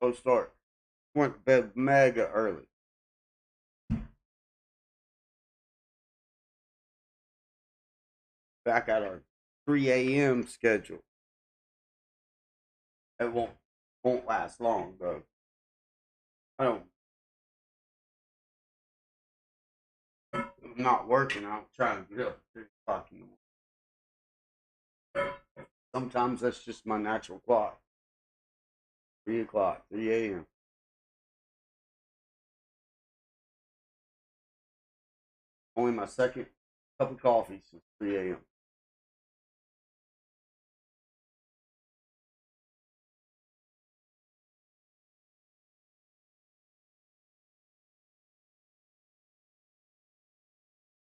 Go start. Went to bed mega early. Back at our 3 a.m. schedule. It won't last long though. I don't. I'm not working. I'm trying to get up at 3 o'clock in the morning. Sometimes that's just my natural clock. 3 o'clock, 3 a.m. Only my second cup of coffee since 3 a.m.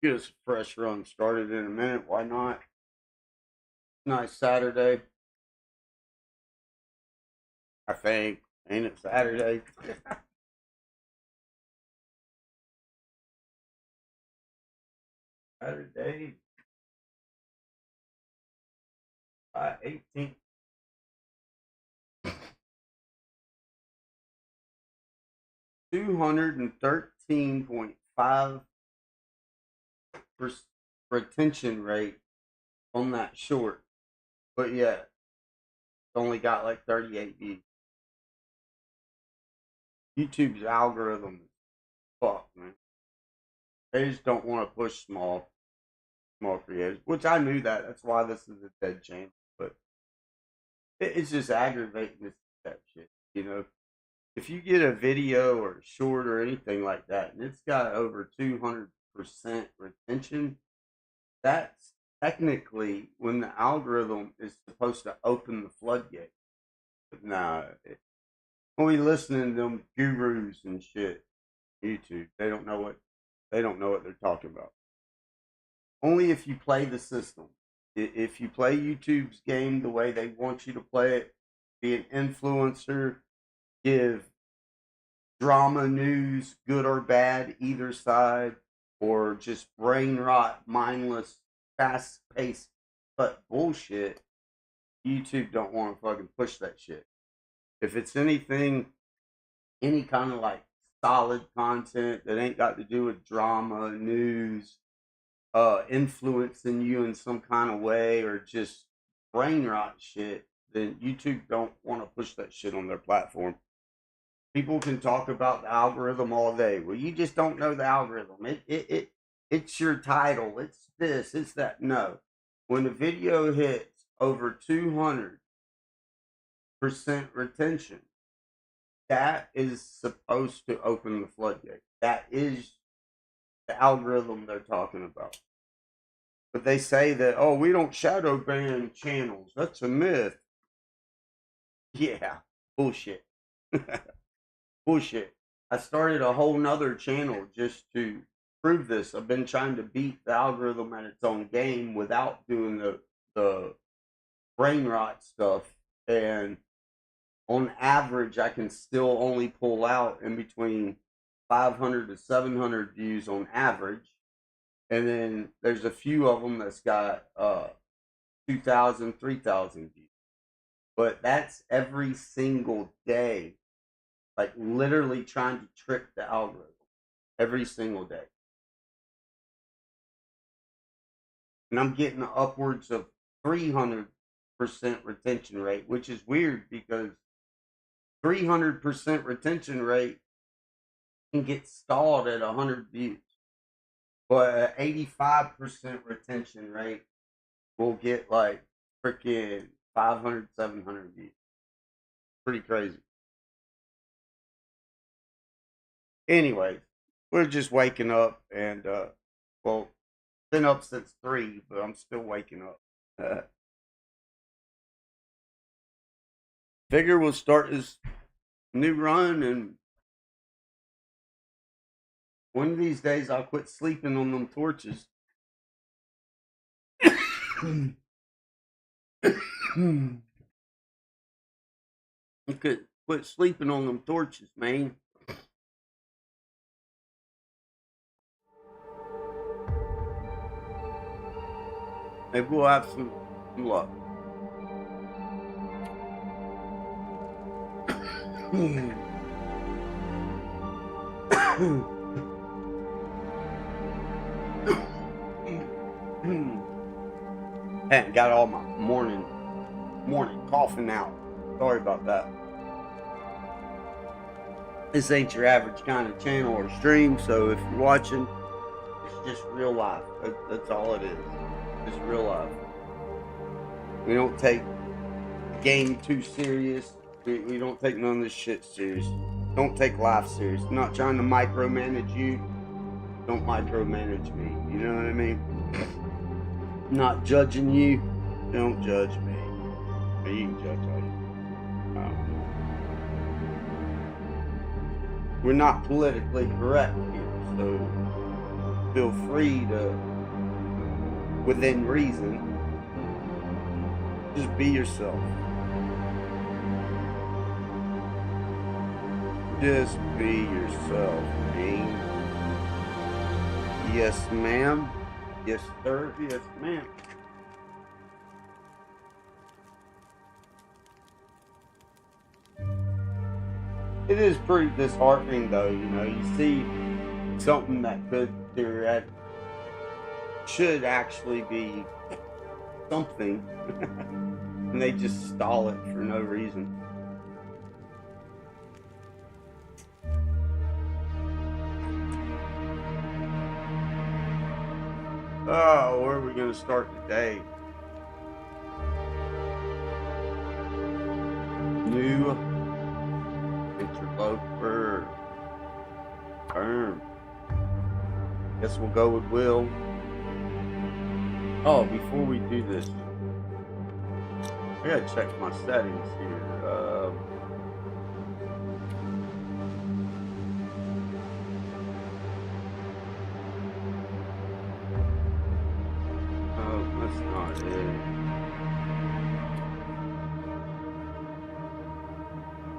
Get us a fresh run started in a minute. Why not? Nice Saturday. I think. Ain't it Saturday? Saturday, 18th. 213.5% retention rate on that short, but yet it's only got like 38 views. YouTube's algorithm is fucked, man. They just don't want to push small creators, which I knew that. That's why this is a dead channel. But it's just aggravating this that shit. You know, if you get a video or a short or anything like that, and it's got over 200% retention, that's technically when the algorithm is supposed to open the floodgate. But nah, when we listening to them gurus and shit, YouTube, they don't know what they're talking about. Only if you play the system. If you play YouTube's game the way they want you to play it, be an influencer, give drama news, good or bad, either side, or just brain rot, mindless, fast paced, but bullshit, YouTube don't want to fucking push that shit. If it's anything, any kind of like solid content that ain't got to do with drama, news, influencing you in some kind of way, or just brain rot shit, then YouTube don't want to push that shit on their platform. People can talk about the algorithm all day. Well, you just don't know the algorithm. It's your title. It's this. It's that. No, when the video hits over 200% retention, that is supposed to open the floodgate. That is the algorithm they're talking about. But they say that, oh, we don't shadow ban channels. That's a myth. Yeah, bullshit. Bullshit. I started a whole nother channel just to prove this. I've been trying to beat the algorithm at its own game without doing the brain rot stuff. And on average, I can still only pull out in between 500 to 700 views on average. And then there's a few of them that's got 2,000, 3,000 views. But that's every single day, like literally trying to trick the algorithm every single day. And I'm getting upwards of 300% retention rate, which is weird because 300% retention rate can get stalled at 100 views. But an 85% retention rate will get like freaking 500, 700 views. Pretty crazy. Anyways, we're just waking up and, well, been up since 3, but I'm still waking up. Figure we'll start this new run, and one of these days I'll quit sleeping on them torches. I could quit sleeping on them torches, man. Maybe we'll have some luck. Hadn't got all my morning coughing out. Sorry about that. This ain't your average kind of channel or stream, so if you're watching, it's just real life. That's all it is. It's real life. We don't take the game too serious. We don't take none of this shit serious. Don't take life serious. I'm not trying to micromanage you. Don't micromanage me. You know what I mean? I'm not judging you. Don't judge me. Or you can judge all you. We're not politically correct here, so feel free to, within reason, just be yourself. Just be yourself, man. Yes, ma'am. Yes, sir. Yes, ma'am. It is pretty disheartening, though. You know, you see something that should actually be something, and they just stall it for no reason. Oh, where are we going to start today? New Interloper. Guess we'll go with Will. Oh, before we do this, I gotta check my settings here. Oh, that's not it.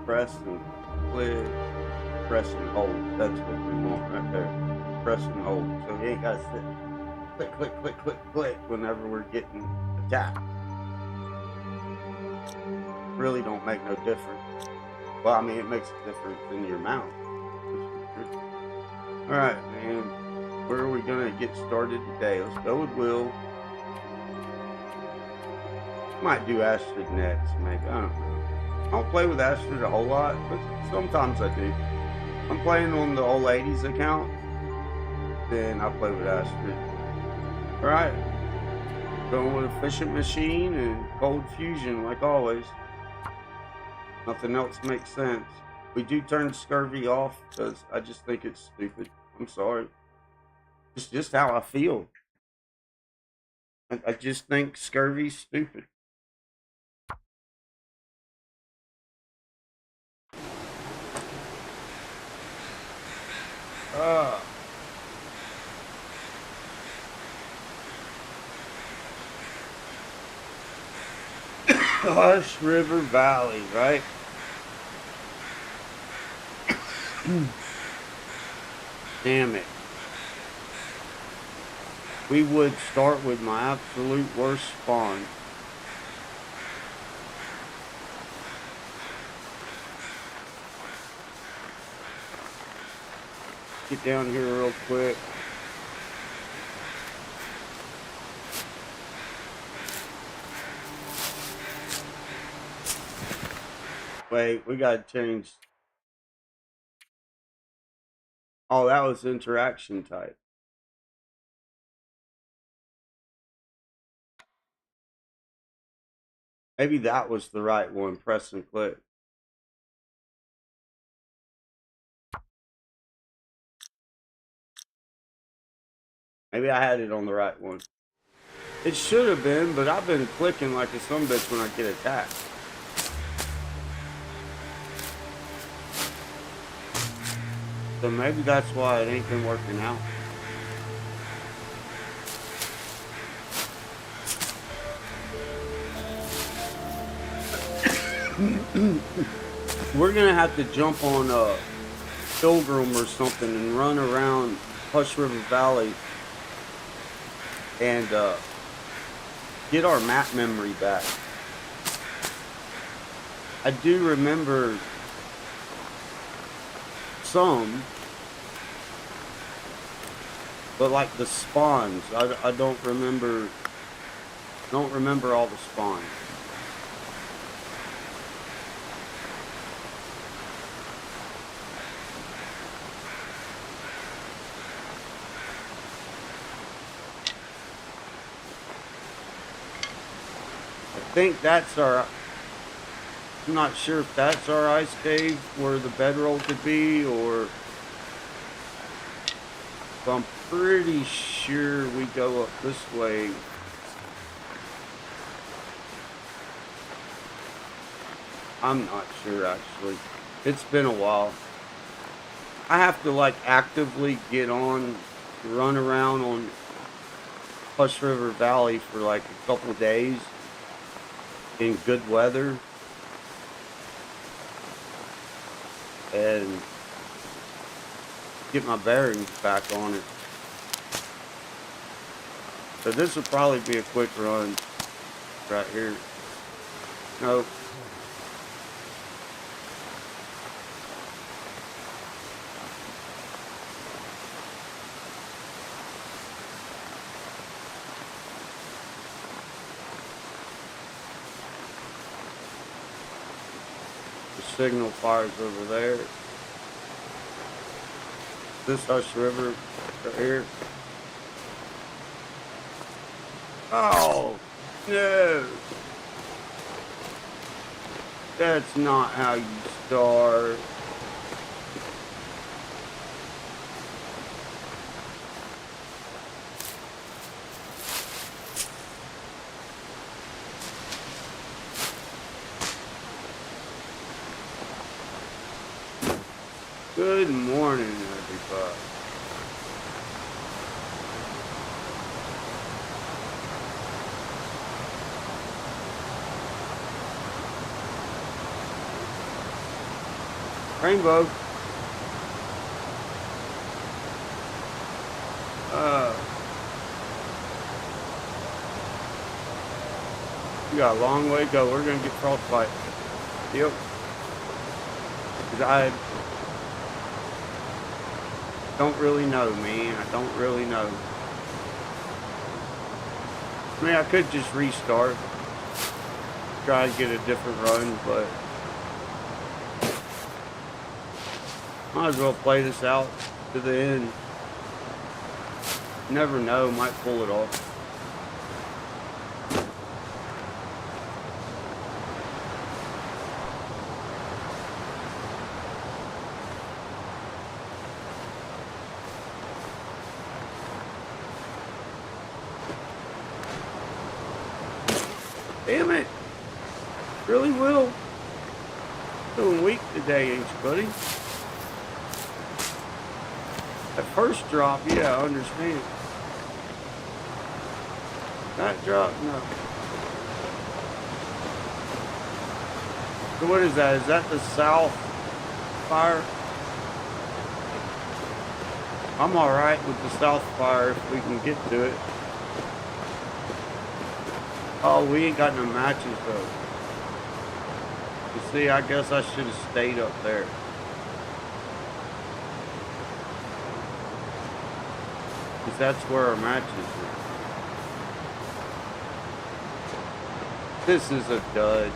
Press and click, press and hold. That's what we want right there. Press and hold. So you ain't gotta sit click, click, click, click, click whenever we're getting attacked. Really don't make no difference. Well, I mean, it makes a difference in your mouth. Alright, man. Where are we gonna get started today? Let's go with Will. Might do Astrid next, maybe. I don't know. I don't play with Astrid a whole lot, but sometimes I do. I'm playing on the old ladies account, then I play with Astrid. Alright. Going with Efficient Machine and Cold Fusion, like always. Nothing else makes sense. We do turn Scurvy off because I just think it's stupid. I'm sorry. It's just how I feel. I just think scurvy's stupid. Hush River Valley, right? Damn it. We would start with my absolute worst spawn. Get down here real quick. Wait, we gotta change. Oh, that was interaction type. Maybe that was the right one. Press and click. Maybe I had it on the right one. It should have been, but I've been clicking like a sumbitch when I get attacked. So maybe that's why it ain't been working out. We're gonna have to jump on a Pilgrim or something and run around Hush River Valley and get our map memory back. I do remember some, but like the spawns, I don't remember all the spawns. I think that's our, I'm not sure if that's our ice cave where the bedroll could be, or I'm pretty sure we go up this way. I'm not sure actually. It's been a while. I have to like actively get on, run around on Hush River Valley for like a couple days in good weather and get my bearings back on it. So this will probably be a quick run right here. Nope. The signal fire's over there. This Hush River right here. Oh, no. That's not how you start. Good morning, everybody. Rainbow. We got a long way to go. We're gonna get frostbite. Yep. 'Cause I don't really know, man. I don't really know. I mean, I could just restart, try to get a different run, but might as well play this out to the end. Never know, might pull it off. Damn it. Really will. Feeling weak today, ain't you, buddy? That first drop, yeah, I understand. That drop, no. So what is that? Is that the south fire? I'm alright with the south fire if we can get to it. Oh, we ain't got no matches though. You see, I guess I should have stayed up there. Because that's where our matches are. This is a dud.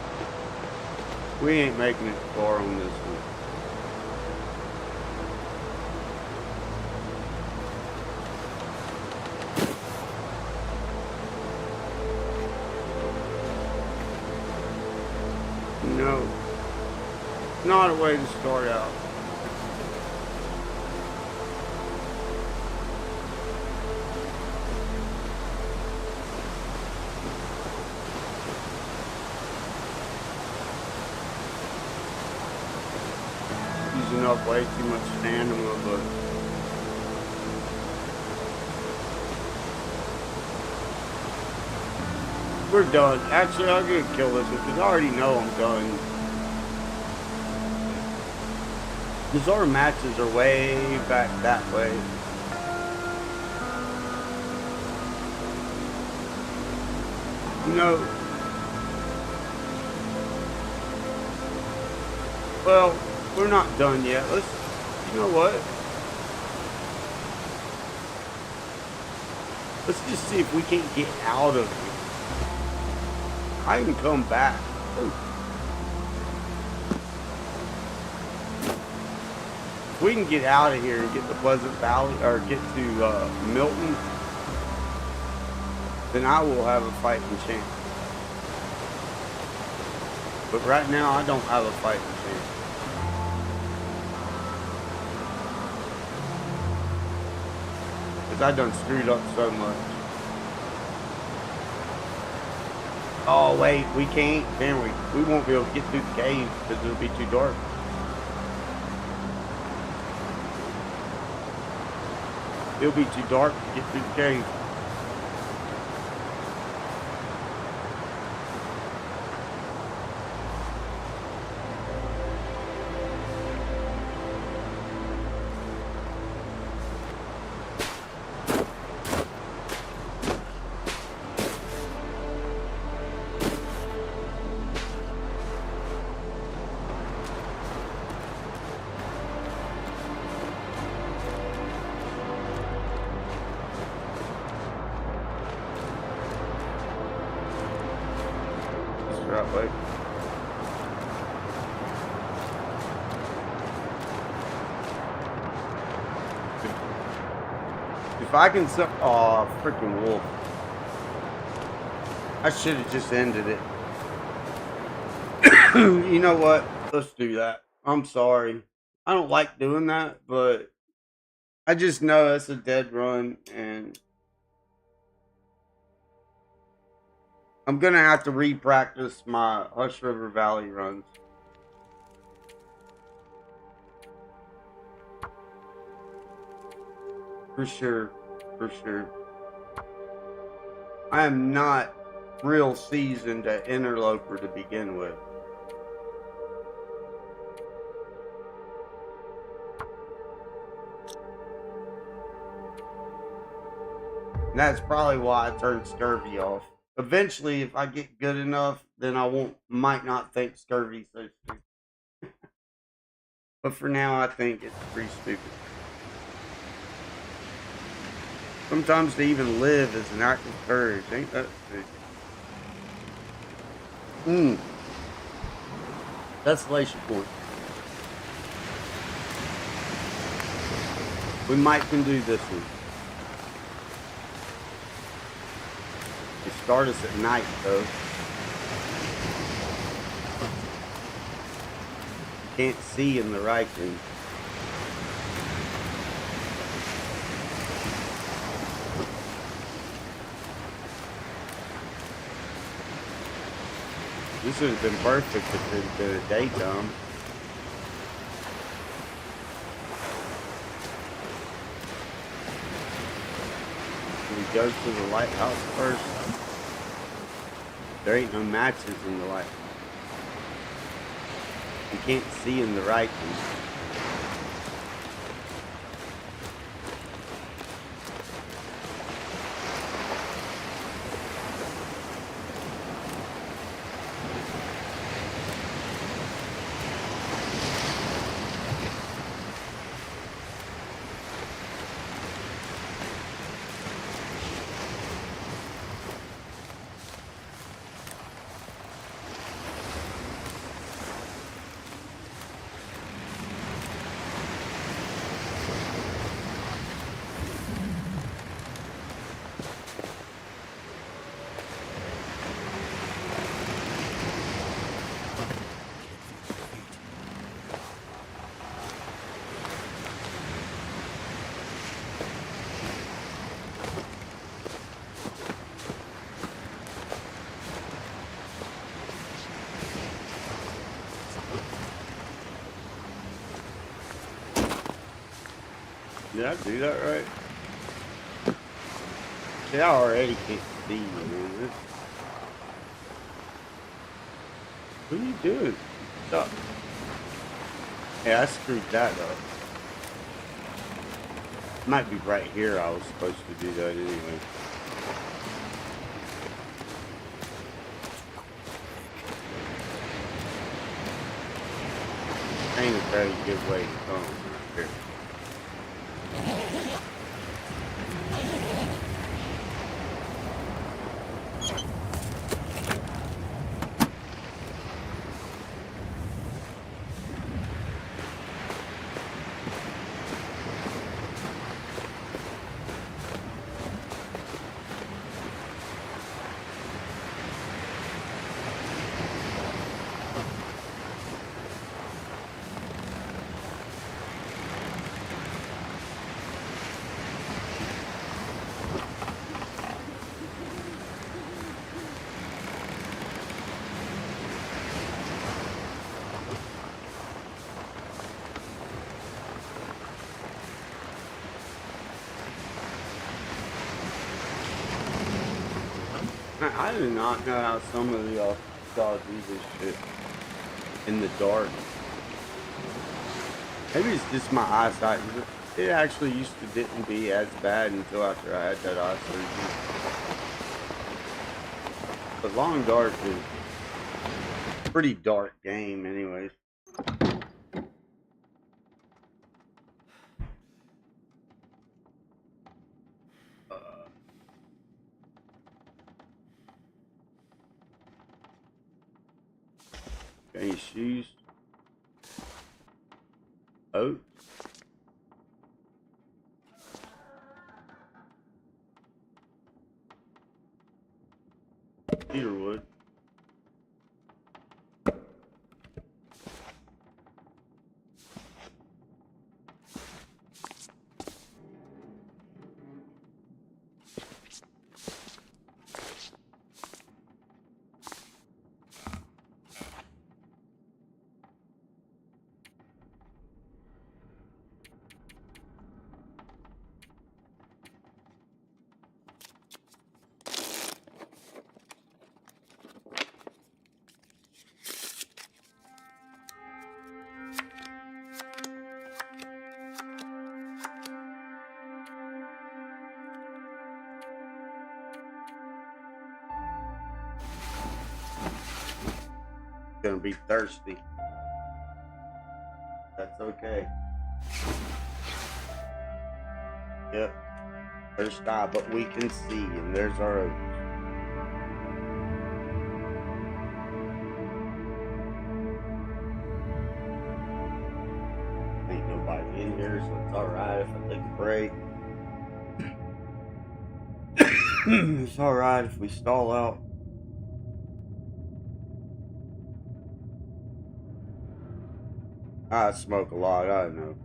We ain't making it far on this one. No. Not a way to start out. Using up way too much stamina, but we're done. Actually, I'll go kill this one because I already know I'm done. Because our matches are way back that way. No. Well, we're not done yet. Let's, you know what? Let's just see if we can't get out of here. I can come back. Ooh. If we can get out of here and get to Pleasant Valley, or get to Milton, then I will have a fighting chance. But right now, I don't have a fighting chance. Because I done screwed up so much. Oh wait, we can't, can we? We won't be able to get through the cave because it'll be too dark. It'll be too dark to get through the cave. That way. If I can sell, oh, freaking wolf! I should have just ended it. You know what? Let's do that. I'm sorry. I don't like doing that, but I just know it's a dead run, and I'm gonna have to re-practice my Hush River Valley runs. For sure. For sure. I am not real seasoned at Interloper to begin with. And that's probably why I turned scurvy off. Eventually, if I get good enough, then I might not think scurvy so stupid. But for now, I think it's pretty stupid. Sometimes to even live is an act of courage, ain't that stupid? Desolation point. We might can do this one. They start us at night, though. You can't see in the right thing. This would have been perfect if it had been a daytime. We go to the lighthouse first. There ain't no matches in the lighthouse. You can't see in the right one. Did I do that right? See, I already can't see you, man. What are you doing? Stop. Yeah, I screwed that up. Might be right here I was supposed to do that anyway. Ain't a very good way to come right here. I do not know how some of y'all do this shit in the dark. Maybe it's just my eyesight. It actually used to didn't be as bad until after I had that eye surgery. But Long Dark is a pretty dark game anyways. Any shoes? Oh. Cedarwood. Gonna be thirsty. That's okay. Yep. There's sky, but we can see, and there's our ocean. Ain't nobody in here, so it's alright if I take a break. It's alright if we stall out. I smoke a lot, I know.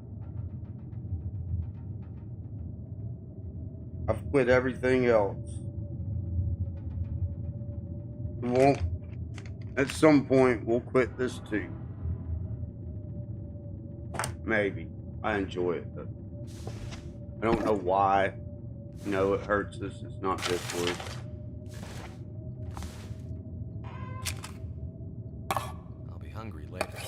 I've quit everything else. At some point, we'll quit this too. Maybe. I enjoy it, though. I don't know why. You know, it hurts us. It's not good for us. I'll be hungry later.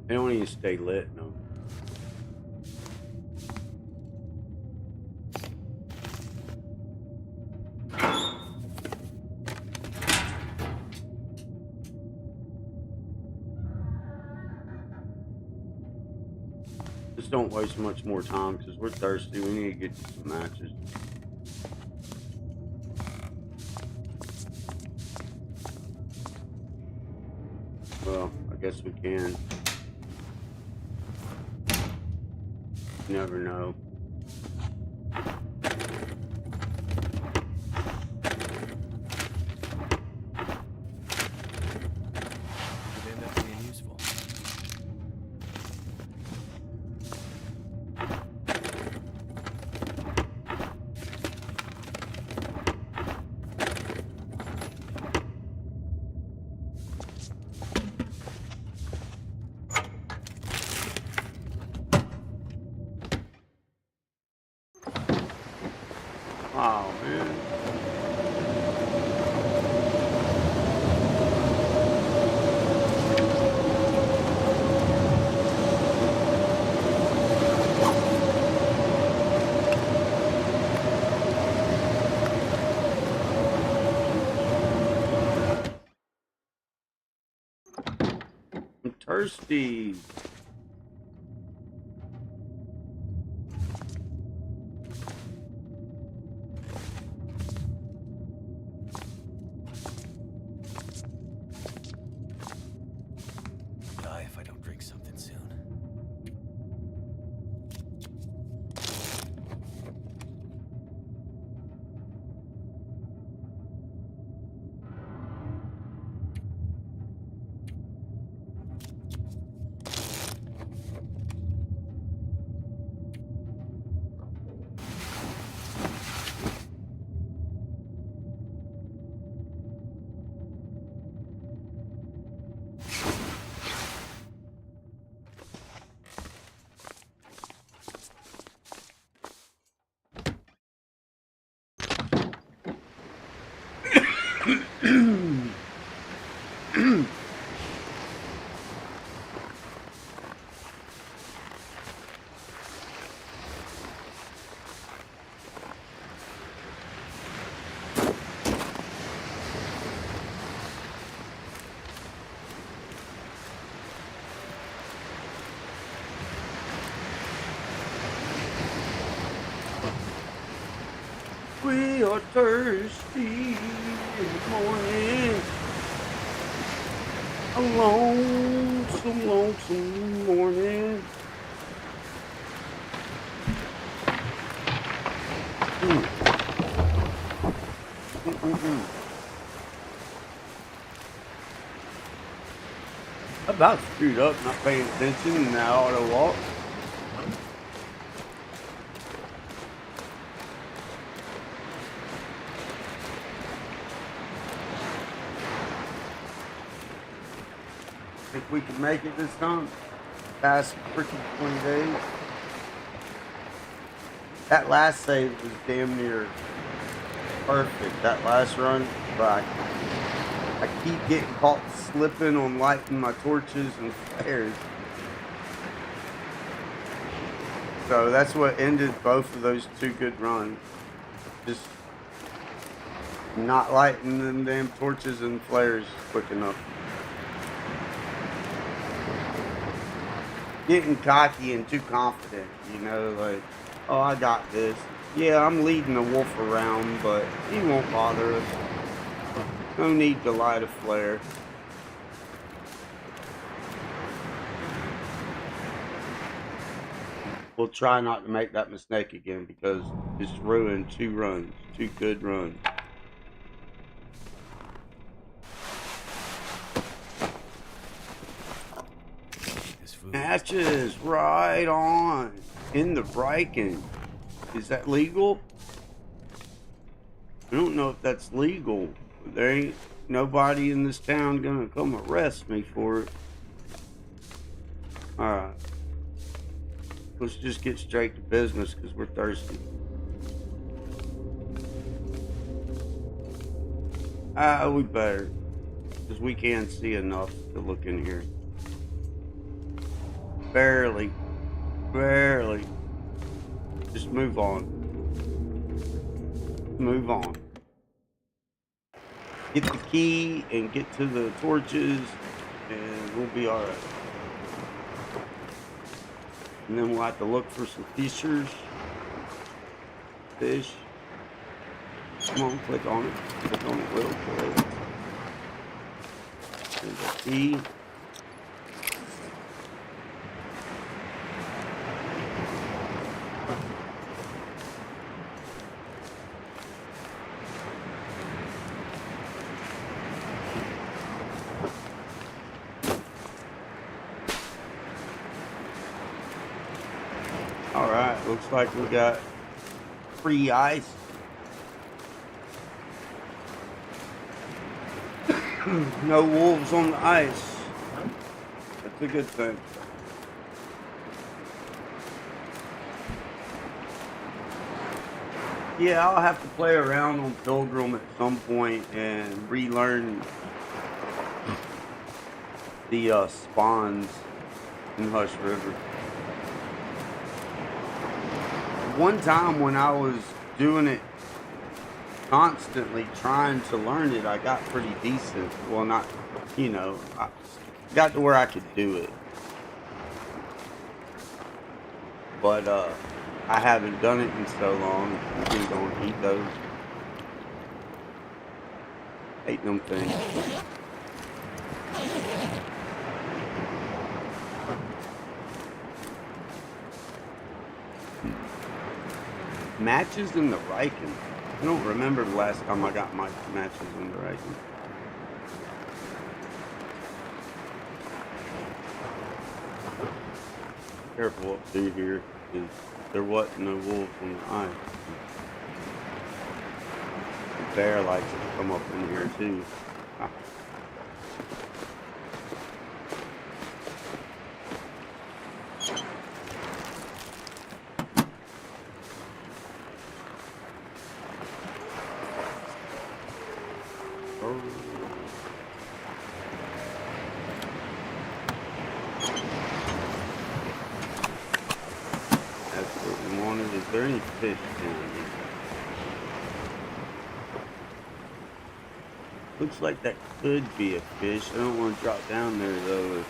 They don't even stay lit, no. Just don't waste much more time because we're thirsty. We need to get you some matches. Well, I guess we can. You never know. Could end up being useful. Oh, man. I'm thirsty. Die if I don't drink something soon. We are thirsty in the morning. A lonesome, lonesome morning. I about screwed up not paying attention in that auto walk. Think we can make it this time? Past freaking 20 days. That last save was damn near perfect. That last run, but I keep getting caught slipping on lighting my torches and flares. So that's what ended both of those two good runs. Just not lighting them damn torches and flares quick enough. Getting cocky and too confident, you know, like, oh, I got this. Yeah, I'm leading the wolf around, but he won't bother us. No need to light a flare. We'll try not to make that mistake again because it's ruined two runs, two good runs. This food Matches, right on. In the Viking. Is that legal? I don't know if that's legal. There ain't nobody in this town gonna come arrest me for it. Alright. Let's just get straight to business because we're thirsty. We better. Because we can't see enough to look in here. Barely. Barely. Just move on. Move on. Get the key and get to the torches and we'll be alright. And then we'll have to look for some fishers. Fish. Come on, click on it. Click on it real quick. There's a key. Alright, looks like we got free ice. No wolves on the ice. That's a good thing. Yeah, I'll have to play around on Pilgrim at some point and relearn the spawns in Hush River. One time when I was doing it constantly, trying to learn it, I got pretty decent. Well, not, I got to where I could do it. But, I haven't done it in so long. Please don't eat those. Hate them things. Matches in the Viking. I don't remember the last time I got my matches in the Viking. Careful up through here, because there wasn't no wolves on the ice. The bear likes to come up in here too. Is there any fish down here? Looks like that could be a fish. I don't want to drop down there though.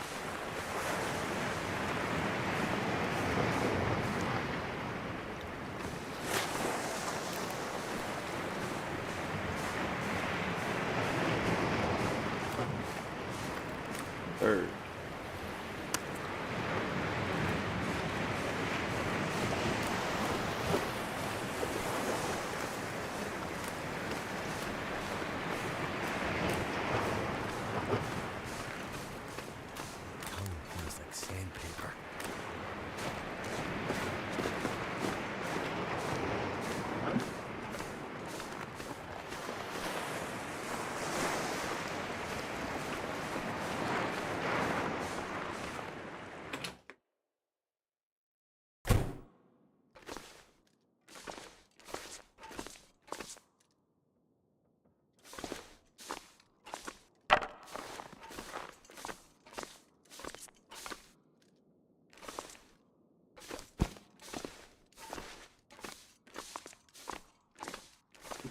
Third.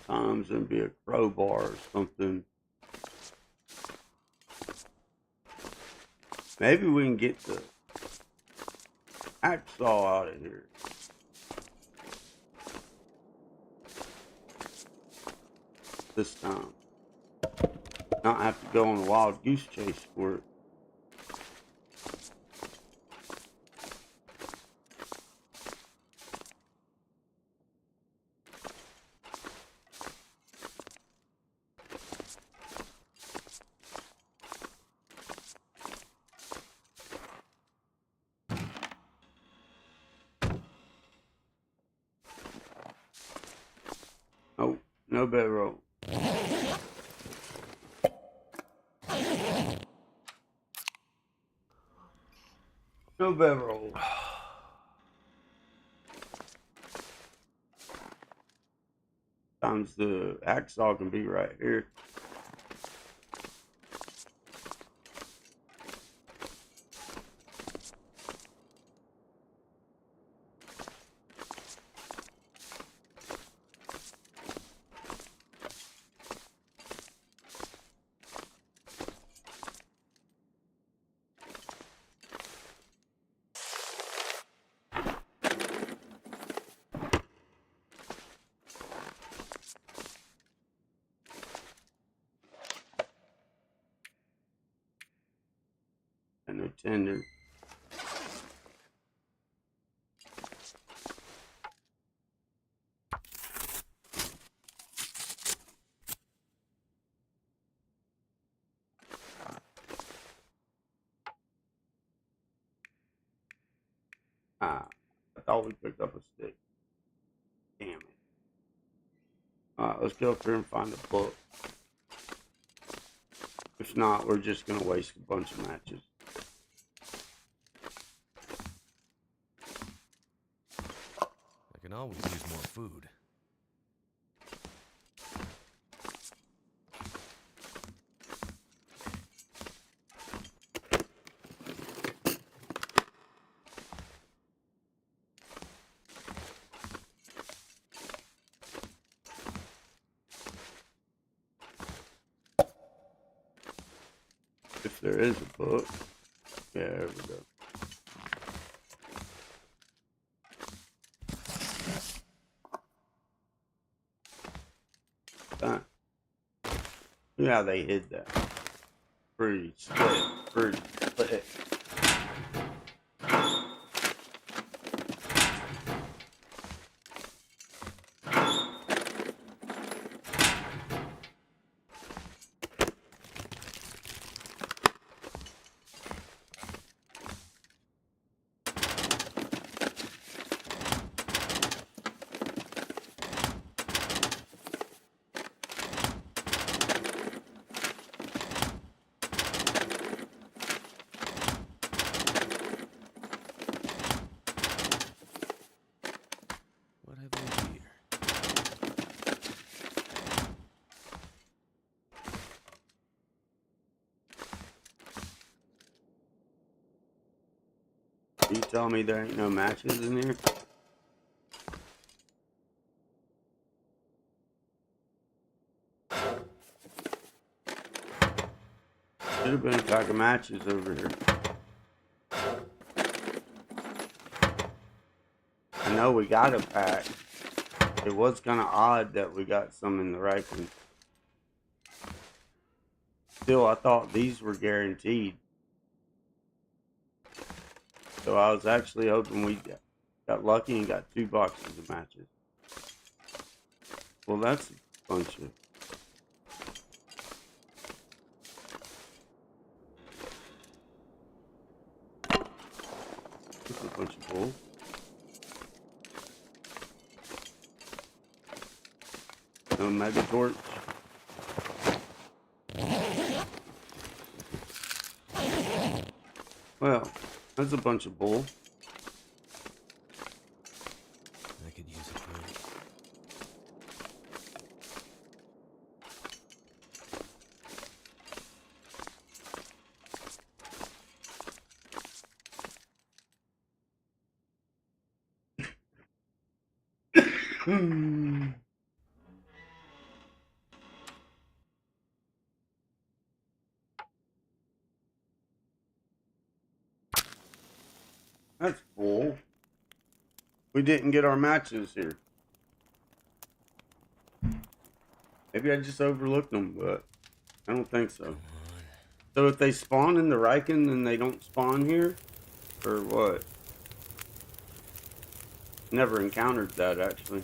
Sometimes there'd be a crowbar or something. Maybe we can get the hacksaw out of here. This time. Not have to go on a wild goose chase for it. No bedroll. No bedroll. Sometimes the hacksaw can be right here. And no tender. Ah, I thought we picked up a stick. Damn it. Alright, let's go up here and find a book. If not, we're just gonna waste a bunch of matches. I can always use more food. If there is a book. Yeah, there we go. That. Look how they hid that. Pretty slick. Pretty slick. What have we here? You tell me there ain't no matches in here? Should have been a pack of matches over here. I know we got a pack. It was kind of odd that we got some in the ripening. Still, I thought these were guaranteed. So I was actually hoping we got lucky and got 2 boxes of matches. Well, that's a bunch of... That's a bunch of bull. No mega torch. Well, that's a bunch of bull. I could use a drink. That's full. We didn't get our matches here. Maybe I just overlooked them, but I don't think so. So if they spawn in the Riken, then they don't spawn here? Or what? Never encountered that, actually.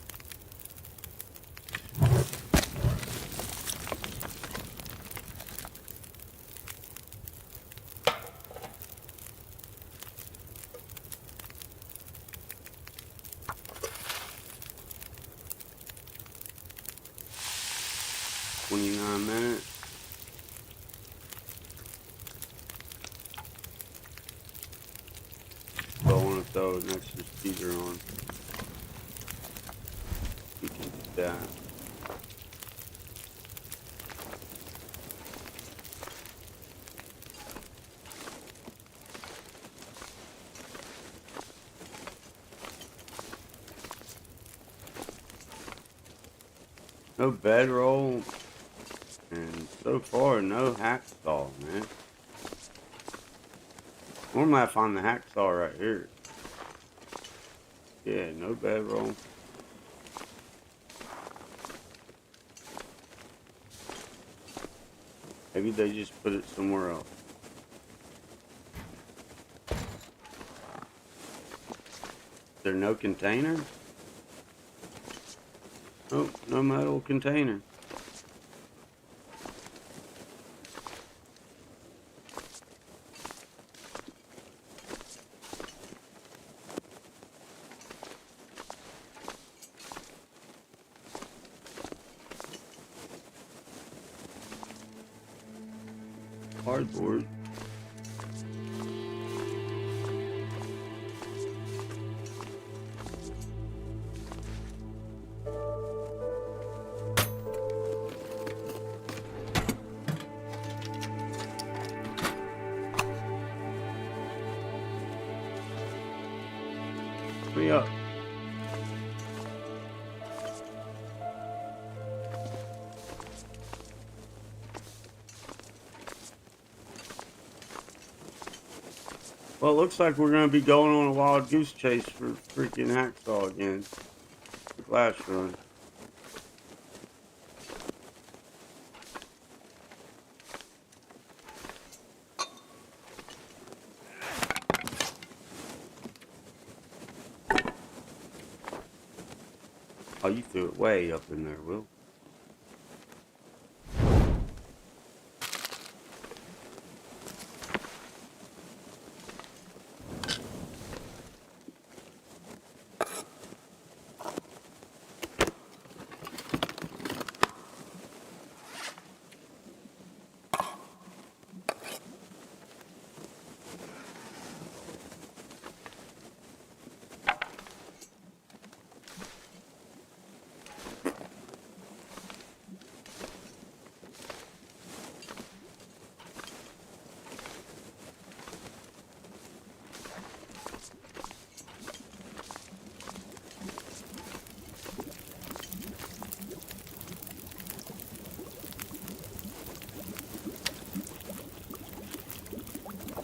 29 minutes. So I want to throw an extra speaker on. We can do that. No bedroll, and so far no hacksaw, man. Normally I find the hacksaw right here. Yeah, no bedroll. Maybe they just put it somewhere else. Is there no container? Oh, no metal container. Cardboard. Hurry up. Well, it looks like we're going to be going on a wild goose chase for freaking hacksaw again. Last run. Oh, you threw it way up in there, Will.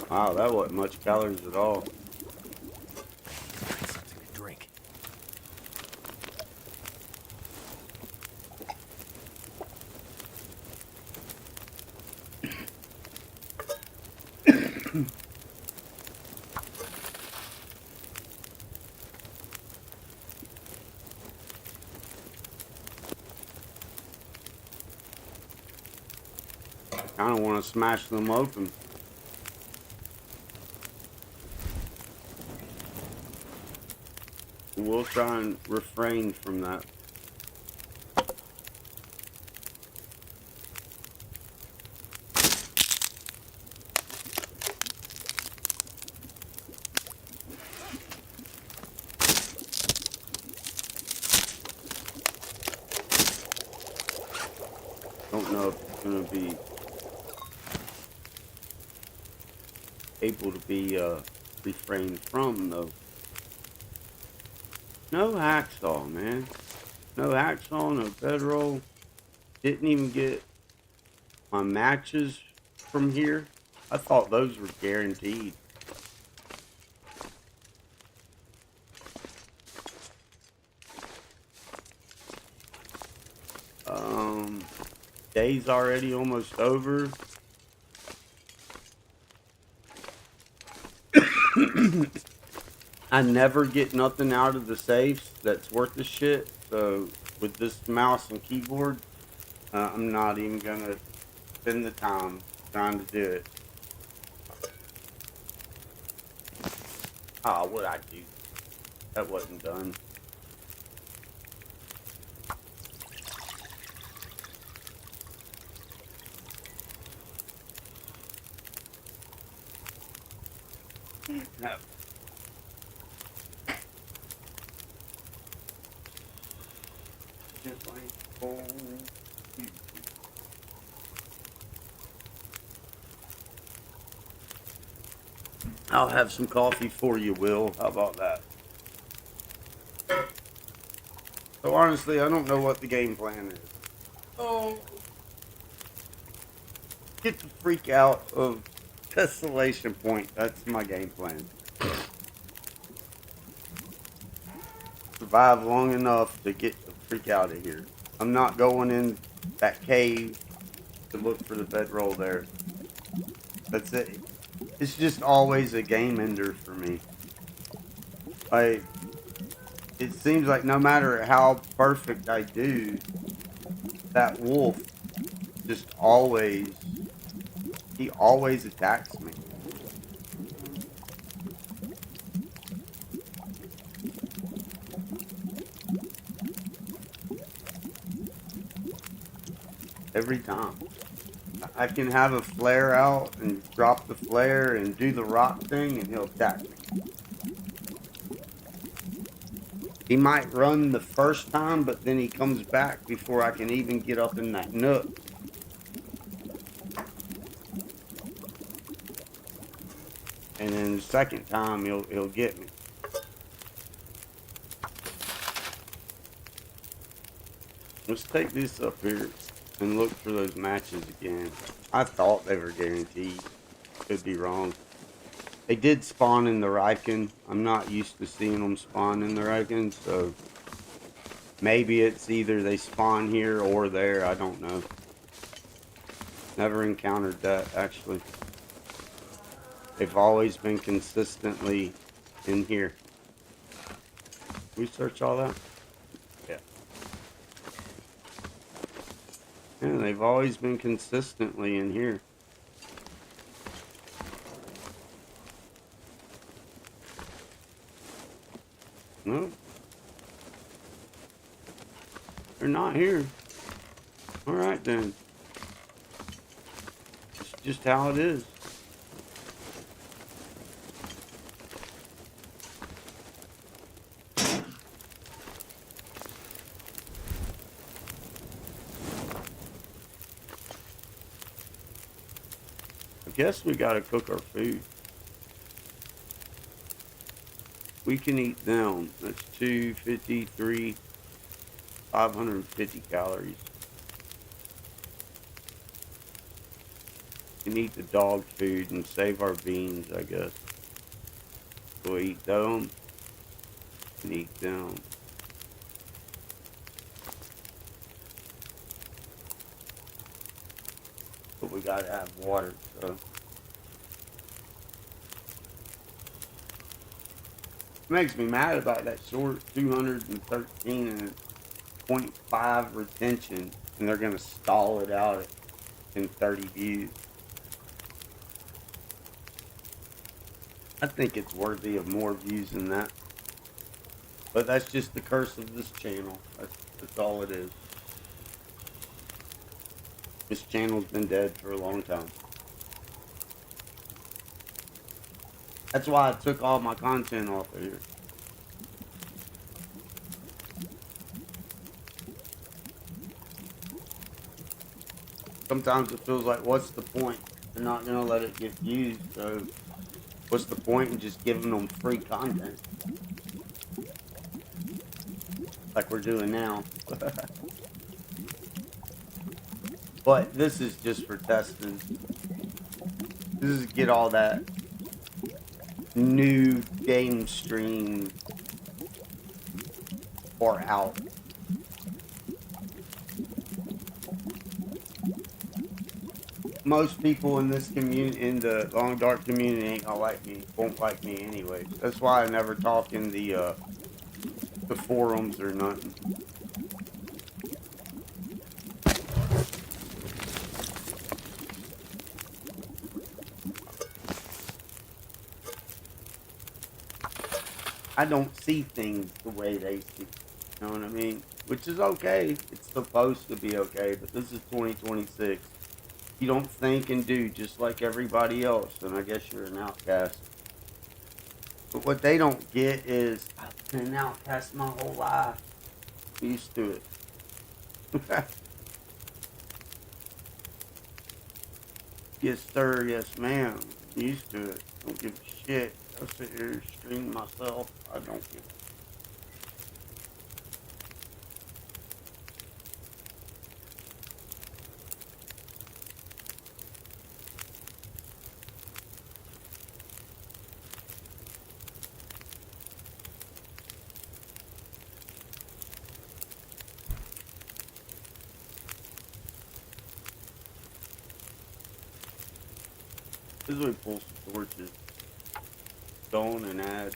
Wow, that wasn't much calories at all. Find something to drink. I kind of want to smash them open. We'll try and refrain from that. Don't know if it's going to be able to be refrained from, though. No hacksaw, man. No hacksaw, no bedroll. Didn't even get my matches from here. I thought those were guaranteed. Day's already almost over. I never get nothing out of the safes that's worth the shit. So with this mouse and keyboard, I'm not even gonna spend the time trying to do it. Oh, what I do? That wasn't done. No. Just like, oh, I'll have some coffee for you, Will. How about that? So honestly, I don't know what the game plan is. Oh, get the freak out of Desolation Point. That's my game plan. Survive long enough to get the freak out of here. I'm not going in that cave to look for the bedroll there. That's it. It's just always a game ender for me. It seems like no matter how perfect I do, that wolf just he always attacks me. Every time. I can have a flare out and drop the flare and do the rock thing and he'll attack me. He might run the first time, but then he comes back before I can even get up in that nook. And then the second time he'll get me. Let's take this up here and look for those matches again. I thought they were guaranteed. Could be wrong. They did spawn in the Riken. I'm not used to seeing them spawn in the Riken, so maybe it's either they spawn here or there. I don't know. Never encountered that, actually. They've always been consistently in here. We search all that? Yeah. Yeah, they've always been consistently in here. No. They're not here. Alright then. It's just how it is. I guess we gotta cook our food. We can eat them. That's 253, 550 calories. We can eat the dog food and save our beans, I guess. We'll eat them and eat them. But we gotta have water, so. Makes me mad about that short 213 and 0.5 retention, and they're gonna stall it out in 30 views. I think it's worthy of more views than that. But that's just the curse of this channel. That's all it is. This channel's been dead for a long time. That's why I took all my content off of here. Sometimes it feels like, what's the point? They're not gonna let it get views, so what's the point in just giving them free content? Like we're doing now. But this is just for testing. This is get all that new game stream or out. Most people in this community, in the Long Dark community, ain't gonna like me, won't like me anyway. That's why I never talk in the forums or nothing. I don't see things the way they see. You know what I mean? Which is okay. It's supposed to be okay, but this is 2026. You don't think and do just like everybody else, and I guess you're an outcast. But what they don't get is I've been an outcast my whole life. I'm used to it. Yes, sir. Yes, ma'am. I'm used to it. Don't give a shit. I'll sit here and stream myself. I don't give a This is we pull some torches. Stone and add.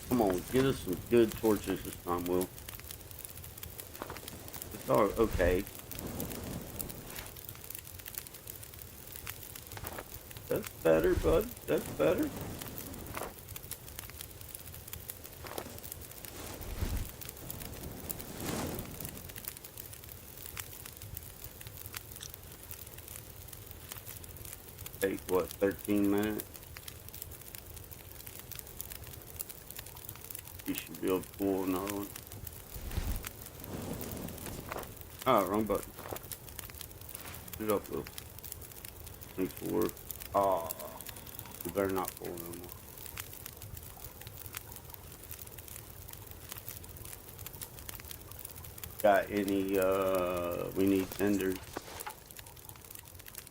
Come on, get us some good torches this time, Will. It's all okay. That's better, bud. That's better. Take what, 13 minutes? You should be able to pull another one. Oh, wrong button. Put it up, Will. Thanks for work. Oh, you better not pull no more. Got any, we need tenders.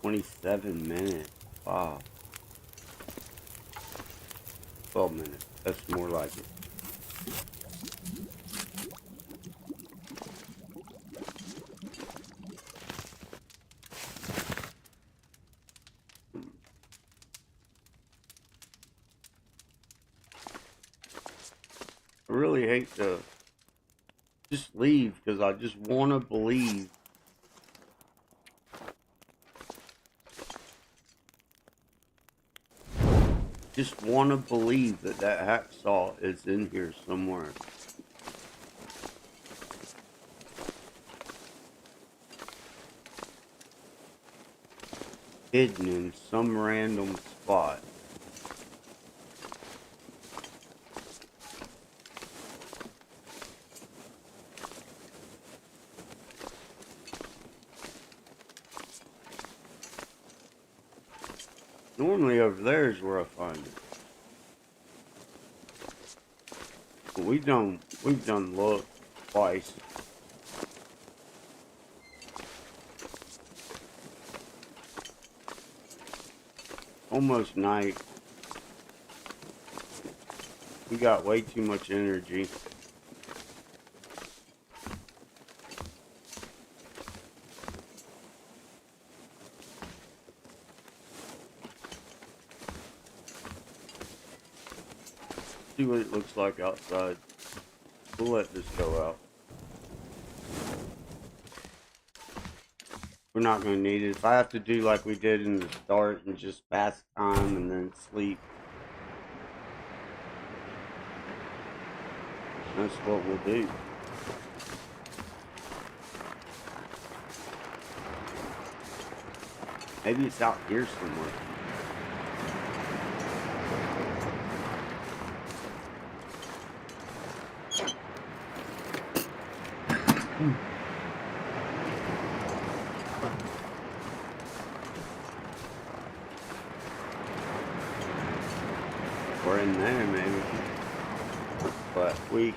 27 minutes. Wow. 12 minutes. That's more like it. I really hate to just leave because I just want to believe. Just want to believe that that hacksaw is in here somewhere. Hidden in some random spot. Normally over there is where I find it. But we've done look twice. Almost night. We got way too much energy. See what it looks like outside. We'll let this go out. We're not going to need it. If I have to do like we did in the start and just pass time and then sleep, that's what we'll do. Maybe it's out here somewhere. Or in there, maybe. But I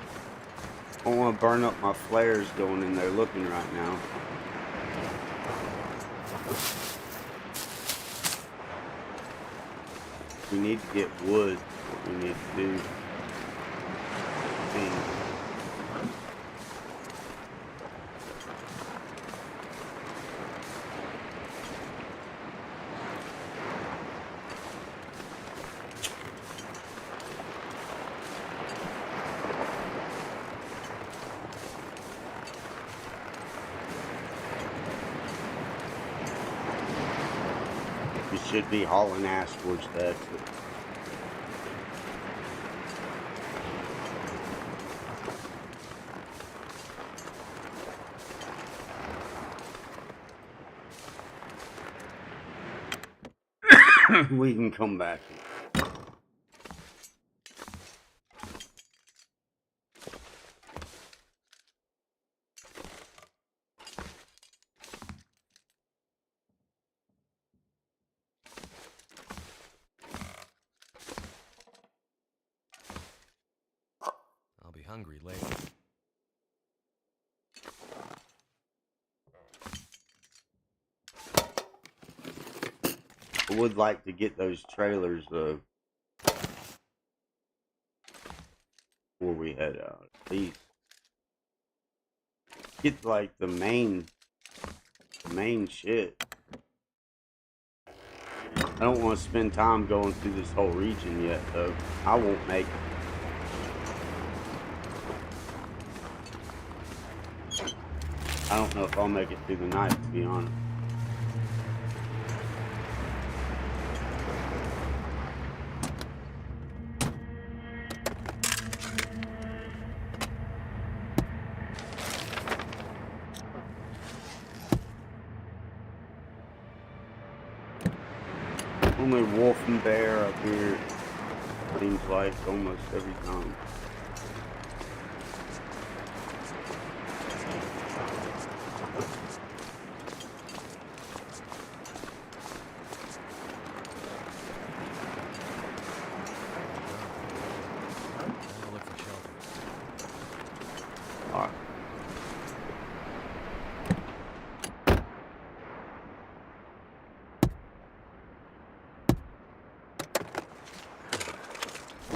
don't want to burn up my flares going in there looking right now. We need to get wood. What we need to do. We should be hauling ass towards the exit. we can come back. I'll be hungry later. I would like to get those trailers though before we head out. Please get like the main shit. I don't want to spend time going through this whole region yet though. I won't make it. I don't know if I'll make it through the night, to be honest. Only wolf and bear up here, seems like almost every time. I'll look for shelter. Alright.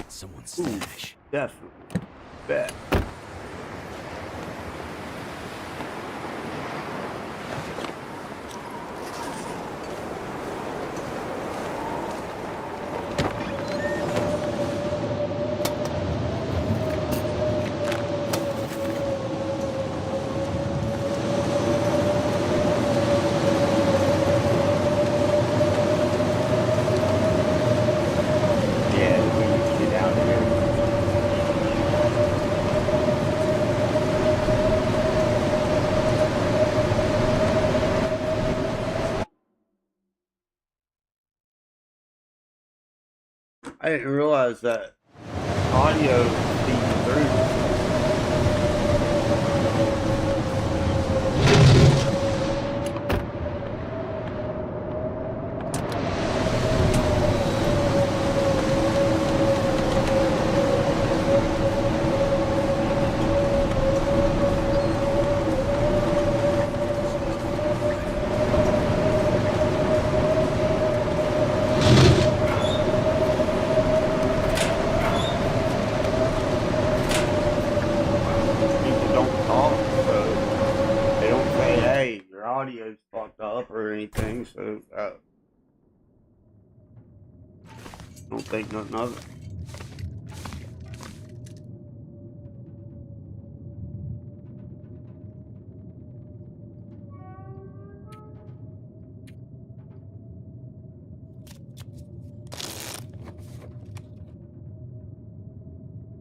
Someone's Ooh, stash. definitely. Bet. Yeah, we need to get out of here. I didn't realize that audio feeds through. People don't talk, so they don't say, hey, your audio's fucked up or anything, so don't think nothing of it.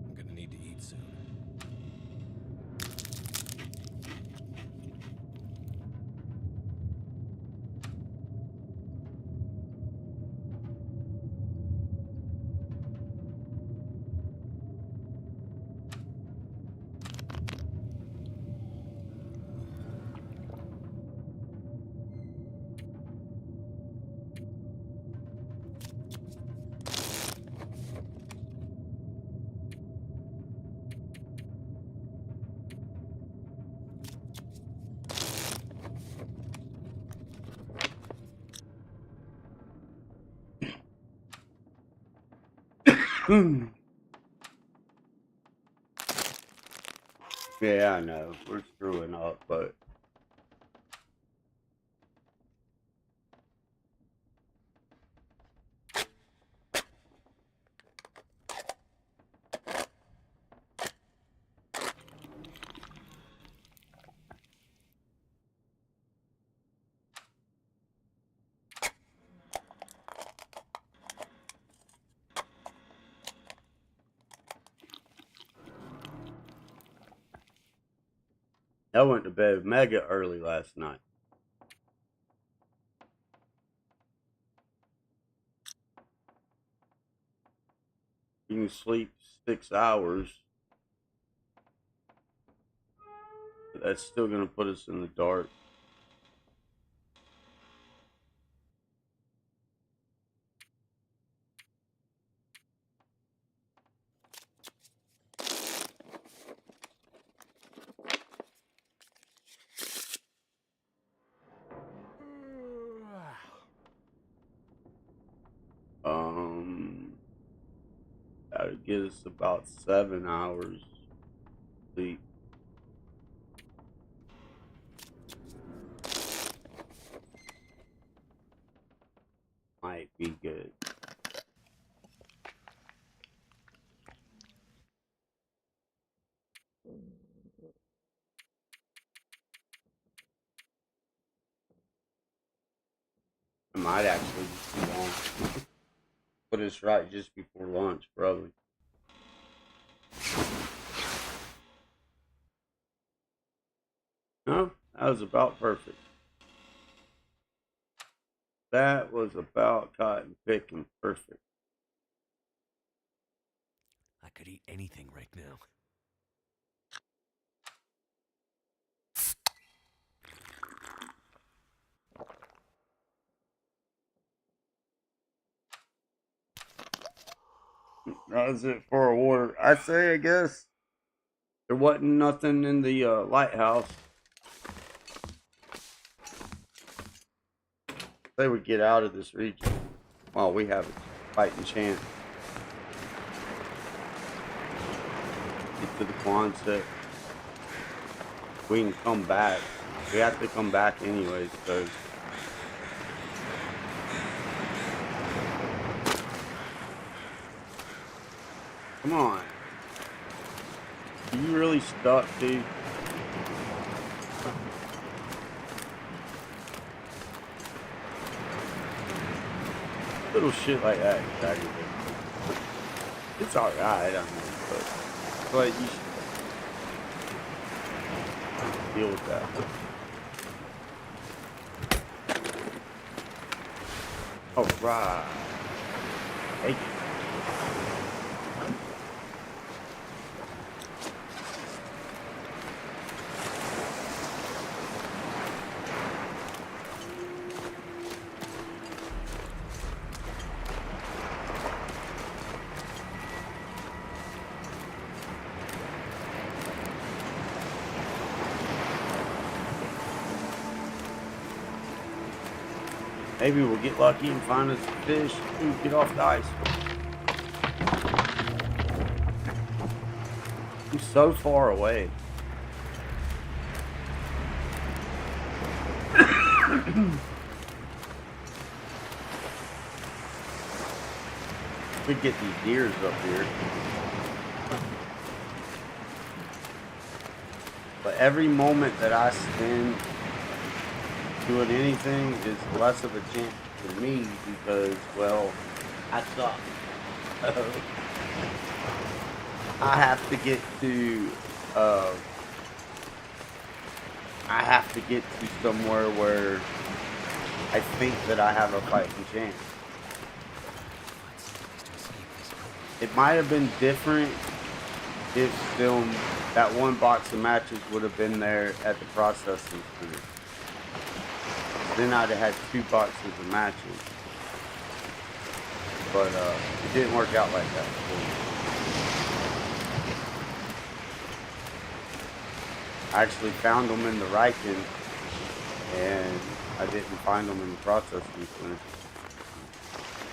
I'm gonna need to eat soon. Yeah, I know. We're screwing up, but I went to bed mega early last night. You can sleep 6 hours. But that's still going to put us in the dark. That would get us about 7 hours sleep. Might be good. It might actually be too long. Put us right just before lunch, probably. No, that was about perfect. That was about cotton picking perfect. I could eat anything right now. That was it for a water. I say, I guess there wasn't nothing in the lighthouse. They would get out of this region while we have a fighting chance. Get to the Quonset. We can come back. We have to come back anyways, so. Come on. Are you really stuck, dude? Little shit like that is aggravating. It's alright, I mean, but you should deal with that. Alright. Hey. Maybe we'll get lucky and find us a fish and get off the ice. I'm so far away. We get these deers up here. But every moment that I spend doing anything is less of a chance for me because, well, I suck. I have to get to somewhere where I think that I have a fighting chance. It might have been different if still that one box of matches would have been there at the processing center. Then I'd have had 2 boxes of matches. But it didn't work out like that. I actually found them in the Riken, and I didn't find them in the processing center.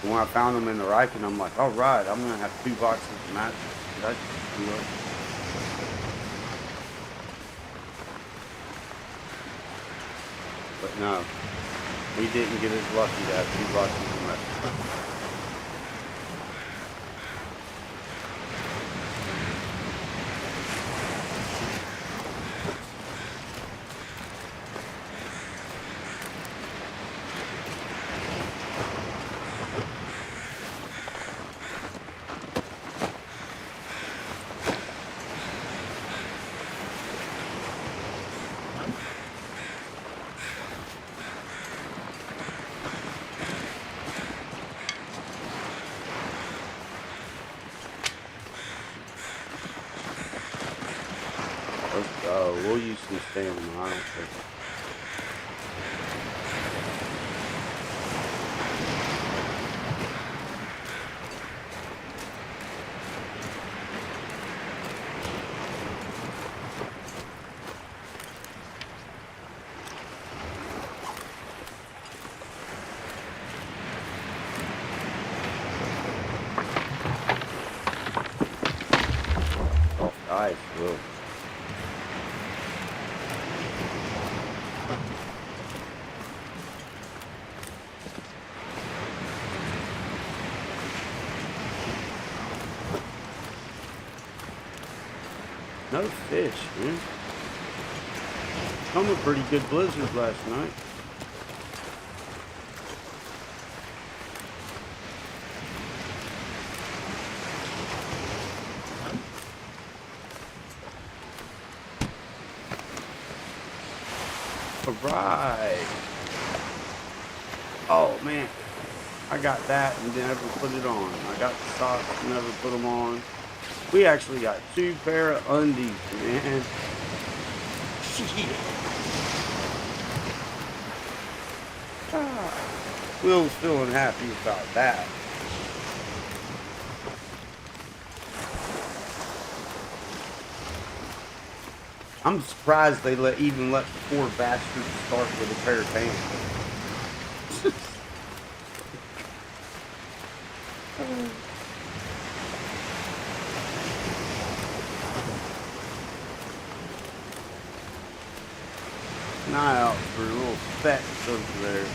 And when I found them in the Riken, I'm like, all right, I'm gonna have 2 boxes of matches. That's good. But no, we didn't get as lucky to have 2 boxes of matches. we'll use some stamina. I don't care. Nice, Will. No fish, man. Come a pretty good blizzard last night. Alright. Oh man, I got that and never put it on. I got the socks, never put them on. We actually got 2 pair of undies, man. Shit. Will's feeling happy about that. I'm surprised they even let the poor bastards start with a pair of pants. An eye out for little specks over there.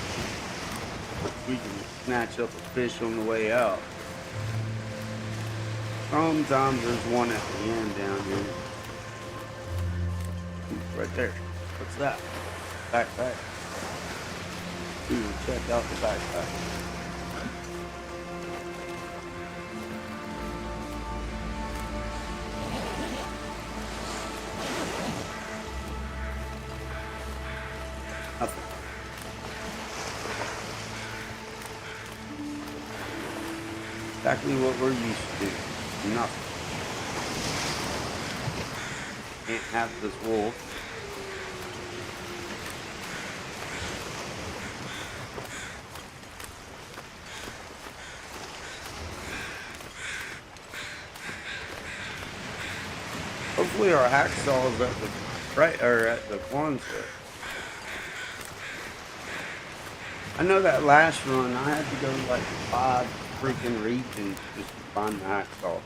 We can snatch up a fish on the way out. Sometimes there's one at the end down here. Right there. What's that? Backpack. Ooh, check out the backpack. Nothing. Exactly what we're used to. Nothing. Can't have this wolf. Hopefully our hacksaw is at the right or at the Quonset. I know that last run I had to go to like 5 freaking regions just to find the hacksaw.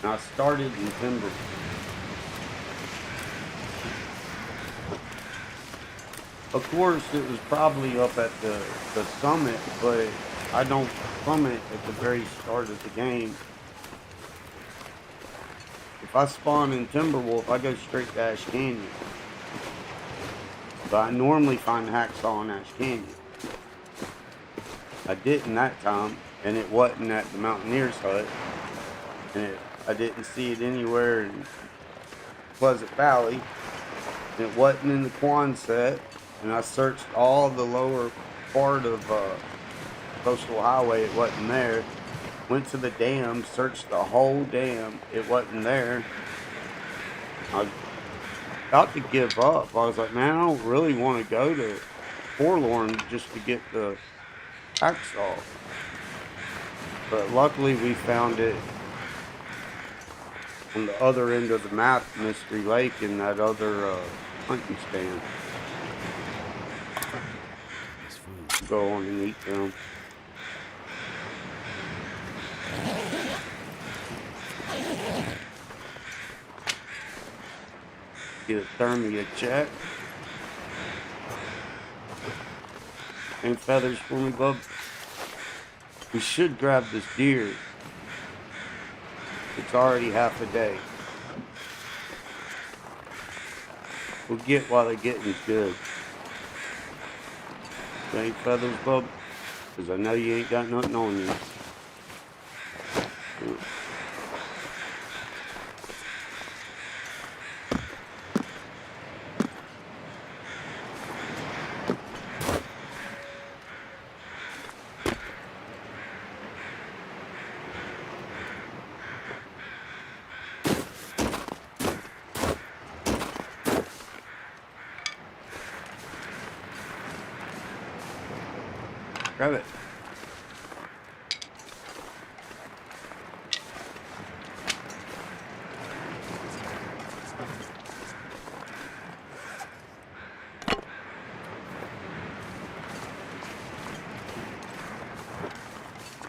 And I started in Timber. Of course it was probably up at the summit, but I don't summit at the very start of the game. If I spawn in Timberwolf, I go straight to Ash Canyon. But I normally find the hacksaw in Ash Canyon. I didn't that time, and it wasn't at the Mountaineer's hut. And I didn't see it anywhere in Pleasant Valley. And it wasn't in the Quonset. And I searched all the lower part of Coastal Highway, it wasn't there. Went to the dam, searched the whole dam, it wasn't there. I was about to give up. I was like, man, I don't really want to go to Forlorn just to get the hacksaw. But luckily we found it on the other end of the map, Mystery Lake, in that other hunting stand. Go on and eat them. Get a thermia check. Any feathers for me, bub? We should grab this deer. It's already half a day. We'll get while the getting's good. Any feathers, bub? Because I know you ain't got nothing on you. Grab it.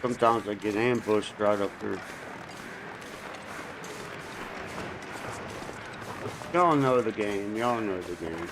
Sometimes I get ambushed right up here. Y'all know the game. Y'all know the game.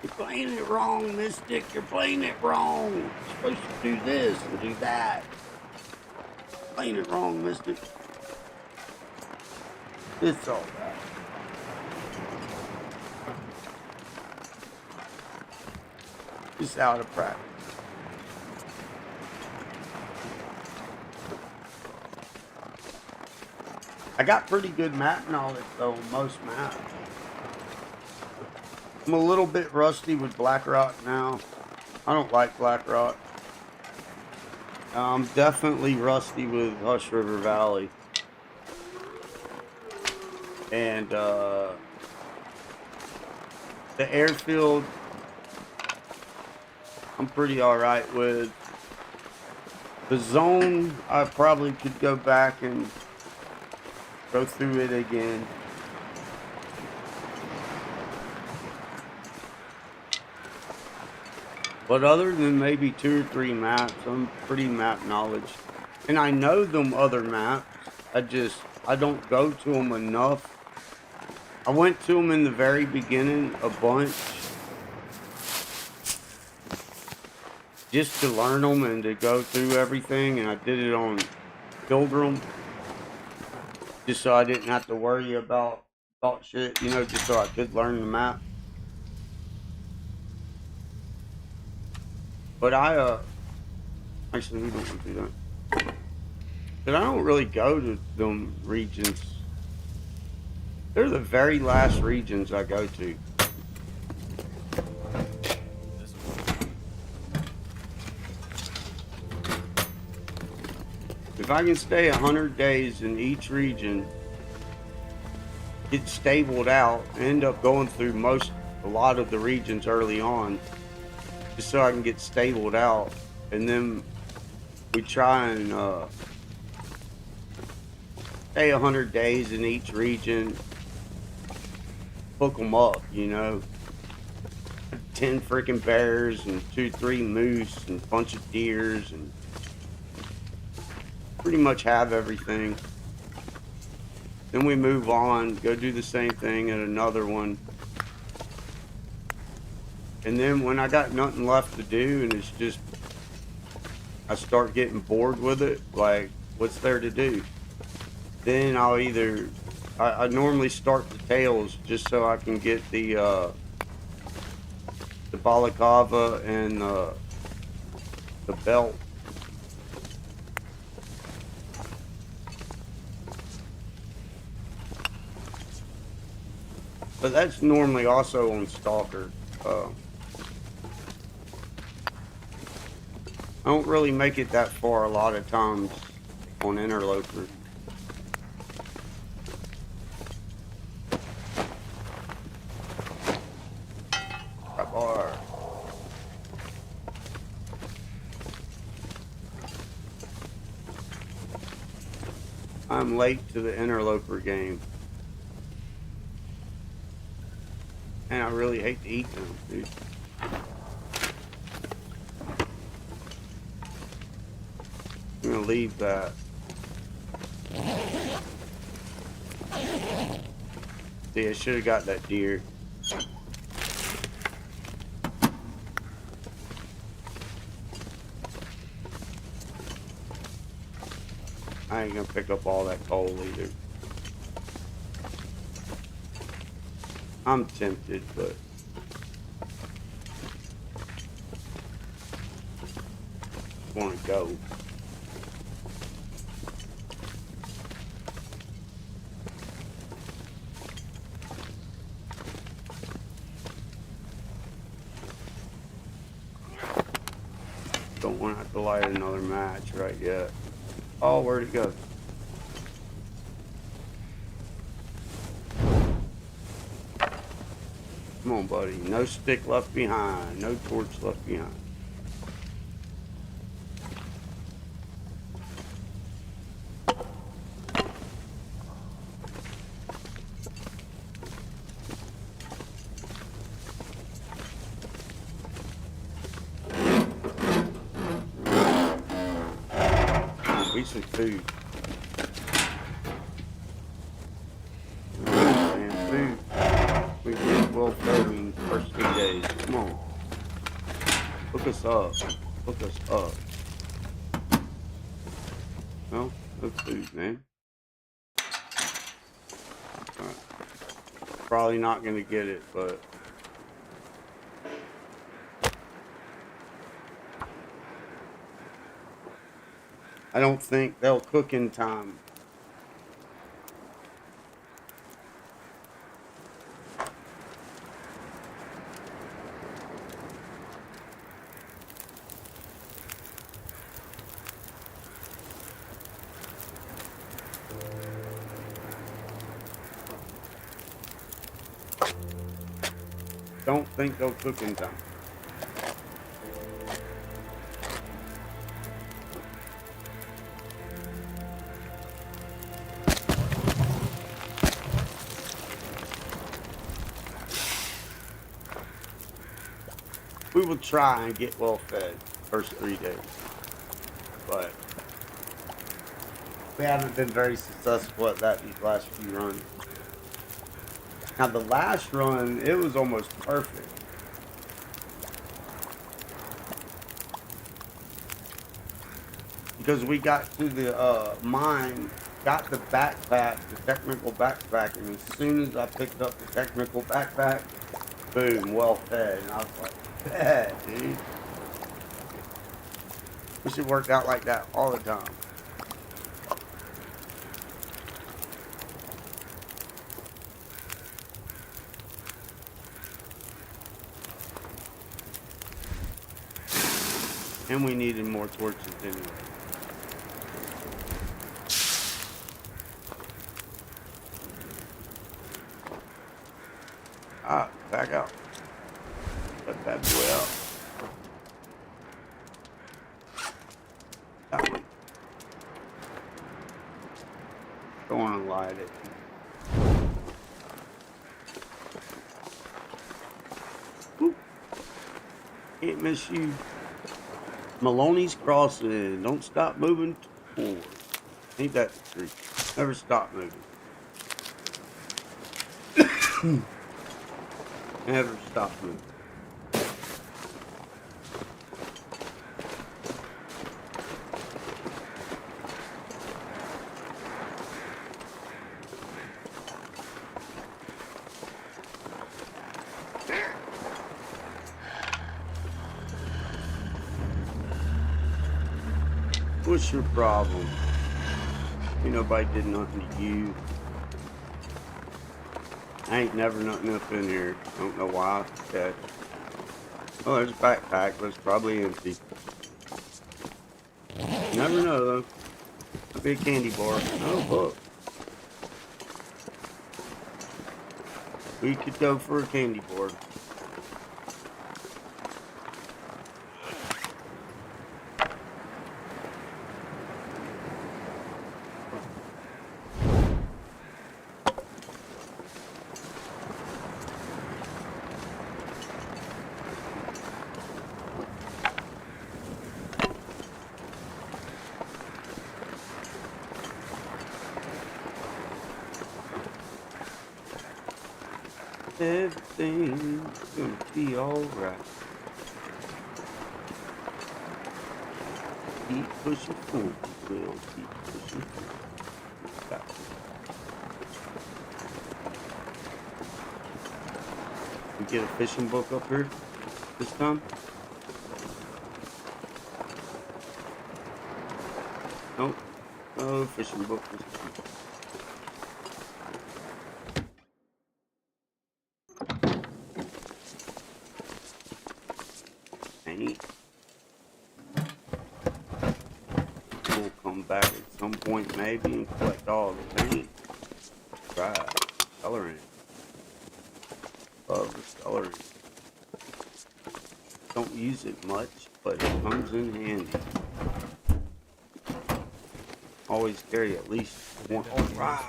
You're playing it wrong, Mystic. You're playing it wrong. You're supposed to do this and do that. Playing it wrong, Mystic. It's all right. Just out of practice. I got pretty good map knowledge though on most maps. I'm a little bit rusty with Black Rock now. I don't like Black Rock. I'm definitely rusty with Hush River Valley. And the airfield, I'm pretty alright with. The zone, I probably could go back and go through it again. But other than maybe 2 or 3 maps, I'm pretty map knowledge. And I know them other maps. I don't go to them enough. I went to them in the very beginning a bunch. Just to learn them and to go through everything. And I did it on Pilgrim. Just so I didn't have to worry about shit, you know, just so I could learn the map. But actually we don't want to do that. But I don't really go to them regions. They're the very last regions I go to. If I can stay 100 days in each region, get stabled out, end up going through a lot of the regions early on, just so I can get stabled out, and then we try and stay 100 days in each region, hook them up, you know. 10 freaking bears and 2-3 moose and a bunch of deers, and pretty much have everything. Then we move on, go do the same thing at another one. And then when I got nothing left to do and it's just, I start getting bored with it, like, what's there to do? Then I'll either, I normally start the tails just so I can get the balaclava and the belt. But that's normally also on Stalker. I don't really make it that far a lot of times on Interloper. Bar. I'm late to the Interloper game. And I really hate to eat them, dude. I'm gonna leave that. See, I should have got that deer. I ain't gonna pick up all that coal either. I'm tempted, but I want to go. Don't want to have to light another match right yet. Oh, where'd it go? Come on, buddy. No stick left behind. No torch left behind. Be some food. Man, food. We get well fed in the first 3 days. Come on. Look us up. Look us up. No? No food, man. Alright. Probably not gonna get it, but I don't think they'll cook in time. Don't think they'll cook in time. We will try and get well fed first 3 days, but we haven't been very successful at that these last few runs. Now the last run, it was almost perfect. Because we got to the mine, got the backpack, the technical backpack, and as soon as I picked up the technical backpack, boom, well fed. And I was like, yeah, dude. We should work out like that all the time. And we needed more torches anyway. Ah, back out. Let that boy out. That way. Don't want to light it. Woo. Can't miss you. Maloney's Crossing. Don't stop moving forward. Ain't that the truth? Never stop moving. Never stop moving. What's your problem? Ain't nobody did nothing to you. I ain't never nothing up in here. Don't know why. Okay. Oh, there's a backpack, but it's probably empty. Never know though. Could be a candy bar. Oh, look. We could go for a candy bar. Everything's gonna be alright. Keep pushing forward, we'll keep pushing forward. Got it. We get a fishing book up here this time. Nope. No fishing book this time. Paint. We'll come back at some point maybe and collect all the paint. Right. Coloring. Love the coloring. Don't use it much, but it comes in handy. Always carry at least one. Alright.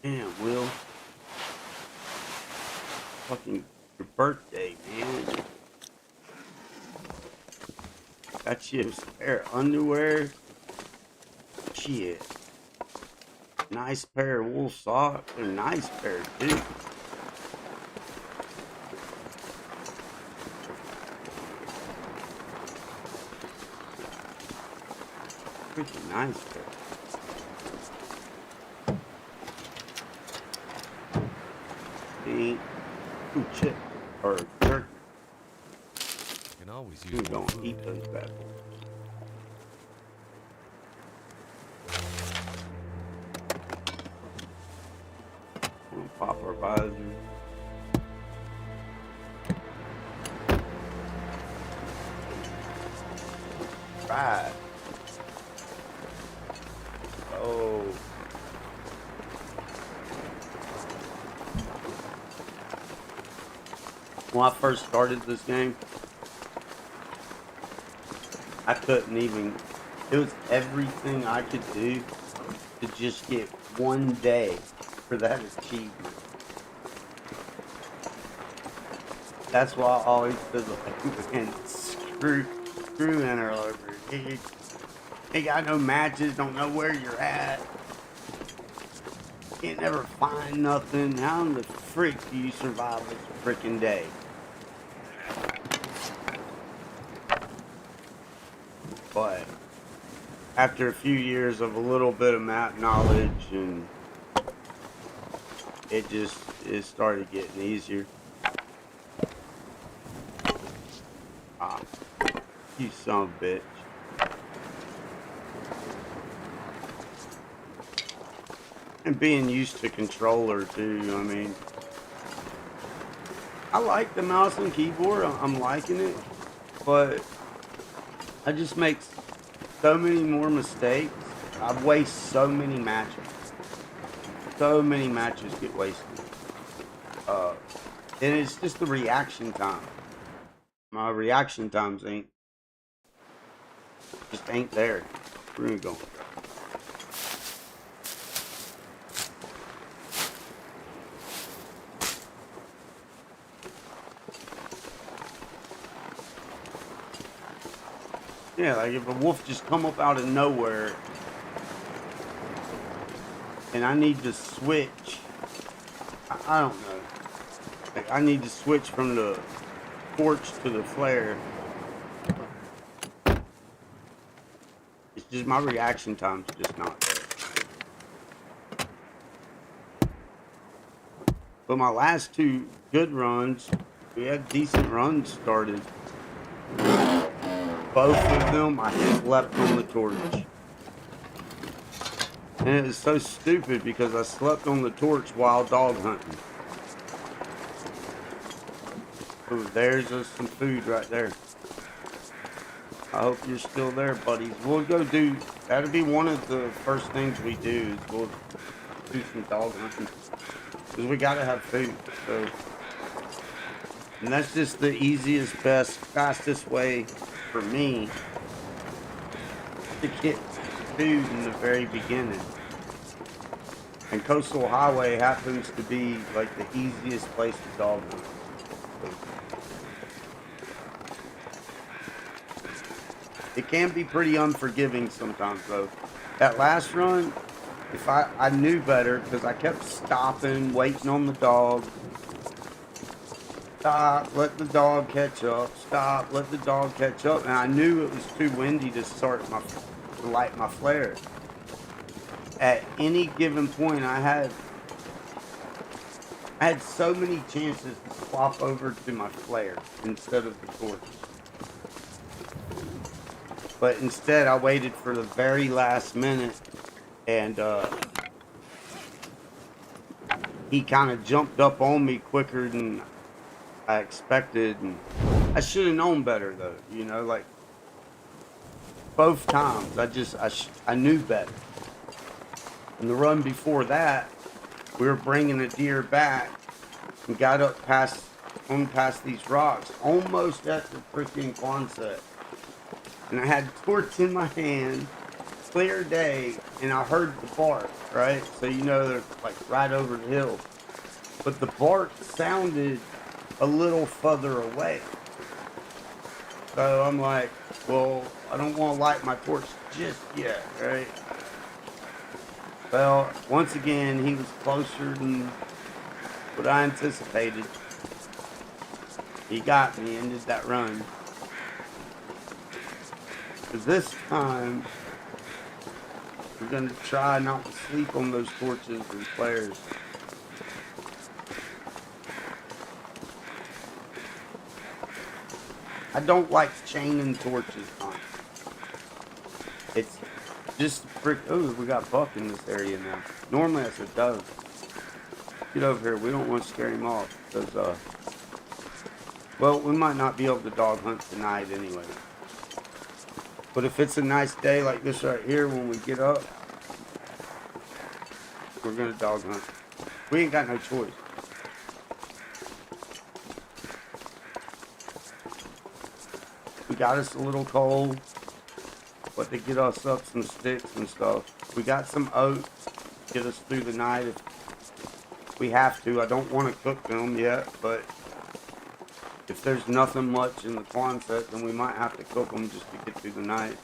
Damn, Will. Fucking your birthday, man. Got you a pair of underwear. Shit. Nice pair of wool socks. They're nice pair too. Pretty nice pair. Ain't too chip or jerky. Can always use We more don't food. eat those bad boys. We'll pop our visor. Right. Oh. When I first started this game, I couldn't even, it was everything I could do to just get one day for that achievement. That's why I always said, like, man, screw Interloper. Ain't got no matches, don't know where you're at. Can't never find nothing. How in the freak do you survive this freaking day? But after a few years of a little bit of map knowledge, and it started getting easier. Ah, you son of a bitch. And being used to controller too, I mean, I like the mouse and keyboard, I'm liking it, but I just make so many more mistakes. I waste so many matches. So many matches get wasted. And it's just the reaction time. My reaction times ain't there. We're gonna go. Yeah, like if a wolf just come up out of nowhere and I need to switch, I don't know. Like I need to switch from the torch to the flare. It's just my reaction time's just not there. But my last two good runs, we had decent runs started. Both of them, I slept on the torch. And it was so stupid because I slept on the torch while dog hunting. So there's some food right there. I hope you're still there, buddies. We'll go do, that'll be one of the first things we do, is we'll do some dog hunting. Because we gotta have food, so. And that's just the easiest, best, fastest way for me to get food in the very beginning. And Coastal Highway happens to be like the easiest place to dog hunt. It can be pretty unforgiving sometimes though. That last run, if I knew better, because I kept stopping, waiting on the dog. Stop, let the dog catch up. Stop, let the dog catch up. And I knew it was too windy to light my flare. At any given point, I had I had so many chances to swap over to my flare instead of the torch. But instead, I waited for the very last minute, and he kind of jumped up on me quicker than I expected. And I should have known better, though. You know, like both times, I knew better. And the run before that, we were bringing a deer back and got up past these rocks, almost at the freaking Quonset. And I had a torch in my hand, clear day, and I heard the bark, right? So you know they're like right over the hill. But the bark sounded a little further away. So I'm like, well, I don't want to light my torch just yet, right? Well, once again, he was closer than what I anticipated. He got me, ended that run. Because this time, we're going to try not to sleep on those torches and flares. I don't like chaining torches on. It's just frick. Oh, we got Buck in this area now. Normally I said, "Dove, get over here. We don't want to scare him off." Because, well, we might not be able to dog hunt tonight anyway. But if it's a nice day like this right here, when we get up, we're gonna dog hunt. We ain't got no choice. We got us a little coal, but to get us up some sticks and stuff. We got some oats to get us through the night if we have to. I don't want to cook them yet, but if there's nothing much in the Quonset, then we might have to cook them just to get through the night.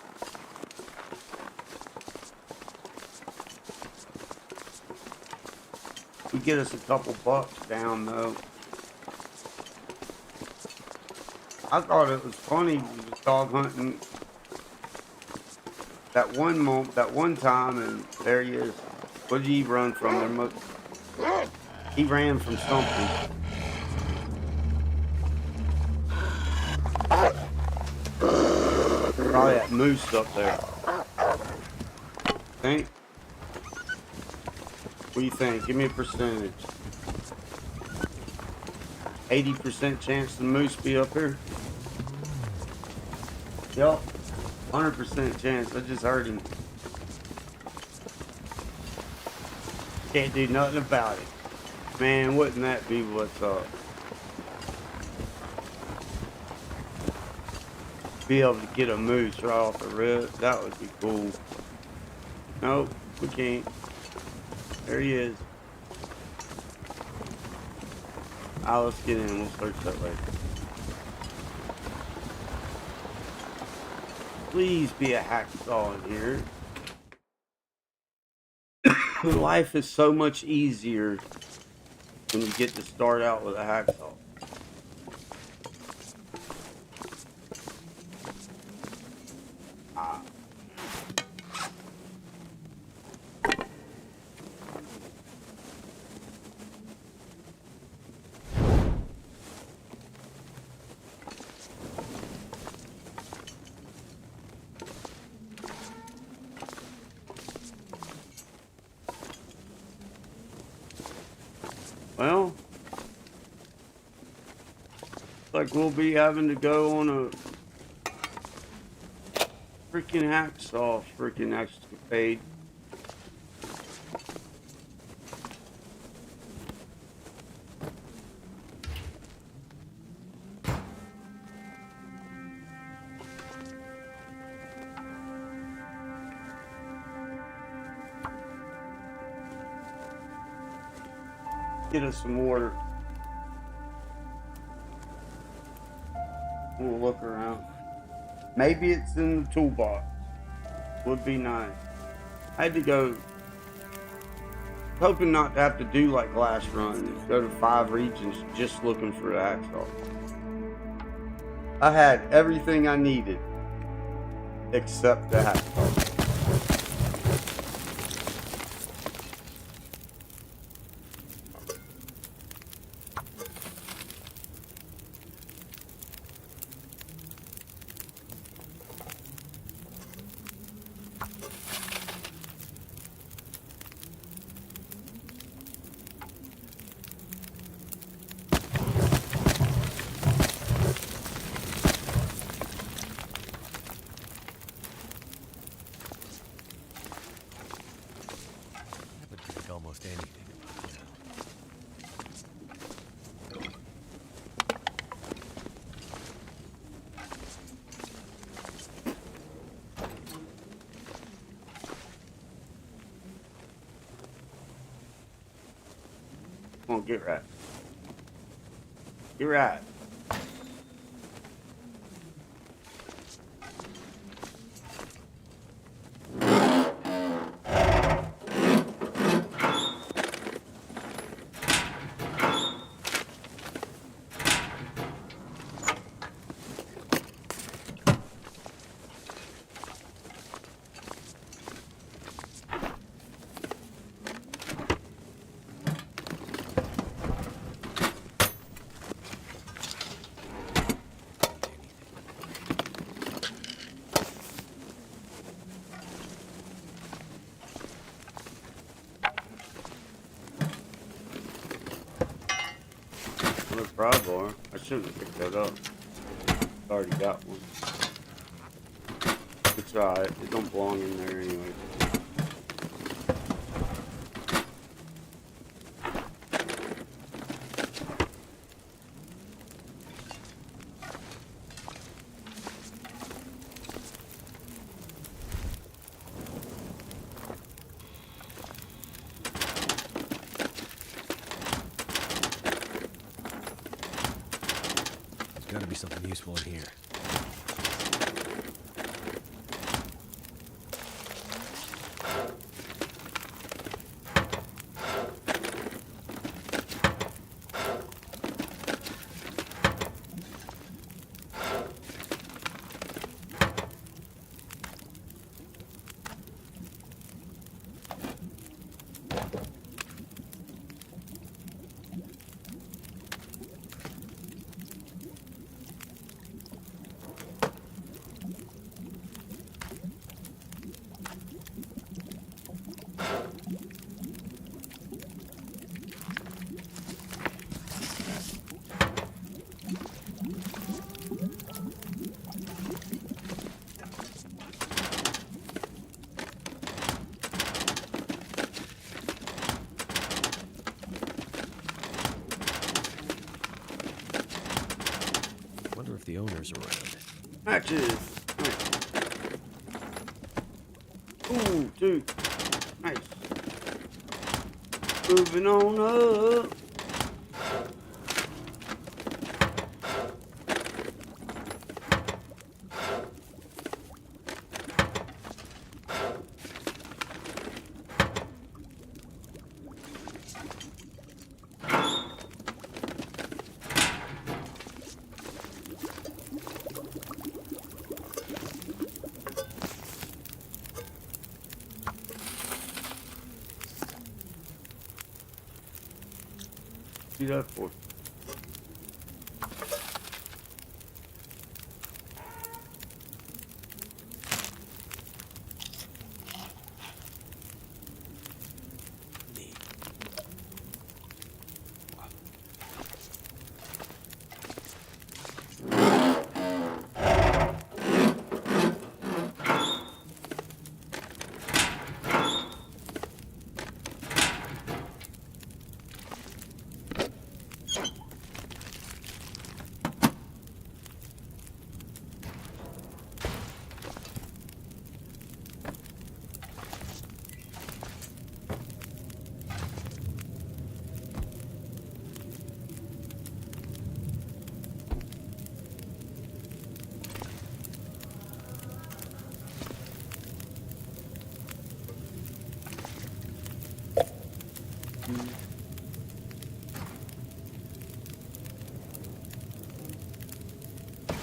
We get us a couple bucks down though. I thought it was funny just dog hunting that one time, and there he is. What did he run from? He ran from something. Probably that moose up there. Think? What do you think? Give me a percentage. 80% chance the moose be up here? Yup. 100% chance. I just heard him. Can't do nothing about it. Man, wouldn't that be what's up? Be able to get a moose right off the rip. That would be cool. Nope, we can't. There he is. Alright, let's get in. We'll search that later. Please be a hacksaw in here. Life is so much easier when you get to start out with a hacksaw. Well, like we'll be having to go on a freaking hacksaw freaking escapade. Get us some water. We'll look around. Maybe it's in the toolbox. Would be nice. I had to go, hoping not to have to do like last run, go to 5 regions just looking for a hacksaw. I had everything I needed except the hacksaw. anything about you. Come on, get right. Get right. Another fry bar. I shouldn't have picked that up. I already got one. It's alright. It don't belong in there anyway. There's gotta be something useful in here. Wonder if the owner's around. Matches. Nice. Ooh, dude. Nice. Moving on up. See that for? Neat.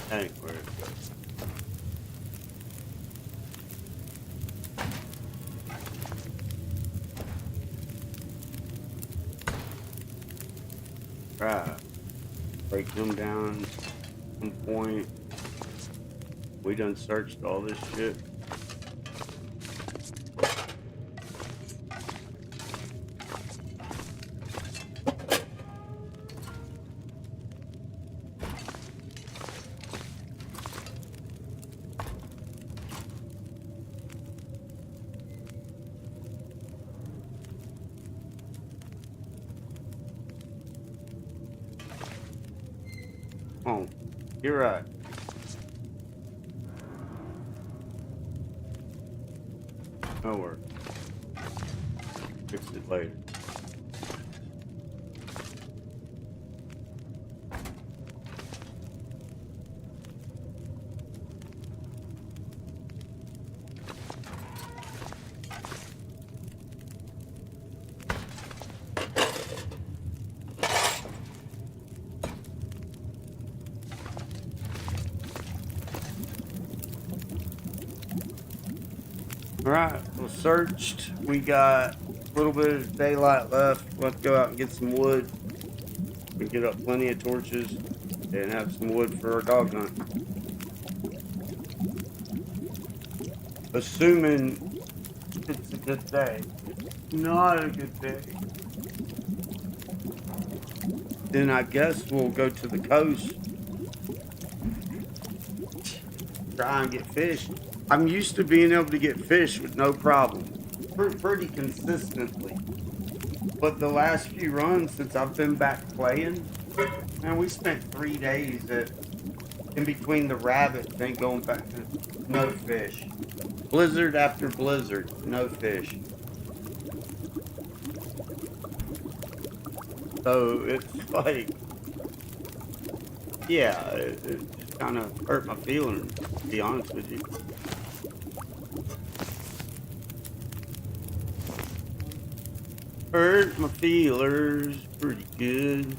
Tank, where it goes. Right. Break them down at some point. We done searched all this shit. home. You're right. No worries. Fix it later. Alright, well, searched. We got a little bit of daylight left. Let's go out and get some wood. We get up plenty of torches and have some wood for our dog hunt. Assuming it's a good day. Not a good day. Then I guess we'll go to the coast. Try and get fish. I'm used to being able to get fish with no problem. Pretty consistently. But the last few runs since I've been back playing, man, we spent 3 days in between the rabbits and going back to no fish. Blizzard after blizzard, no fish. So it's like, yeah, it kind of hurt my feelings, to be honest with you. Hurt my feelers pretty good.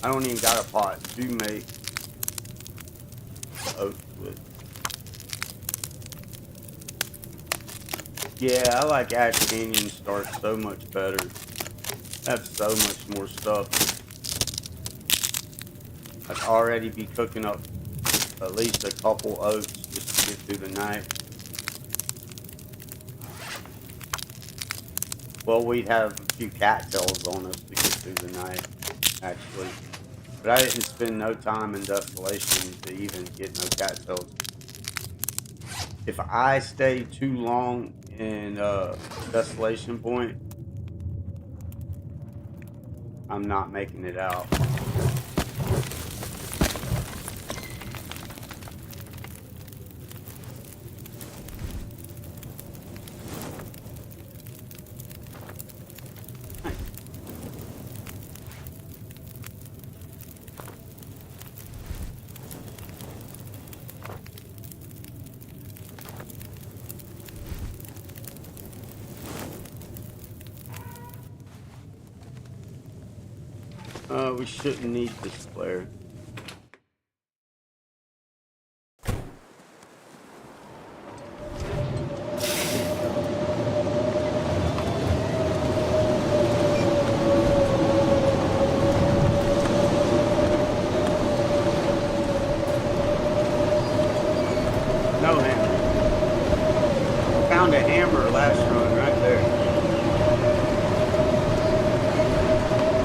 I don't even got a pot to make the oats with. Yeah, I like Ash Canyon Start so much better. That's so much more stuff. I'd already be cooking up at least a couple oats just to get through the night. Well, we'd have a few cattails on us to get through the night, actually. But I didn't spend no time in Desolation to even get no cattails. If I stay too long in Desolation Point, I'm not making it out. We shouldn't need this flare. No hammer. Found a hammer last run right there.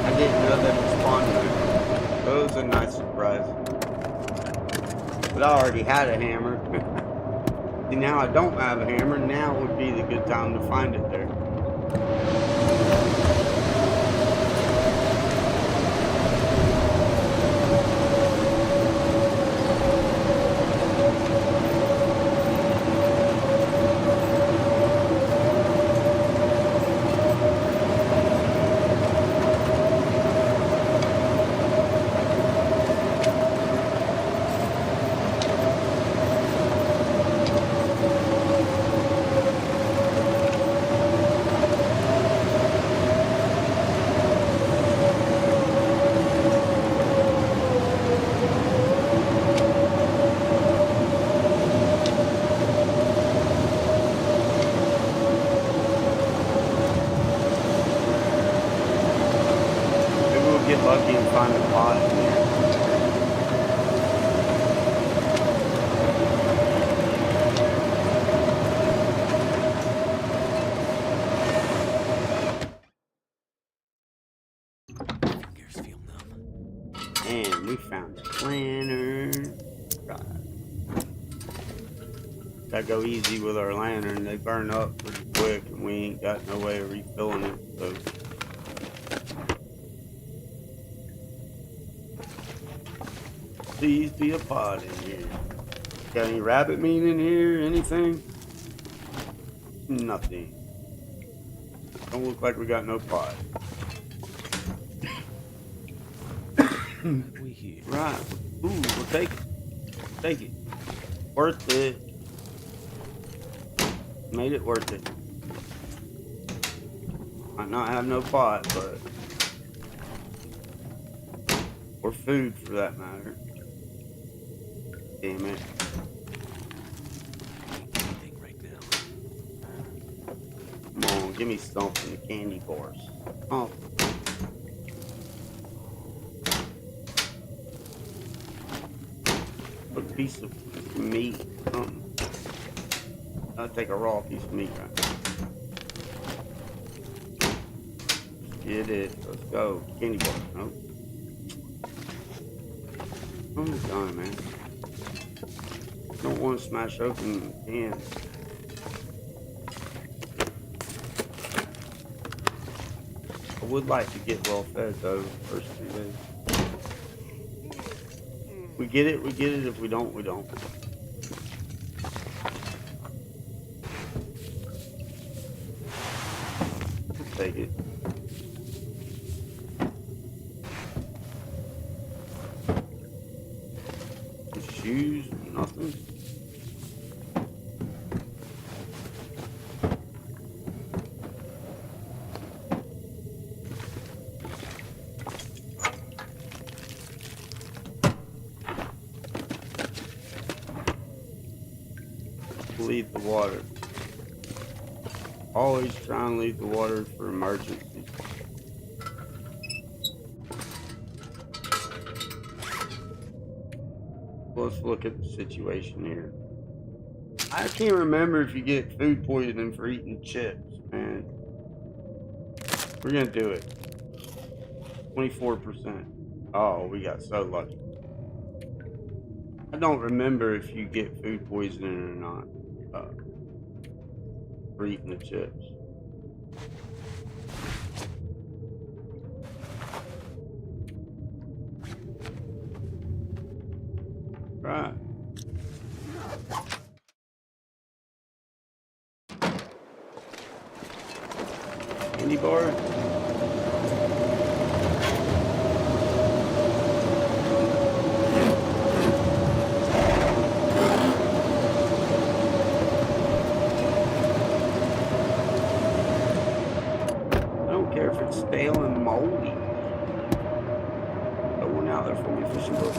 I didn't know that was spawned there. That was a nice surprise. But I already had a hammer. See, now I don't have a hammer. Now would be the good time to find it there. Gotta go easy with our lantern. They burn up pretty quick, and we ain't got no way of refilling it. So. Please be a pod in here. Got any rabbit meat in here? Anything? Nothing. Don't look like we got no pod. We here. Right. Ooh, we'll take it. Take it. Worth it. Made it worth it. Might not have no pot, but or food for that matter. Damn it. Anything right now. Come on, give me something. The candy bars. Oh. A piece of meat. Something. I'll take a raw piece of meat right now. Get it. Let's go. Candy bar. Nope. I'm done, man. Don't want to smash open the can. I would like to get well fed though, first 2 days. We get it, we get it. If we don't, we don't. We'll take it. Shoes, nothing. Leave the water. Always try and leave the water for emergencies. Let's look at the situation here. I can't remember if you get food poisoning for eating chips, man. We're gonna do it. 24%. Oh, we got so lucky. I don't remember if you get food poisoning or not for eating the chips. Right. Candy bar? I don't care if it's stale and moldy. Got one out there for me, fishing boat.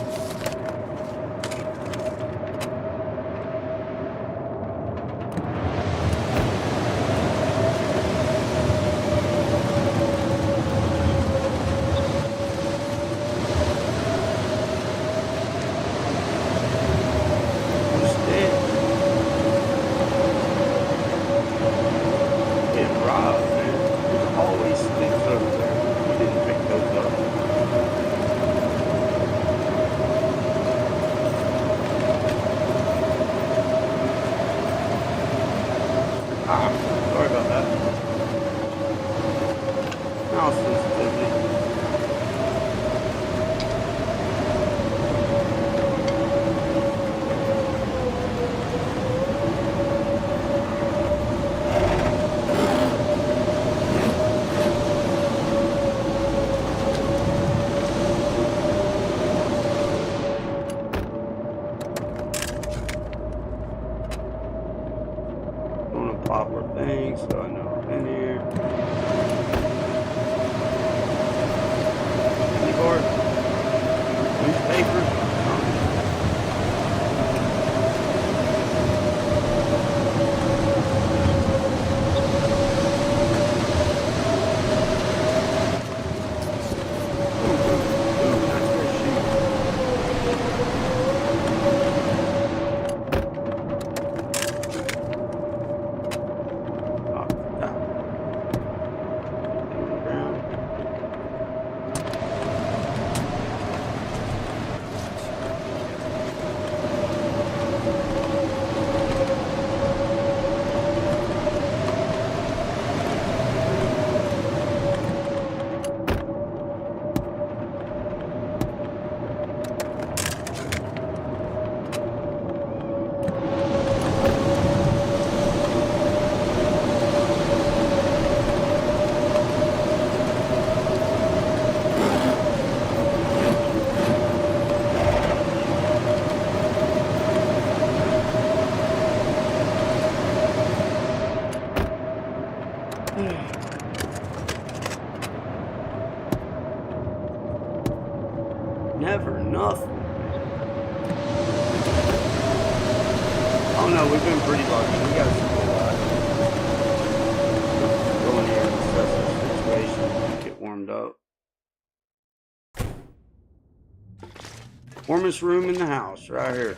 Sorry about that. Mouse sensitivity. Poplar thing, so I know I'm in here. Candy bar, newspaper. know. We've been pretty lucky. We got some good luck. Go in here and assess our situation. Get warmed up. Warmest room in the house, right here.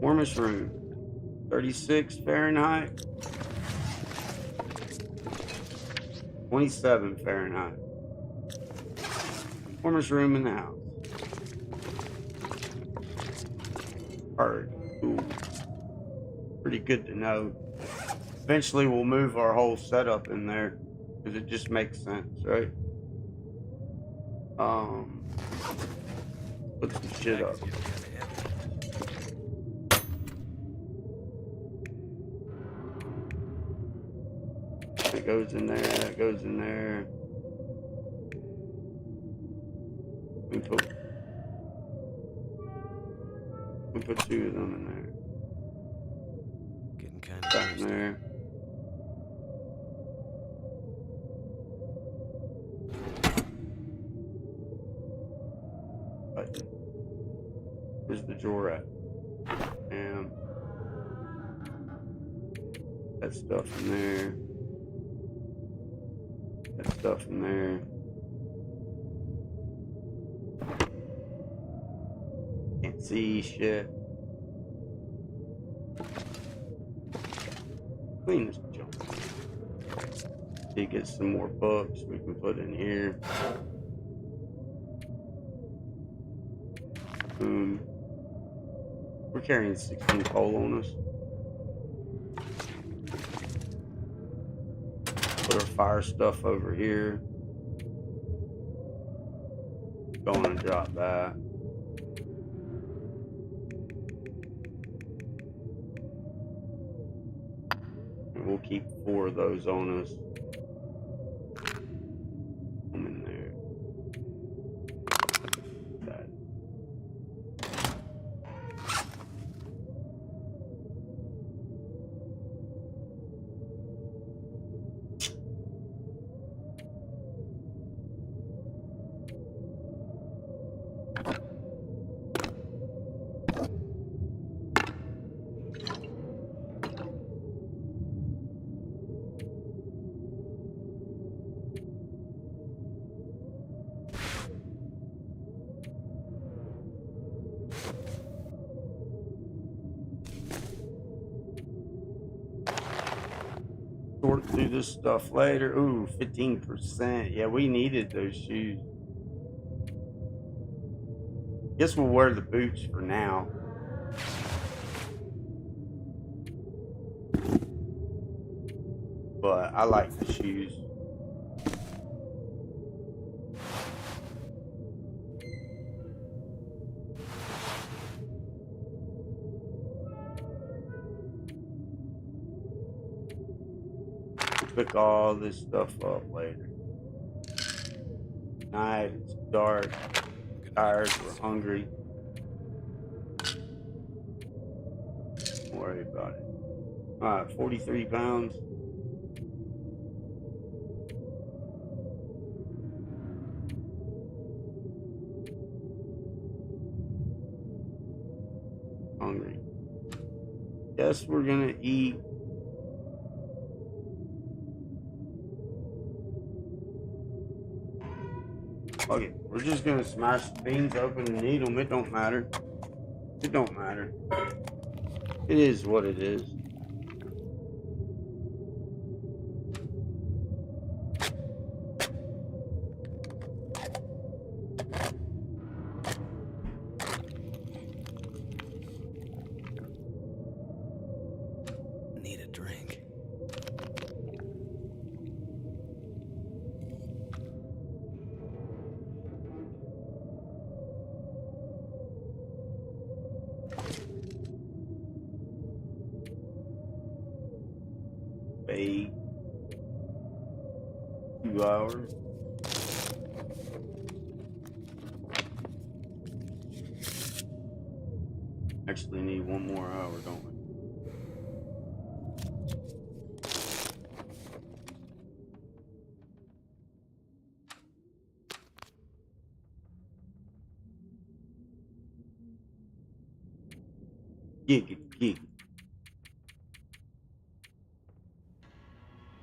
Warmest room. 36 Fahrenheit. 27 Fahrenheit. Warmest room in the house. Alright, cool. Pretty good to know. Eventually we'll move our whole setup in there because it just makes sense, right? Put some shit up. That goes in there, that goes in there. We put two of them in there. Getting kind That of in there. Right. Where's the drawer at? And that stuff in there. That stuff in there. Can't see shit. Clean this junk. See, get some more books we can put in here. We're carrying 16 coal on us. Put our fire stuff over here. Going to drop that. And we'll keep 4 of those on us. Come in there. That. Sort through this stuff later. Ooh, 15%. Yeah, we needed those shoes. Guess we'll wear the boots for now. But I like the shoes. We'll pick all this stuff up later. Night, it's dark. Tired, we're hungry. Don't worry about it. Alright, 43 pounds. Hungry. Guess we're gonna eat. Okay, we're just gonna smash the beans open and eat them. It don't matter. It don't matter. It is what it is. Need a drink. Wait 2 hours. Actually need 1 more hour, don't we? Giggity.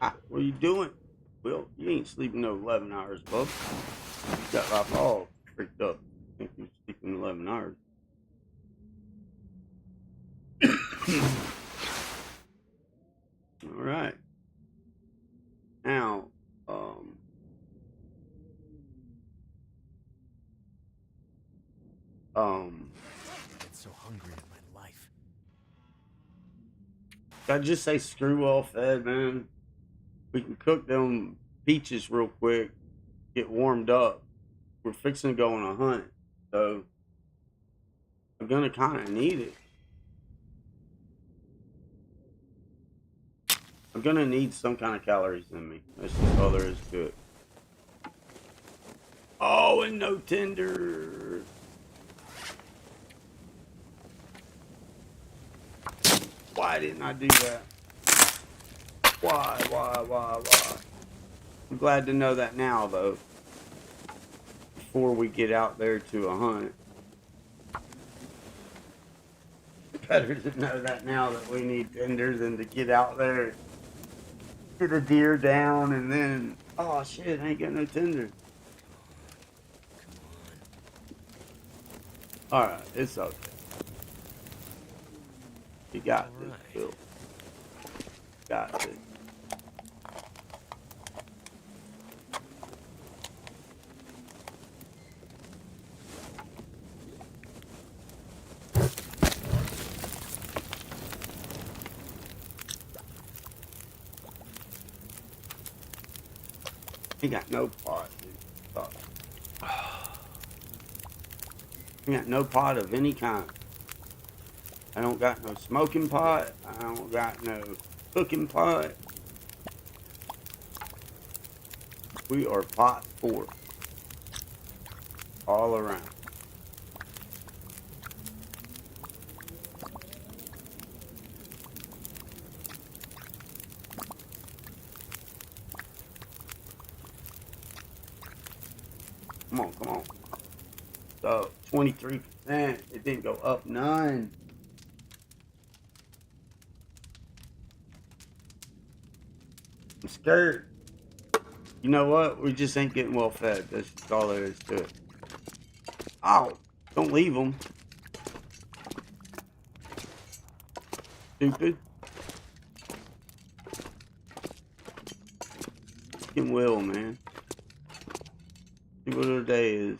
Ah, what are you doing? Well, you ain't sleeping no 11 hours, bub. You got like all freaked up. I think you're sleeping 11 hours. All right. Now, I get so hungry in my life. I just say screw well fed, man. We can cook them peaches real quick, get warmed up. We're fixing to go on a hunt, so I'm gonna kind of need it. I'm gonna need some kind of calories in me. That's just all there is to it. Oh, and no tender. Why didn't I do that? Why? I'm glad to know that now, though. Before we get out there to a hunt. Better to know that now that we need tender than to get out there, get a deer down, and then, oh shit, I ain't got no tender. Alright, it's okay. You got this, Bill. Got this. He got no pot, dude. Oh. He got no pot of any kind. I don't got no smoking pot. I don't got no cooking pot. We are pot poor. All around. Come on. So 23%. It didn't go up none. I'm scared. You know what? We just ain't getting well fed. That's just all there is to it. Oh, don't leave them. Stupid. Fucking will, man. See what our day is.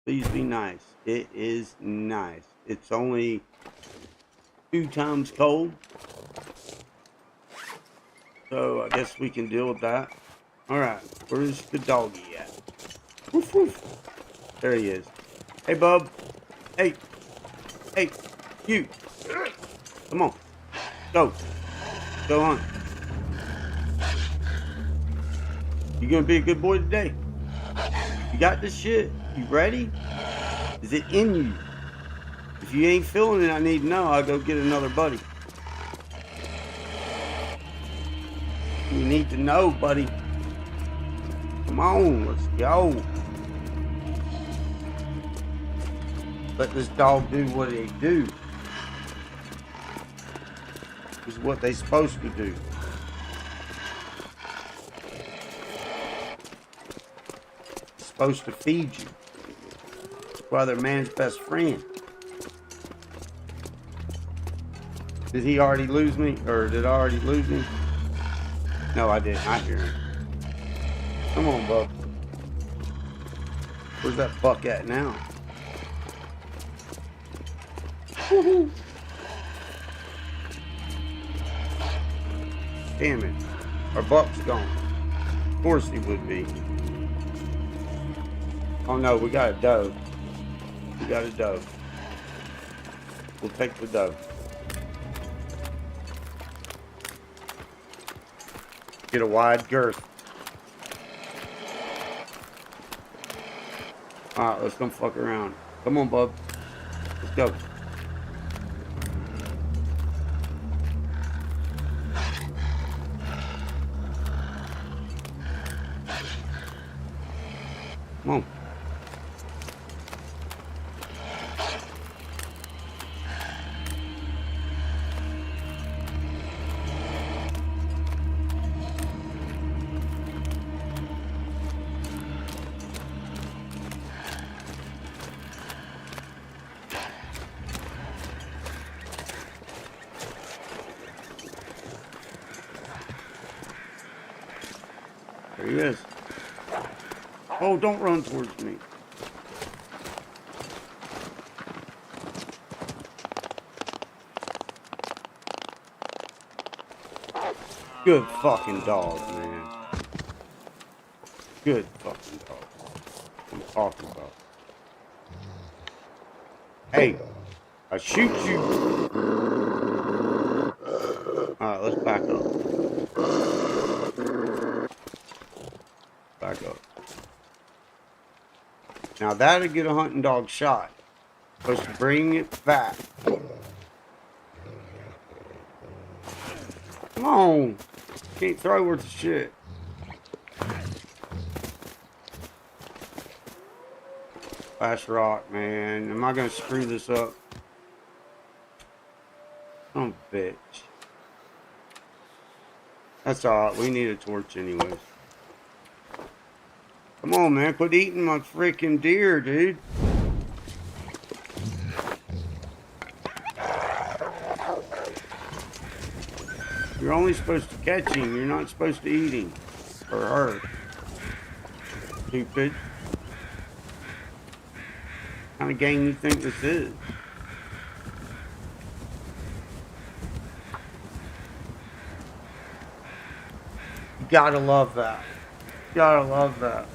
Please be nice. It is nice. It's only 2 times cold. So I guess we can deal with that. Alright, where's the doggy at? Woof woof. There he is. Hey, bub. Hey, you. Come on. Go on. You gonna be a good boy today? You got this shit? You ready? Is it in you? If you ain't feeling it, I need to know. I'll go get another buddy. You need to know, buddy. Come on, let's go. Let this dog do what they do. It's what they supposed to do. It's supposed to feed you. That's why they're man's best friend. Did he already lose me? Or did I already lose him? No, I didn't. I hear him. Come on, bub. Where's that buck at now? Woohoo! Damn it. Our buck's gone. Of course he would be. Oh no, we got a doe. We'll take the doe. Get a wide girth. Alright, let's come fuck around. Come on, bub. Let's go. Come on. There he is. Oh, don't run towards me. Good fucking dog, man. Good fucking dog. I'm talking about. Hey, I shoot you. Alright, let's back up. Back up. Now that'll get a hunting dog shot. Supposed to bring it back. Come on. Can't throw worth of shit. Flash rock, man. Am I gonna screw this up? Son of a bitch. That's alright. We need a torch anyways. Come on, man. Quit eating my freaking deer, dude. You're only supposed to catch him. You're not supposed to eat him. Or her. Stupid. What kind of game you think this is? You gotta love that. You gotta love that.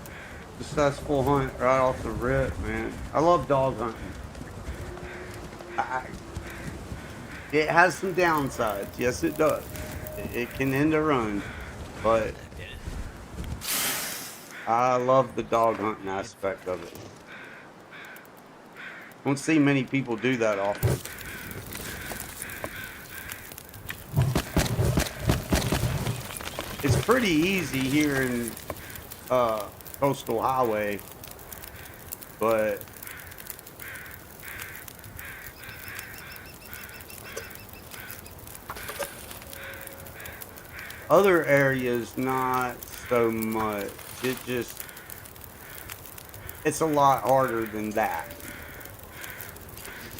Successful hunt right off the rip, man. I love dog hunting. It has some downsides. Yes, it does. It can end a run, but I love the dog hunting aspect of it. Don't see many people do that often. It's pretty easy here in Coastal Highway, but other areas not so much. It's a lot harder than that.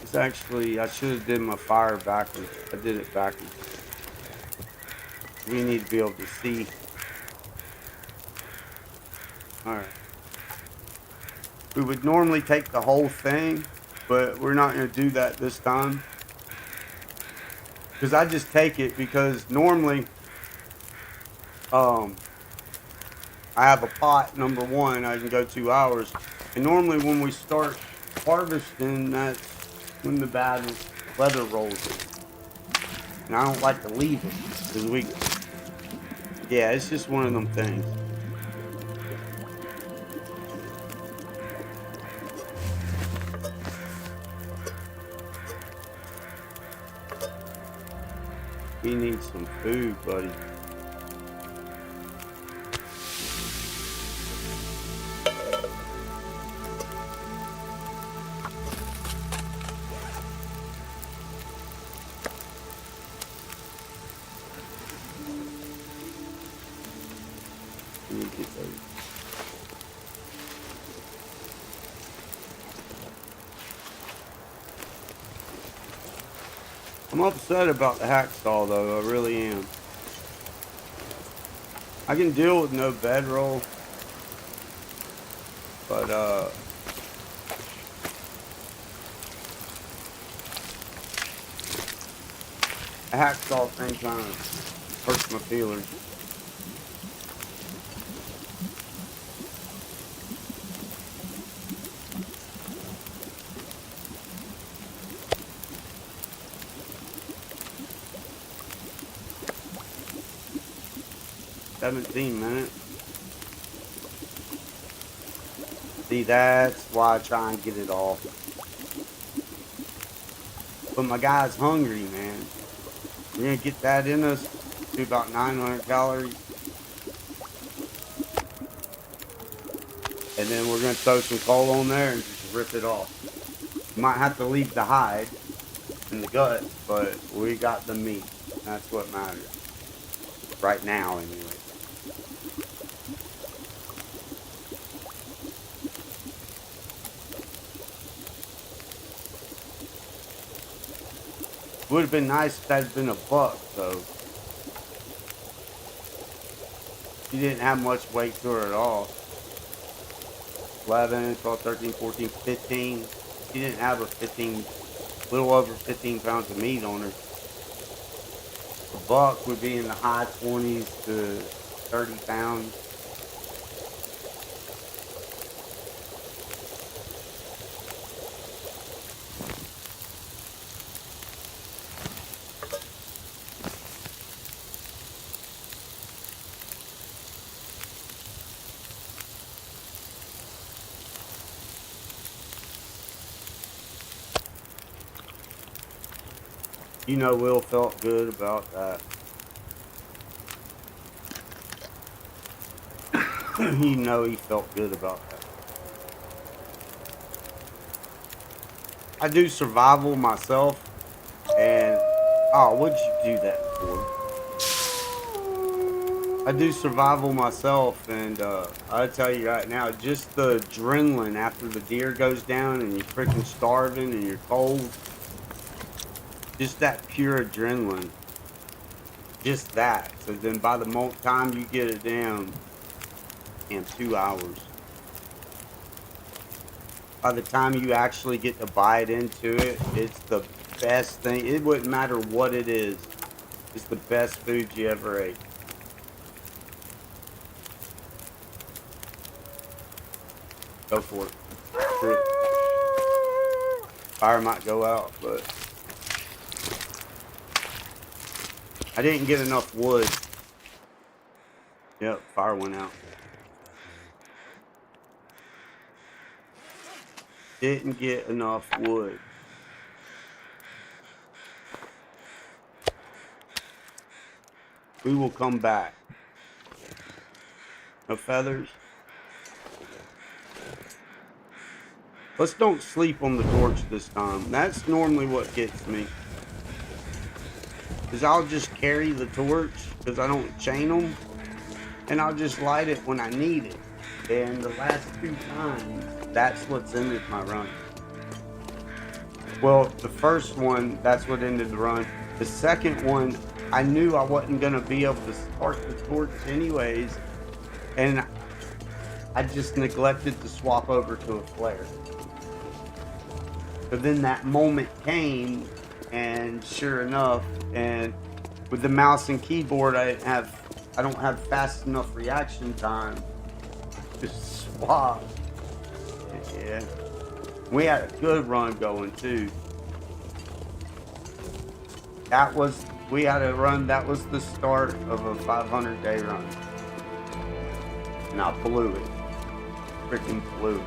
It's actually, I should have did my fire backwards. I did it backwards. We need to be able to see. Alright. We would normally take the whole thing, but we're not going to do that this time. Because I just take it because normally, I have a pot, number one, I can go 2 hours. And normally when we start harvesting, that's when the bad weather rolls in. And I don't like to leave it. Because yeah, it's just one of them things. We need some food, buddy. Let me get those. I'm upset about the hacksaw though, I really am. I can deal with no bedroll, but a hacksaw thing kind of hurts my feelers. $17 See, that's why I try and get it off. But my guy's hungry, man. We're gonna get that in us to about 900 calories. And then we're gonna throw some coal on there and just rip it off. Might have to leave the hide and the gut, but we got the meat. That's what matters. Right now, anyway. Would have been nice if that had been a buck, though. She didn't have much weight to her at all. 11, 12, 13, 14, 15. She didn't have a 15, little over 15 pounds of meat on her. A buck would be in the high 20s to 30 pounds. You know, Will felt good about that. You know, he felt good about that. I do survival myself, and oh, what'd you do that for? I do survival myself, and I'll tell you right now, just the adrenaline after the deer goes down and you're freaking starving and you're cold, just that pure adrenaline, just that. So then by the time you get it down in 2 hours, by the time you actually get to bite into it, it's the best thing. It wouldn't matter what it is. It's the best food you ever ate. Go for it. Fire might go out, but I didn't get enough wood. Yep, fire went out. Didn't get enough wood. We will come back. No feathers. Let's don't sleep on the torch this time. That's normally what gets me. Because I'll just carry the torch because I don't chain them. And I'll just light it when I need it. And the last 2 times, that's what's ended my run. Well, the first one, that's what ended the run. The second one, I knew I wasn't going to be able to spark the torch anyways. And I just neglected to swap over to a flare. But then that moment came, and sure enough, and with the mouse and keyboard, I don't have fast enough reaction time to swap. Yeah, we had a good run going too. We had a run. That was the start of a 500-day run, and I blew it. Freaking blew it.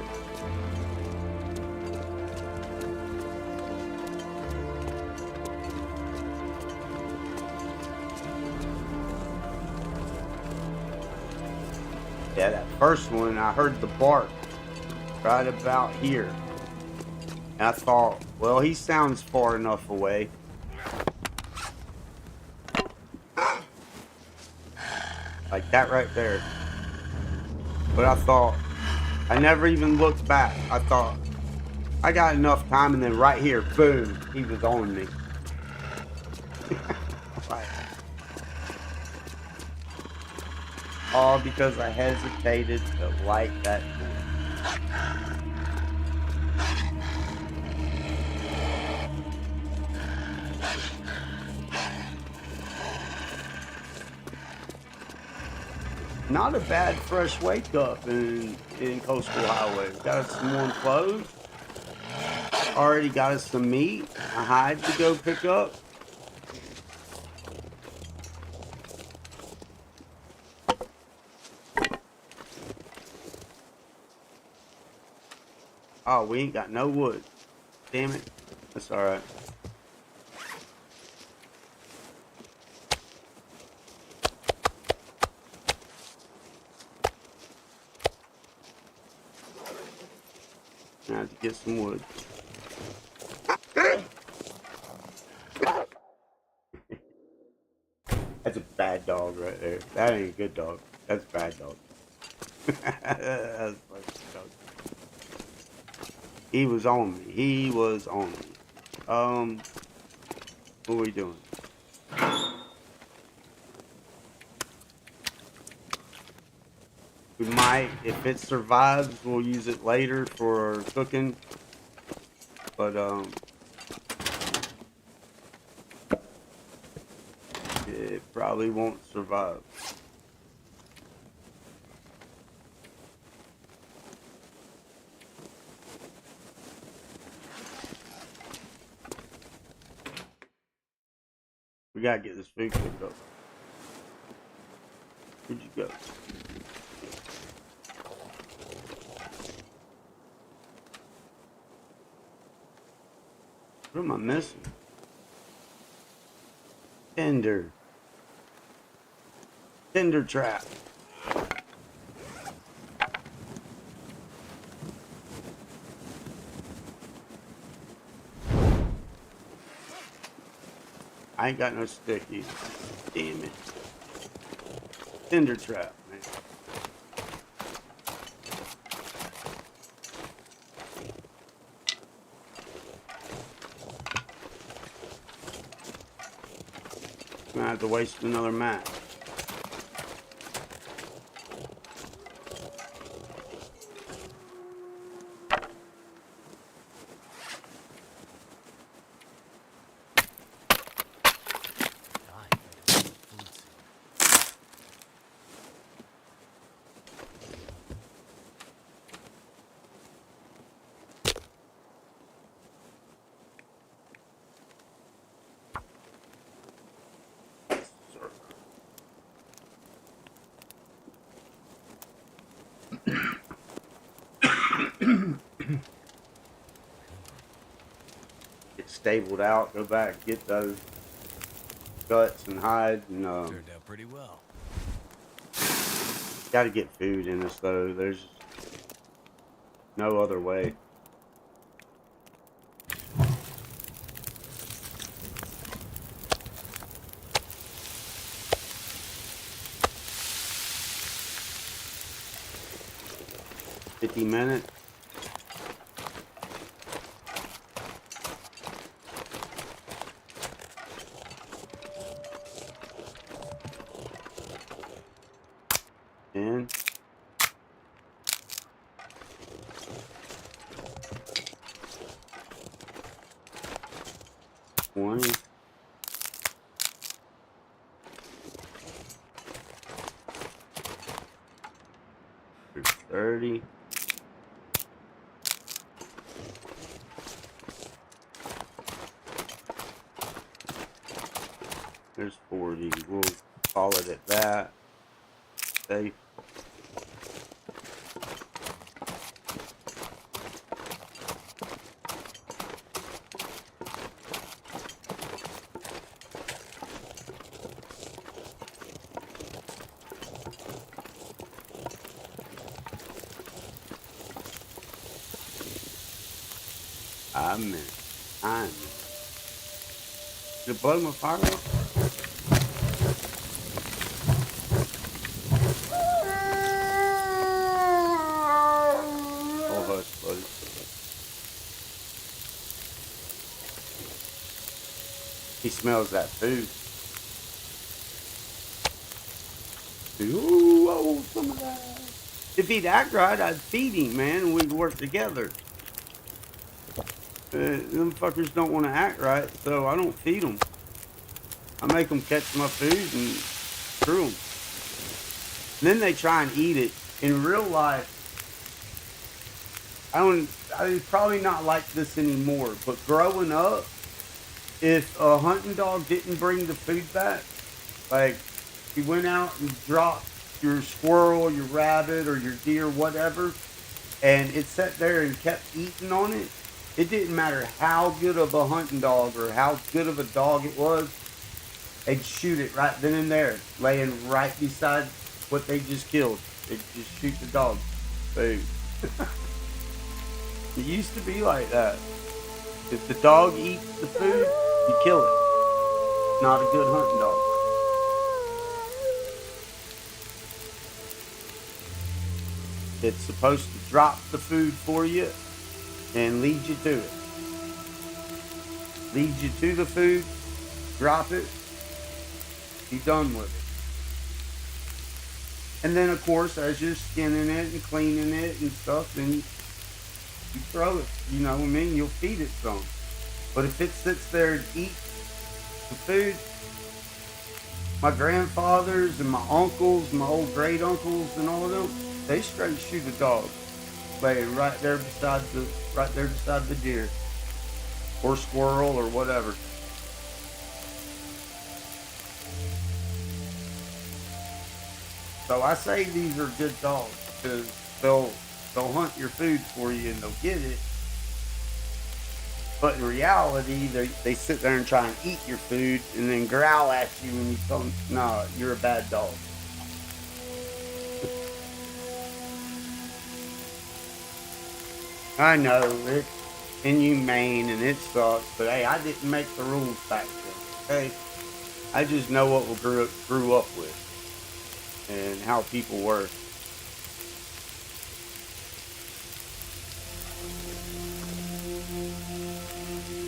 Yeah, that first one, I heard the bark right about here. And I thought, well, he sounds far enough away. Like that right there. But I thought, I never even looked back. I thought, I got enough time, and then right here, boom, he was on me. Like, all because I hesitated to light that torch. Not a bad fresh wake up in Coastal Highway. Got us some warm clothes. Already got us some meat, a hide to go pick up. Oh, we ain't got no wood. Damn it. That's alright. I have to get some wood. That's a bad dog right there. That ain't a good dog. That's a bad dog. That's a dog. He was on me. He was on me. What are we doing? We might, if it survives, we'll use it later for cooking. But it probably won't survive. We gotta get this food cooked up. Where'd you go? What am I missing? Tinder trap. I ain't got no stick either. Damn it. Tinder trap, man. I'm gonna have to waste another match. Get stabled out, go back, get those guts and hide, and Turned out pretty well. gotta get food in this though. There's no other way. $50. And 20. There's 30. There's 40. We'll call it at that. Safe. I'm Did it blow my fire up? Oh, hush, buddy. He smells that food. Ooh, I want some of that. If he'd act right, I'd feed him, man, and we'd work together. Them fuckers don't want to act right, so I don't feed them. I make them catch my food and screw them. And then they try and eat it. In real life, I probably not like this anymore, but growing up, if a hunting dog didn't bring the food back, like you went out and dropped your squirrel, your rabbit, or your deer, whatever, and it sat there and kept eating on it, it didn't matter how good of a hunting dog or how good of a dog it was, they'd shoot it right then and there, laying right beside what they just killed. They'd just shoot the dog. Food. It used to be like that. If the dog eats the food, you kill it. Not a good hunting dog. It's supposed to drop the food for you and lead you to it. Lead you to the food, drop it, be done with And then, of course, as you're skinning it and cleaning it and stuff, then you throw it. You know what I mean? You'll feed it some. But if it sits there and eats the food, my grandfathers and my uncles, my old great uncles and all of them, they straight shoot a dog laying right there beside the deer or squirrel or whatever. So I say these are good dogs because they'll hunt your food for you and they'll get it. But in reality, they sit there and try and eat your food and then growl at you when you tell them, no, you're a bad dog. I know, it's inhumane and it sucks, but hey, I didn't make the rules back then, okay? I just know what we grew up with and how people were.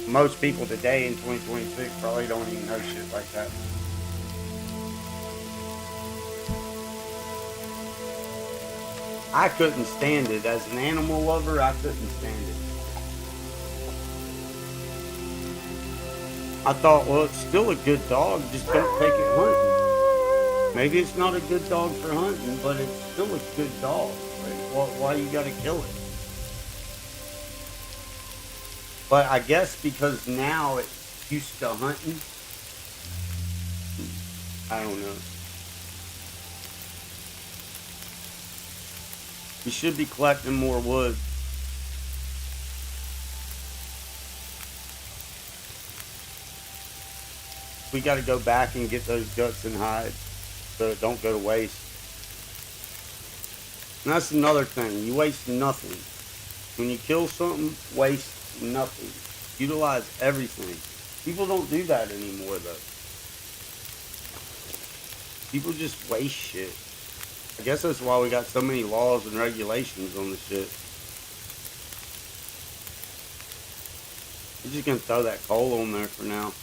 Most people today in 2026 probably don't even know shit like that. I couldn't stand it. As an animal lover, I couldn't stand it. I thought, well, it's still a good dog, just don't take it hunting. Maybe it's not a good dog for hunting, but it's still a good dog. Like, why you gotta kill it? But I guess because now it's used to hunting, I don't know. We should be collecting more wood. We got to go back and get those guts and hides so it don't go to waste. And that's another thing. You waste nothing. When you kill something, waste nothing. Utilize everything. People don't do that anymore, though. People just waste shit. I guess that's why we got so many laws and regulations on the shit. We're just gonna throw that coal on there for now.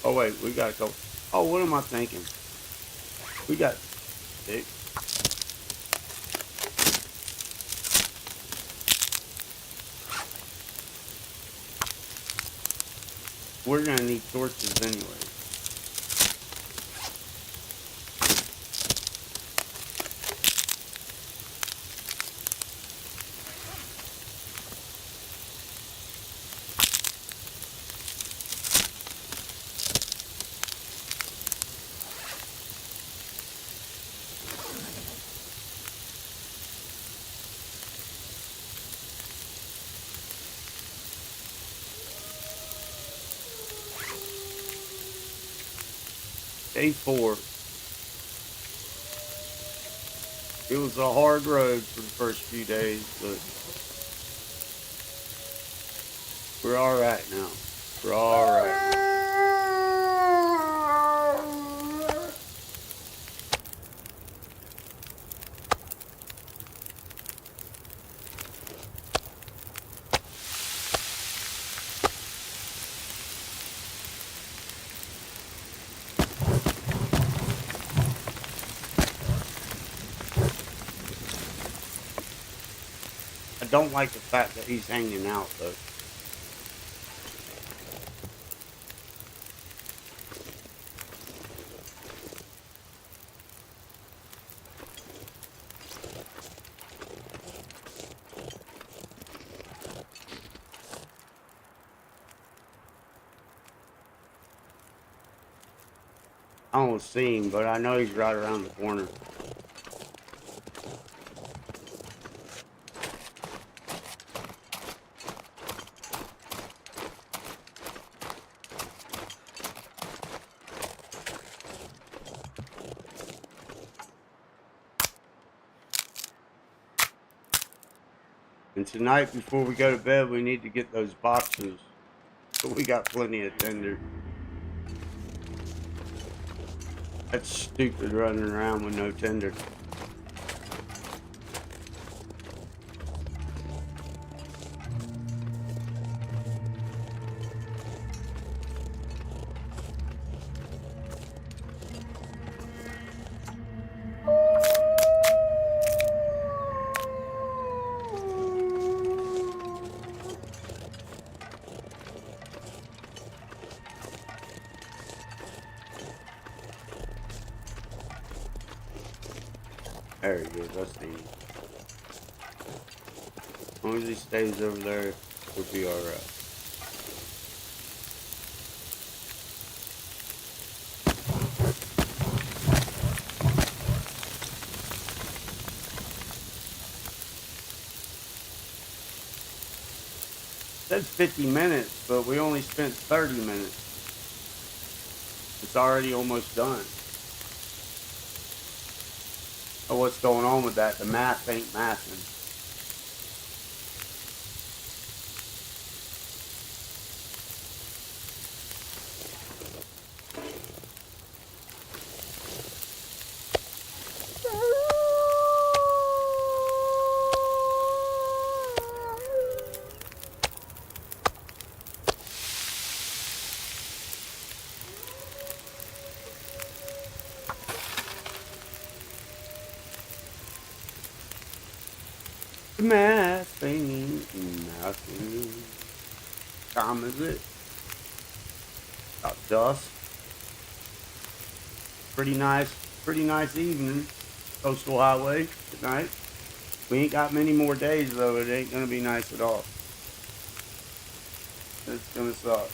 Oh wait, we got coal. Oh, what am I thinking? We got sticks. We're gonna need torches anyway. Day 4. It was a hard road for the first few days, but we're alright now. We're alright. I don't like the fact that he's hanging out, though. I don't see him, but I know he's right around the corner. And tonight, before we go to bed, we need to get those boxes. But we got plenty of tinder. That's stupid running around with no tinder. There he is. I see him. As long as he stays over there, we'll be alright. It says 50 minutes, but we only spent 30 minutes. It's already almost done. Oh, what's going on with that? The math ain't mathing. The math ain't nothing. Time is it? About dusk. Pretty nice evening. Coastal Highway tonight. We ain't got many more days though. It ain't gonna be nice at all. It's gonna suck.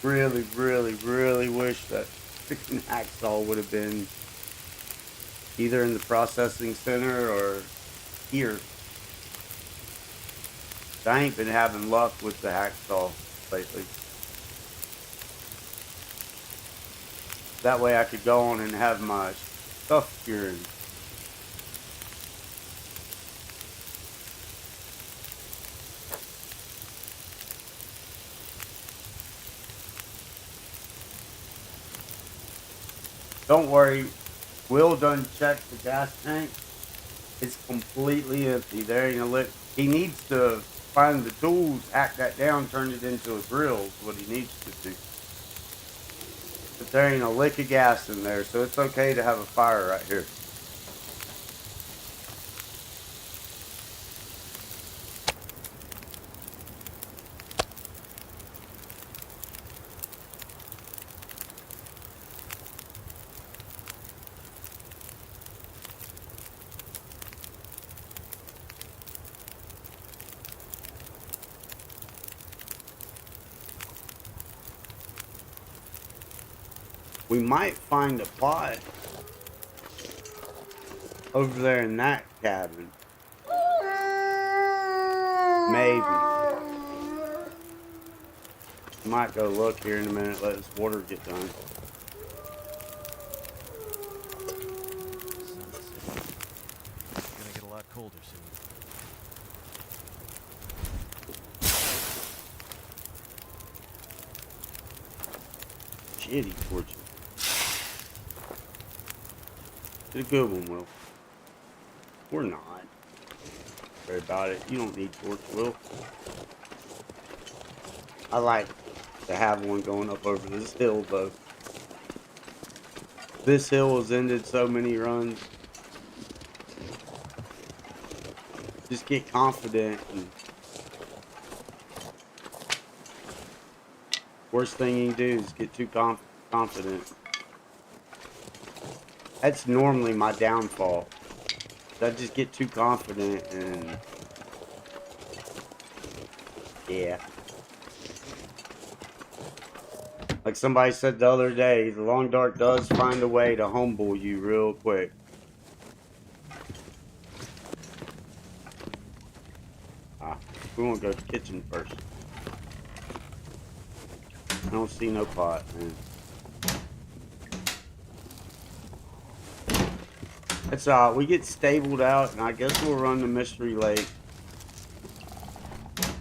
Really, really, really wish that freaking hacksaw would have been either in the processing center or here. I ain't been having luck with the hacksaw lately. That way I could go on and have my stuff cured. Don't worry, Will done checked the gas tank. It's completely empty. There ain't a lick. He needs to find the tools, hack that down, turn it into a grill is what he needs to do. But there ain't a lick of gas in there, so it's okay to have a fire right here. We might find a pot over there in that cabin. Maybe. Might go look here in a minute, let this water get done. It's gonna get a lot colder soon. Shitty torches. It's a good one, Will. We're not. Worry about it. You don't need torch, Will. I like to have one going up over this hill, though. This hill has ended so many runs. Just get confident. And worst thing you can do is get too confident. That's normally my downfall. I just get too confident and yeah. Like somebody said the other day, the long dark does find a way to humble you real quick. We want to go to the kitchen first. I don't see no pot, man. That's we get stabled out, and I guess we'll run the Mystery Lake.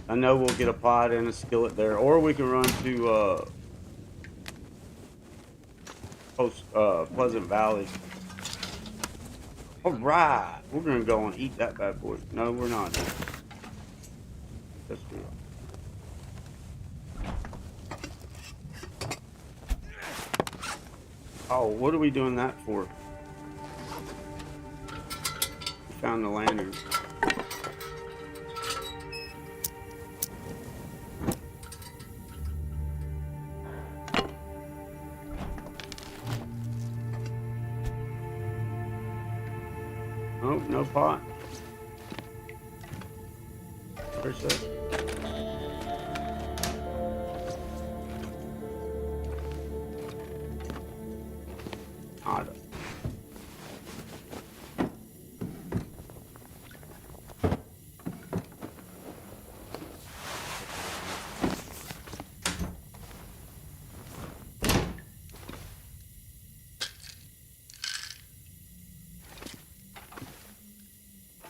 I know we'll get a pot and a skillet there, or we can run to Pleasant Valley. All right, we're gonna go and eat that bad boy. No, we're not. Yes, we are. Oh, what are we doing that for? We found the lantern. Oh, no pot. Where's that? Odd.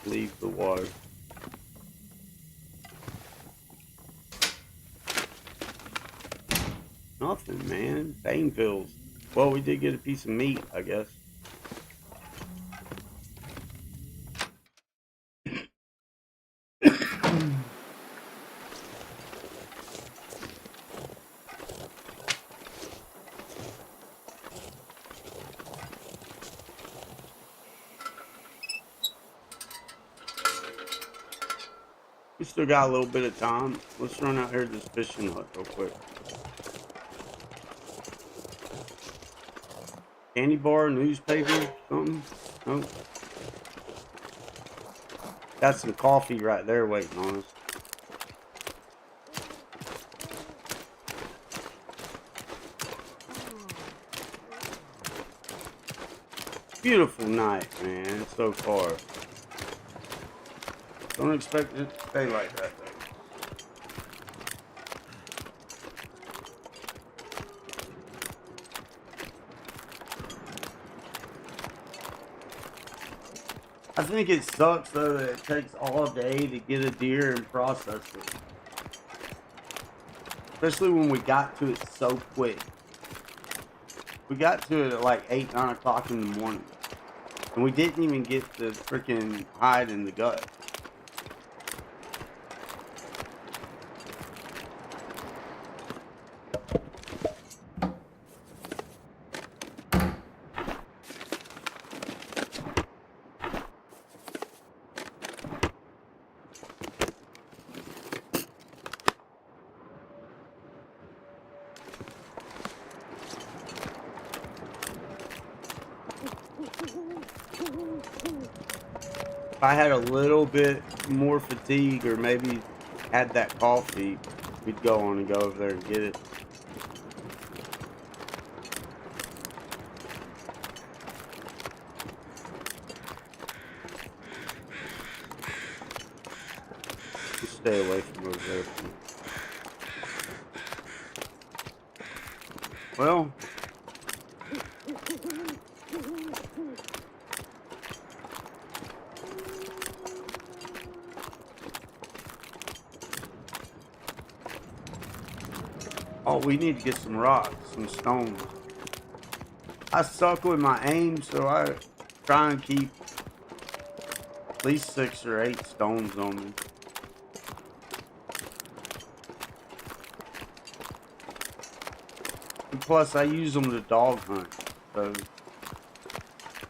Leave the water. Nothing, man. Pain pills. Well, we did get a piece of meat, I guess. We still got a little bit of time. Let's run out here to this fishing hut real quick. Candy bar, newspaper, something? Nope. Got some coffee right there waiting on us. Beautiful night, man, so far. Don't expect it to stay like that, though. I think it sucks, though, that it takes all day to get a deer and process it. Especially when we got to it so quick. We got to it at like 8, 9 o'clock in the morning. And we didn't even get the freaking hide in the gut. If I had a little bit more fatigue or maybe had that coffee, we'd go on and go over there and get it. Just stay away from over there. Well, oh, we need to get some rocks, some stones. I suck with my aim, so I try and keep at least 6 or 8 stones on me. And plus, I use them to dog hunt, so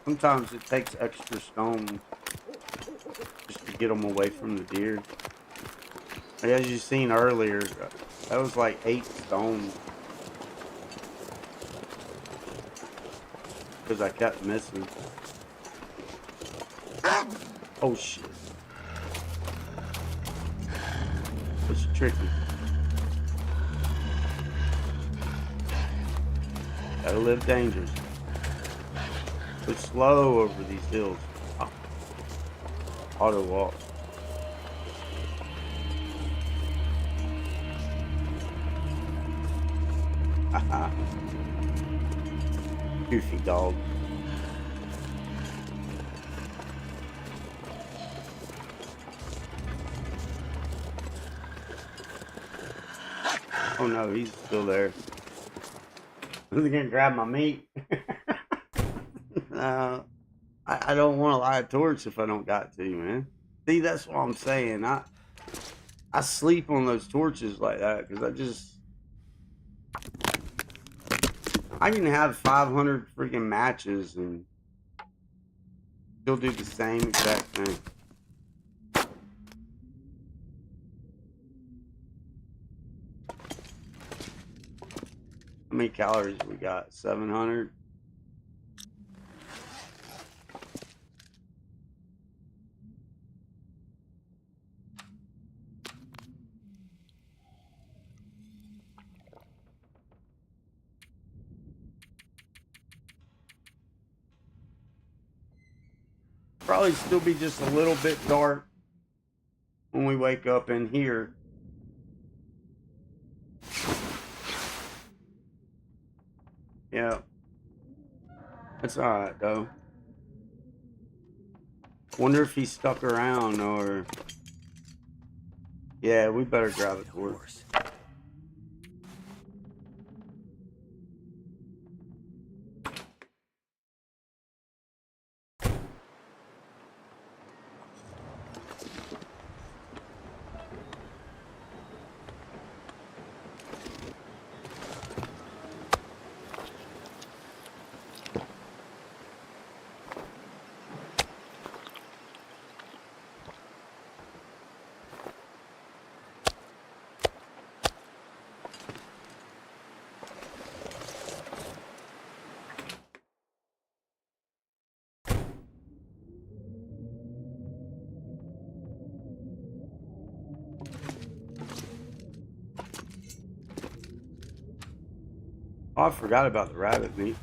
sometimes it takes extra stones just to get them away from the deer. As you seen earlier, that was like 8 stones. Because I kept missing. Oh shit. It's tricky. Gotta live dangerous. But slow over these hills. Oh. Auto walk. Haha. Goofy dog. Oh no, he's still there. He's gonna grab my meat. I don't want to light a torch if I don't got to, man. See, that's what I'm saying. I sleep on those torches like that because I can have 500 freaking matches and still do the same exact thing. How many calories we got? 700. probably still be just a little bit dark when we wake up in here. Yeah. That's alright, though. Wonder if he stuck around or... Yeah, we better grab a torch. Oh, I forgot about the rabbit meat.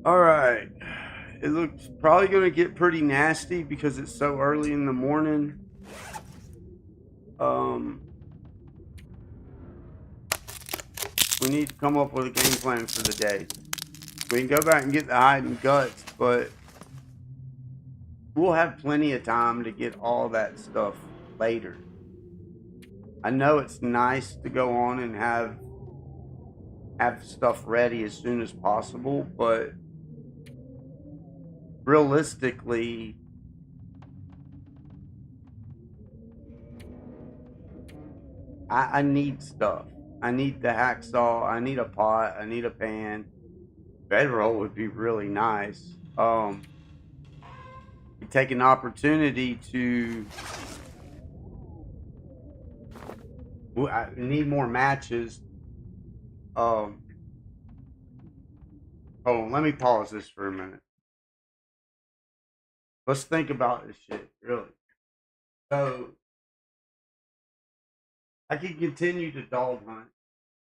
Alright. It looks probably going to get pretty nasty because it's so early in the morning. We need to come up with a game plan for the day. We can go back and get the hide and guts, but we'll have plenty of time to get all that stuff later. I know it's nice to go on and have stuff ready as soon as possible, but realistically, I need stuff. I need the hacksaw. I need a pot. I need a pan. Bedroll would be really nice. Take an opportunity to. I need more matches. Hold on. Let me pause this for a minute. Let's think about this shit, really. So, I can continue to dog hunt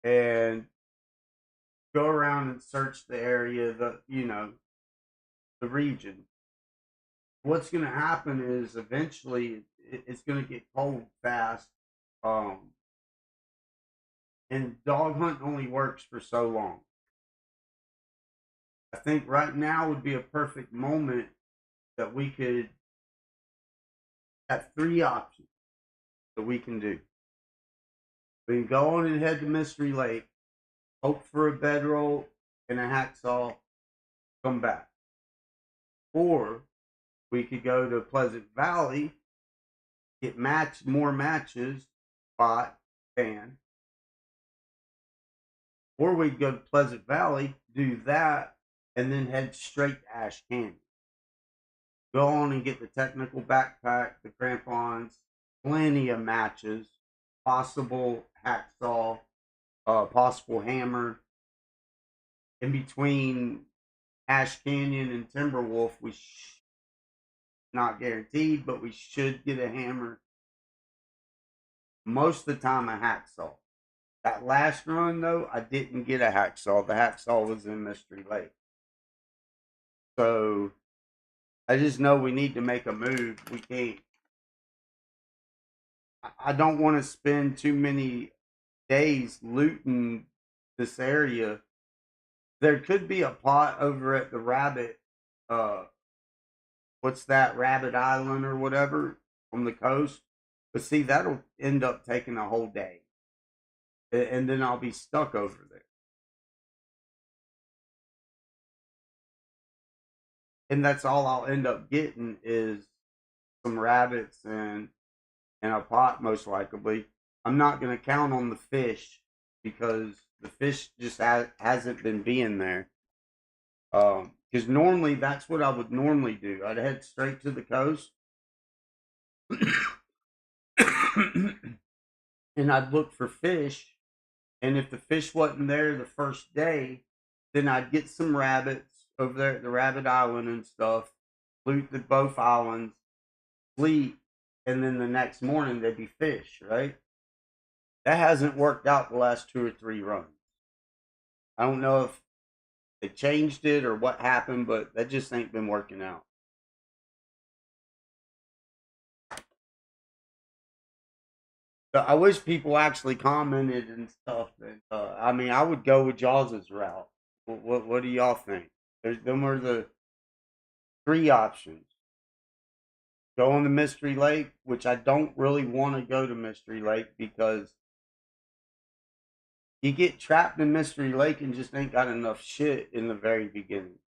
and go around and search the area, the region. What's going to happen is eventually it's going to get cold fast. And dog hunt only works for so long. I think right now would be a perfect moment that we could have three options that we can do. We can go on and head to Mystery Lake, hope for a bedroll and a hacksaw, come back. Or we could go to Pleasant Valley, get more matches, pot, pan. Or we'd go to Pleasant Valley, do that, and then head straight to Ash Canyon. Go on and get the technical backpack, the crampons, plenty of matches, possible hacksaw, possible hammer. In between Ash Canyon and Timberwolf, not guaranteed, but we should get a hammer. Most of the time, a hacksaw. That last run, though, I didn't get a hacksaw. The hacksaw was in Mystery Lake. So, I just know we need to make a move. We can't. I don't want to spend too many days looting this area. There could be a pot over at the Rabbit, what's that, Rabbit Island or whatever, on the coast. But see, that'll end up taking a whole day. And then I'll be stuck over there. And that's all I'll end up getting is some rabbits and a pot, most likely. I'm not going to count on the fish because the fish just hasn't been being there. Because normally that's what I would normally do. I'd head straight to the coast and I'd look for fish And if the fish wasn't there the first day, then I'd get some rabbits over there at the rabbit island and stuff, loot both islands, sleep, and then the next morning there'd be fish, right? That hasn't worked out the last 2 or 3 runs. I don't know if they changed it or what happened, but that just ain't been working out. So I wish people actually commented and stuff. And, I mean, I would go with Jaws's route. What do y'all think? Them are the 3 options. Go on the Mystery Lake, which I don't really want to go to Mystery Lake because you get trapped in Mystery Lake and just ain't got enough shit in the very beginning.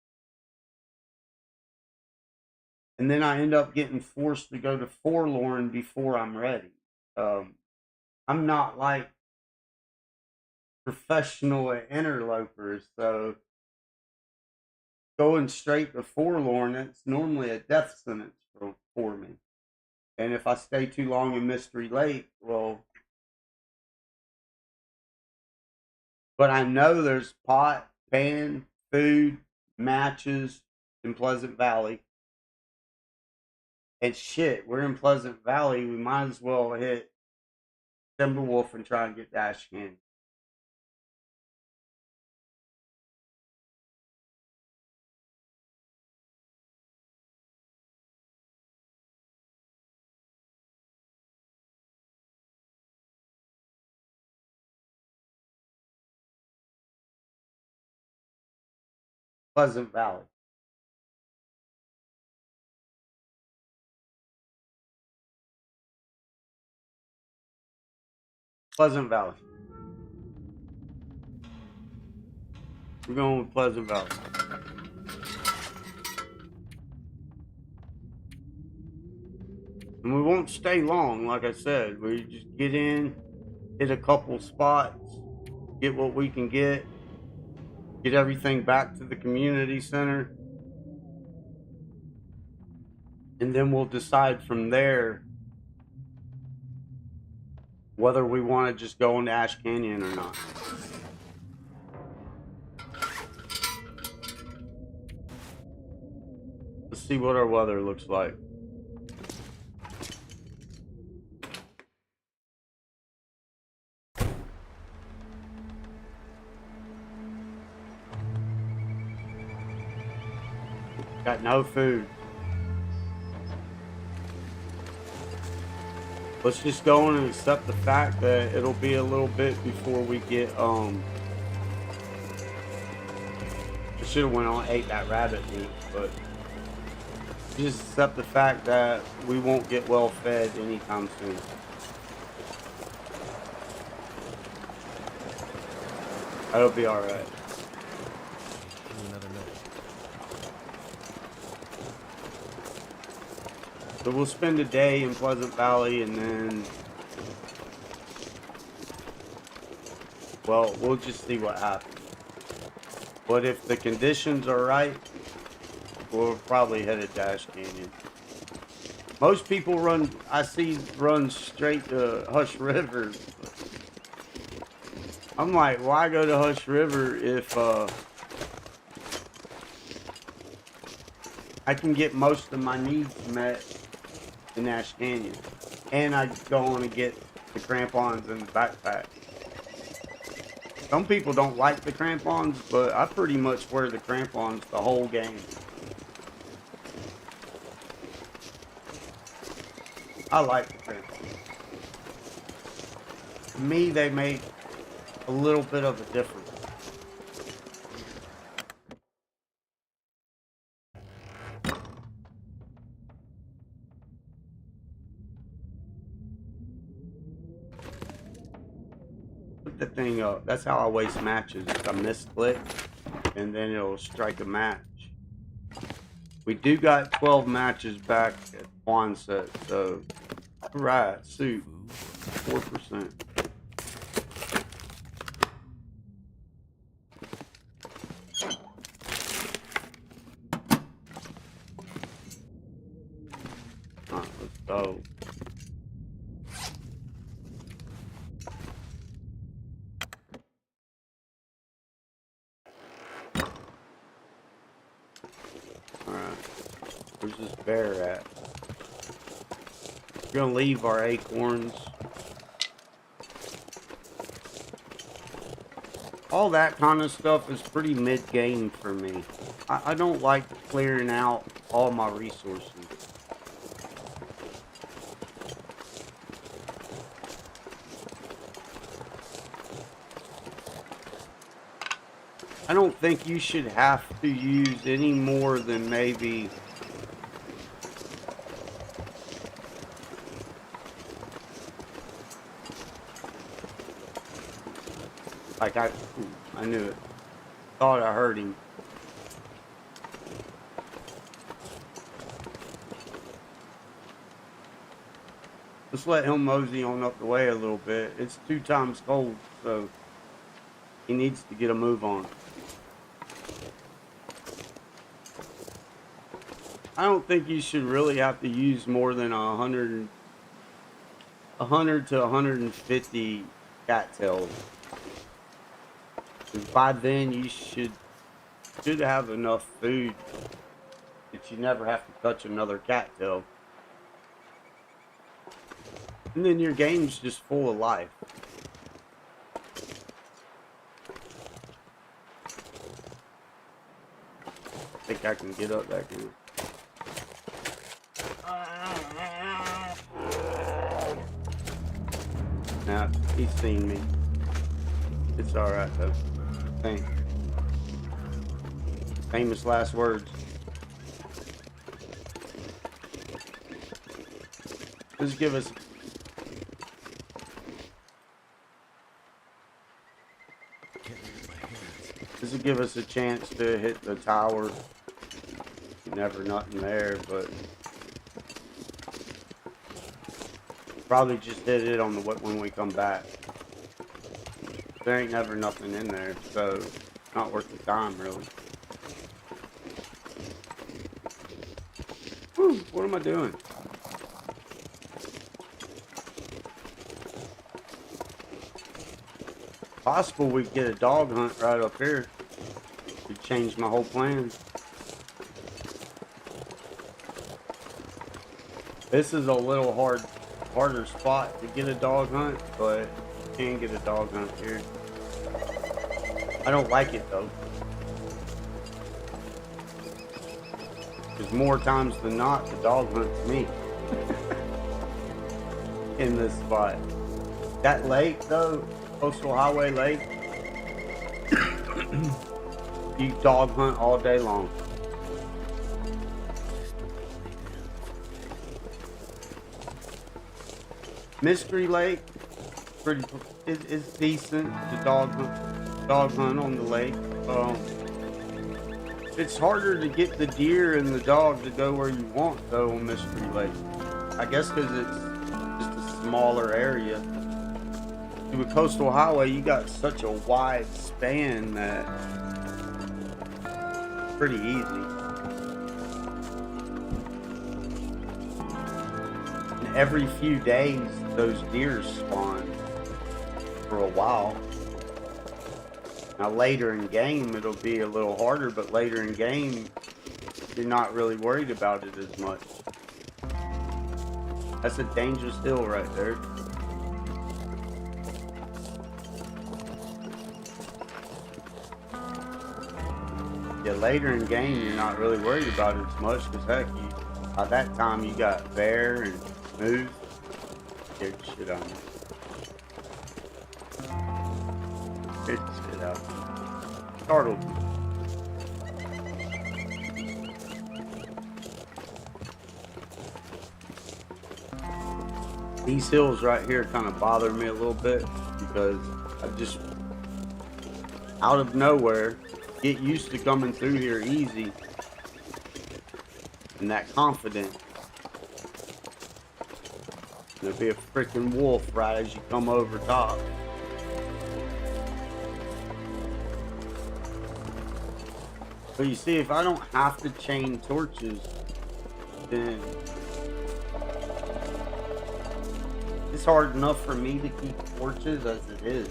And then I end up getting forced to go to Forlorn before I'm ready. I'm not like professional at Interlopers, so going straight to Forlorn, it's normally a death sentence for me. And if I stay too long in Mystery Lake, well, but I know there's pot, pan, food, matches in Pleasant Valley. And shit, we're in Pleasant Valley. We might as well hit Timberwolf and try and get Dash Canyon. Pleasant Valley. Pleasant Valley. We're going with Pleasant Valley. And we won't stay long, like I said. We just get in, hit a couple spots, get what we can get everything back to the community center. And then we'll decide from there whether we want to just go into Ash Canyon or not. Let's see what our weather looks like. Got no food. Let's just go in and accept the fact that it'll be a little bit before we get I should have went on and ate that rabbit meat, but just accept the fact that we won't get well fed anytime soon. That'll be alright. So we'll spend a day in Pleasant Valley and then, well, we'll just see what happens. But if the conditions are right, we'll probably hit a Dash Canyon. Most people run straight to Hush River. I'm like, why go to Hush River if I can get most of my needs met in Ash Canyon, and I go on and get the crampons and the backpack. Some people don't like the crampons, but I pretty much wear the crampons the whole game. I like the crampons. To me, they make a little bit of a difference. The thing up. That's how I waste matches. I misclick and then it'll strike a match. We do got 12 matches back at Quonset, so alright, soup. 4%. Alright, let's go. this bear at? We're gonna leave our acorns. All that kind of stuff is pretty mid-game for me. I don't like clearing out all my resources. I don't think you should have to use any more than maybe like I knew it. Thought I heard him. Let's let him mosey on up the way a little bit. It's 2 times cold, so he needs to get a move on. I don't think you should really have to use more than 100 to 150 cattails. By then you should have enough food that you never have to touch another cattail. And then your game's just full of life. I think I can get up back here. Now, he's seen me. It's alright though. Famous last words. Just give us... This will give us a chance to hit the tower. Never nothing there, but... Probably just hit it on the when we come back. There ain't never nothing in there, so it's not worth the time, really. Whew, what am I doing? Possible we could get a dog hunt right up here. Could change my whole plan. This is a little harder spot to get a dog hunt, but you can get a dog hunt here. I don't like it though, because more times than not the dog hunts me in this spot. That lake though, Coastal Highway Lake, you dog hunt all day long. Mystery Lake, is decent to dog hunt on the lake. It's harder to get the deer and the dog to go where you want though on Mystery Lake. I guess because it's just a smaller area. With Coastal Highway, you got such a wide span that it's pretty easy. And every few days, those deer spawn for a while. Now later in game, it'll be a little harder, but later in game, you're not really worried about it as much. That's a dangerous hill right there. Yeah, later in game, you're not really worried about it as much, because heck, by that time you got bear and moose. Scared the shit out of me. Scared the shit out of me. Startled me. These hills right here kind of bother me a little bit, because I just, out of nowhere, get used to coming through here easy and that confident. There'll be a freaking wolf right as you come over top. But you see, if I don't have to chain torches, then it's hard enough for me to keep torches as it is.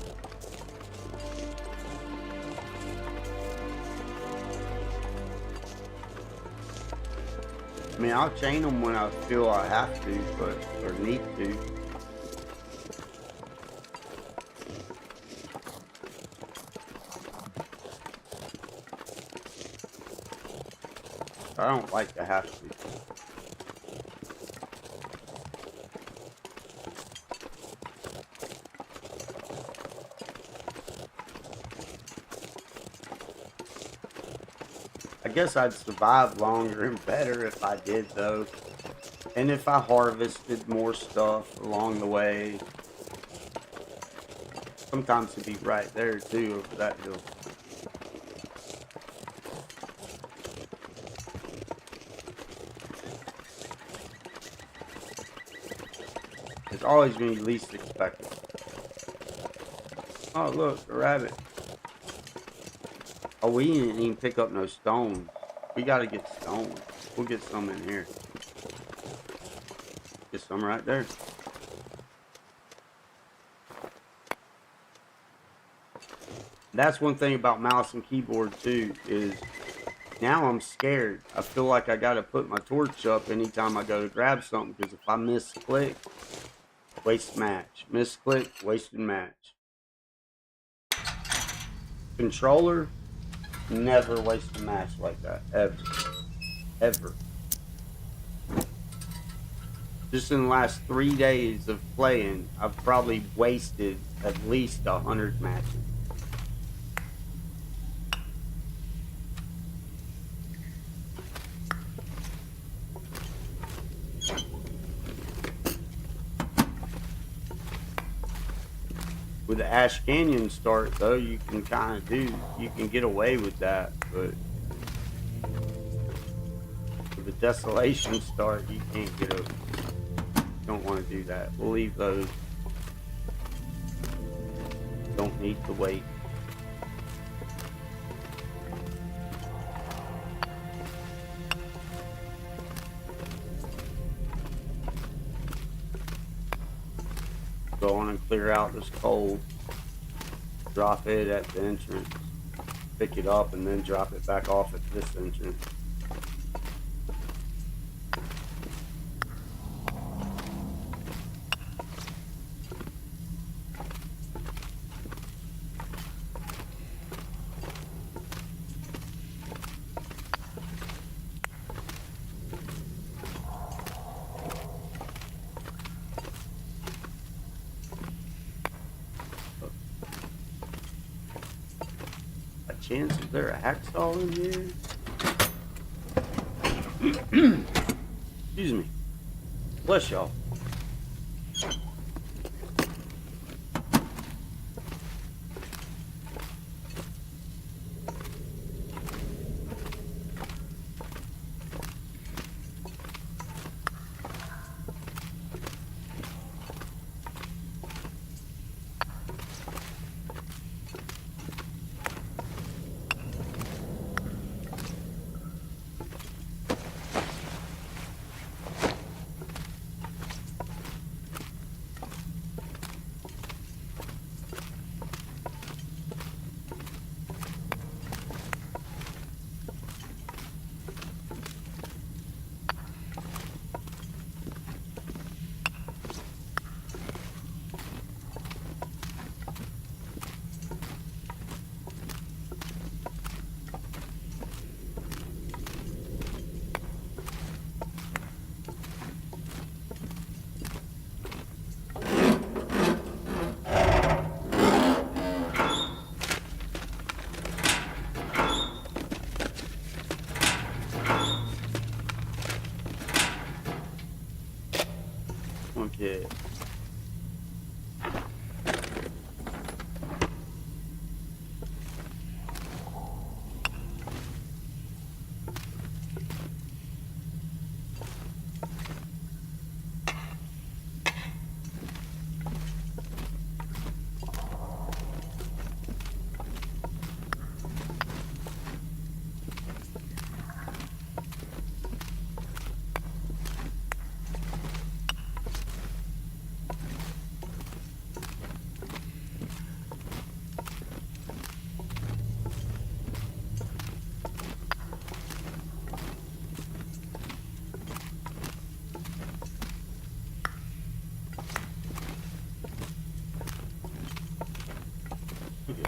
I mean, I'll chain them when I feel I have to, or need to. I don't like to have to. I guess I'd survive longer and better if I did, though. And if I harvested more stuff along the way. Sometimes it'd be right there, too, over that hill. It's always when you least expect it. Oh, look, a rabbit. Oh, we didn't even pick up no stones. We gotta get stones. We'll get some in here. Get some right there. That's one thing about mouse and keyboard too, is now I'm scared. I feel like I gotta put my torch up anytime I go to grab something, because if I misclick, waste match. Misclick, wasted match. Controller, never waste a match like that, ever. Ever. Just in the last 3 days of playing, I've probably wasted at least 100 matches. With the Ash Canyon start, though, you can you can get away with that, but with the Desolation start, you can't get over. Don't want to do that. We'll leave those. Don't need to wait. Go on and clear out this coal. Drop it at the entrance. Pick it up and then drop it back off at this entrance. Chance, is there a hacksaw in here? Excuse me. Bless y'all. Okay.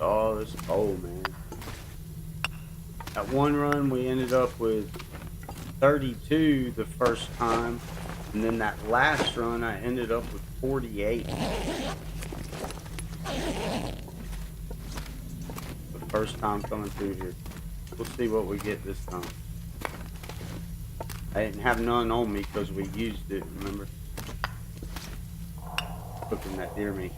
Oh, this is cold, man. At one run, we ended up with 32 the first time. And then that last run, I ended up with 48. The first time coming through here. We'll see what we get this time. I didn't have none on me because we used it, remember? Cooking that deer meat.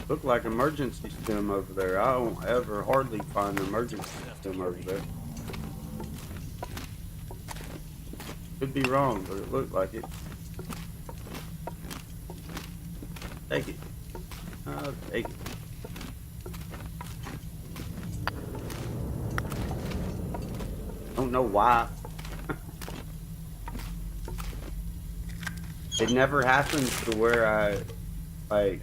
Look like emergency stem over there. I don't ever hardly find an emergency stem over there. Could be wrong, but it looked like it. Take it. I'll take it. Don't know why. It never happens to where I, like,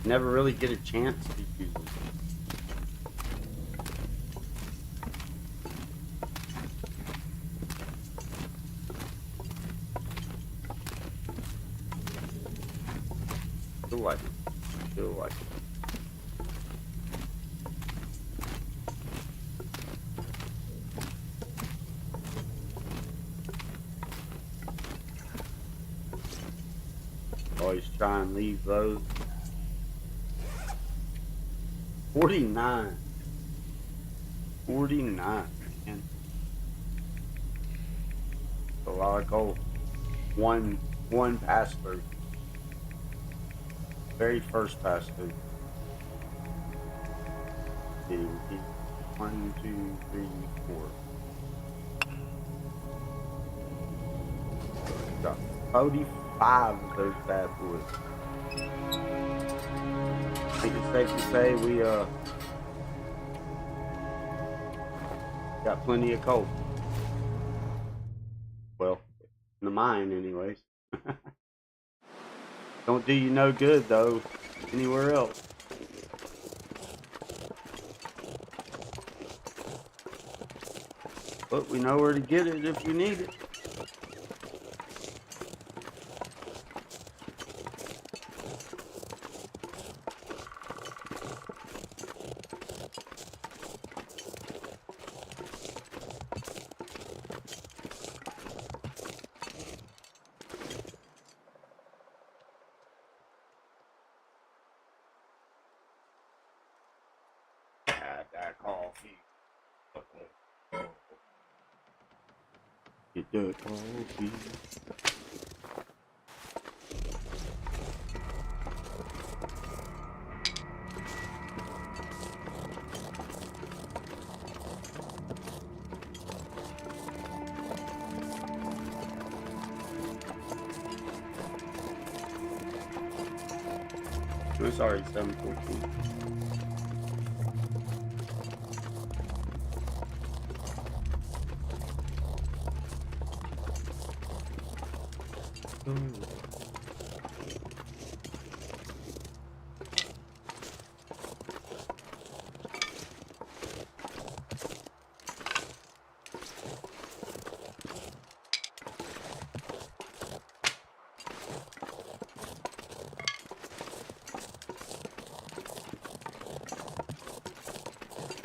never really get a chance to use them. Feel like it. Feel like it. Always try and leave those. 49. 49, man. A lot of coal. One pass through. Very first pass through. See, 1, 2, 3, 4. Got 45 of those bad boys. I think it's safe to say we got plenty of coal. Well, in the mine anyways. Don't do you no good though anywhere else. But we know where to get it if you need it. That coffee. Get the coffee. It's already 7:14.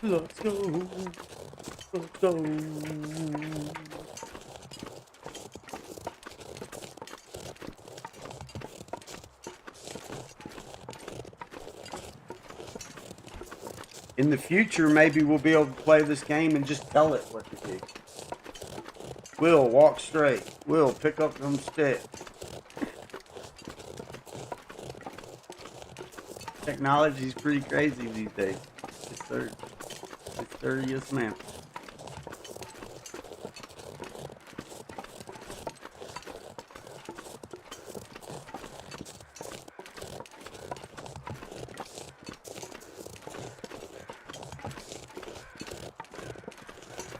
Let's go. Let's go. In the future, maybe we'll be able to play this game and just tell it what to do. Will, walk straight. Will, pick up them sticks. Technology's pretty crazy these days. It's serious, man.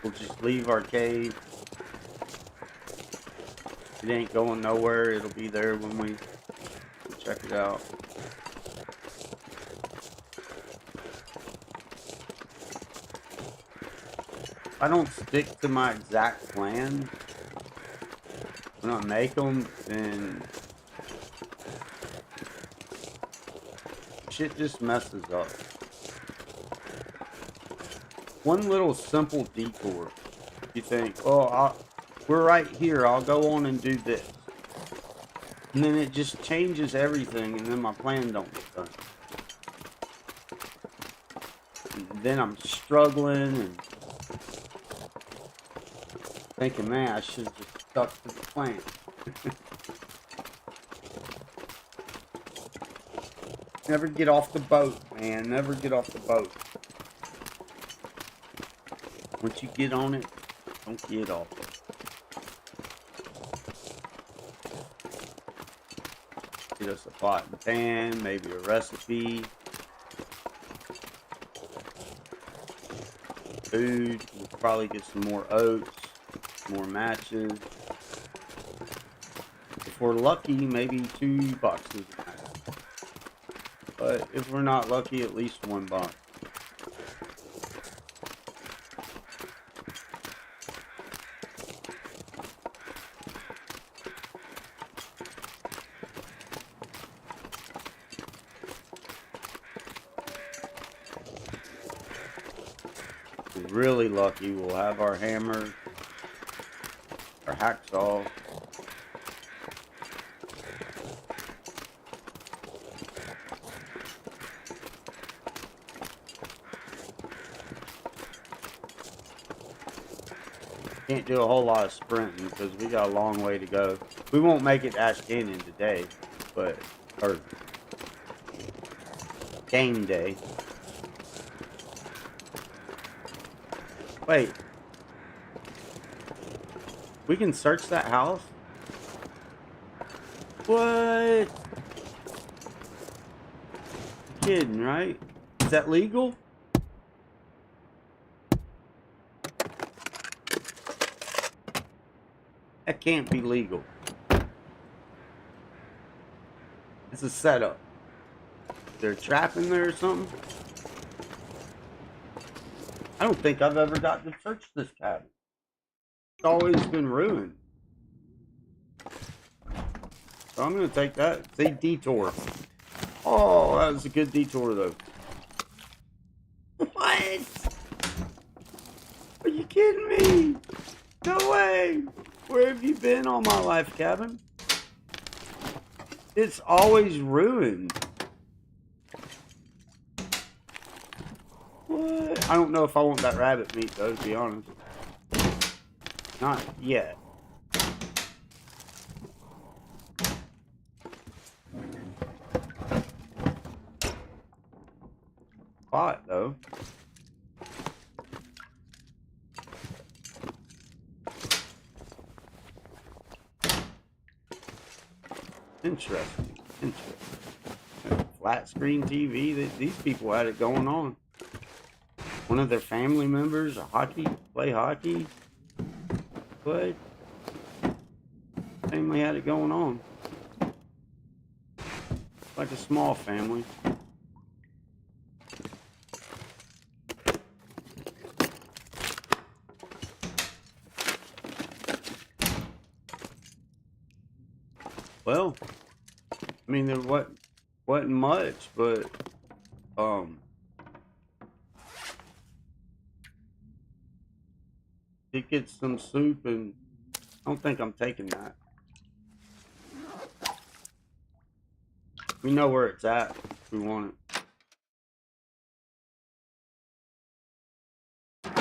We'll just leave our cave. It ain't going nowhere. It'll be there when we check it out. If I don't stick to my exact plan when I make them, then shit just messes up. One little simple detour. You think, oh, we're right here. I'll go on and do this. And then it just changes everything, and then my plan don't get done. And then I'm struggling and thinking, man, I should have just stuck to the plan. Never get off the boat, man. Never get off the boat. Once you get on it, don't get off it. Get us a pot and pan, maybe a recipe. Food, we'll probably get some more oats, more matches. If we're lucky, maybe 2 boxes of matches. But if we're not lucky, at least 1 box. If we're really lucky, we'll have our hammer, our hacksaw. Can't do a whole lot of sprinting because we got a long way to go. We won't make it to Ash Canyon today, or game day. Wait. We can search that house? What? You're kidding, right? Is that legal? That can't be legal. It's a setup. Is there a trap in there or something? I don't think I've ever got to search this cabin. It's always been ruined. So I'm going to take that. Say detour. Oh, that was a good detour, though. What? Are you kidding me? No way. Where have you been all my life, cabin? It's always ruined. What? I don't know if I want that rabbit meat, though, to be honest. Not yet. Pot, though. Interesting. Interesting. Flat screen TV. These people had it going on. One of their family members, play hockey. What? Family had it going on. Like a small family. Well, I mean, there wasn't much, but did get some soup, and I don't think I'm taking that. We know where it's at if we want it. That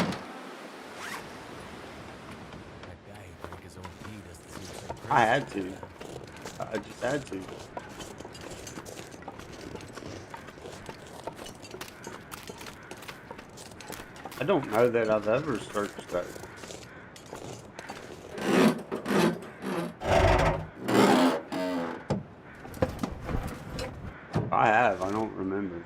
guy who drank his own pee doesn't seem so crazy. I had to. I just had to. I don't know that I've ever searched that. I have. I don't remember.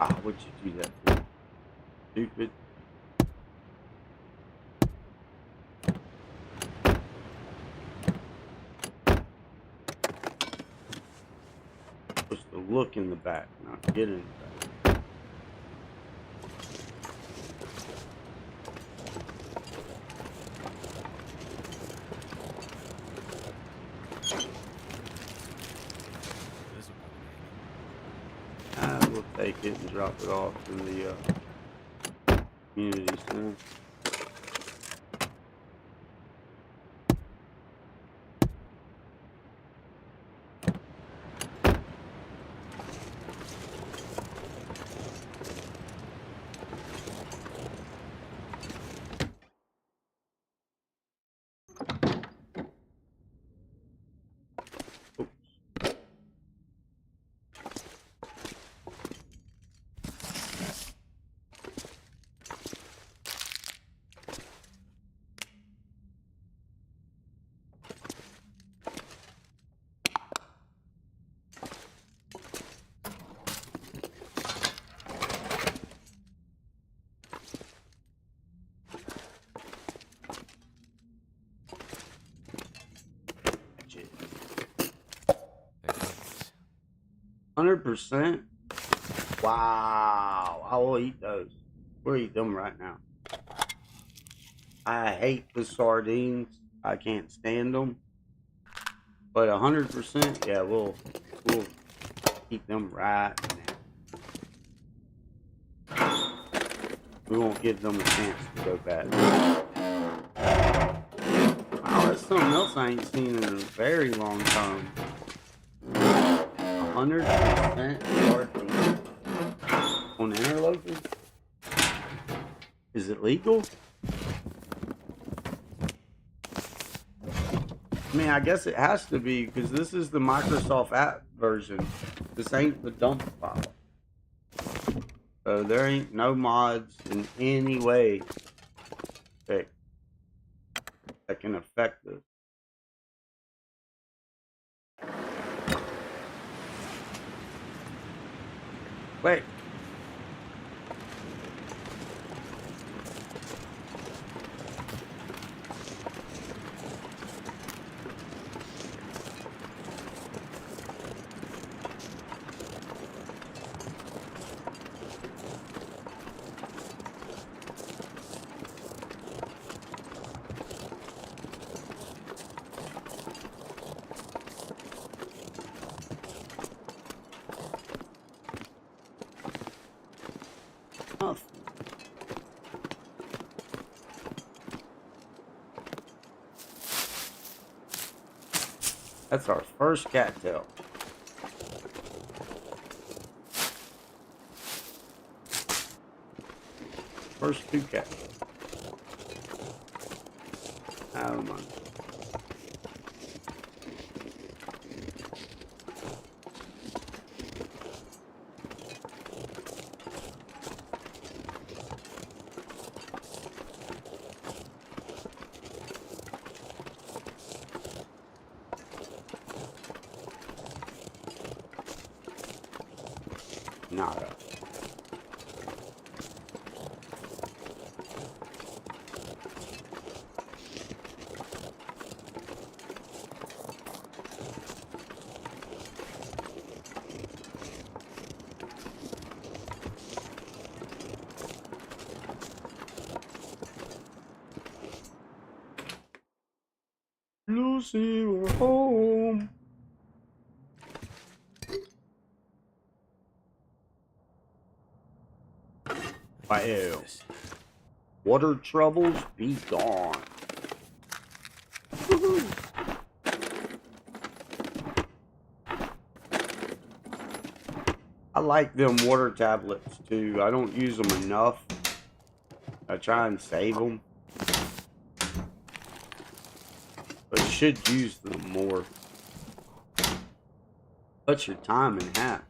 Ah, what'd you do that for? Stupid. Supposed to look in the back, not get in the back. We'll take it and drop it off in the community center. Thanks. 100%? Wow, I will eat those. We'll eat them right now. I hate the sardines. I can't stand them. But 100%, yeah, we'll eat them right now. We won't give them a chance to go bad. Wow, that's something else I ain't seen in a very long time. 100% sardines on Interloper? Is it legal? I mean, I guess it has to be because this is the Microsoft app version. This ain't the dump file. So there ain't no mods in any way that can affect this. Wait. That's our first cattail. First two cattails. Oh my. Nada. Lucy, we're home. Wow. Water troubles be gone. Woo-hoo. I like them water tablets too. I don't use them enough. I try and save them. But should use them more. Cut your time in half.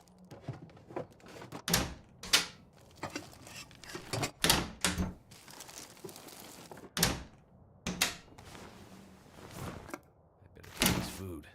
Food.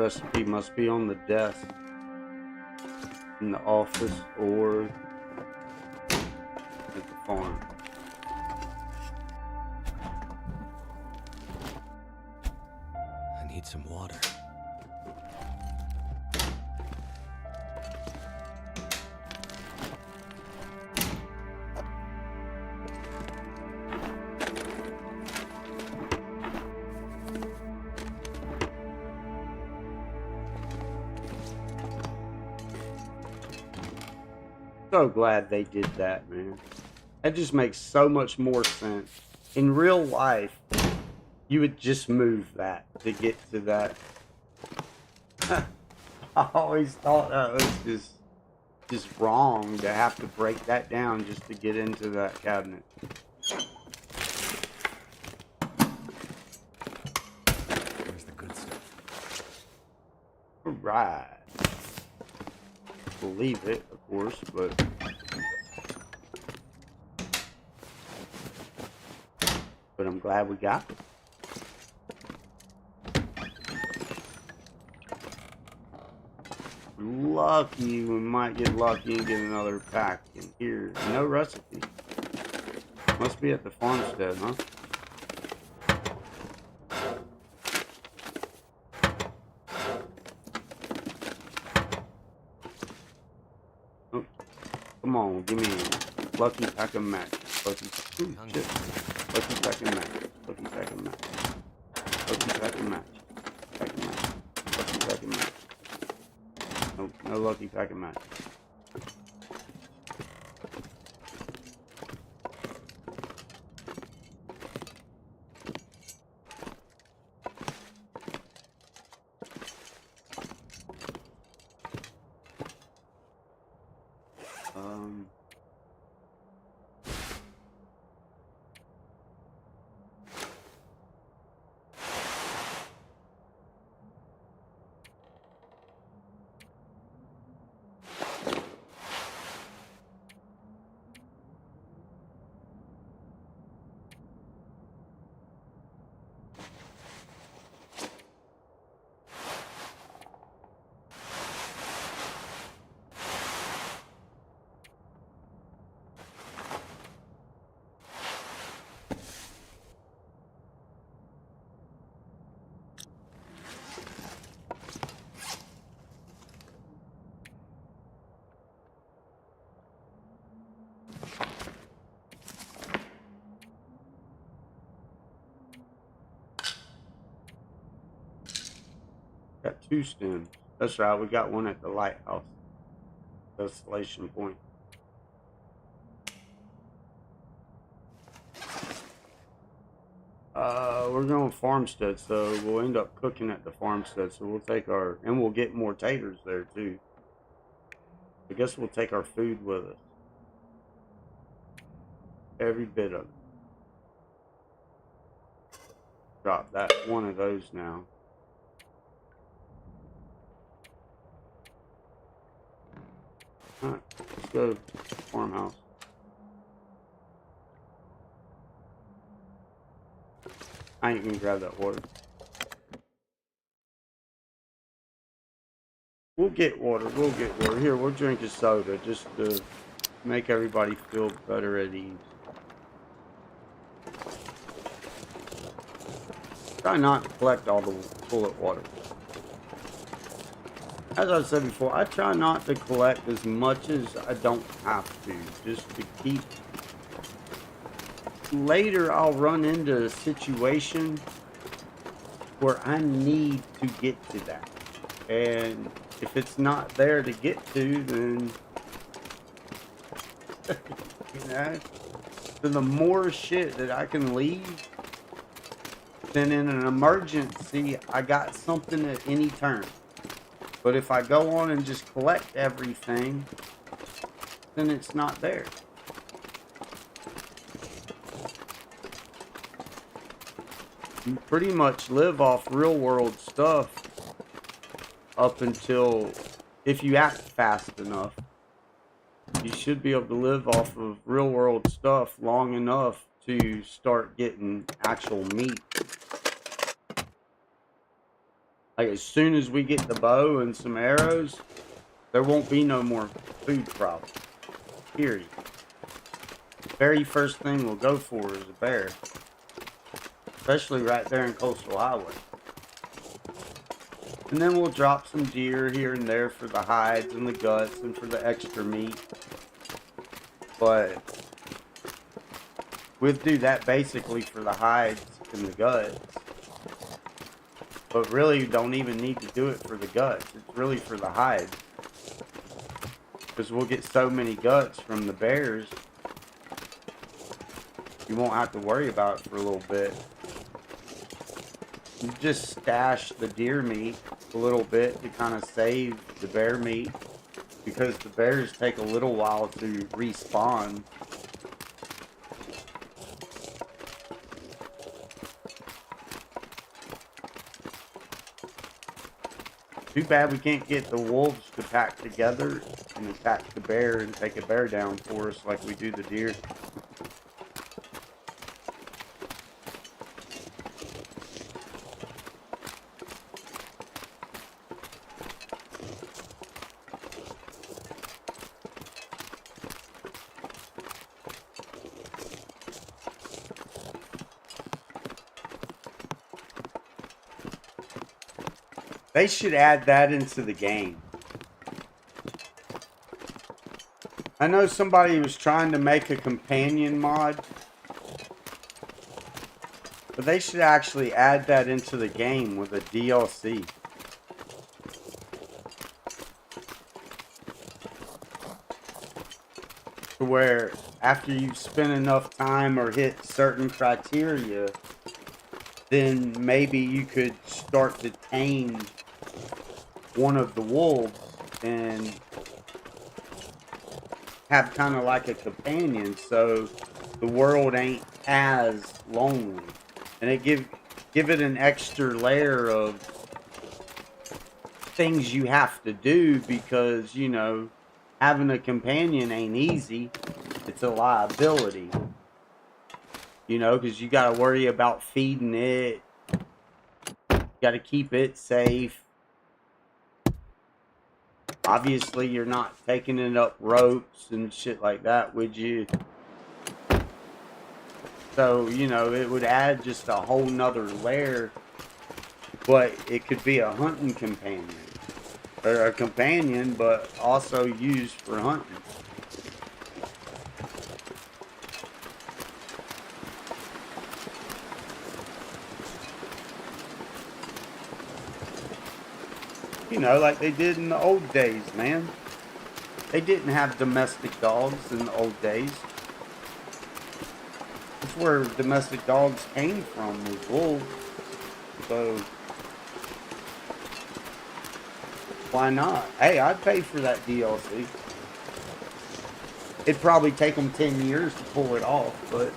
recipe must be on the desk in the office or at the farm. I need some water. So glad they did that, man. That just makes so much more sense. In real life, you would just move that to get to that. I always thought that was just wrong to have to break that down just to get into that cabinet. Here's the good stuff. Right. Believe it, of course, but I'm glad we got it. Lucky, we might get lucky and get another pack in here. No recipe. Must be at the farmstead, huh? Oh, come on, give me a lucky pack of matches. Lucky, ooh, shit. Lucky pack of matches. Lucky pack of matches. Lucky pack of matches. Pack of matches. Lucky pack of matches. Nope, no lucky pack of matches. Got 2 stems. That's right, we got one at the lighthouse. Destination point. We're going farmstead, so we'll end up cooking at the farmstead. So we'll take our, and we'll get more taters there too. I guess we'll take our food with us. Every bit of it. Drop that one of those now. Alright, let's go farmhouse. I ain't gonna grab that water. We'll get water, we'll get water. Here, we'll drink a soda just to make everybody feel better at ease. Try not to collect all the bullet water. As I said before, I try not to collect as much as I don't have to, just to keep. Later, I'll run into a situation where I need to get to that. And if it's not there to get to, then, you know, so the more shit that I can leave, then in an emergency, I got something at any turn. But if I go on and just collect everything, then it's not there. You pretty much live off real world stuff up until, if you act fast enough, you should be able to live off of real world stuff long enough to start getting actual meat. Like, as soon as we get the bow and some arrows, there won't be no more food problems. Period. The very first thing we'll go for is a bear. Especially right there in Coastal Highway. And then we'll drop some deer here and there for the hides and the guts and for the extra meat. But we'll do that basically for the hides and the guts. But really, you don't even need to do it for the guts. It's really for the hides. Because we'll get so many guts from the bears, you won't have to worry about it for a little bit. You just stash the deer meat a little bit to kind of save the bear meat, because the bears take a little while to respawn. Too bad we can't get the wolves to pack together and attack the bear and take a bear down for us like we do the deer. They should add that into the game. I know somebody was trying to make a companion mod, but they should actually add that into the game with a DLC. To where after you've spent enough time or hit certain criteria, then maybe you could start to tame one of the wolves and have kind of like a companion, so the world ain't as lonely, and it give it an extra layer of things you have to do, because you know having a companion ain't easy. It's a liability, you know, because you got to worry about feeding it, you got to keep it safe. Obviously, you're not taking it up ropes and shit like that, would you? So, you know, it would add just a whole nother layer. But it could be a hunting companion. Or a companion, but also used for hunting. You know, like they did in the old days, man. They didn't have domestic dogs in the old days. That's where domestic dogs came from, was wolves. So, why not? Hey, I'd pay for that DLC. It'd probably take them 10 years to pull it off, but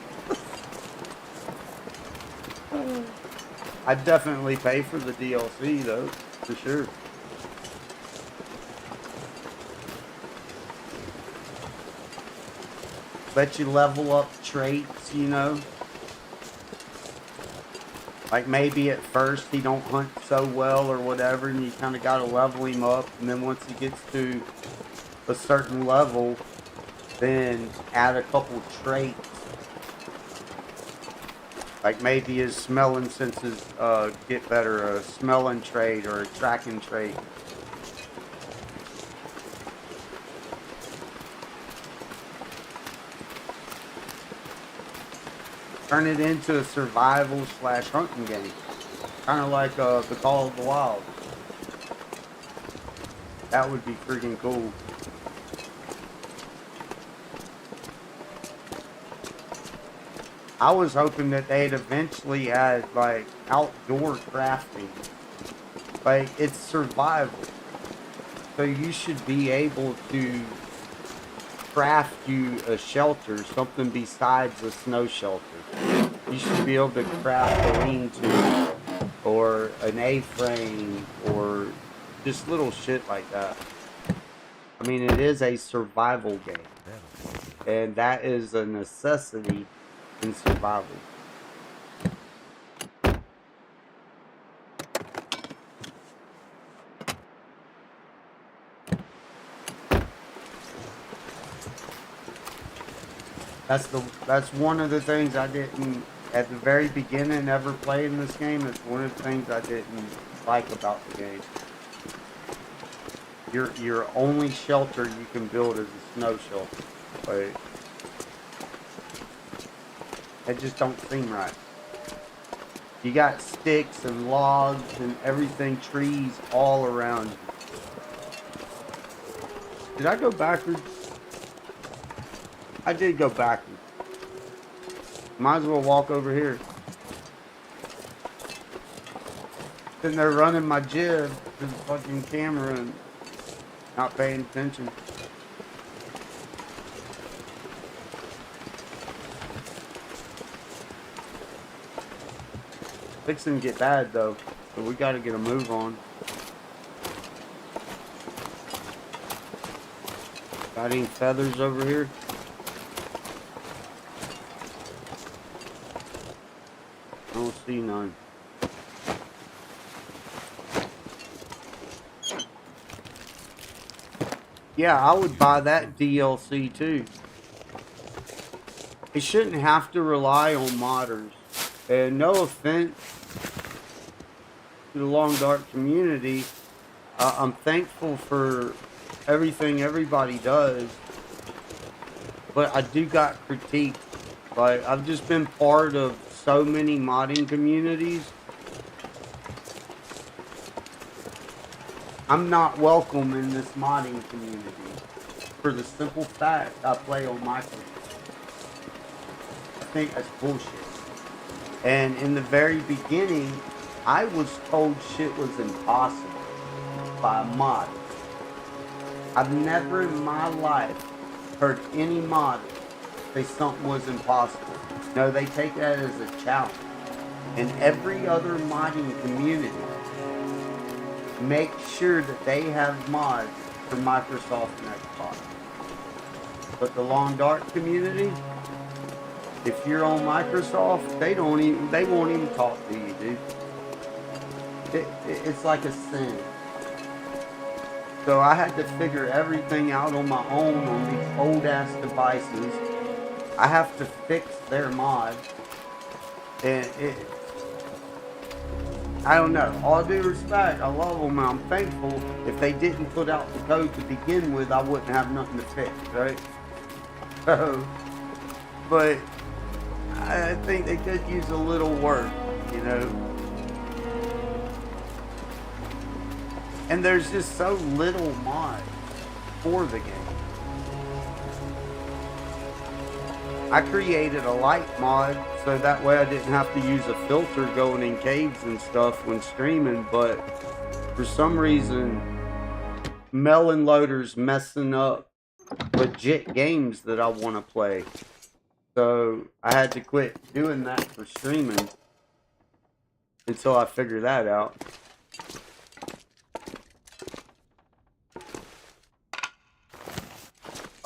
I'd definitely pay for the DLC, though, for sure. Let you level up traits, you know. Like maybe at first he don't hunt so well or whatever, and you kind of got to level him up, and then once he gets to a certain level, then add a couple traits. Like maybe his smelling senses get better, a smelling trait or a tracking trait. Turn it into a survival / hunting game. Kind of like the Call of the Wild. That would be freaking cool. I was hoping that they'd eventually add like outdoor crafting. Like it's survival. So you should be able to craft you a shelter, something besides a snow shelter. You should be able to craft a lean-to or an A-frame or just little shit like that. I mean, it is a survival game, and that is a necessity in survival. That's one of the things I didn't at the very beginning ever play in this game. It's one of the things I didn't like about the game. Your only shelter you can build is a snow shelter. Like, it just don't seem right. You got sticks and logs and everything, trees all around you. Did I go backwards? I did go backwards. Might as well walk over here. Sitting there running my jib to the fucking camera and not paying attention. Fixing to get bad though, so we gotta get a move on. Got any feathers over here? I don't see none. Yeah, I would buy that DLC too. It shouldn't have to rely on modders. And no offense to the Long Dark community, I'm thankful for everything everybody does, but I do got critique. Like, I've just been part of so many modding communities. I'm not welcome in this modding community for the simple fact I play on Microsoft. I think that's bullshit. And in the very beginning, I was told shit was impossible by a mod. I've never in my life heard any mod say something was impossible. No, they take that as a challenge. And every other modding community make sure that they have mods for Microsoft and Xbox. But the Long Dark community, if you're on Microsoft, they won't even talk to you, dude. It's like a sin. So I had to figure everything out on my own on these old ass devices. I have to fix their mods. And I don't know. All due respect, I love them and I'm thankful. If they didn't put out the code to begin with, I wouldn't have nothing to fix, right? So, but I think they could use a little work, you know. And there's just so little mods for the game. I created a light mod so that way I didn't have to use a filter going in caves and stuff when streaming, but for some reason Melon Loader's messing up legit games that I want to play. So I had to quit doing that for streaming until I figure that out.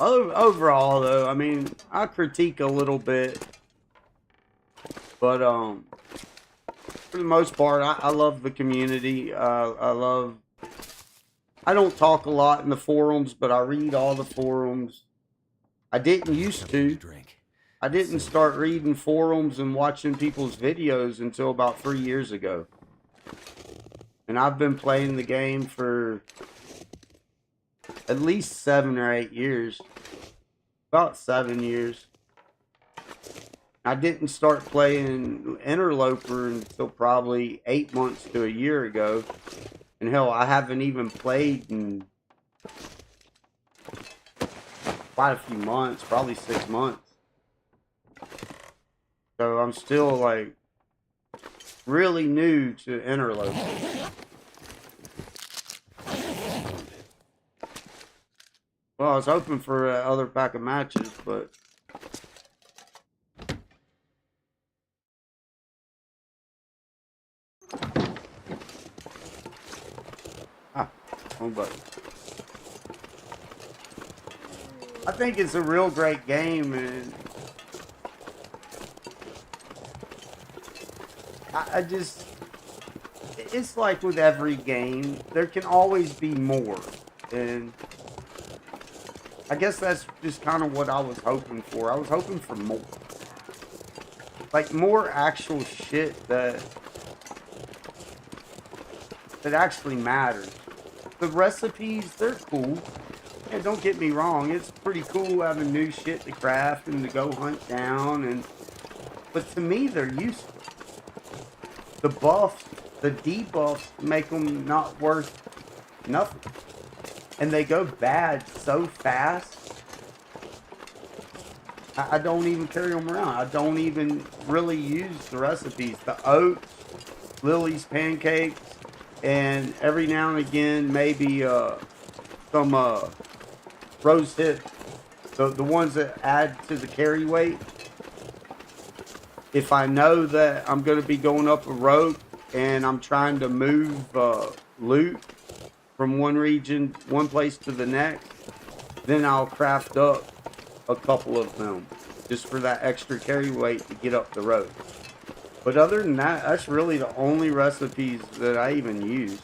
Overall, though, I mean, I critique a little bit, but for the most part, I love the community. I don't talk a lot in the forums, but I read all the forums. I didn't used to. I didn't start reading forums and watching people's videos until about 3 years ago. And I've been playing the game for at least 7 or 8 years. About 7 years. I didn't start playing Interloper until probably 8 months to a year ago. And hell, I haven't even played in quite a few months, probably 6 months. So I'm still like really new to Interloper. Well, I was hoping for another pack of matches, but wrong button. I think it's a real great game, and I just, it's like with every game, there can always be more, and I guess that's just kind of what I was hoping for. I was hoping for more. Like, more actual shit that actually matters. The recipes, they're cool. Yeah, don't get me wrong. It's pretty cool having new shit to craft and to go hunt down. But to me, they're useful. The buffs, the debuffs make them not worth nothing. And they go bad so fast. I don't even carry them around. I don't even really use the recipes. The oats, Lily's pancakes, and every now and again maybe some rose hip. The ones that add to the carry weight. If I know that I'm going to be going up a road and I'm trying to move loot from one place to the next, then I'll craft up a couple of them just for that extra carry weight to get up the road. But other than that, that's really the only recipes that I even use.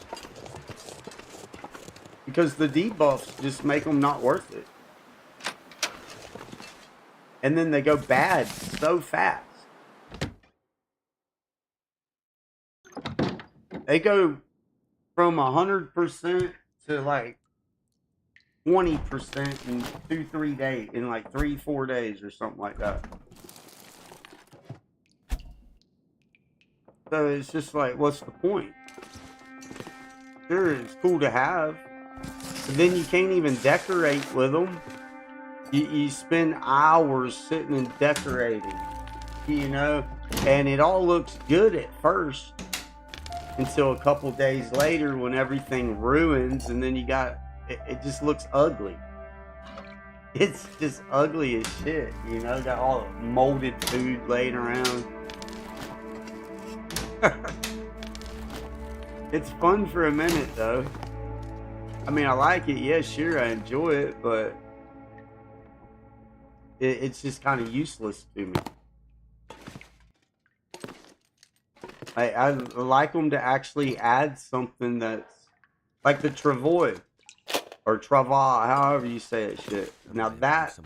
Because the debuffs just make them not worth it. And then they go bad so fast. They go from 100% to like 20% in 2-3 days, in like 3-4 days or something like that. So it's just like, what's the point? Sure, it's cool to have, but then you can't even decorate with them. You spend hours sitting and decorating, you know, and it all looks good at first until a couple days later when everything ruins, and then you got it just looks ugly. It's just ugly as shit, you know, got all the molded food laying around. It's fun for a minute though. I mean, I like it, yeah, sure, I enjoy it, but it's just kind of useless to me. I like them to actually add something that's like the Travois or Trava, however you say it, shit. Now that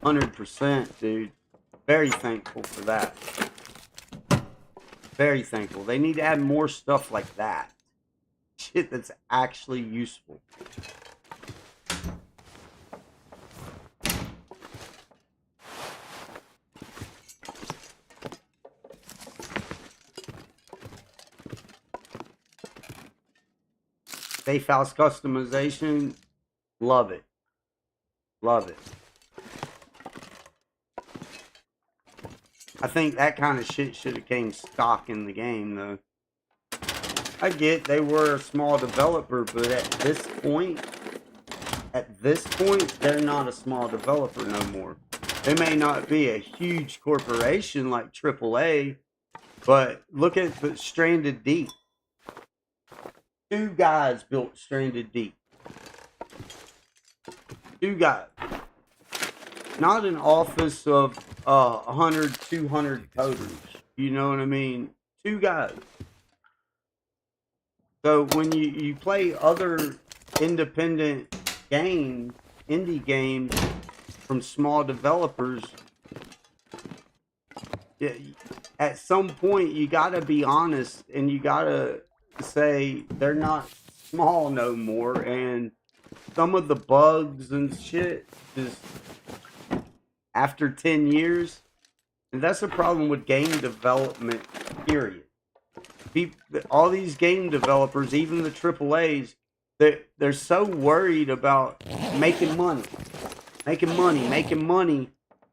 100%, dude. Very thankful for that. Very thankful. They need to add more stuff like that. Shit that's actually useful. Safe house customization, love it. Love it. I think that kind of shit should have came stock in the game, though. I get they were a small developer, but at this point, they're not a small developer no more. They may not be a huge corporation like AAA, but look at the Stranded Deep. 2 guys built Stranded Deep. 2 guys. Not an office of 100, 200 coders. You know what I mean? 2 guys. So when you play other independent games, indie games from small developers, at some point you gotta be honest and you gotta say they're not small no more, and some of the bugs and shit just after 10 years, and that's the problem with game development, period. All these game developers, even the AAAs, they're so worried about making money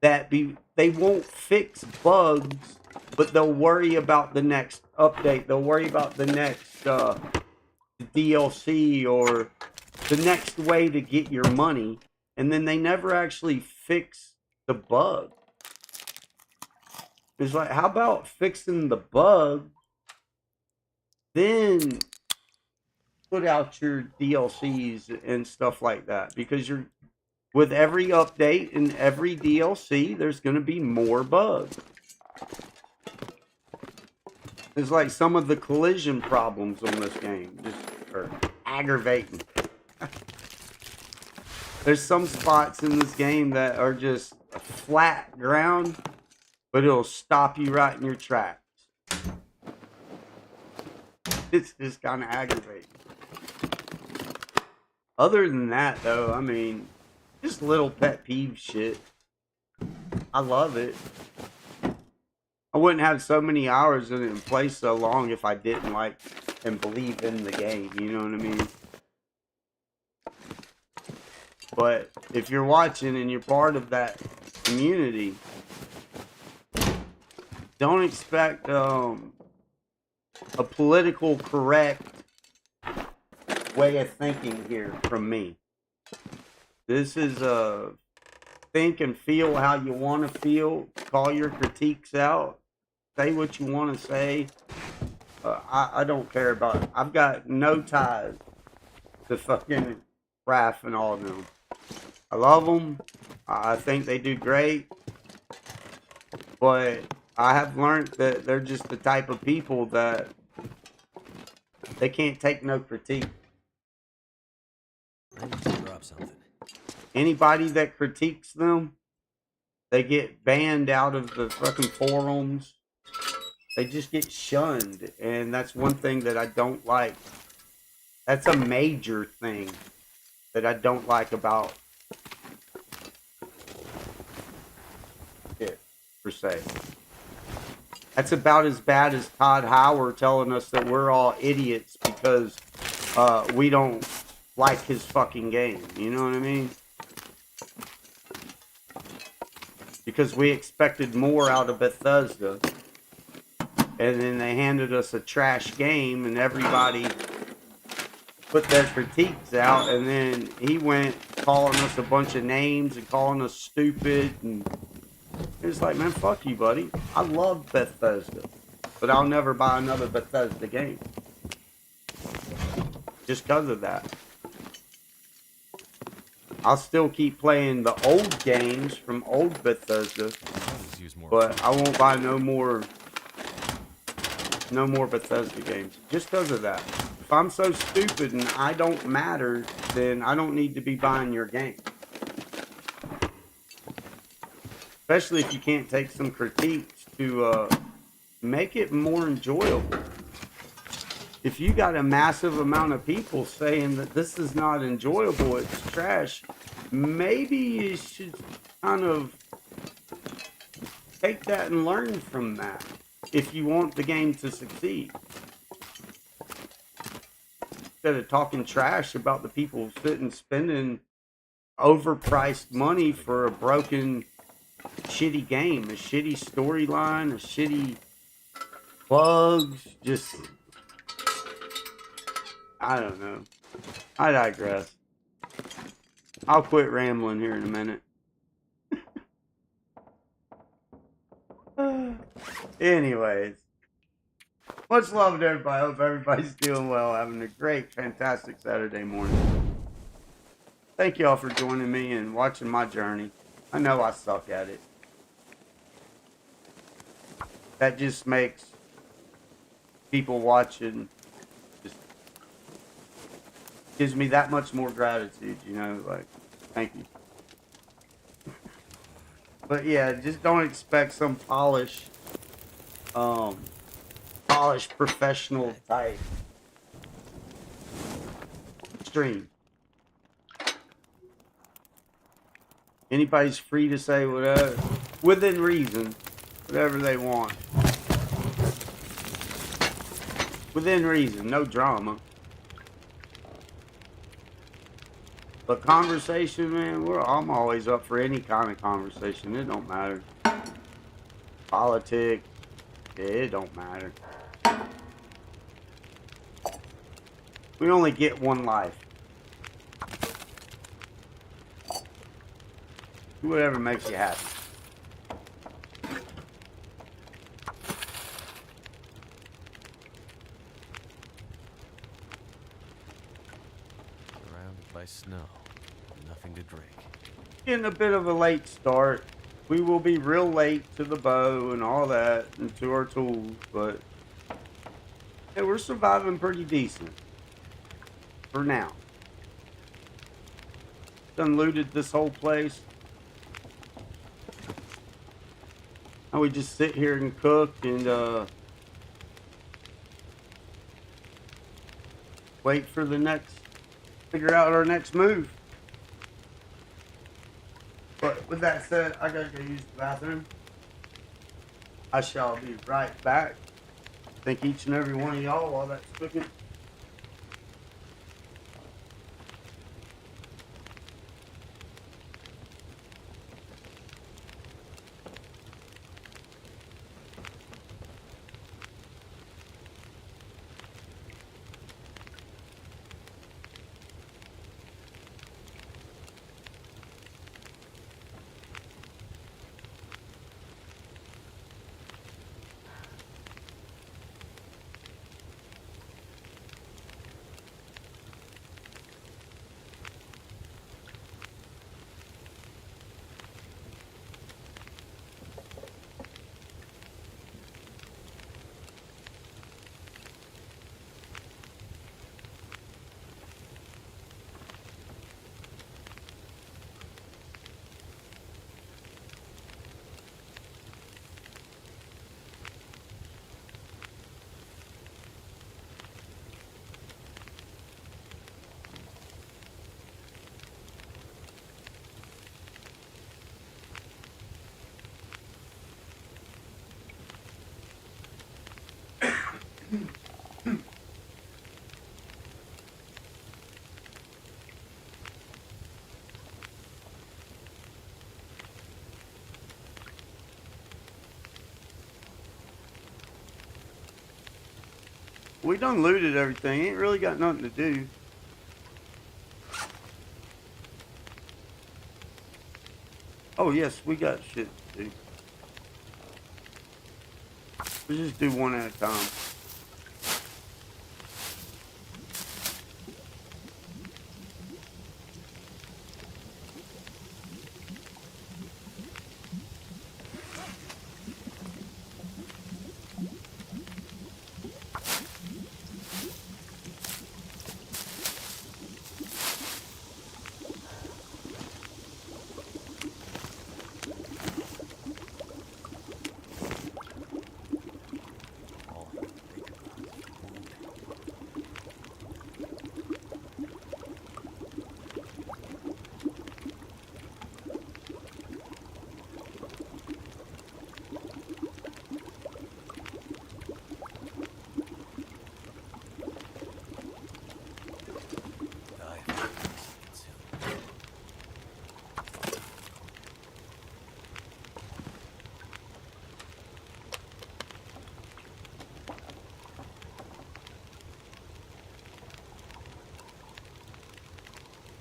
that they won't fix bugs, but they'll worry about the next update. They'll worry about the next DLC or the next way to get your money, and then they never actually fix the bug. It's like, how about fixing the bug, then put out your DLCs and stuff like that? Because with every update and every DLC, there's going to be more bugs. It's like some of the collision problems on this game just are aggravating. There's some spots in this game that are just a flat ground, but it'll stop you right in your tracks. It's just kind of aggravating. Other than that, though, I mean, just little pet peeve shit. I love it. I wouldn't have so many hours in it and play so long if I didn't like and believe in the game. You know what I mean? But if you're watching and you're part of that community, don't expect a political correct way of thinking here from me. This is think and feel how you want to feel. Call your critiques out. Say what you want to say. I don't care about it. I've got no ties to fucking Raph and all of them. I love them. I think they do great. But I have learned that they're just the type of people that they can't take no critique. I need to drop something. Anybody that critiques them, they get banned out of the fucking forums. They just get shunned. And that's one thing that I don't like. That's a major thing that I don't like about it, per se. That's about as bad as Todd Howard telling us that we're all idiots because we don't like his fucking game. You know what I mean? Because we expected more out of Bethesda. And then they handed us a trash game and everybody put their critiques out. And then he went calling us a bunch of names and calling us stupid. And it's like, man, fuck you, buddy. I love Bethesda. But I'll never buy another Bethesda game. Just because of that. I'll still keep playing the old games from old Bethesda. But I won't buy no more Bethesda games. Just because of that. If I'm so stupid and I don't matter, then I don't need to be buying your game. Especially if you can't take some critiques to make it more enjoyable. If you got a massive amount of people saying that this is not enjoyable, it's trash, maybe you should kind of take that and learn from that if you want the game to succeed. Instead of talking trash about the people sitting spending overpriced money for a broken, shitty game, a shitty storyline, a shitty bugs, just... I don't know. I digress. I'll quit rambling here in a minute. Anyways. Much love to everybody. I hope everybody's doing well. Having a great, fantastic Saturday morning. Thank you all for joining me and watching my journey. I know I suck at it. That just makes people watching... gives me that much more gratitude, you know, like, thank you. But yeah, just don't expect some polished professional type stream. Anybody's free to say whatever, within reason, whatever they want. Within reason, no drama. But conversation, man, I'm always up for any kind of conversation. It don't matter. Politics, it don't matter. We only get one life. Do whatever makes you happy. Surrounded by snow. Nothing to drink. Getting a bit of a late start. We will be real late to the bow and all that and to our tools, but hey, we're surviving pretty decent for now. Done looted this whole place. Now we just sit here and cook and wait for the next, figure out our next move. But with that said, I gotta go use the bathroom. I shall be right back. Thank each and every one of y'all while that's cooking. We done looted everything. Ain't really got nothing to do. Oh yes, we got shit to do. We just do one at a time. All I can think about is food. Die if I can see it soon.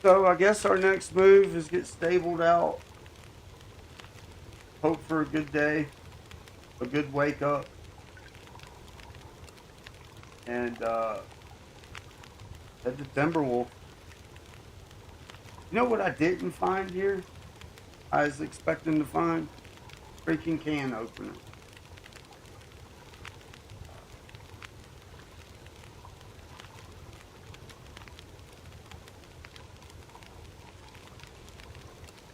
So I guess our next move is get stabled out. Hope for a good day, a good wake up, and head to Timberwolf. You know what I didn't find here? I was expecting to find freaking can opener.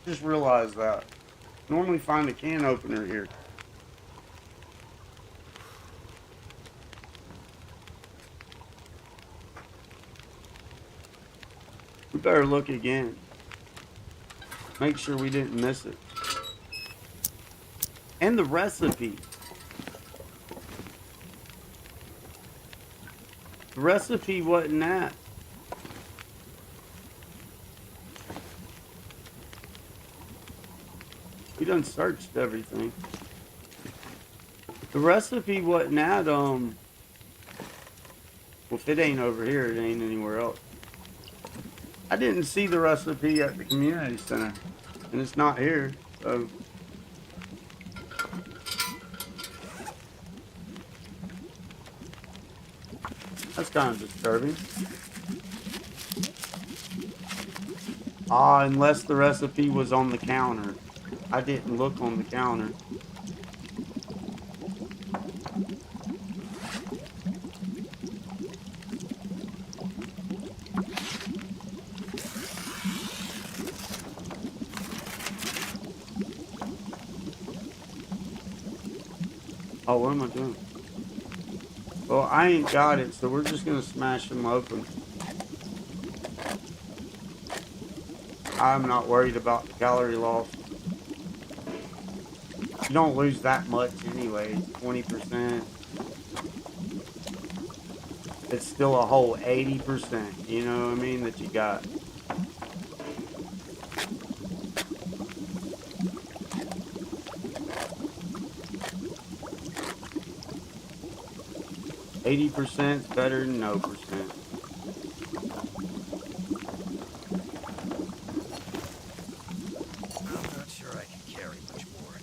Just realized that. Normally find a can opener here. We better look again. Make sure we didn't miss it. And the recipe. The recipe wasn't that. We done searched everything. The recipe wasn't at, well, if it ain't over here, it ain't anywhere else. I didn't see the recipe at the community center, and it's not here, so. That's kind of disturbing. Ah, unless the recipe was on the counter. I didn't look on the counter. Oh, what am I doing? Well, I ain't got it, so we're just gonna smash them open. I'm not worried about the calorie loss. You don't lose that much anyways, 20%. It's still a whole 80%, you know what I mean, that you got. %80 is better than no percent. I'm not sure I can carry much more.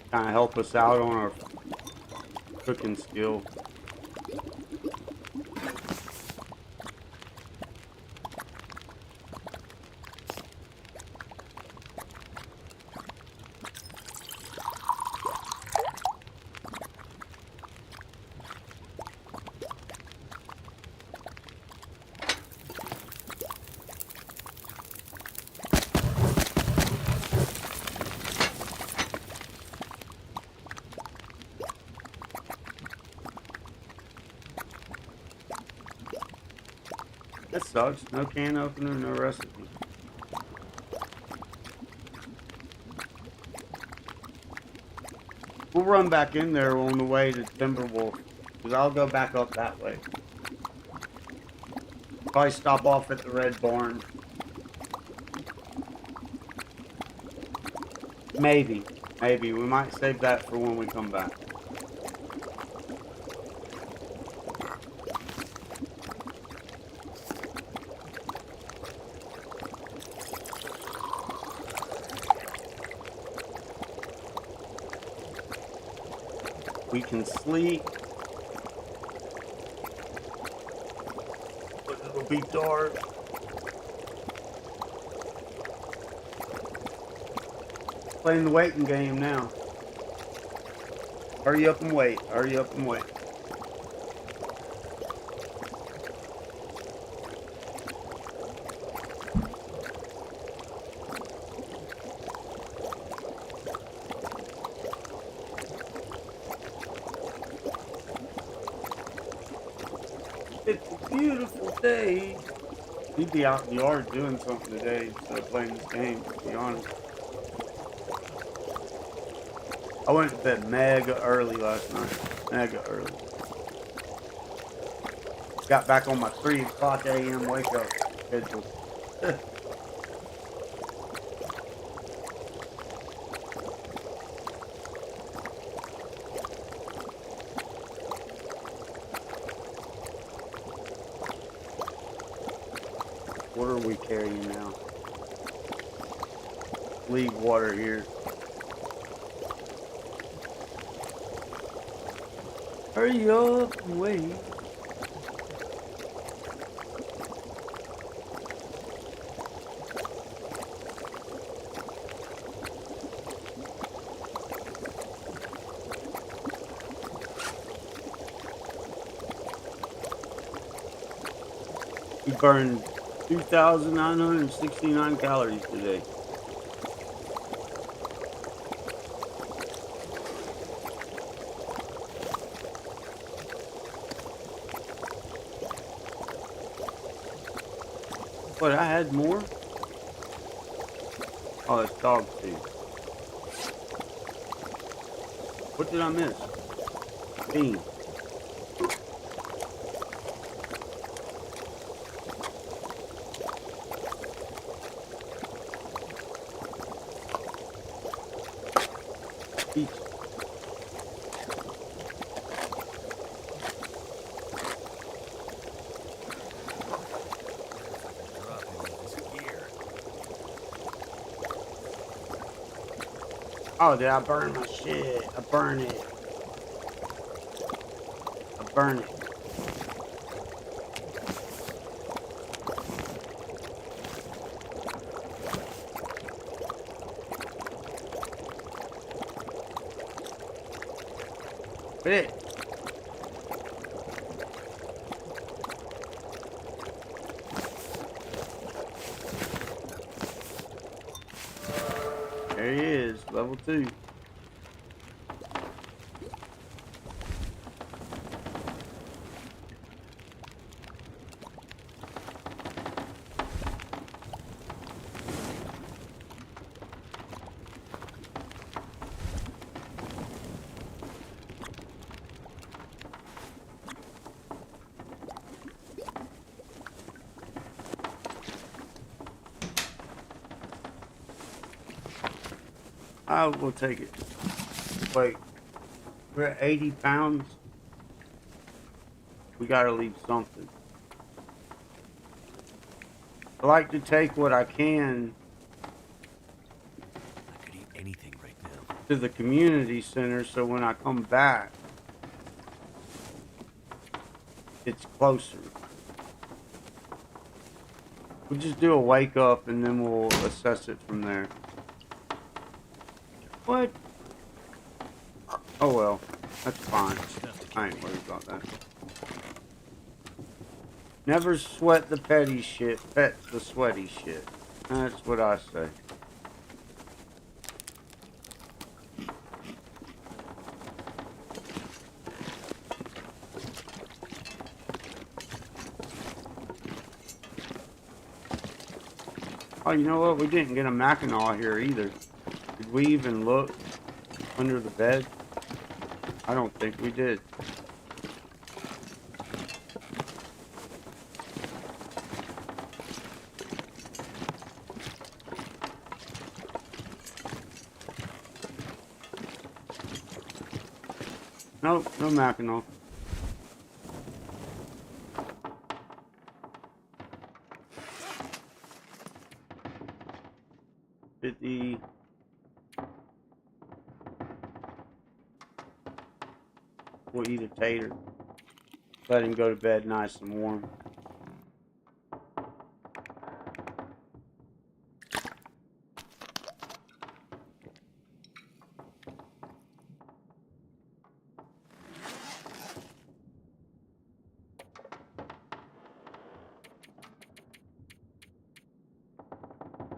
Kind of help us out on our cooking skill. That sucks. No can opener, no recipe. We'll run back in there on the way to Timberwolf, because I'll go back up that way. Probably stop off at the Red Barn. Maybe. Maybe. We might save that for when we come back. We can sleep. But it'll be dark. Playing the waiting game now. Hurry up and wait. Hurry up and wait. It's a beautiful day. You'd be out in the yard doing something today instead of playing this game, to be honest. I went to bed mega early last night. Mega early. Got back on my 3 o'clock a.m. wake up schedule. What are we carrying now? Leave water here. Hurry up and wait. We burned 2,969 calories today. But I had more? Oh, it's dog food. What did I miss? Beans. Peach. Oh, did I burn my shit? I burn it. I burn it. Quit it. There he is, level 2. I will take it. Wait, we're at 80 pounds. We gotta leave something. I like to take what I can I could eat anything right now. to the community center so when I come back, it's closer. We'll just do a wake up and then we'll assess it from there. What? Oh well, that's fine. I ain't worried about that. Never sweat the petty shit, pet the sweaty shit. That's what I say. Oh, you know what? We didn't get a Mackinac here either. Did we even look under the bed? I don't think we did. Nope, no Mackinac. We'll eat a tater. Let him go to bed nice and warm.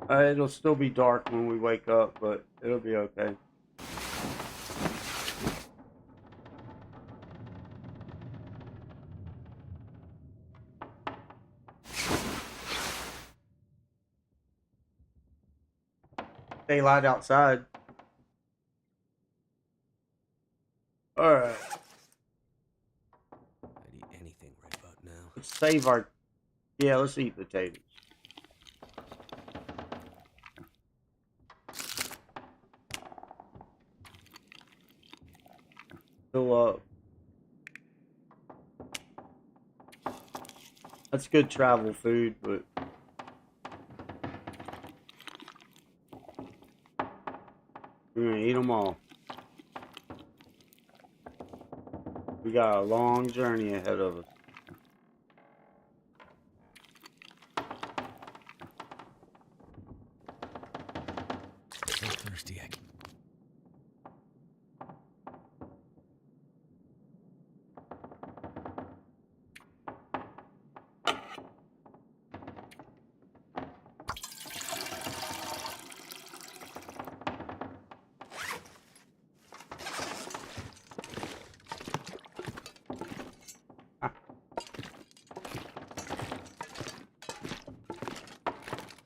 It'll still be dark when we wake up, but it'll be okay. Daylight outside. Alright. I'd eat anything right about now. Let's save our... Yeah, let's eat potatoes. Fill up. That's good travel food, but... we're gonna eat them all. We got a long journey ahead of us. So thirsty.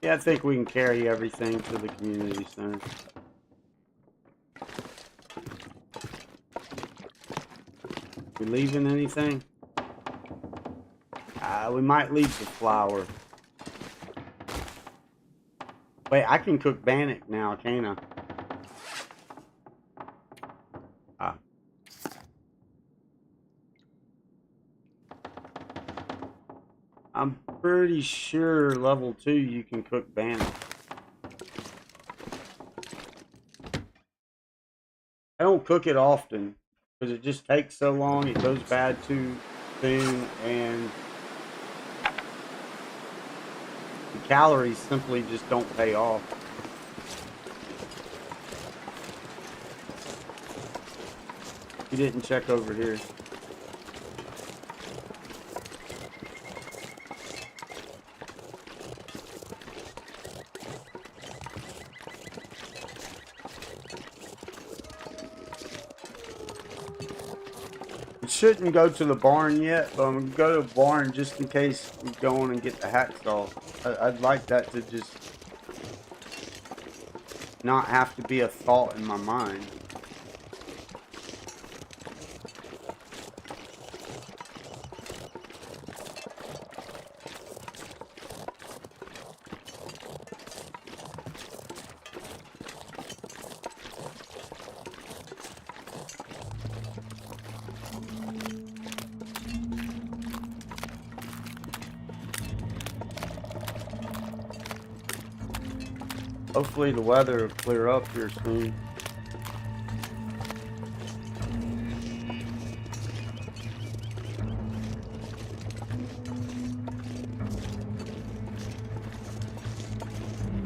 Yeah, I think we can carry everything to the community center. We leaving anything? We might leave the flour. Wait, I can cook bannock now, can't I? Ah. I'm pretty sure level 2 you can cook bannock. I don't cook it often because it just takes so long. It goes bad too soon, and the calories simply just don't pay off. You didn't check over here. It shouldn't go to the barn yet, but I'm gonna go to the barn just in case we go on and get the hacksaw. I'd like that to just not have to be a thought in my mind. Hopefully the weather will clear up here soon.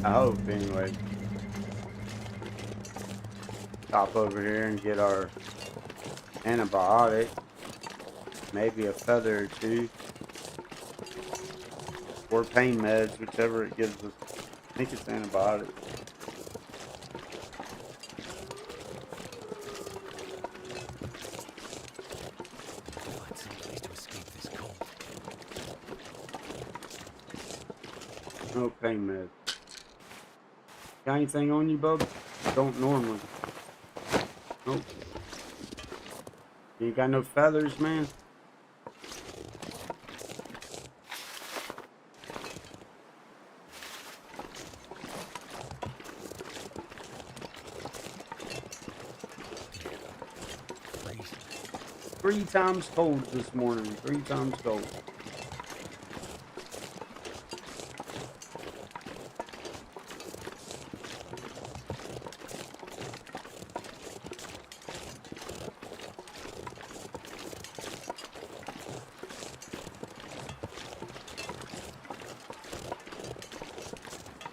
I hope, anyway. Stop over here and get our antibiotic. Maybe a feather or two. Or pain meds, whichever it gives us. I think it's antibiotics. Find some place to escape this cold. No pain meds. Got anything on you, bub? Don't normally. Nope. You ain't got no feathers, man? 3 times cold this morning. 3 times cold.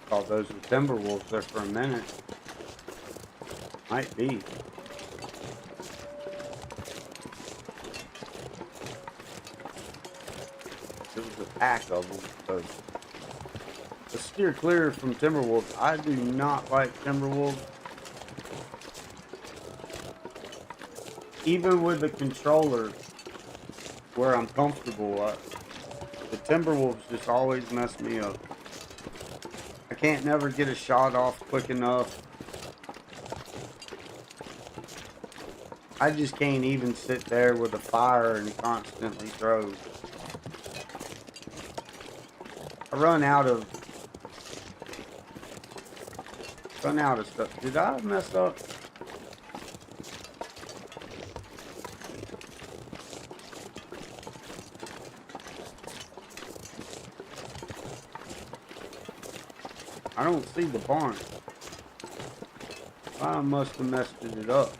Thought those were timber wolves there for a minute. Might be. There was a pack of them, so let's steer clear from timber wolves. I do not like timber wolves. Even with the controller where I'm comfortable, the timber wolves just always mess me up. I can't never get a shot off quick enough. I just can't even sit there with a fire and constantly throw. I run out of stuff. Did I mess up? I don't see the barn. I must have messed it up.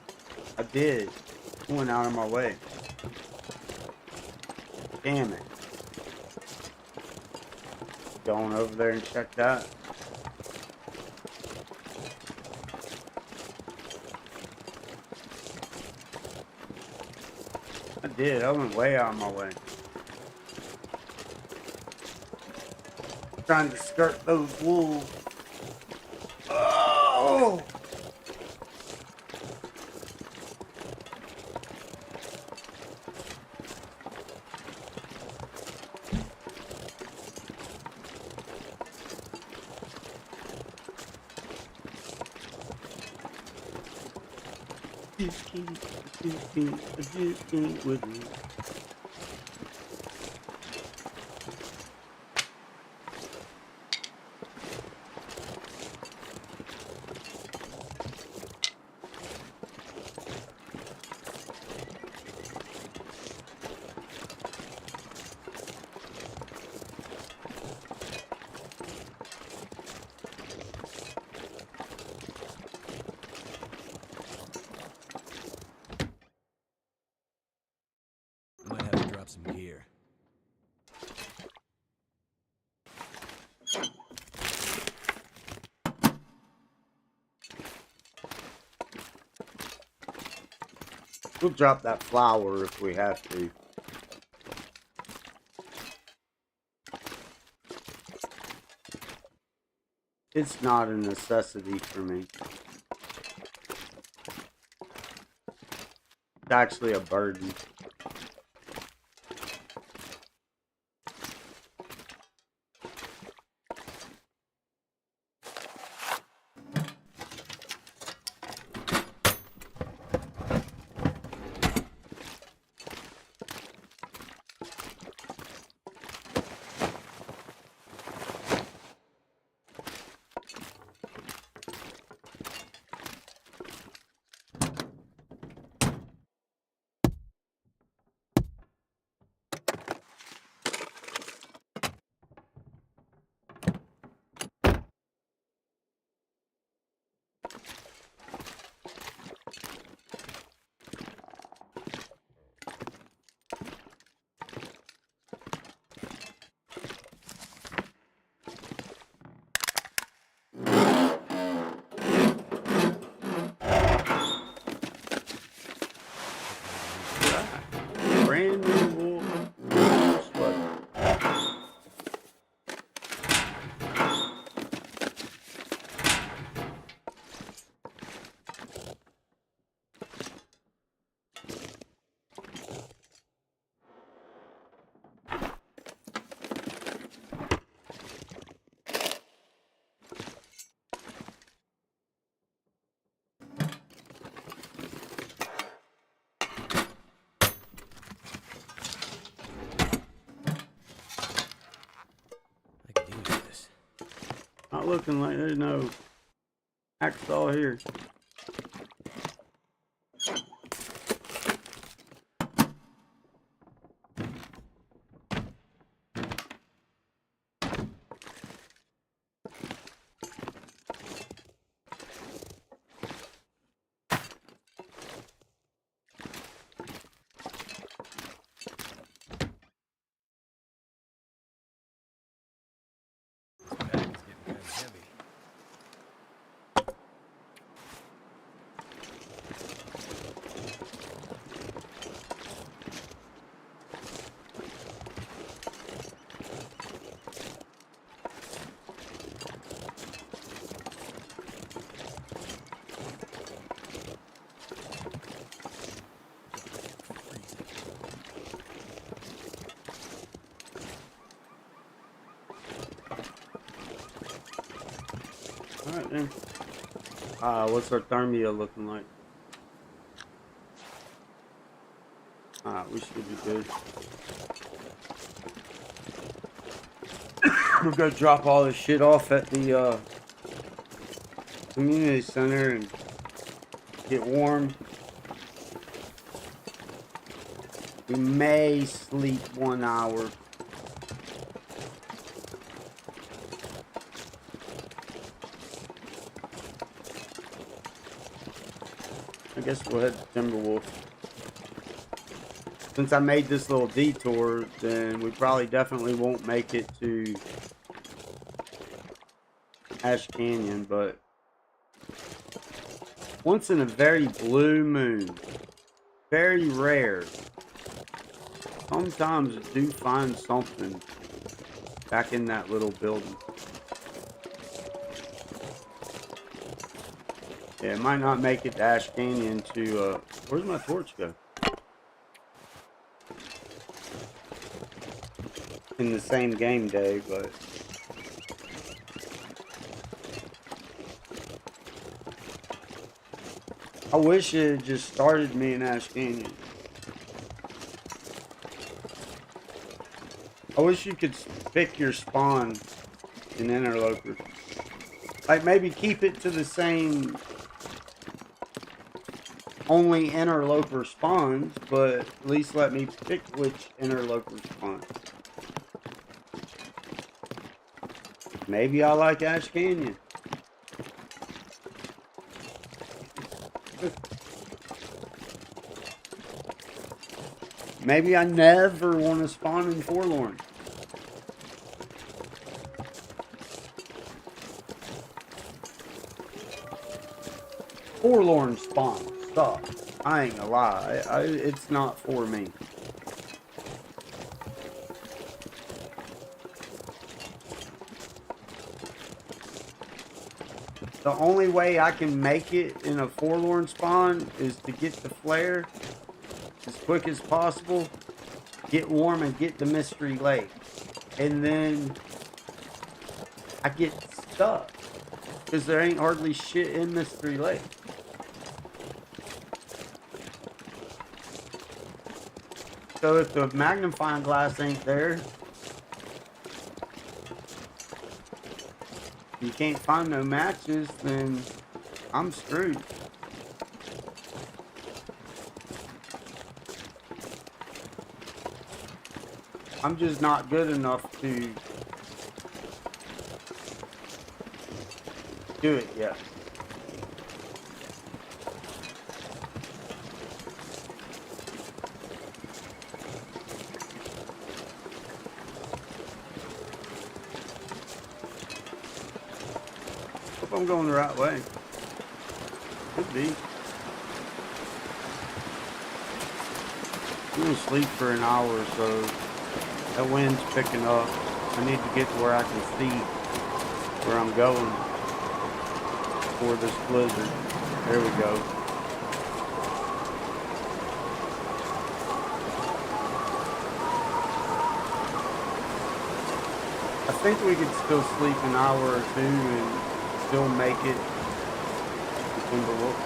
I did. It went out of my way. Damn it. Going over there and check that. I did. I went way out of my way. Trying to skirt those wolves. Oh! With me. We'll drop that flower if we have to. It's not a necessity for me. It's actually a burden. Brand new wool sweater. I could use this. Not looking like there's no hacksaw here. Bag is getting kind of heavy. Alright then. What's our thermia looking like? Alright, we should be good. We're gonna drop all this shit off at the community center and get warm. We may sleep 1 hour. I guess we'll head to Timberwolf. Since I made this little detour, then we probably definitely won't make it to Ash Canyon, but once in a very blue moon, very rare, sometimes I do find something back in that little building. Yeah, it might not make it to Ash Canyon to, where's my torch go? In the same game day, but I wish it had just started me in Ash Canyon. I wish you could pick your spawn in Interloper. Like maybe keep it to the same only Interloper spawns, but at least let me pick which Interloper spawns. Maybe I like Ash Canyon. Maybe I never want to spawn in Forlorn. Forlorn spawn sucks. I ain't gonna lie, it's not for me. The only way I can make it in a forlorn spawn is to get the flare as quick as possible, get warm, and get the mystery lake. And then I get stuck because there ain't hardly shit in mystery lake. So if the magnifying glass ain't there, you can't find no matches, then I'm screwed. I'm just not good enough to do it yet. Hope I'm going the right way. Could be. I'm gonna sleep for an hour or so. That wind's picking up. I need to get to where I can see where I'm going for this blizzard. There we go. I think we could still sleep an hour or two and still make it to Timberwolf.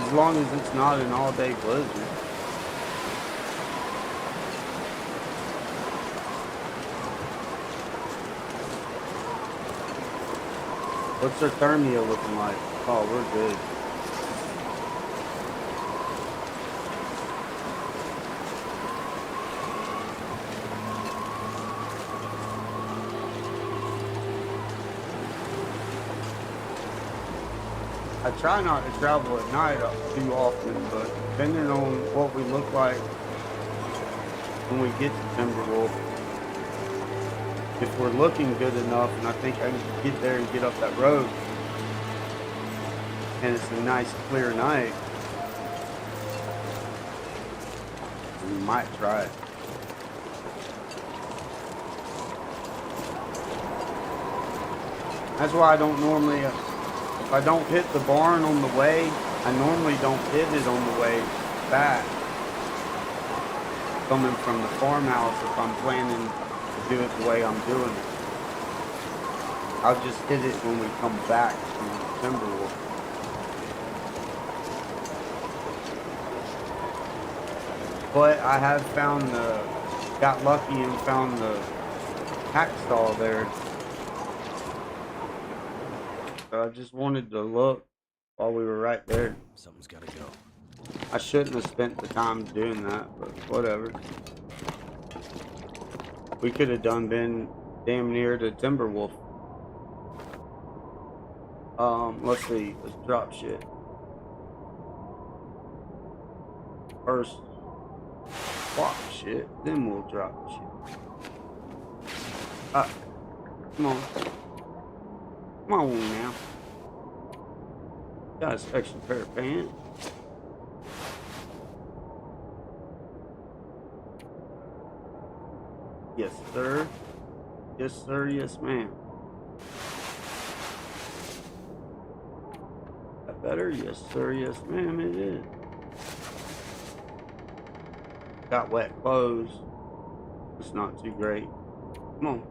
As long as it's not an all-day blizzard. What's our thermia looking like? Oh, we're good. I try not to travel at night too often, but depending on what we look like when we get to Timberwolf, if we're looking good enough, and I think I can get there and get up that road, and it's a nice clear night, we might try it. That's why I don't normally, if I don't hit the barn on the way, I normally don't hit it on the way back. Coming from the farmhouse, if I'm planning to do it the way I'm doing it, I'll just hit it when we come back from Timberwolf. But I have found got lucky and found the hack stall there. So I just wanted to look while we were right there. Something's gotta go. I shouldn't have spent the time doing that, but whatever. We could have been damn near to Timberwolf. Let's see. Let's drop shit. First, swap shit, then we'll drop shit. Come on. Come on now. Got a special pair of pants. Yes, sir. Yes, sir. Yes, ma'am. That better? Yes, sir. Yes, ma'am. It is. Got wet clothes. It's not too great. Come on.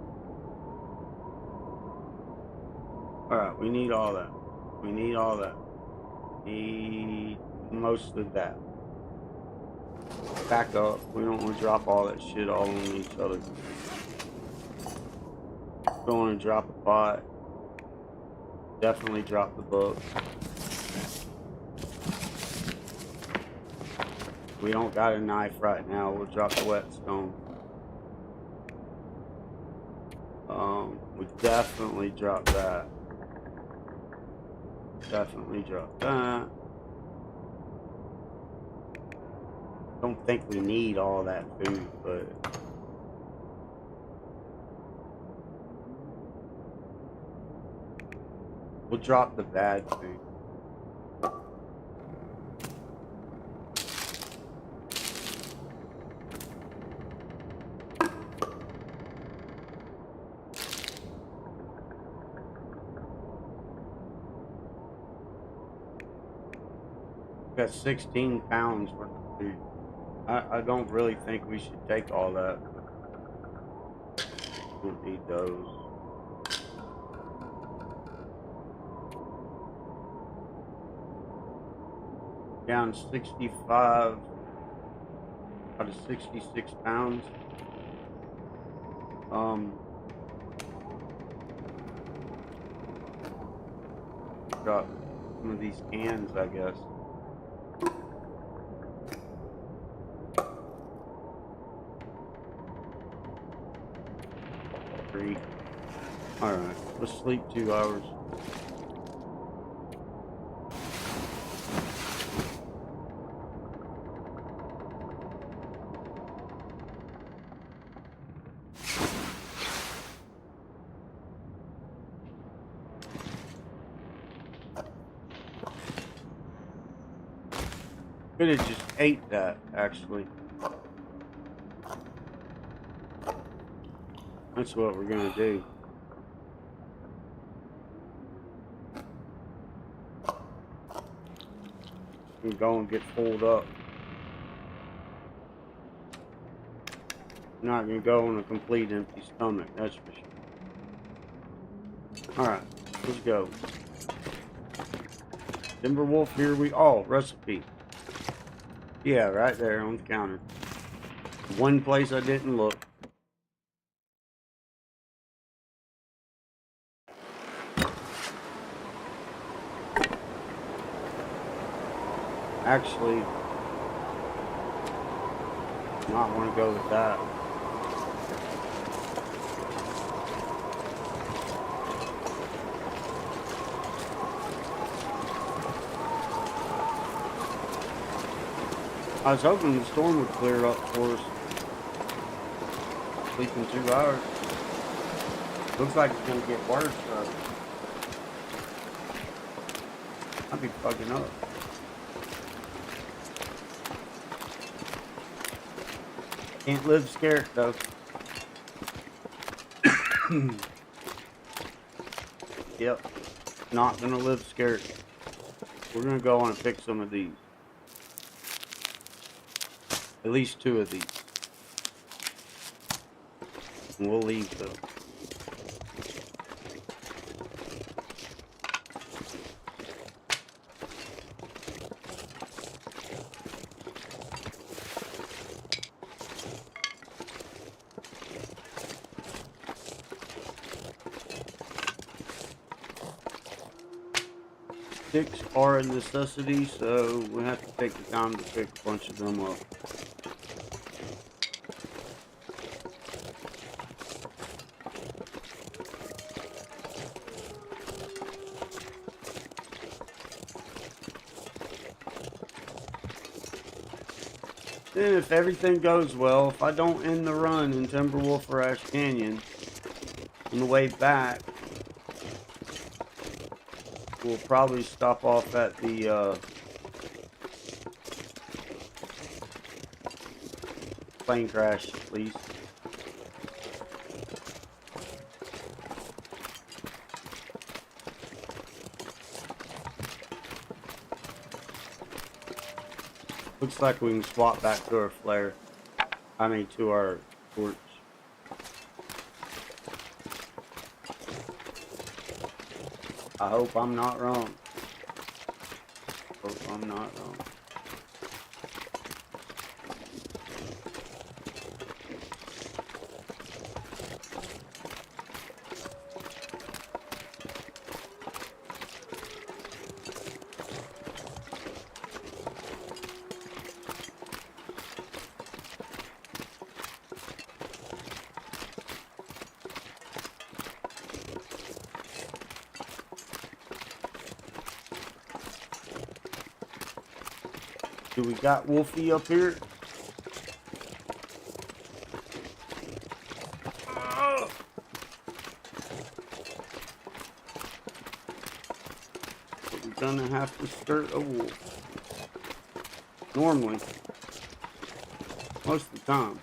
Alright, we need all that. We need all that. Need most of that. Back up. We don't want to drop all that shit all on each other. Don't want to drop a pot. Definitely drop the book. We don't got a knife right now. We'll drop the whetstone. We definitely drop that. Definitely drop that. Don't think we need all that food, but we'll drop the bad food. Got 16 pounds worth of food. I don't really think we should take all that. Don't need those. Down 65 out of 66 pounds. Got some of these cans, I guess. Alright, let's sleep 2 hours. Could have just ate that, actually. That's what we're gonna do. We can go and get pulled up. I'm not gonna go on a complete empty stomach, that's for sure. Alright, let's go. Timberwolf, here we all recipe. Yeah, right there on the counter. One place I didn't look. Actually, not want to go with that. I was hoping the storm would clear up for us. Sleep in 2 hours. Looks like it's gonna get worse though. I'd be fucking up. Can't live scared though. Yep. Not gonna live scared. We're gonna go on and pick some of these. At least 2 of these. And we'll leave them. Sticks are a necessity, so we have to take the time to pick a bunch of them up. Then if everything goes well, if I don't end the run in Timberwolf or Ash Canyon, on the way back, we'll probably stop off at the plane crash at least. Looks like we can swap back to our flare. I mean, to our torch. I hope I'm not wrong. Hope I'm not wrong. Do we got Wolfie up here? But we're gonna have to skirt a wolf. Normally. Most of the time.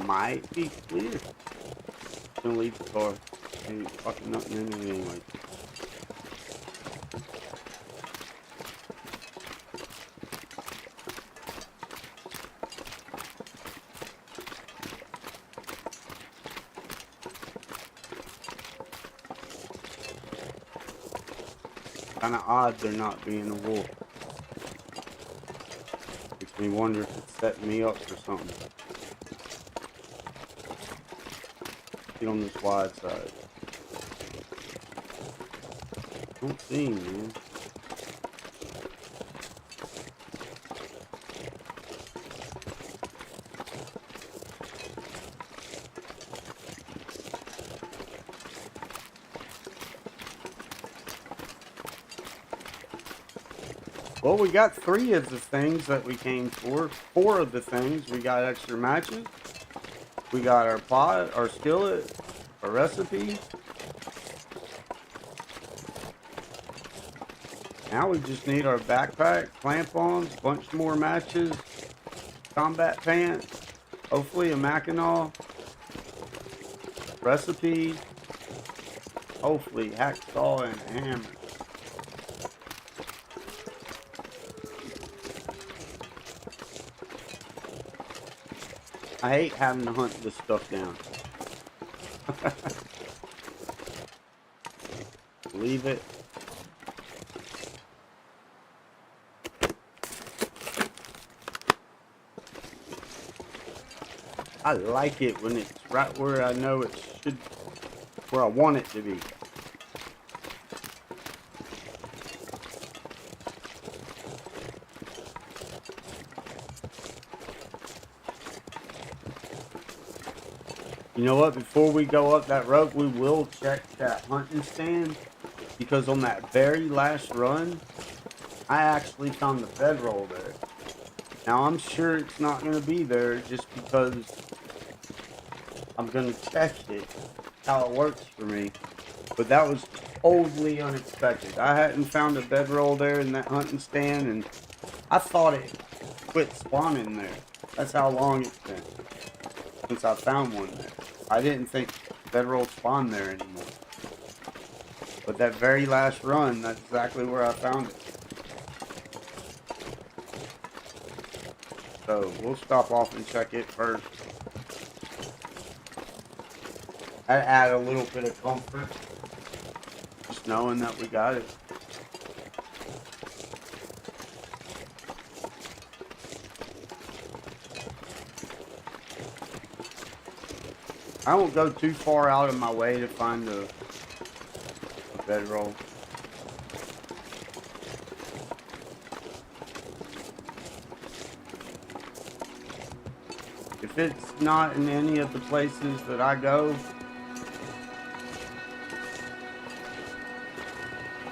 Might be clear. Gonna leave the car. Ain't fucking nothing in it anyway. Kinda odd they're not being a wolf. Makes me wonder if it's setting me up for something. Get on this wide side. Don't see him, man. Well, we got 3 of the things that we came for. 4 of the things. We got extra matches. We got our pot, our skillet, our recipe. Now we just need our backpack, clamp-ons, bunch more matches, combat pants, hopefully a Mackinac, recipe, hopefully hacksaw and a hammer. I hate having to hunt this stuff down. Leave it. I like it when it's right where I know it should, where I want it to be. You know what? Before we go up that rope, we will check that hunting stand, because on that very last run, I actually found the bedroll there. Now I'm sure it's not going to be there just because I'm going to check it. How it works for me. But that was totally unexpected. I hadn't found a bedroll there in that hunting stand, and I thought it quit spawning there. That's how long it's been since I found one there. I didn't think bedroll spawned there anymore. But that very last run, that's exactly where I found it. So we'll stop off and check it first. I'd add a little bit of comfort, just knowing that we got it. I won't go too far out of my way to find a bedroll. If it's not in any of the places that I go,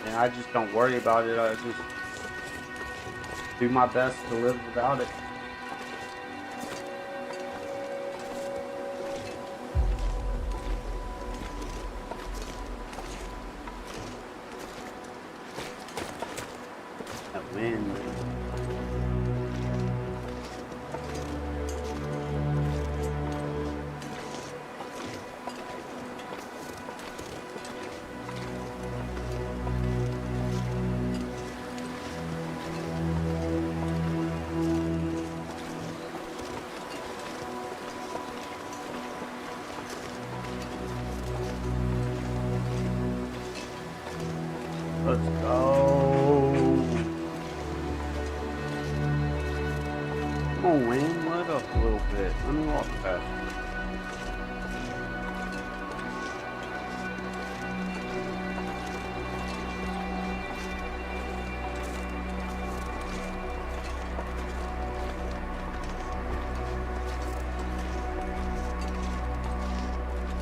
and I just don't worry about it. I just do my best to live without it. That wind, man. Let's go. Come on, Wayne, let up a little bit. Let me walk past you.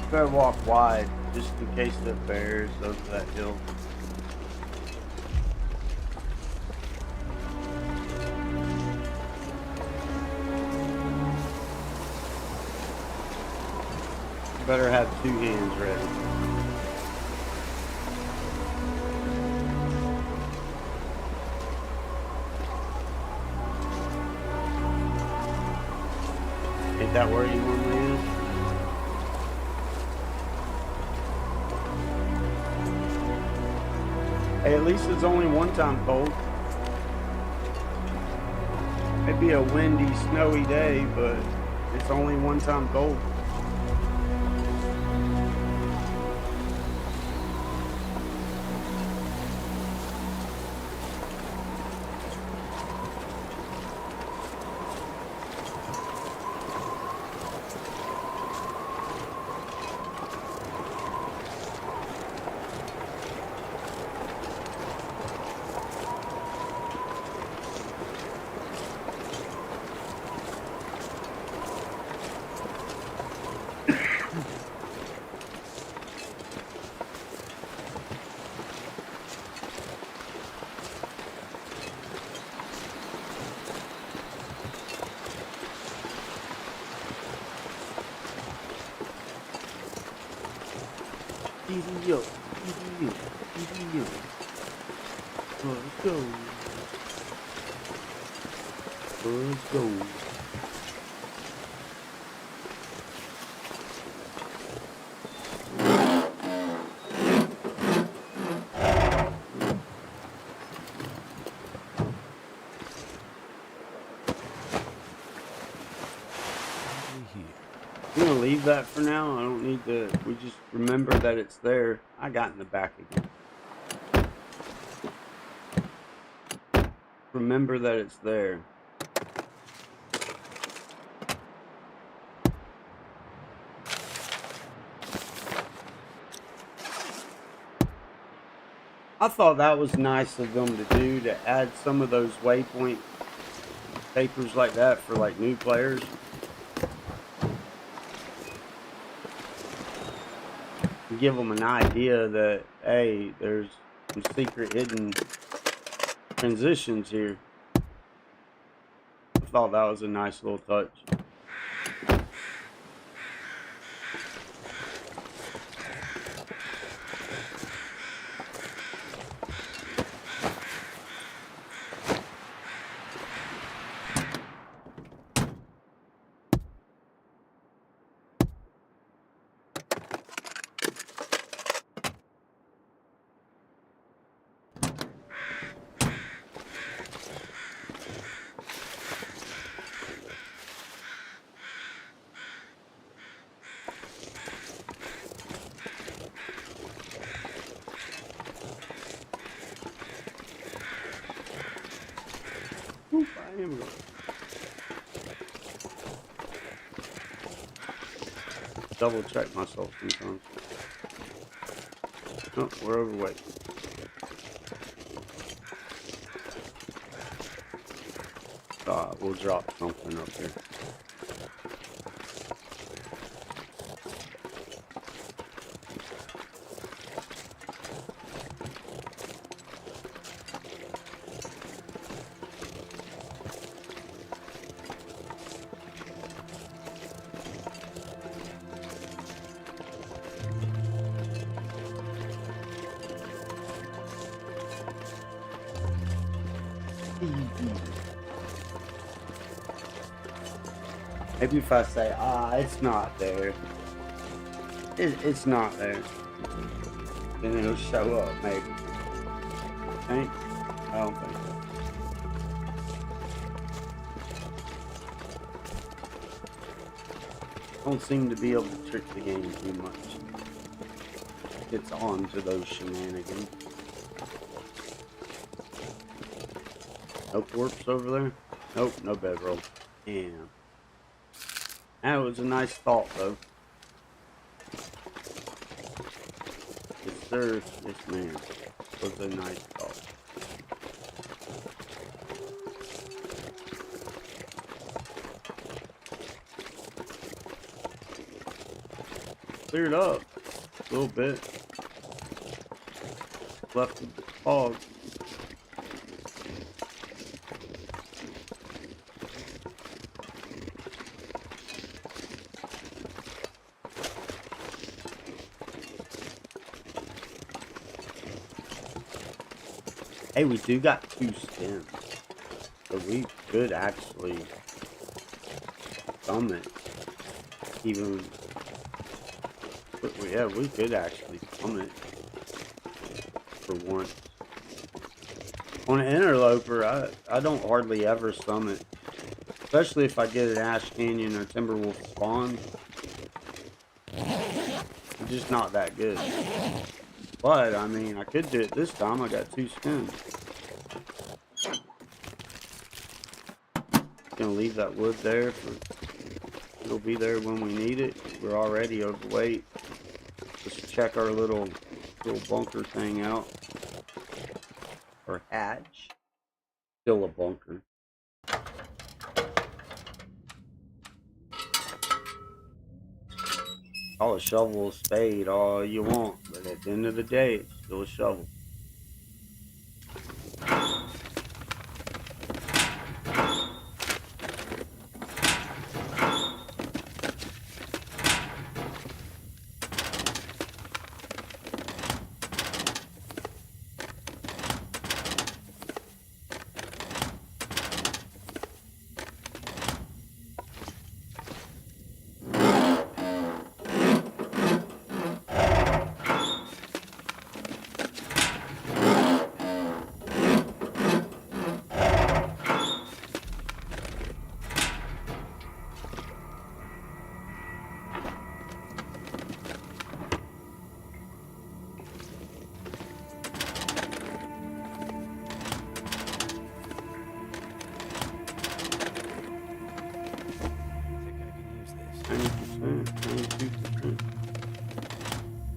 Better walk wide, just in case the bears over that hill. Better have 2 hands ready. Ain't that where you normally is? at least it's only one time cold. Maybe a windy, snowy day, but it's only one time cold. Yo, yo. Let's go. Let's go. I'm gonna leave that for now. I don't need to. We just remember that it's there. I got in the back again. Remember that it's there. I thought that was nice of them to do, to add some of those waypoint papers like that for like new players. Give them an idea that, hey, there's some secret hidden transitions here. I thought that was a nice little touch. Oop, I am going. Double check myself sometimes. Oh, we're overweight. We'll drop something up here. Maybe if I say, it's not there. It's not there. Then it'll show up, maybe. Think? I don't think so. Don't seem to be able to trick the game too much. It's on to those shenanigans. No corpse over there? Nope, no bedroll. Damn. That was a nice thought, though. Yes, sir. Yes, ma'am. Was a nice thought. Cleared up a little bit. Left the fog. Hey, we do got 2 stems, so we could actually summit even. But yeah, we could actually summit for once. On an interloper, I don't hardly ever summit. Especially if I get an Ash Canyon or Timberwolf spawn. I'm just not that good. But, I mean, I could do it this time. I got 2 skins. Gonna leave that wood there for... It'll be there when we need it. We're already overweight. Let's check our little bunker thing out. Or hatch. Still a bunker. Call a shovel a spade all you want, but at the end of the day, it's still a shovel.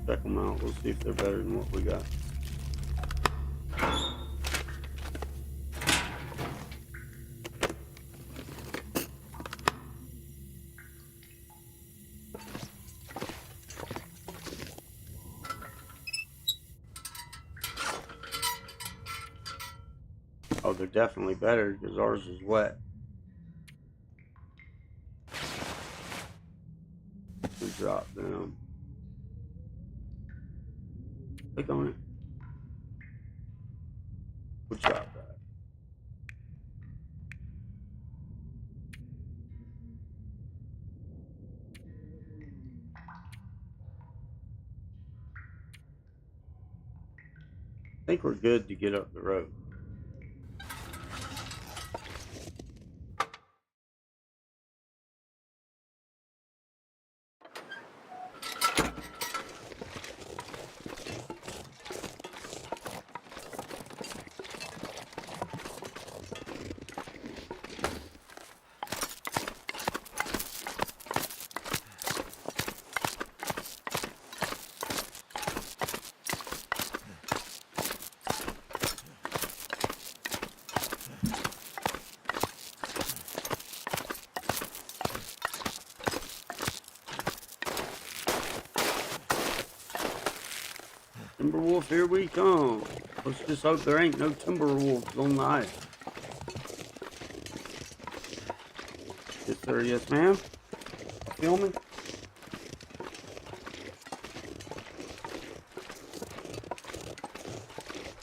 Check them out. We'll see if they're better than what we got. Oh, they're definitely better because ours is wet. We drop down. Click on it. We'll drop that. I think we're good to get up the road. Timberwolf, here we come. Let's just hope there ain't no Timberwolves on the ice. Yes, sir. Yes, ma'am. Feel me?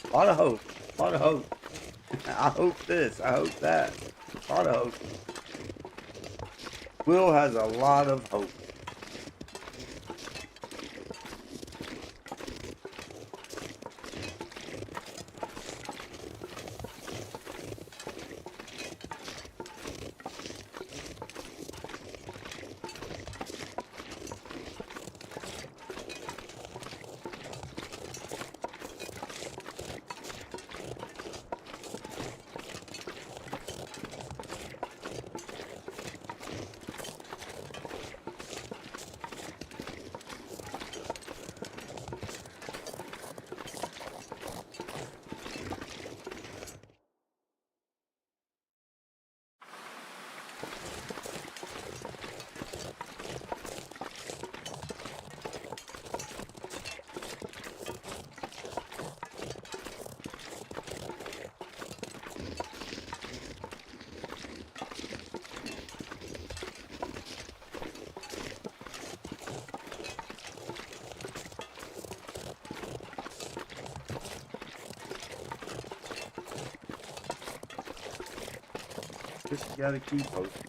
A lot of hope. A lot of hope. I hope this. I hope that. A lot of hope. Will has a lot of hope. Just gotta keep posting.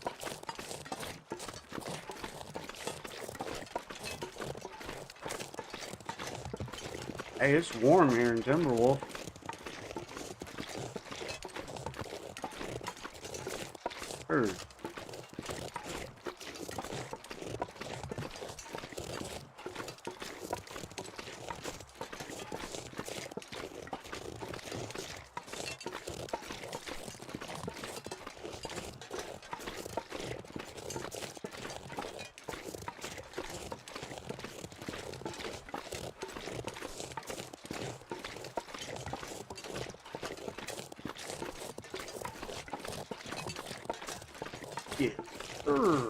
Hey, it's warm here in Timberwolf. Sure. Yeah. Sure.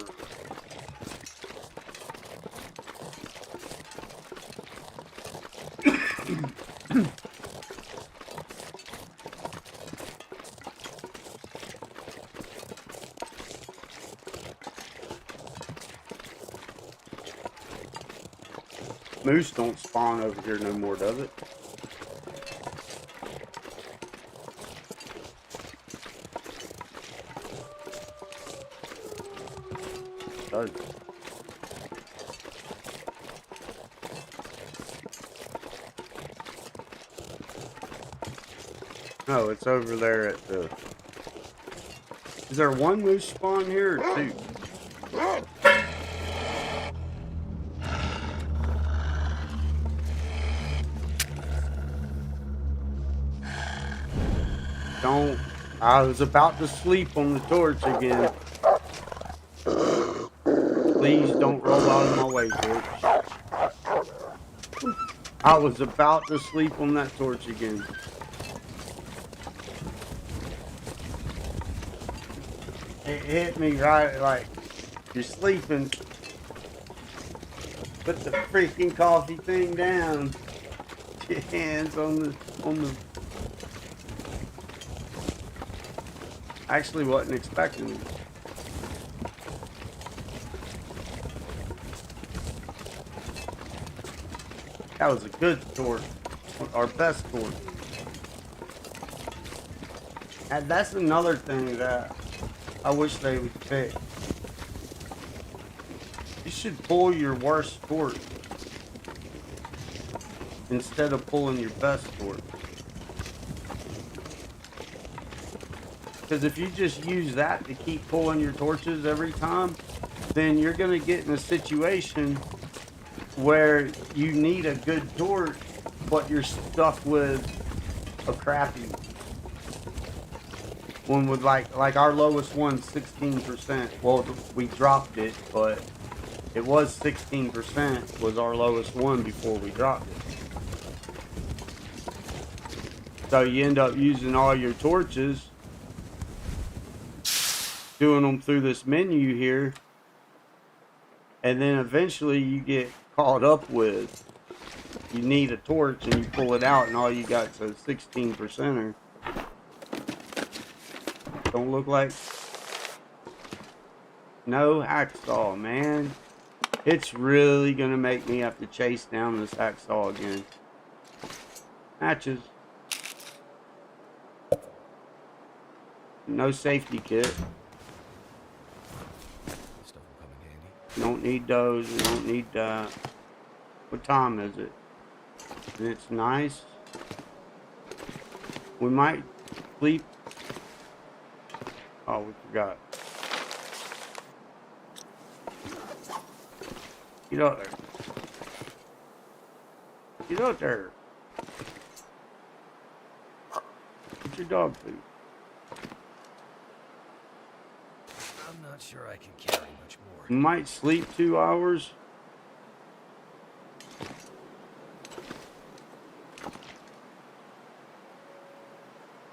Moose don't spawn over here no more, does it? It does. No, it's over there at the... Is there one moose spawn here or two? Don't. I was about to sleep on the torch again. Please don't roll out of my way, torch. I was about to sleep on that torch again. It hit me right, like, you're sleeping. Put the freaking coffee thing down. Your hands on the Actually wasn't expecting it. That was a good torch. Our best torch. And that's another thing that I wish they would fix. You should pull your worst torch instead of pulling your best torch. Because if you just use that to keep pulling your torches every time, then you're going to get in a situation where you need a good torch, but you're stuck with a crappy one. With like our lowest one, 16%. Well, we dropped it, but it was 16% was our lowest one before we dropped it. So you end up using all your torches, doing them through this menu here, and then eventually you get caught up with you need a torch and you pull it out and all you got's a 16%er. Don't look like no hacksaw, man. It's really gonna make me have to chase down this hacksaw again. Matches. No safety kit. Stuff will come in handy. Don't need those. We don't need that. What time is it? And it's nice. We might sleep. Oh, we forgot. Get out there. Get out there. Get your dog food. I'm not sure I can carry much more. We might sleep 2 hours.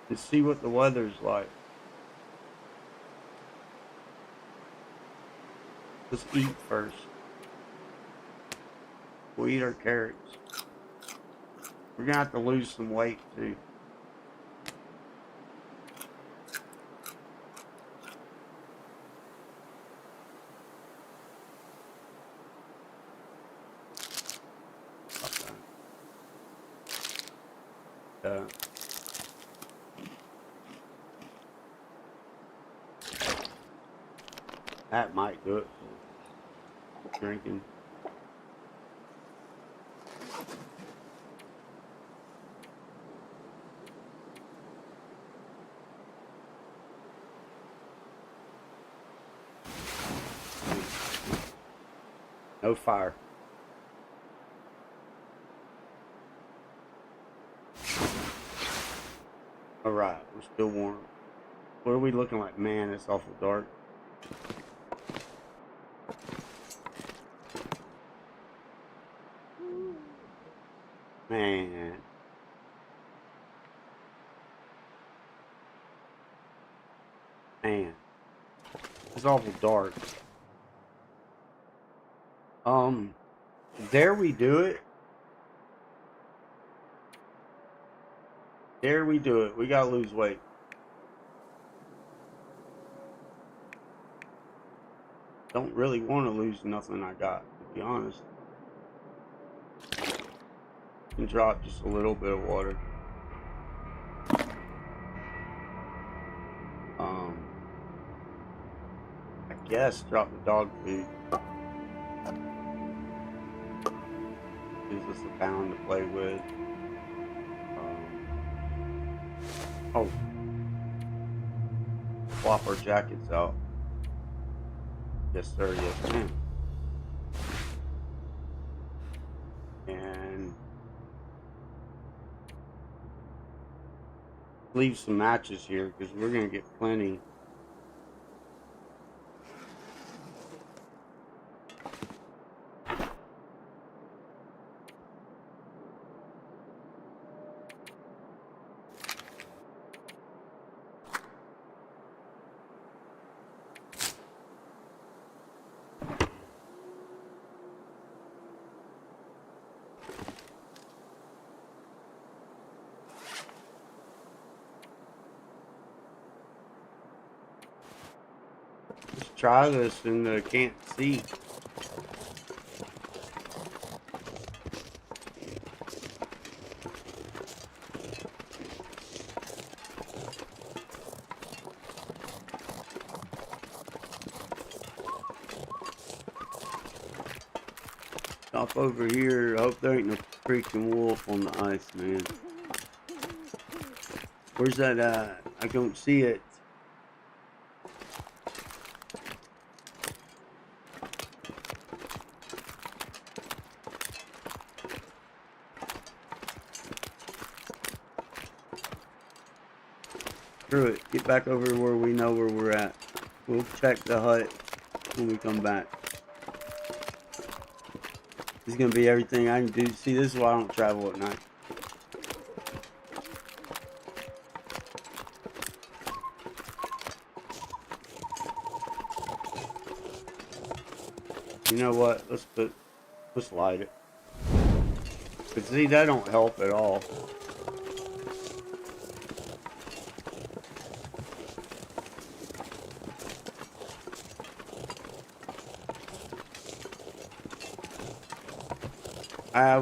And see what the weather's like. Let's eat first. We'll eat our carrots. We're gonna have to lose some weight too. That might do it for drinking. No fire. Alright, we're still warm. What are we looking like? Man, it's awful dark. Man. Man. It's awful dark. Dare we do it? Dare we do it? We gotta lose weight. Don't really want to lose nothing I got, to be honest. Can drop just a little bit of water. I guess drop the dog food. Gives us a pound to play with. Oh. Swap our jackets out. Yes sir, yes ma'am. And leave some matches here because we're gonna get plenty. Let's try this and can't see. Stop over here. I hope there ain't no freaking wolf on the ice, man. Where's that at? I don't see it. Screw it. Get back over where we know where we're at. We'll check the hut when we come back. This is gonna be everything I can do. See, this is why I don't travel at night. You know what? Let's light it. But see, that don't help at all.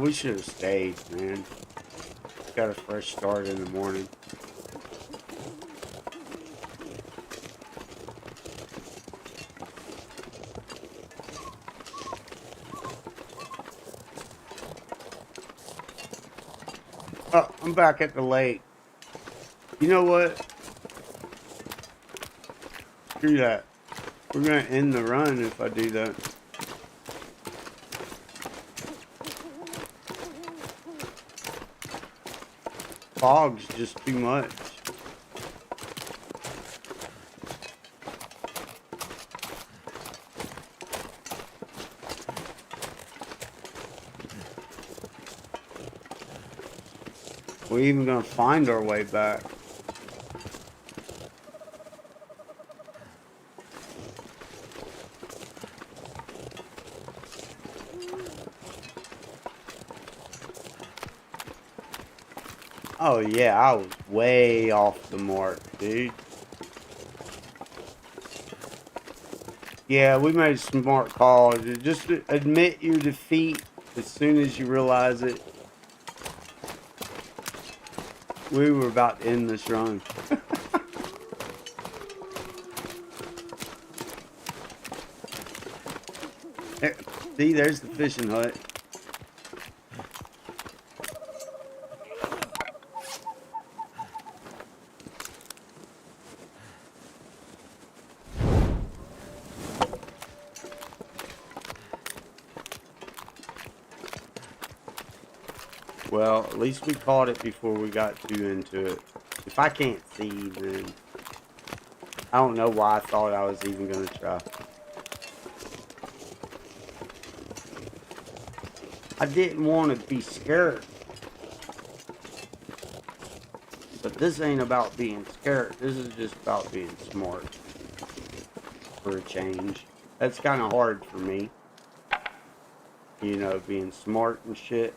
We should have stayed, man. Got a fresh start in the morning. Oh, I'm back at the lake. You know what? Screw that. We're gonna end the run if I do that. Fog's just too much. We're even gonna find our way back. Oh yeah, I was way off the mark, dude. Yeah, we made a smart call. Just admit your defeat as soon as you realize it. We were about to end this run. There, see, there's the fishing hut. Well, at least we caught it before we got too into it. If I can't see, then I don't know why I thought I was even gonna try. I didn't want to be scared. But this ain't about being scared. This is just about being smart. For a change. That's kind of hard for me. You know, being smart and shit.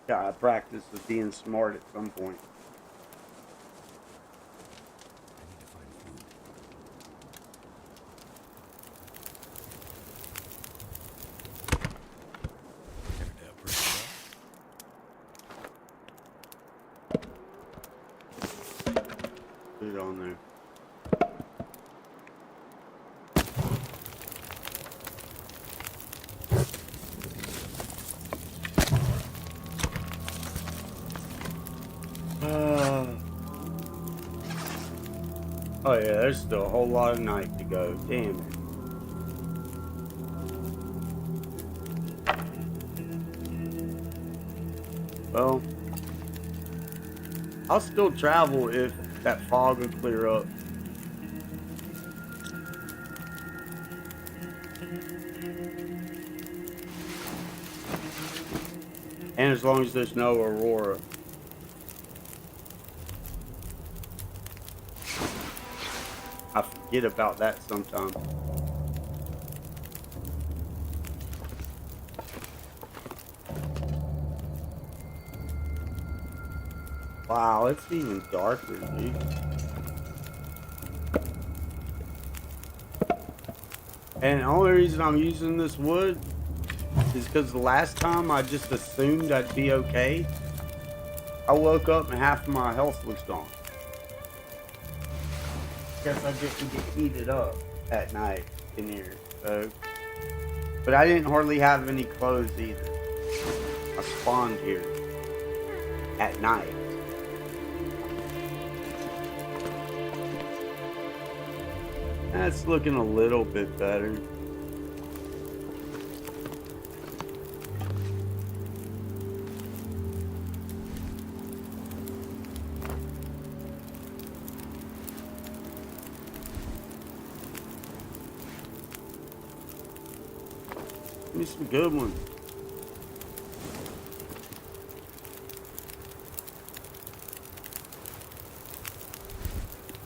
Gotta practice with being smart at some point. I need to find food. Turned out pretty well. Put it on there. Oh yeah, there's still a whole lot of night to go. Damn it. Well, I'll still travel if that fog will clear up. And as long as there's no aurora. I forget about that sometimes. Wow, it's even darker, dude. And the only reason I'm using this wood is because the last time I just assumed I'd be okay. I woke up and half of my health was gone. Guess I didn't get heated up at night in here, so. But I didn't hardly have any clothes either. I spawned here at night. That's looking a little bit better. Give me some good ones.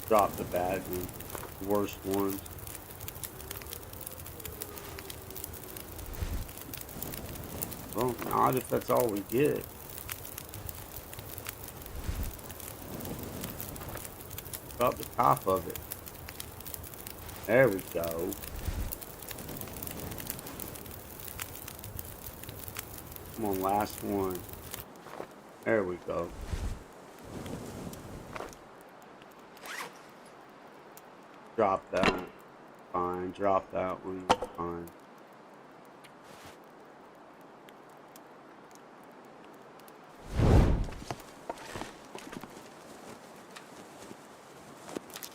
Drop the bad ones. Worst ones. Well, not if that's all we get. Drop the top of it. There we go. Come on, last one. There we go. Drop that. Fine. Drop that one. Fine.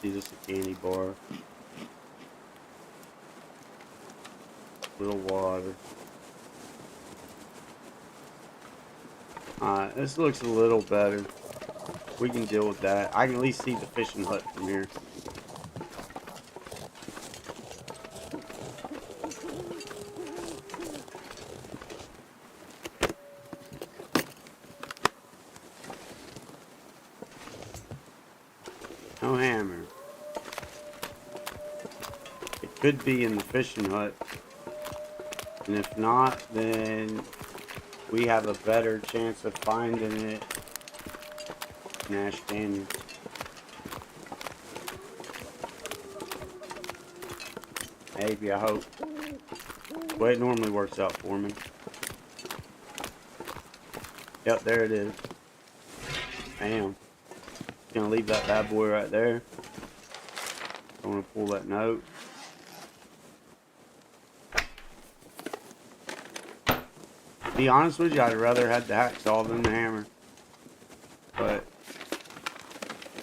See, this is a candy bar. Little water. Alright, this looks a little better. We can deal with that. I can at least see the fishing hut from here. No hammer. It could be in the fishing hut. And if not, then we have a better chance of finding it in Ash Canyon. Maybe, I hope. Well, it normally works out for me. Yep, there it is. Bam. Gonna leave that bad boy right there. I want to pull that note. To be honest with you, I'd rather have the hacksaw than the hammer. But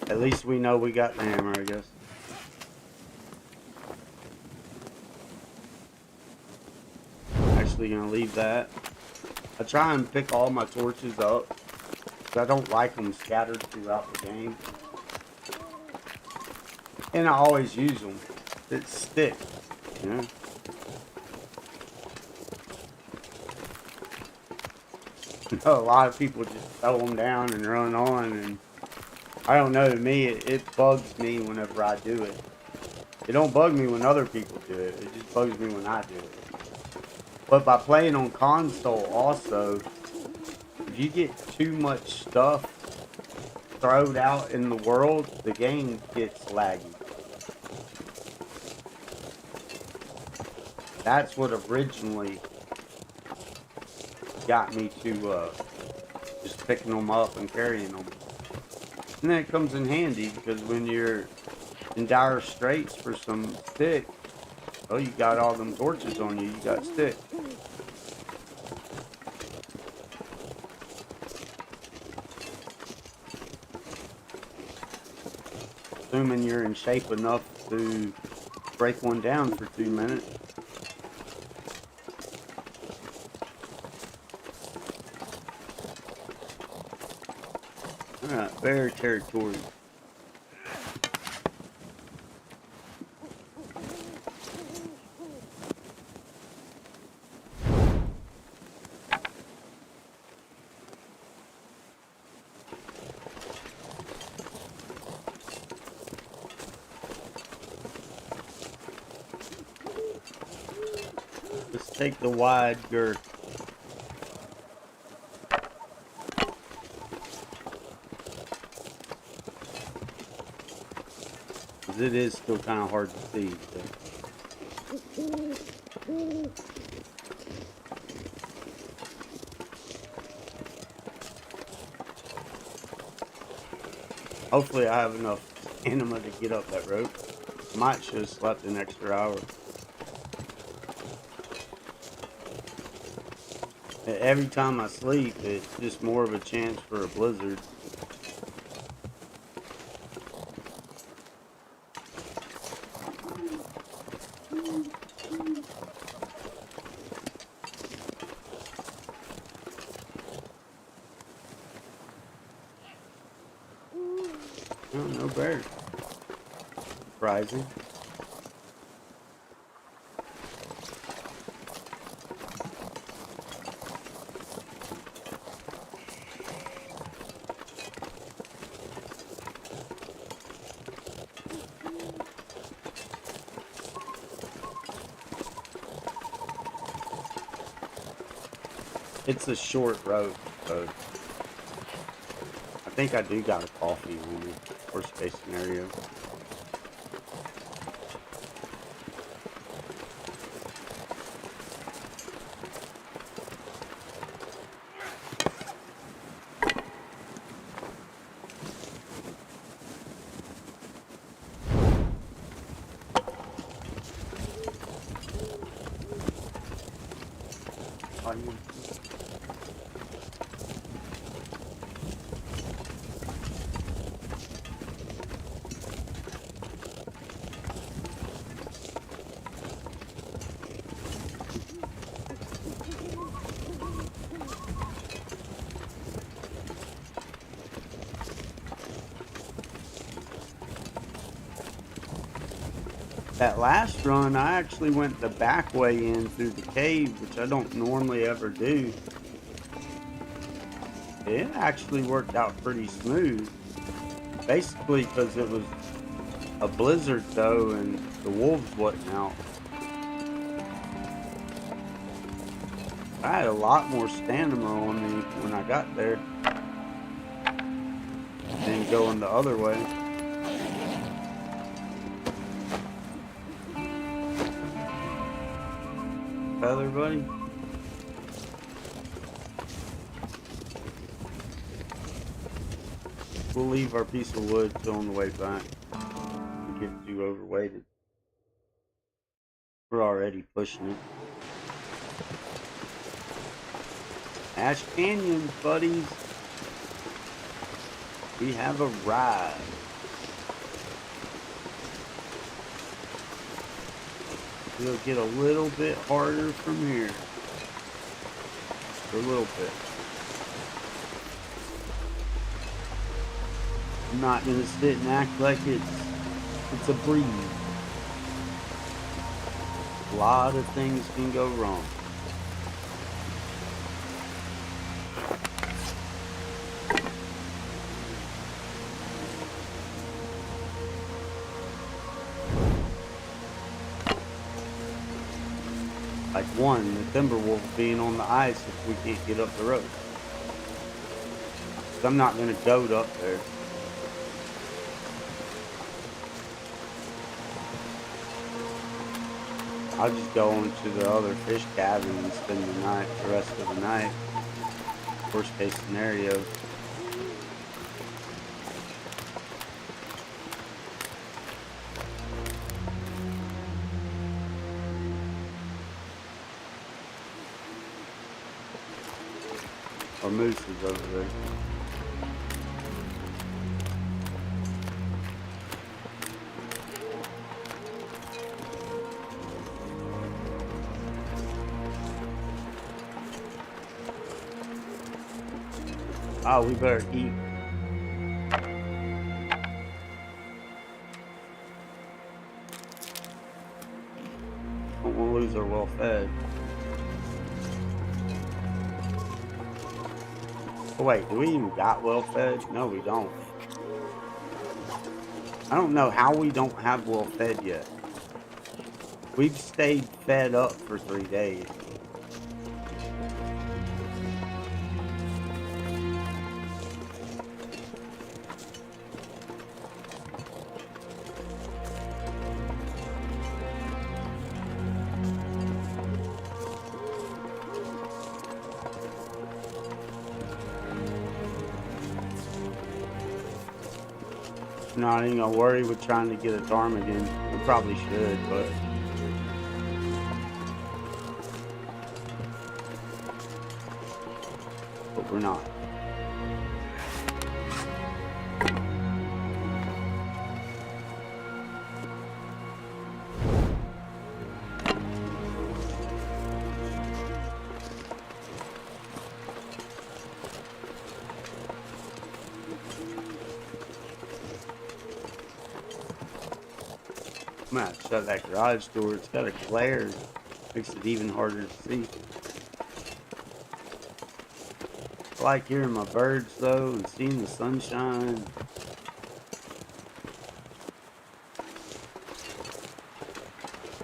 at least we know we got the hammer, I guess. actually gonna leave that. I try and pick all my torches up, because I don't like them scattered throughout the game. And I always use them. It sticks, you know? A lot of people just throw them down and run on, and I don't know, to me, it bugs me whenever I do it. It don't bug me when other people do it, it just bugs me when I do it. But by playing on console also, if you get too much stuff thrown out in the world, the game gets laggy. That's what originally got me to just picking them up and carrying them. And then it comes in handy because when you're in dire straits for some sticks, oh, you got all them torches on you, you got sticks. Assuming you're in shape enough to break one down for 2 minutes. Alright, bear territory. Let's take the wide girth. It is still kind of hard to see. So. Hopefully I have enough anima to get up that rope. Might should have slept an extra hour. Every time I sleep, it's just more of a chance for a blizzard. Oh, no bears. Surprising. It's a short rope, so I think I do got a coffee on me. Worst case scenario. That last run, I actually went the back way in through the cave, which I don't normally ever do. It actually worked out pretty smooth. Basically because it was a blizzard though, and the wolves wasn't out. I had a lot more stamina on me when I got there than going the other way. Feather, buddy? We'll leave our piece of wood till on the way back. We get too overweighted. We're already pushing it. Ash Canyon, buddies. We have arrived. It'll get a little bit harder from here. for a little bit. I'm not gonna sit and act like it's a breeze. A lot of things can go wrong. Like one, the timber wolf being on the ice if we can't get up the road. 'Cause I'm not gonna goat up there. I'll just go into the other fish cabin and spend the night, the rest of the night. Worst case scenario. Or moose is over there. Oh, we better eat. Don't want to lose our well fed. Oh wait, do we even got well fed? No, we don't. I don't know how we don't have well fed yet. We've stayed fed up for 3 days. Not even gonna worry with trying to get a ptarmigan. We probably should, but we're not. I'm gonna have to shut that garage door. It's got a glare. Makes it even harder to see. I like hearing my birds though and seeing the sunshine.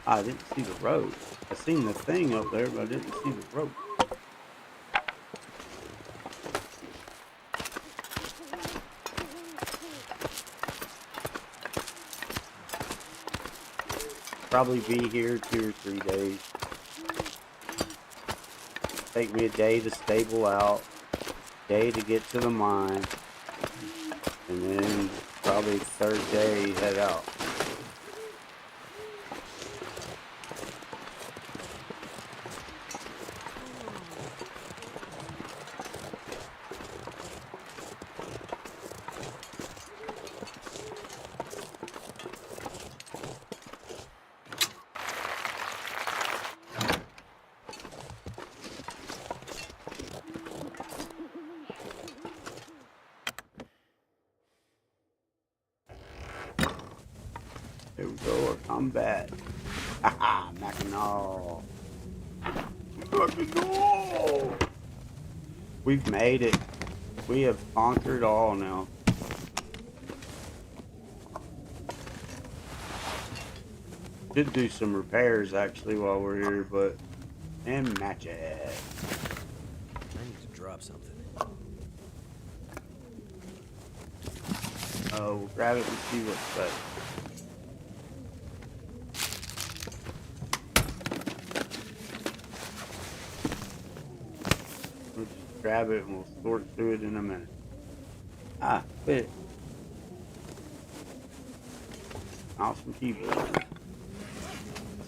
I didn't see the road. I seen the thing up there, but I didn't see the road. Probably be here 2 or 3 days. Take me a day to stable out, day to get to the mine, and then probably third day head out. Here we go, our combat. Haha, Mackinac. Mackinac! We've made it. We have conquered all now. Did do some repairs actually while we're here, but and match it. I need to drop something. Oh, we'll grab it and see what's better. We'll just grab it and we'll sort through it in a minute. Ah, fit. Awesome keyboard.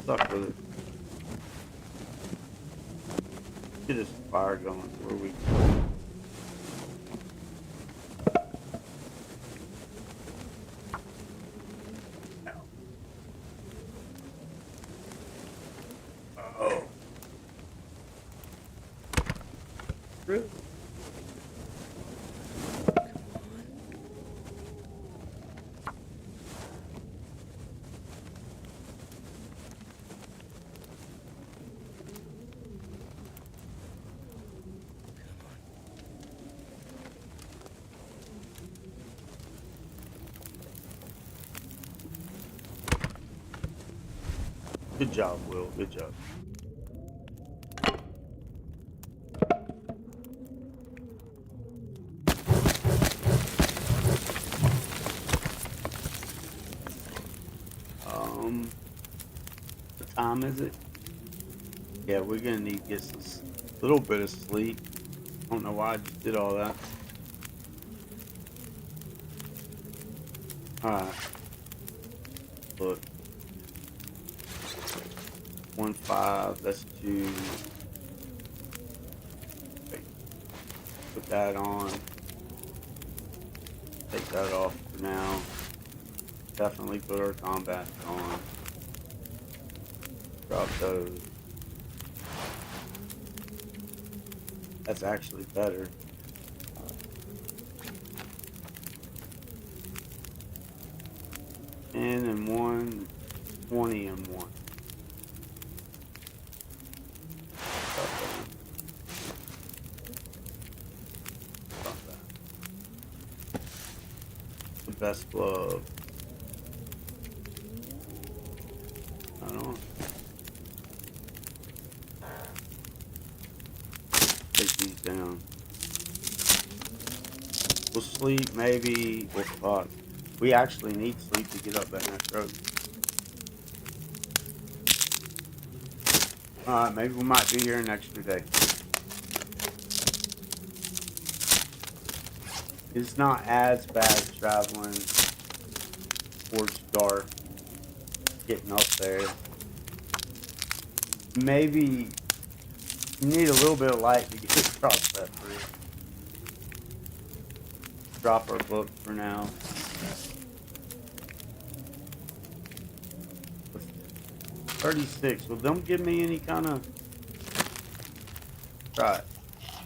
Stuck with it. Get us a fire going where we can. Good job, Will. Good job. What time is it? Yeah, we're gonna need to get some little bit of sleep. I don't know why I just did all that. Alright. Look. 1-5, that's 2. Okay. Put that on. Take that off for now. Definitely put our combat on. Drop those. That's actually better. 10 and 1, 20 and 1. The best glove. I don't take these down. We'll sleep maybe. Well, fuck. We actually need sleep to get up that next road. Alright, maybe we might be here an extra day. It's not as bad traveling towards dark, getting up there. Maybe you need a little bit of light to get across that bridge. Drop our book for now. 36. Well, don't give me any kind of. Try it.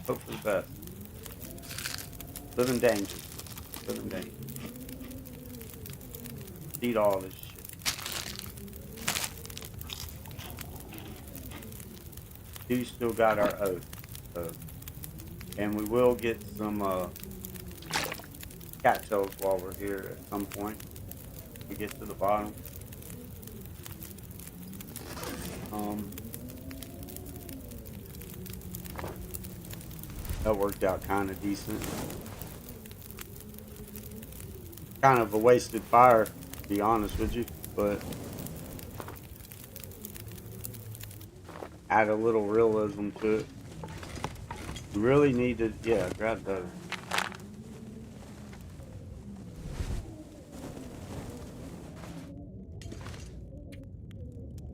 Hope for the best. Live in danger. Live in danger. Eat all this shit. We still got our oath. So. And we will get some cattails while we're here at some point. We get to the bottom. That worked out kind of decent. Kind of a wasted fire, to be honest with you, but add a little realism to it. You really need to, yeah, grab those.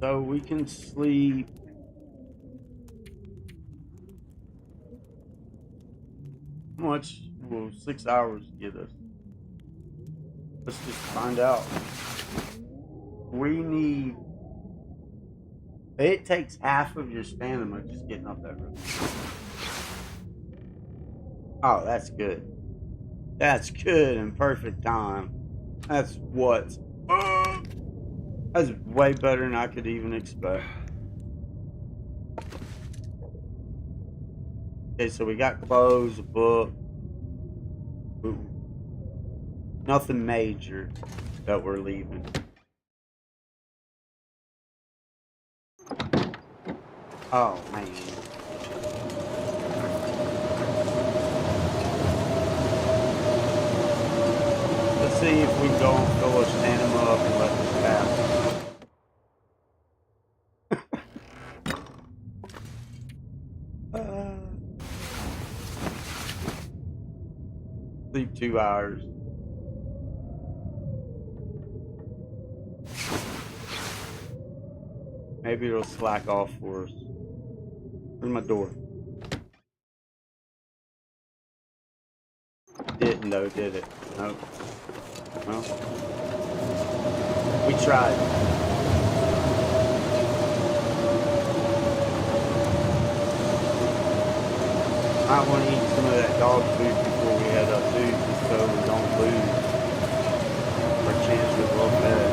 So we can sleep. How much will 6 hours get us? Let's just find out. We need. It takes half of your stamina just getting up that road. Oh, that's good. That's good and perfect time. That's what. That's way better than I could even expect. Okay, so we got clothes, a book. Ooh. Nothing major that we're leaving. Oh, man. Let's see if we can go and fill our stamina up and let this pass. Sleep 2 hours. Maybe it'll slack off for us. Where's my door? Didn't though, did it? Nope. No. We tried. I want to eat some of that dog food before we head up too, just so we don't lose our chance with well fed.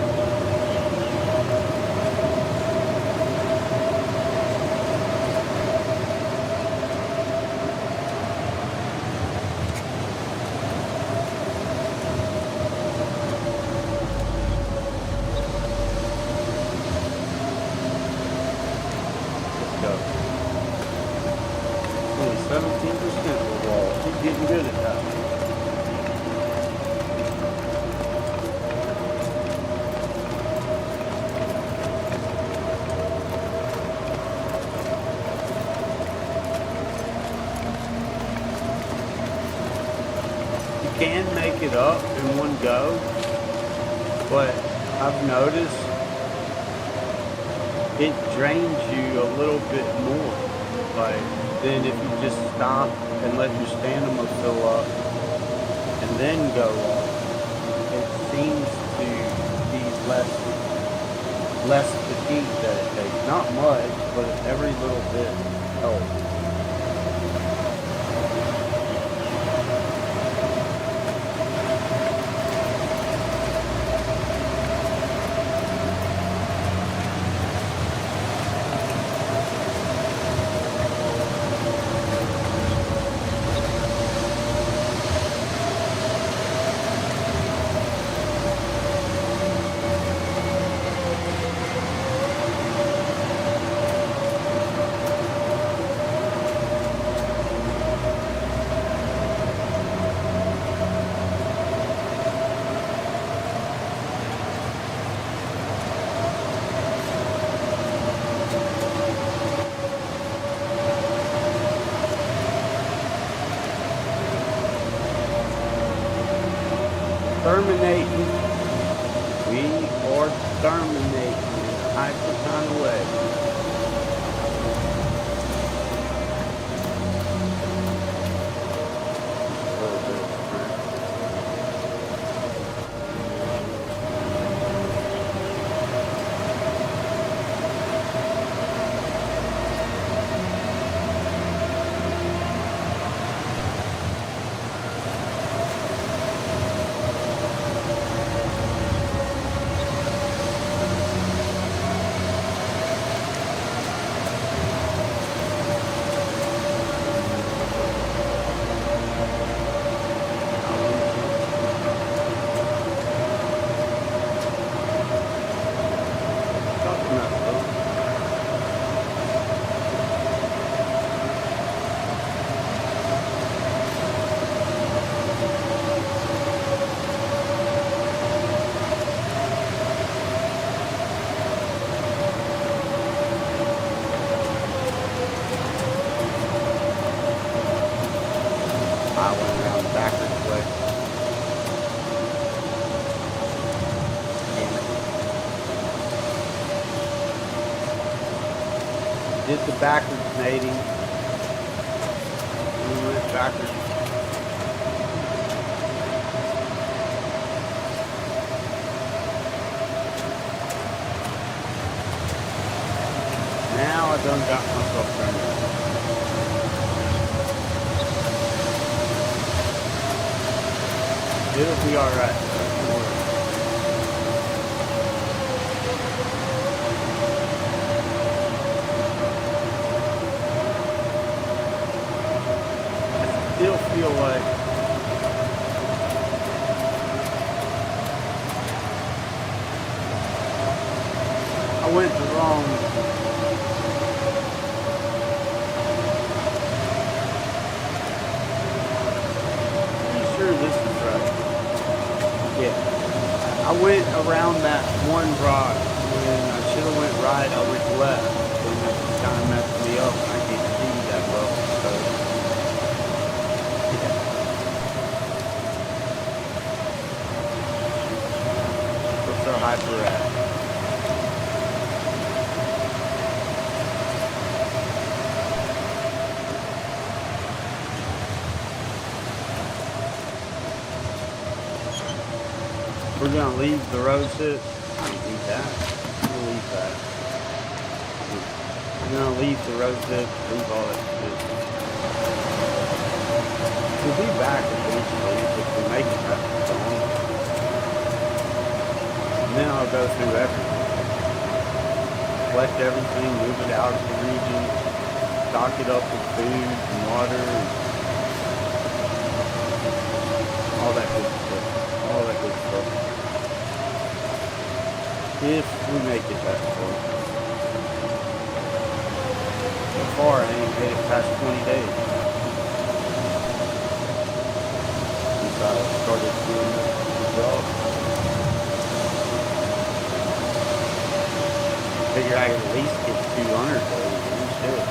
can make it up in one go, but I've noticed it drains you a little bit more. Like, then if you just stop and let your stamina fill up and then go up, it seems to be less fatigue that it takes. Not much, but every little bit helps. Terminating. We are terminating in a hyper kind of way. A little bit of strength. I went around the backwards way. Did the backwards mating. We went backwards. Now I done got myself turned around. It'll be alright. I still feel like I went the wrong. Pretty sure this is right. Yeah, I went around that one rock. When I should have went right, I went left. And that just kind of messed me up. I can't see that well. So, yeah. What's our hyper at? We're gonna leave the road sit. I don't need that. We'll leave that. We're gonna leave the road sit, leave all that shit. We'll be back eventually if we make it that long. And then I'll go through everything. Collect everything, move it out of the region, stock it up with food and water and all that good stuff. All that good stuff. If we make it that far. So far, I ain't made it past 20 days. Since I started doing the job. Figure I could at least get 200 days. Shit.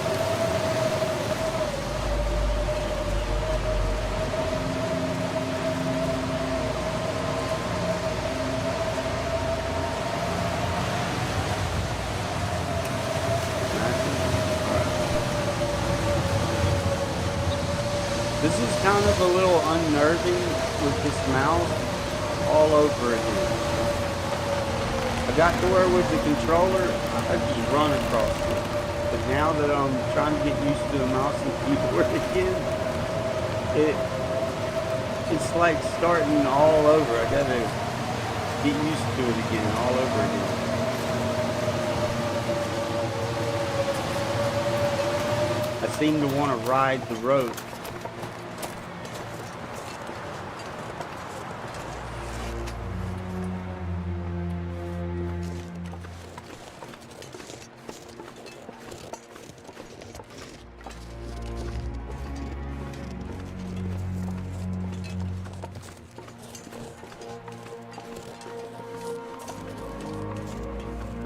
This is kind of a little unnerving with this mouse all over again. I got to where with the controller, I just run across it. But now that I'm trying to get used to the mouse and keyboard again, it's like starting all over. I gotta get used to it again, all over again. I seem to want to ride the rope.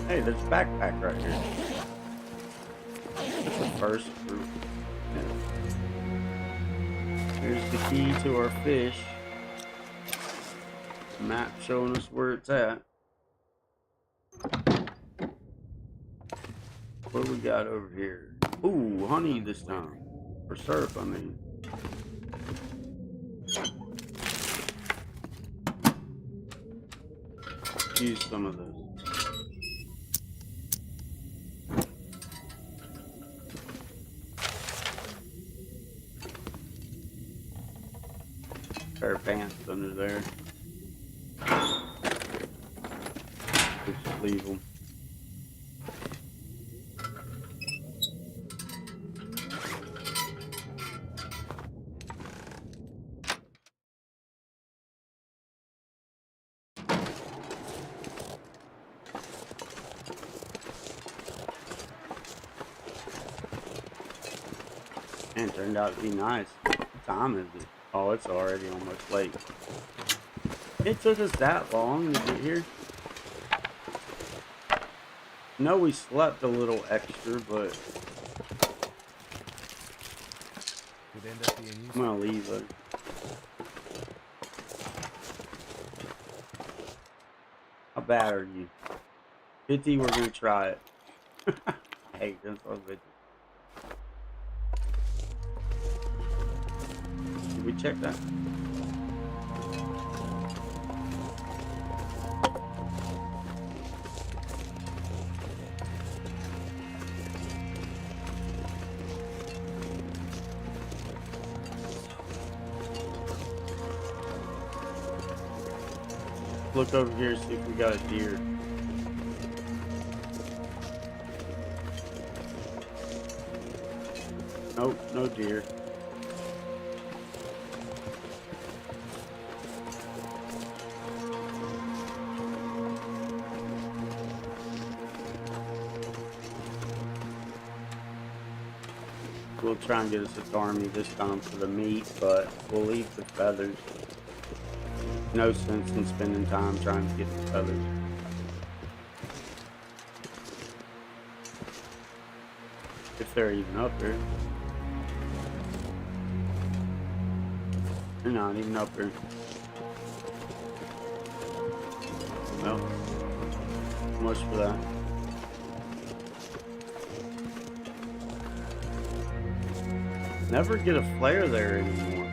Hey, there's a backpack right here. That's the first group. Here's the key to our fish. Map showing us where it's at. What do we got over here? Ooh, honey this time. For syrup, I mean. Use some of this. Pair of pants under there. Just leave them. And it turned out to be nice. What time is it? Oh, it's already almost late. It took us that long to get here. No, we slept a little extra, but Could end up being I'm useful. gonna leave it. How bad are you? 50, we're gonna try it. Hey, that's all 50. Did we check that? Look over here, see if we got a deer. Nope, no deer. We'll try and get us a Army this time for the meat, but we'll leave the feathers. No sense in spending time trying to get the feathers. If they're even up there. They're not even up there. Well, so much for that. Never get a flare there anymore.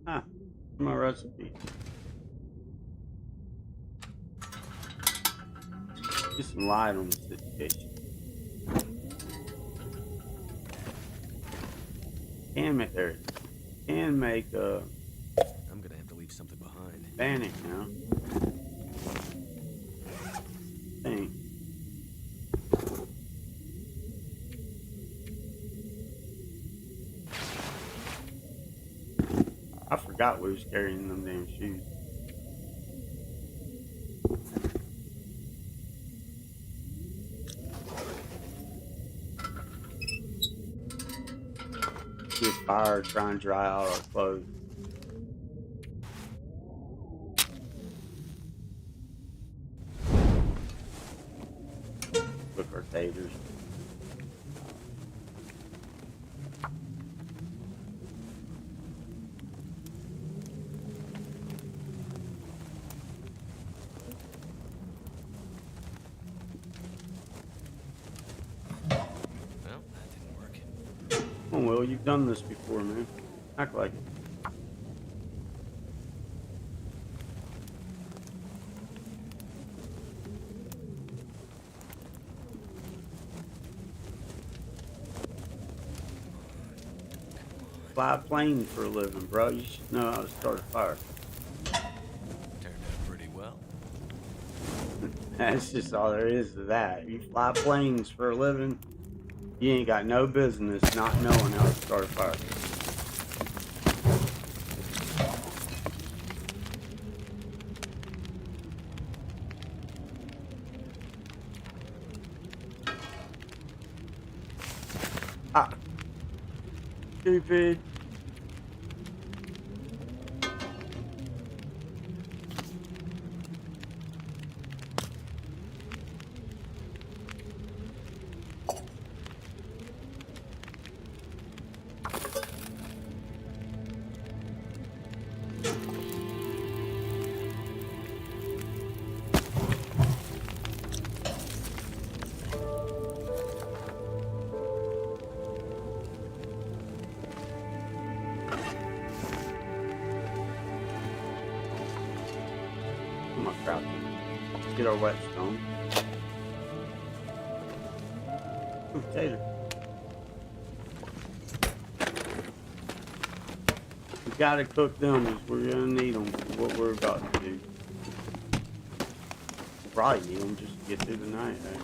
Ah, my recipe. Get some light on the situation. Can make a I'm gonna have to leave something behind. panic now. Dang. I forgot we was carrying them damn shoes. Get fire, try and dry out our clothes. Look, our taters. Come on, Will, you've done this before, man. Act like it. Fly a plane for a living, bro. You should know how to start a fire. Turned out pretty well. That's just all there is to that. You fly planes for a living, you ain't got no business not knowing how to start a fire. Ah, stupid. Come on, crowd. Let's get our whetstone. Ooh, tater. We gotta cook them, as we're gonna need them for what we're about to do. We'll probably need them just to get through the night, right?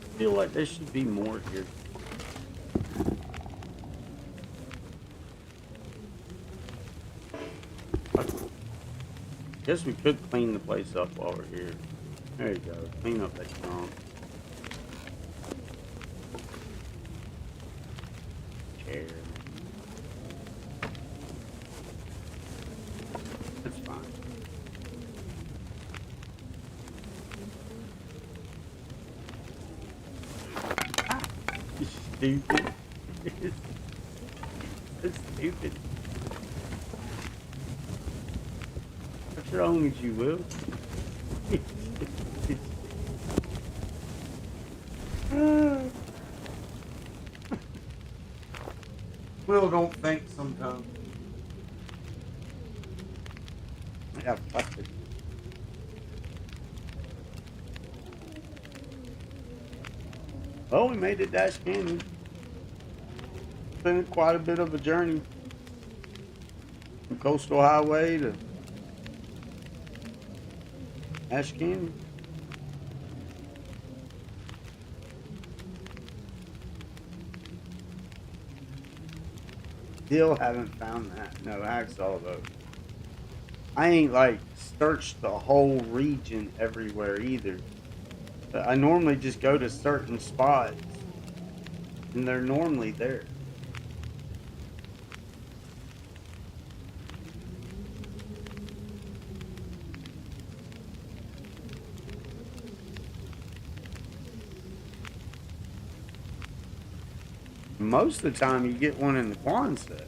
I feel like there should be more here. Guess we could clean the place up while we're here. There you go. Clean up that junk. Chair. That's fine. Ah, you stupid. That's stupid. What's wrong with you, Will? Will don't think sometimes. Yeah, fuck it. Oh, we made it Dash Canyon. It's been quite a bit of a journey. From Coastal Highway to Ash Canyon. Still haven't found that. No hacksaw though. I ain't like searched the whole region everywhere either. But I normally just go to certain spots and they're normally there. Most of the time you get one in the Quonset.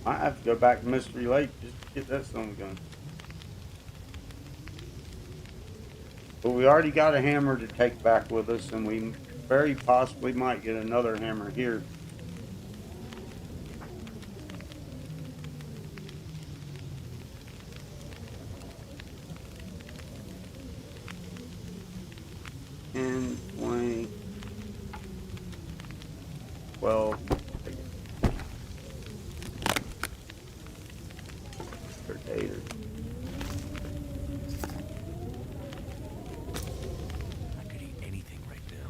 I have to go back to Mystery Lake just to get that son of a gun. But we already got a hammer to take back with us, and we very possibly might get another hammer here. And 20, 12, 38. I could eat anything right now.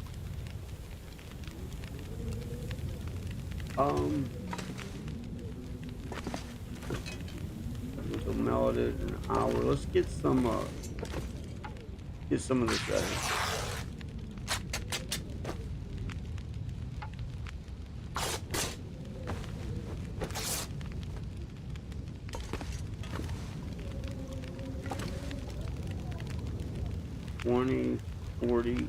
This will melt it in an hour. Let's get some of this out. $20, $40.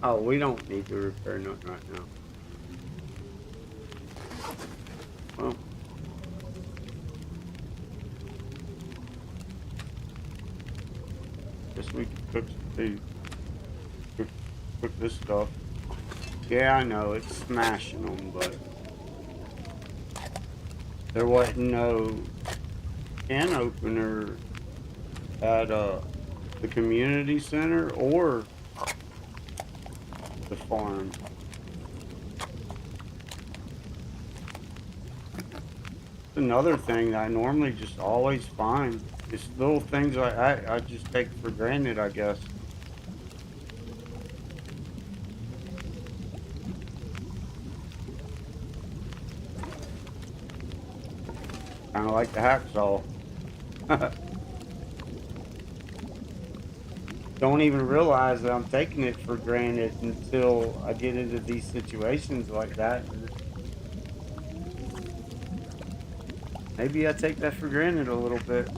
Oh, we don't need to repair nothing right now. Well, guess we can cook some food. Cook this stuff. Yeah, I know, it's smashing them, but there wasn't no can opener at the community center or the farm. Another thing that I normally just always find. It's little things I just take for granted, I guess. Kind of like the hacksaw. Don't even realize that I'm taking it for granted until I get into these situations like that. Maybe I take that for granted a little bit.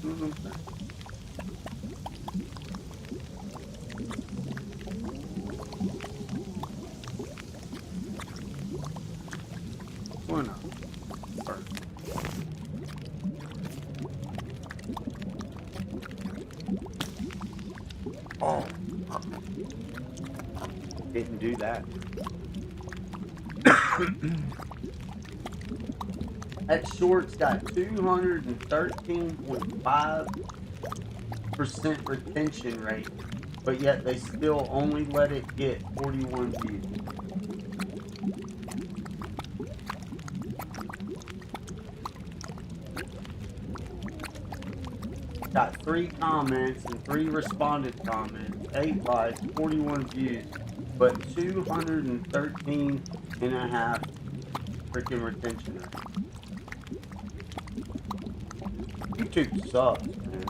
Mhm. Why not? Or- Oh, didn't do that. That short's got 213.5% retention rate, but yet they still only let it get 41 views. Got 3 comments and 3 responded comments, 8 likes, 41 views, but 213 and a half freaking retention rate. YouTube sucks, man.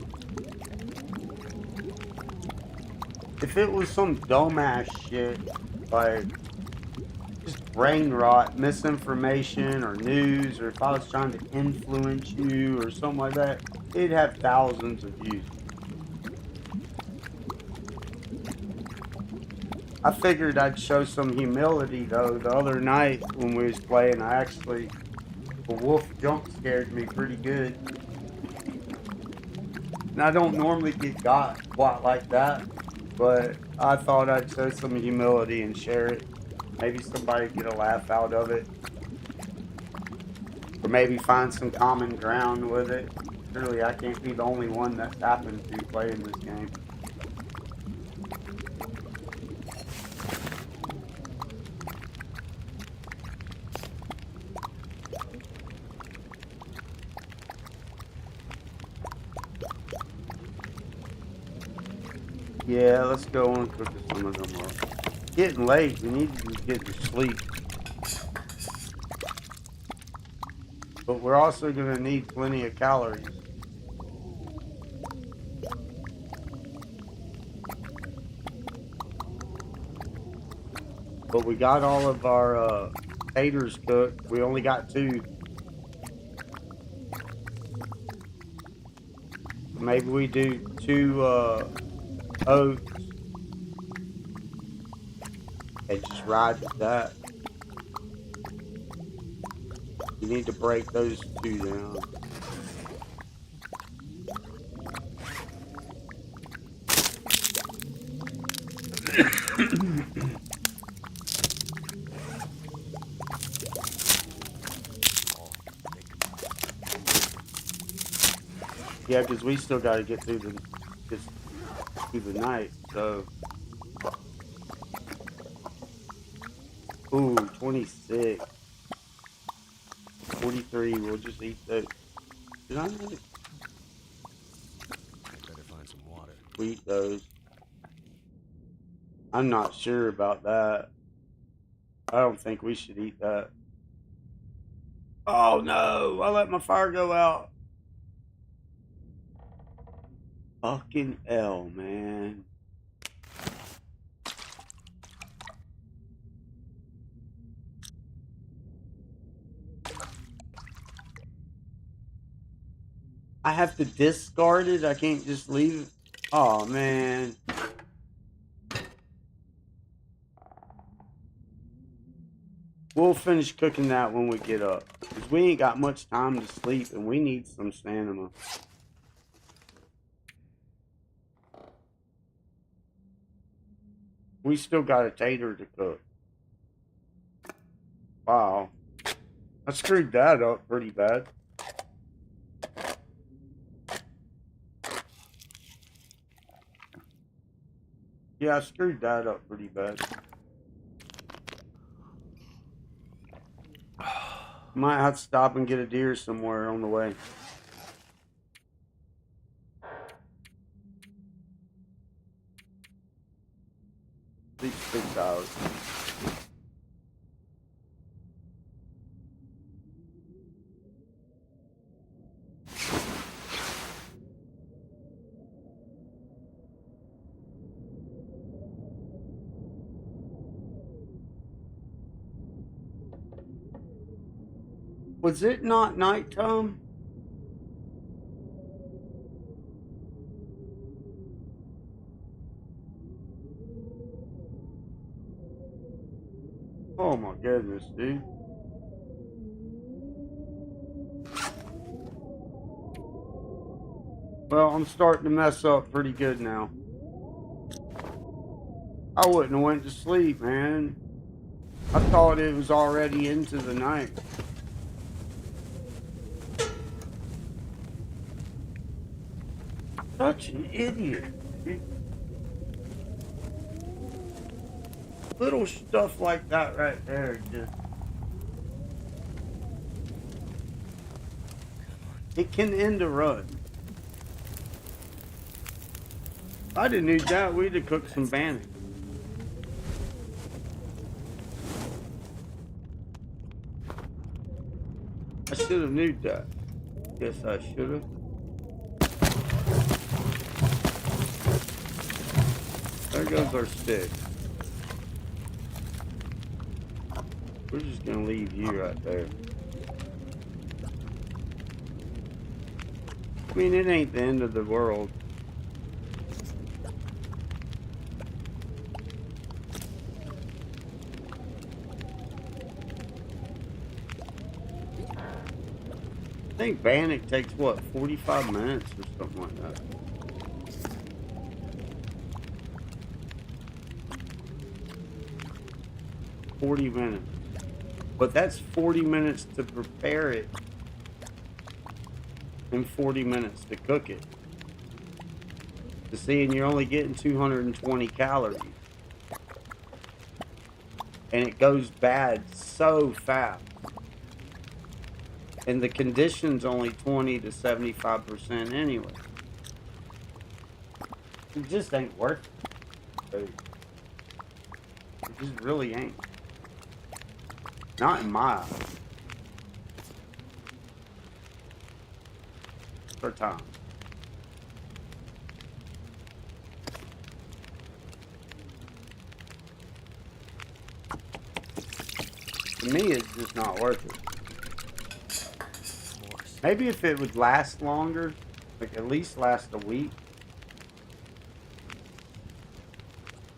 If it was some dumbass shit, like just brain rot, misinformation, or news, or if I was trying to influence you or something like that, it'd have thousands of views. I figured I'd show some humility though. The other night when we was playing, the wolf jump scared me pretty good. And I don't normally get got quite like that, but I thought I'd show some humility and share it. Maybe somebody get a laugh out of it, or maybe find some common ground with it. Surely I can't be the only one that's happened to playing this game. Yeah, let's go and cook some of them up. Getting late. We need to get to sleep. But we're also going to need plenty of calories. But we got all of our taters cooked. We only got 2. Maybe we do 2 oats and just ride with that. You need to break those 2 down. Yeah, because we still got to get through the night. So, ooh, 26, 43. We'll just eat those. Did I make Better find some water. we eat those? I'm not sure about that. I don't think we should eat that. Oh no, I let my fire go out. Fucking L, man. I have to discard it? I can't just leave it? Oh, man. We'll finish cooking that when we get up. Because we ain't got much time to sleep, and we need some stamina. We still got a tater to cook. Wow. I screwed that up pretty bad. Yeah, I screwed that up pretty bad. Might have to stop and get a deer somewhere on the way. At least 6 hours. Was it not nighttime? Oh my goodness, dude. Well, I'm starting to mess up pretty good now. I wouldn't have went to sleep, man. I thought it was already into the night. Such an idiot. Little stuff like that right there just... It can end a run. If I'd have knew that, we'd have cooked some bannock. I should have knew that. Guess I should have. There goes our stick. We're just gonna leave you right there. I mean, it ain't the end of the world. I think bannock takes, what, 45 minutes or something like that. $40 But that's 40 minutes to prepare it and 40 minutes to cook it. To see, and you're only getting 220 calories. And it goes bad so fast. And the condition's only 20 to 75% anyway. It just ain't worth it. It just really ain't. Not in my eyes. For time. To me, it's just not worth it. Maybe if it would last longer, like at least last a week.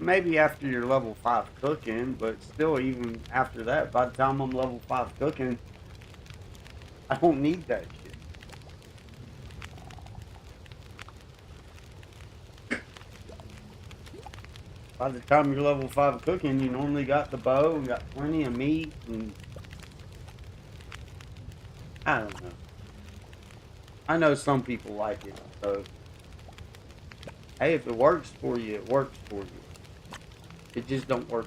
Maybe after you're level 5 cooking, but still, even after that, by the time I'm level 5 cooking, I don't need that shit. By the time you're level 5 cooking, you normally got the bow and got plenty of meat, and I don't know. I know some people like it, so hey, if it works for you, it works for you. It just don't work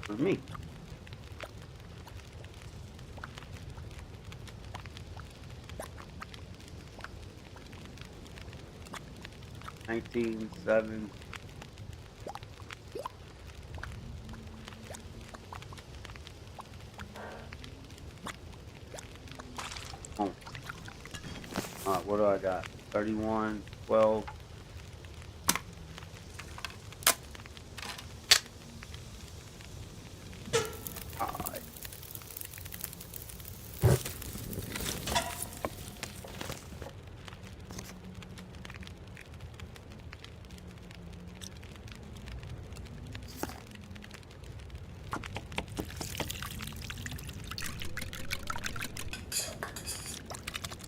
for me. got? 31, 12. Alright.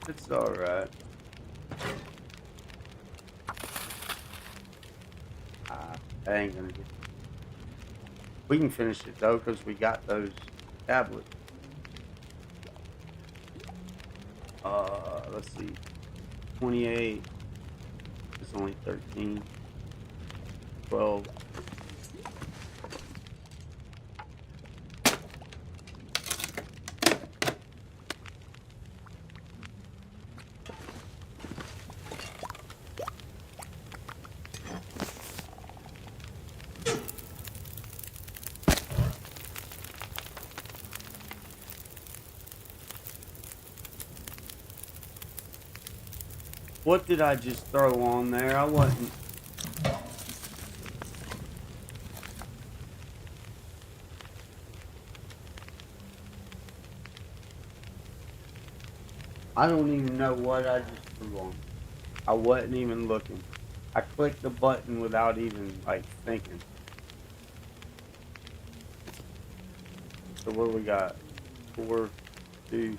It's alright. I ain't gonna get. We can finish it though, because we got those tablets. Let's see. 28. It's only 13. 12. What did I just throw on there? I wasn't. I don't even know what I just threw on. I wasn't even looking. I clicked the button without even like thinking. So what we got? 4, 2.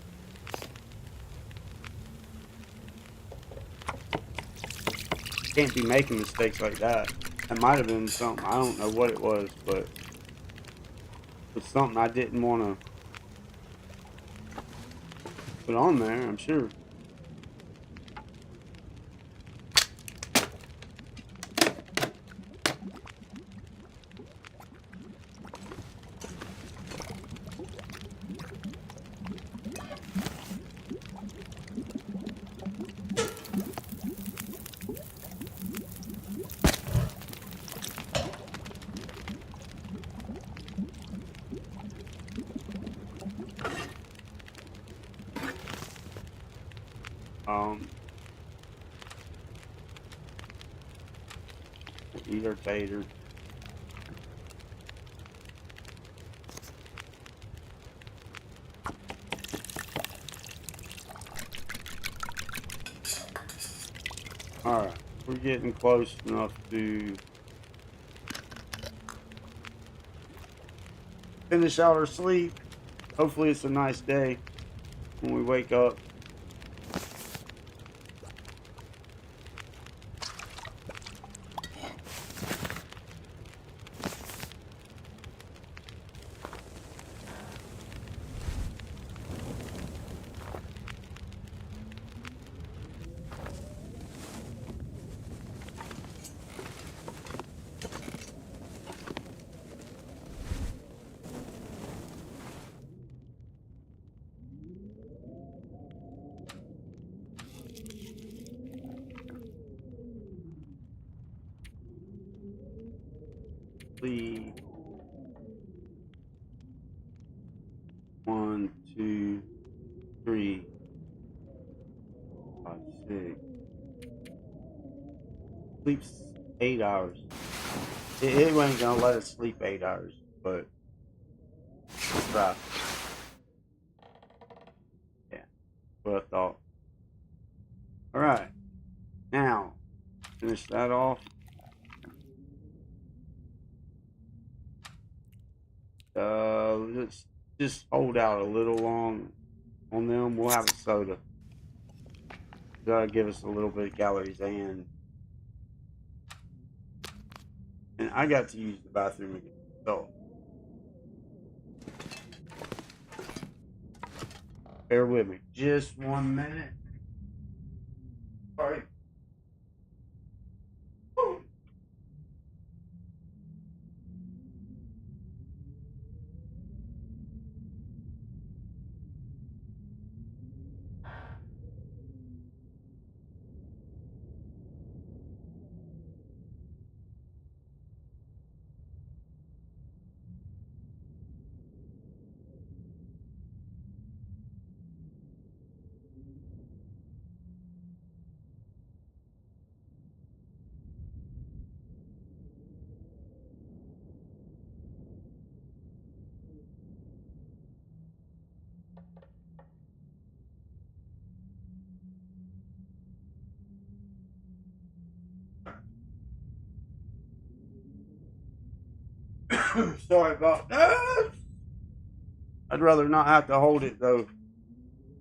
Can't be making mistakes like that. That might have been something. I don't know what it was, but it's something I didn't want to put on there, I'm sure. Either tater. Alright, we're getting close enough to finish out our sleep. Hopefully it's a nice day when we wake up. Sleep. 1, 2, 3, 5, 6. Sleeps 8 hours. It ain't gonna let us sleep 8 hours, but we'll try. Yeah, what I thought. Alright, now, finish that off. Let's just hold out a little long on them. We'll have a soda. That'll give us a little bit of calories, and I got to use the bathroom again. So bear with me. Just 1 minute. Sorry. Sorry about that. I'd rather not have to hold it though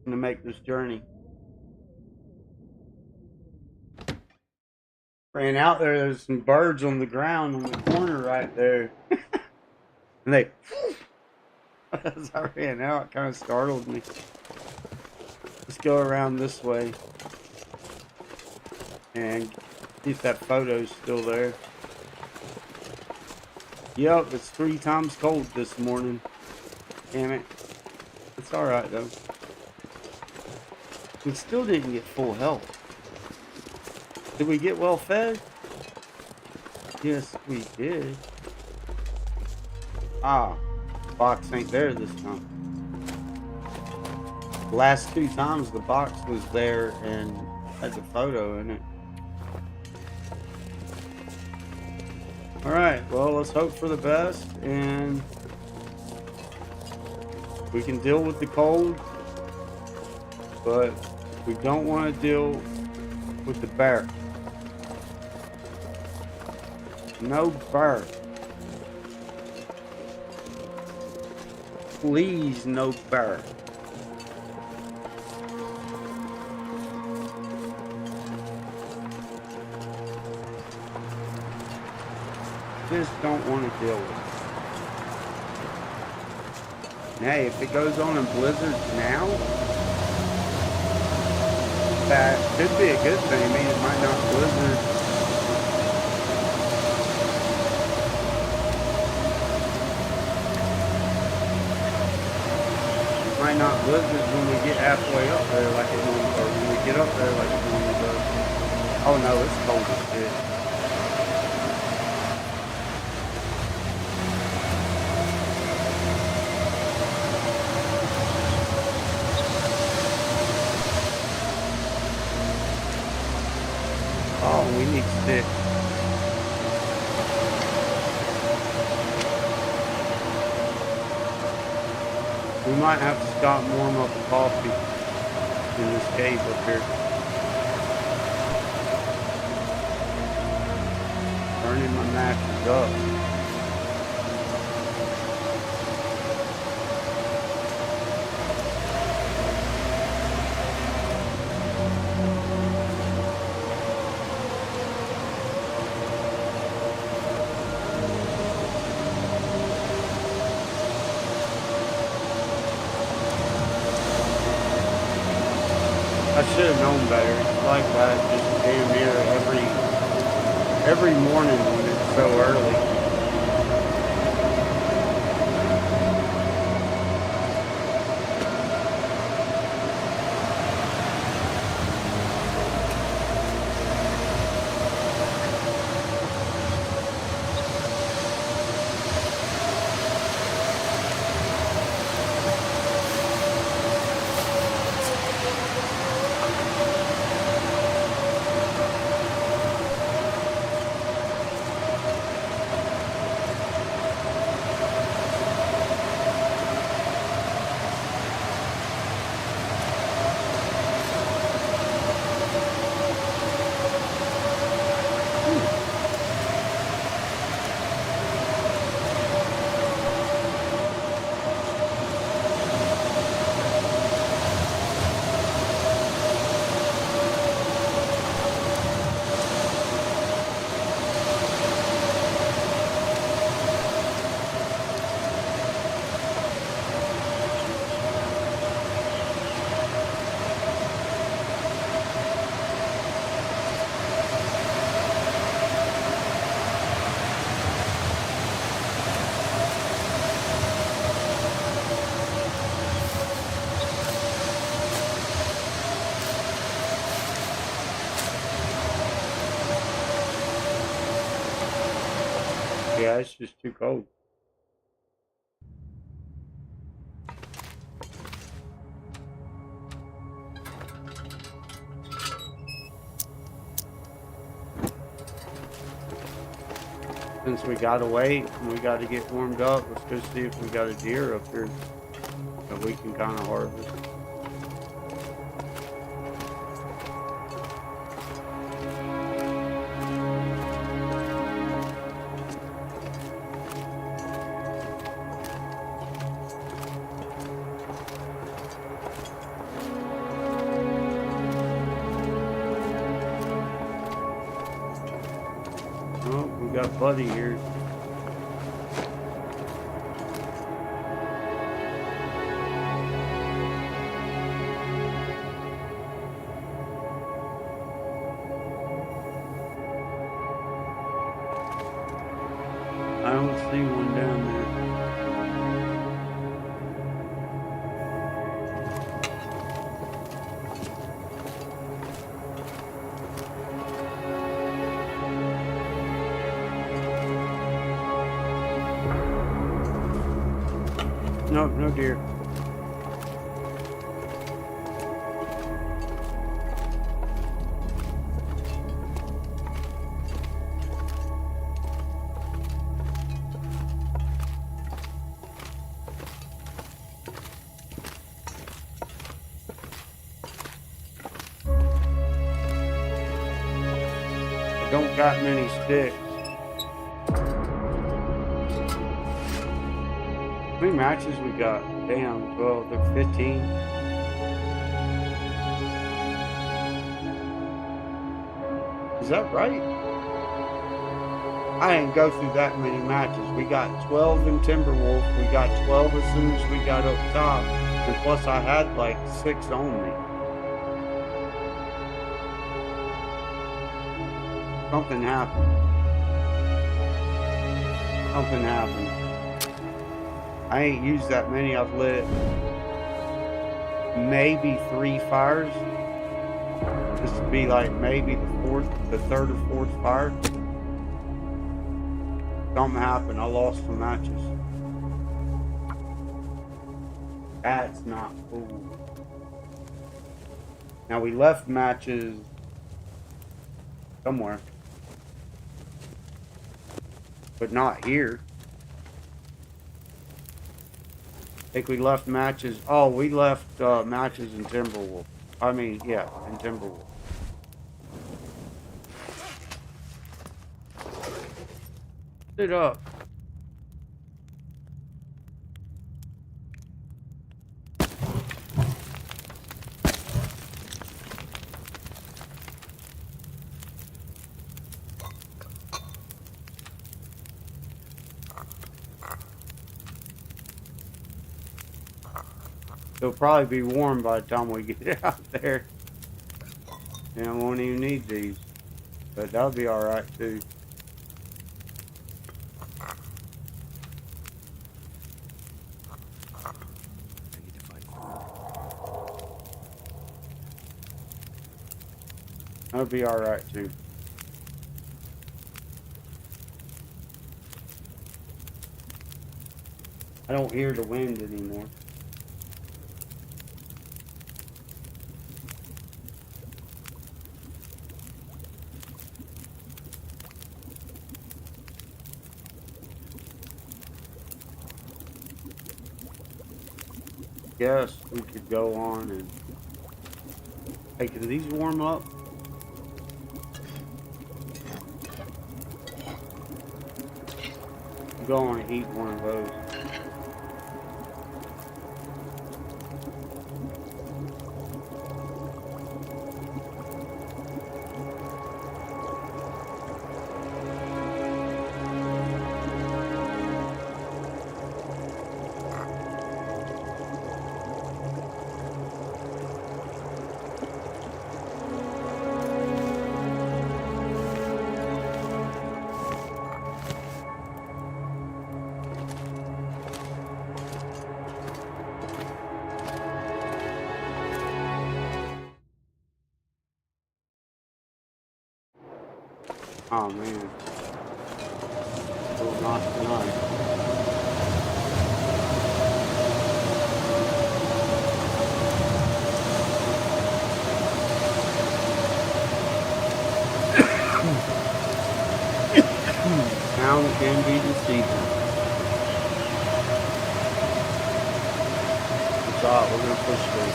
than to make this journey. Ran out there, there's some birds on the ground on the corner right there. And they, as I ran out, it kind of startled me. Let's go around this way and see if that photo's still there. Yep, it's 3 times cold this morning. Damn it. It's alright though. We still didn't get full health. Did we get well fed? Yes, we did. Ah, the box ain't there this time. The last 2 times the box was there and had the photo in it. Alright, well, let's hope for the best and we can deal with the cold, but we don't want to deal with the bear. No bear. Please, no bear. Just don't want to deal with it. Hey, if it goes on in blizzards now, that could be a good thing. I mean, it might not blizzard. It might not blizzard when we get halfway up there like it normally, or when we get up there like it normally does. Oh no, it's cold as shit. Oh, we need sticks. We might have to stop and warm up a coffee in this cave up here. Burning my matches up. I should have known better. It's like that just damn near every morning when it's so early. Yeah, it's just too cold. Since we gotta wait and we gotta get warmed up, let's go see if we got a deer up here that we can kind of harvest. Oh, we got Buddy here. I don't see one down there. Nope, no deer. I don't got many sticks. How many matches we got? Damn, 12, they're 15. Is that right? I didn't go through that many matches. We got 12 in Timberwolf. We got 12 as soon as we got up top. And plus I had like 6 on me. Something happened. Something happened. I ain't used that many. I've lit maybe 3 fires. This would be like maybe the third or fourth fire. Something happened. I lost some matches. That's not cool. Now we left matches somewhere, but not here. I think we left matches. Oh, we left matches in Timberwolf. I mean, yeah, in Timberwolf. Sit up. It'll probably be warm by the time we get out there. And I won't even need these. But that'll be alright too. I need to find food. That'll be alright too. I don't hear the wind anymore. Guess we could go on and... Hey, can these warm up? Go on and eat one of those. Oh man. Oh, not tonight. Town can be deceiving. It's alright, we're gonna push through.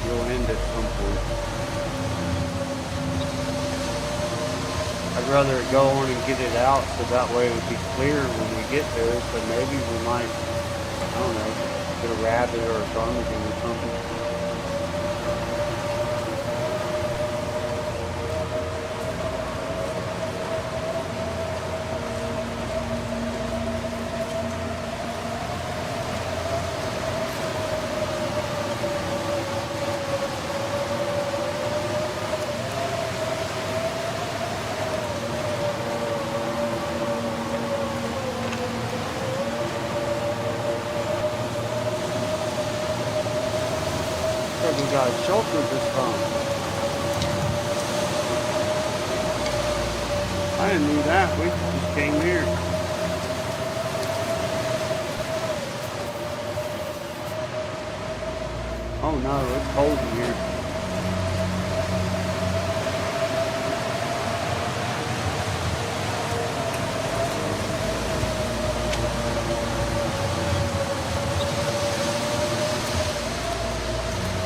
You'll end at some point. I'd rather go on and get it out so that way it would be clear when we get there, so maybe we might, I don't know, get a rabbit or a ptarmigan or something. like we got a shelter this time. I didn't do that. We just came here. Oh no, it's cold in here.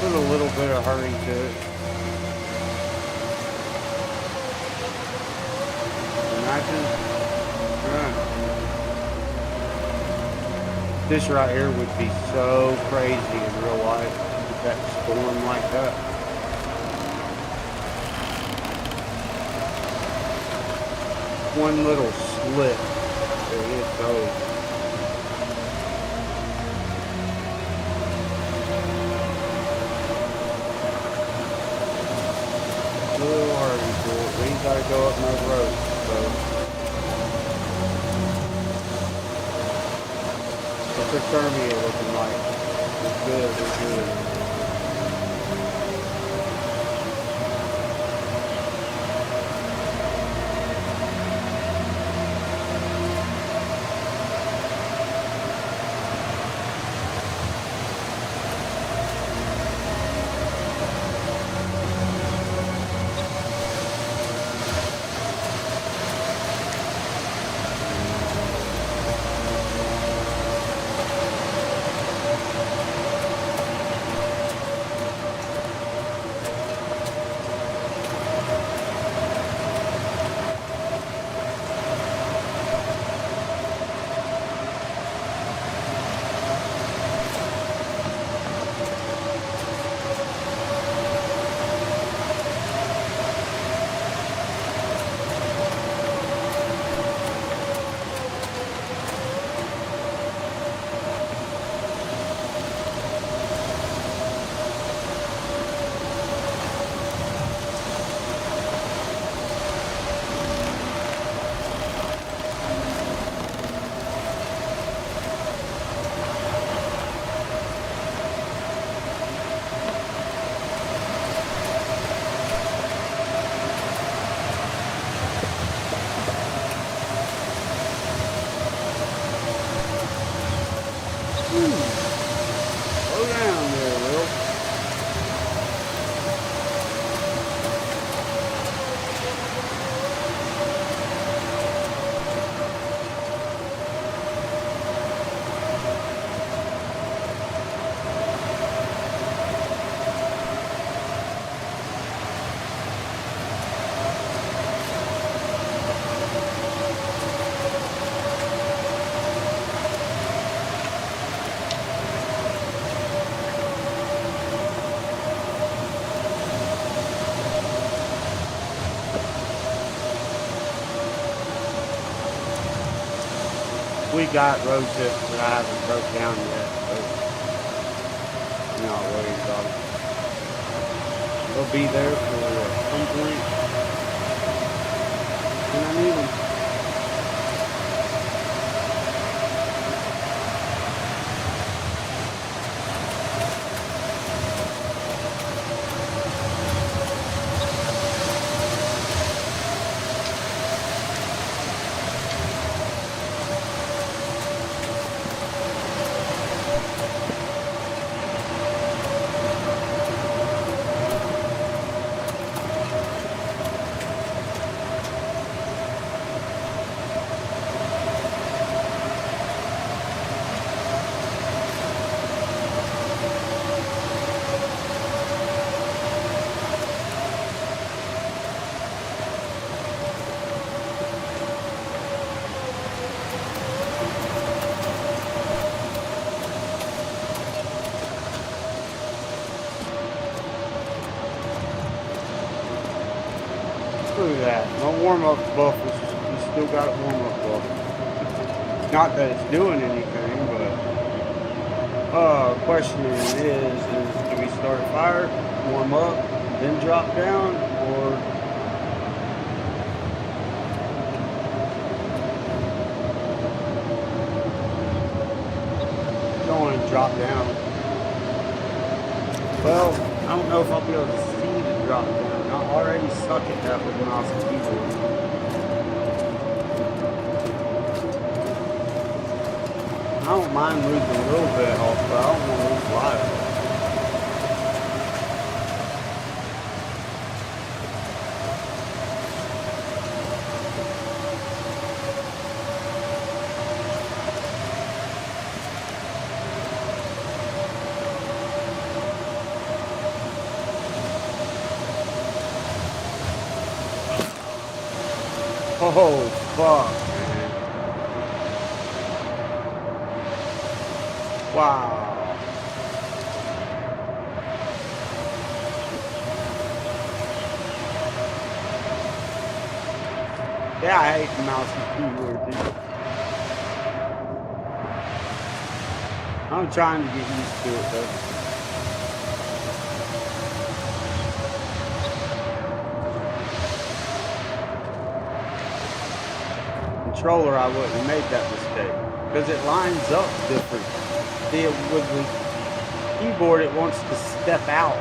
Put a little bit of hurry to it. Imagine. Yeah. This right here would be so crazy in real life with that storm like that. One little slip, there it goes. A little hurry to it. We ain't gotta go up no road, so. Hypothermia looking like. It's good, it's good. Slow down there, Will. We got road trips that I haven't broke down yet, so I'm not worried about it. They'll be there for some point when I need them. Look at that. My warm-up buff is we still got a warm-up buff. Not that it's doing anything, but question is do we start a fire, warm up, then drop down, or don't want to drop down? Well, I don't know if I'll be able to see the drop down. I already suck at that with mouse and keyboard. I don't mind losing a little bit off, but I don't want to lose a lot of it. Oh, fuck, man. Wow. Yeah, I hate the mouse and keyboard, dude. I'm trying to get used to it, though. Controller, I wouldn't have made that mistake because it lines up different. See, with the keyboard, it wants to step out,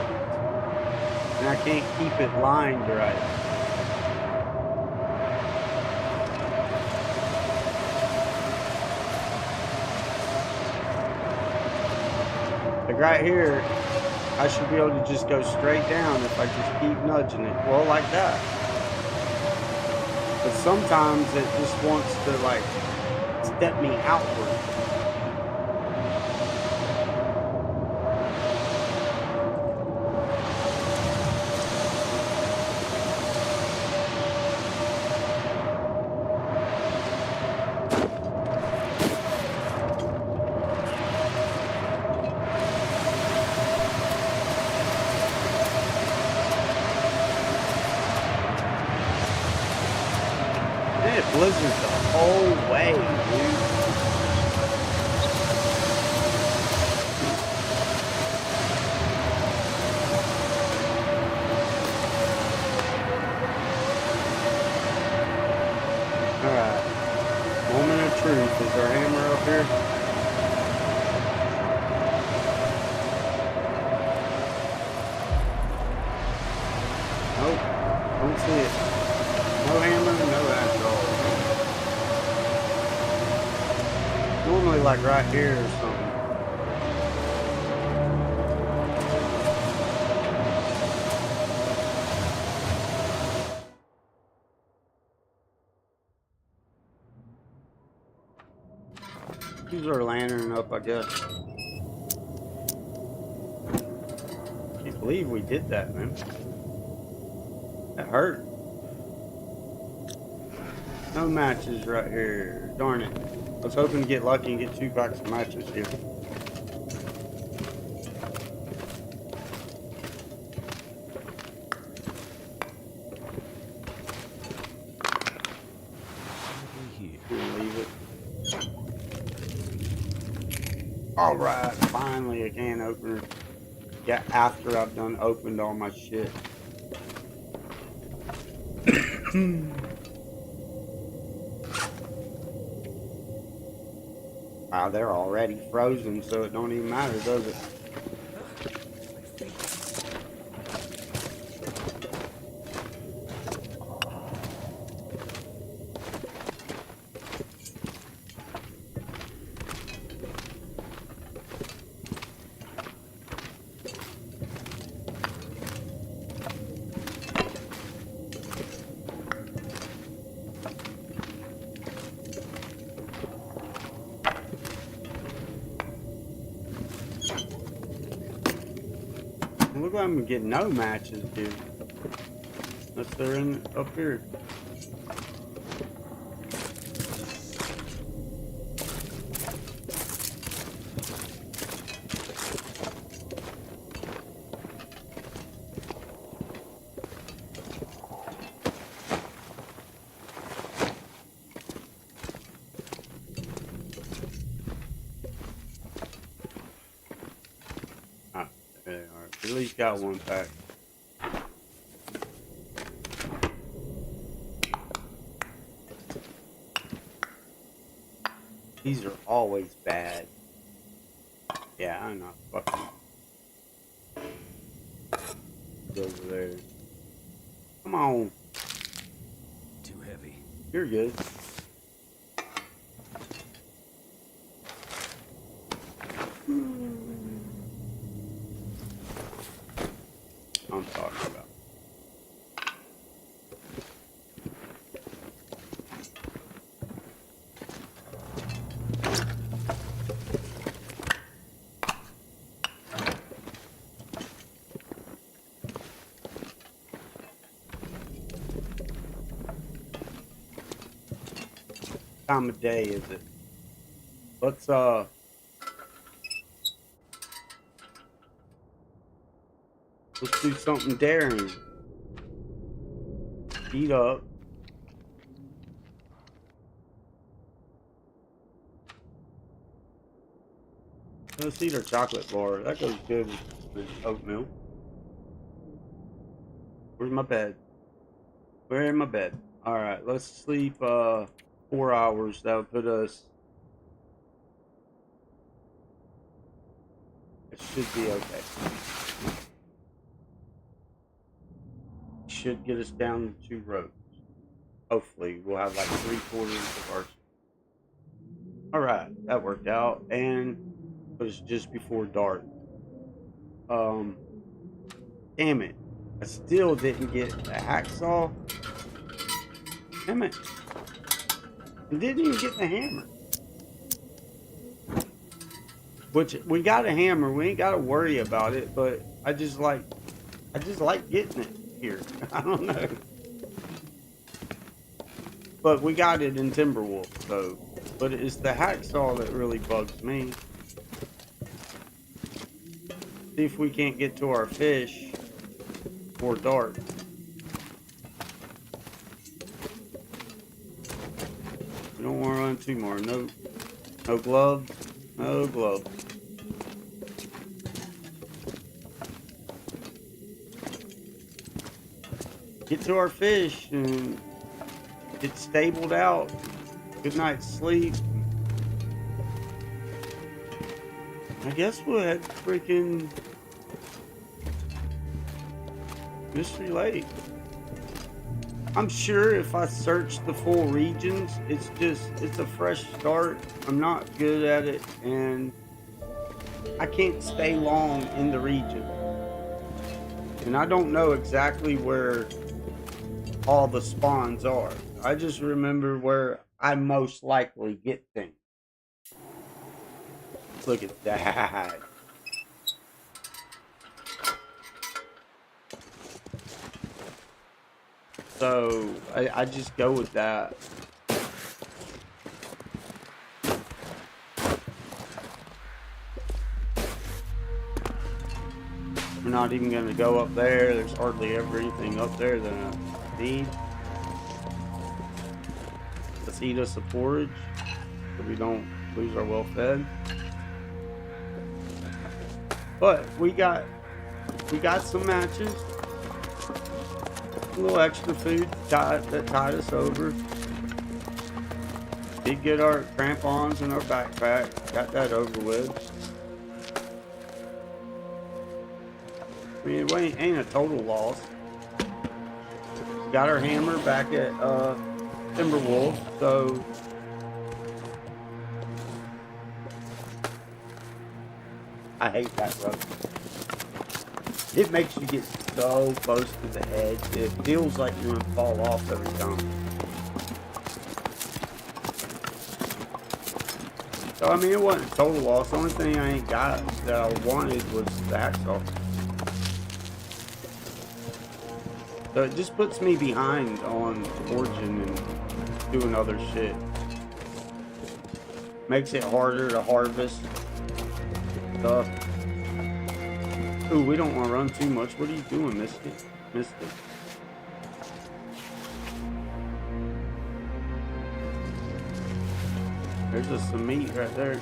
and I can't keep it lined right. Like right here, I should be able to just go straight down if I just keep nudging it. Well, like that. But sometimes it just wants to like step me outward. Man, it blizzards the whole way, dude. Alright. Moment of truth. Is our hammer up here? Nope. Don't see it. No hammer, no asshole. Normally like right here or something. Use our lantern up, I guess. Can't believe we did that, man. That hurt. No matches right here. Darn it. I was hoping to get lucky and get 2 packs of matches here. Leave it. Alright, finally a can opener. Yeah, after I've done opened all my shit. Wow, they're already frozen, so it don't even matter, does it? Look like I'm getting no matches, dude. Unless they're in up here. There they are. At least got 1 pack. These are always bad. Yeah, I'm not fucking. wolves over there. Come on. Too heavy. You're good. I'm talking about. Time of day is it? Let's do something daring. Eat up. Let's eat our chocolate bar. That goes good with oatmeal. Where's my bed? Where's my bed? Alright, let's sleep 4 hours. That would put us. It should be okay. Should get us down to 2 roads. Hopefully, we'll have like 3/4 of our. Alright, that worked out. And it was just before dark. Damn it. I still didn't get the hacksaw. Damn it. I didn't even get the hammer. Which, we got a hammer. We ain't got to worry about it. But I just like getting it here. I don't know. But we got it in Timberwolf, so. But it's the hacksaw that really bugs me. See if we can't get to our fish before dark. We don't want to run too more. No gloves. No gloves. Get to our fish and get stabled out. Good night's sleep. I guess we'll head to freaking Mystery Lake. I'm sure if I search the full regions, it's a fresh start. I'm not good at it, and I can't stay long in the region. And I don't know exactly where all the spawns are. I just remember where I most likely get things. Look at that. So I just go with that. We're not even going to go up there. There's hardly ever anything up there that I need. Let's eat us a porridge so we don't lose our well-fed. But we got some matches. A little extra food that tied us over. Did get our crampons in our backpack. Got that over with. I mean, it ain't a total loss. Got our hammer back at Timberwolf, so I hate that rope. It makes you get so close to the edge. It feels like you're gonna fall off every time. So I mean, it wasn't a total loss. The only thing I ain't got that I wanted was the hacksaw. So it just puts me behind on foraging and doing other shit. Makes it harder to harvest stuff. Ooh, we don't want to run too much. What are you doing, Misty? Misty. There's just some meat right there.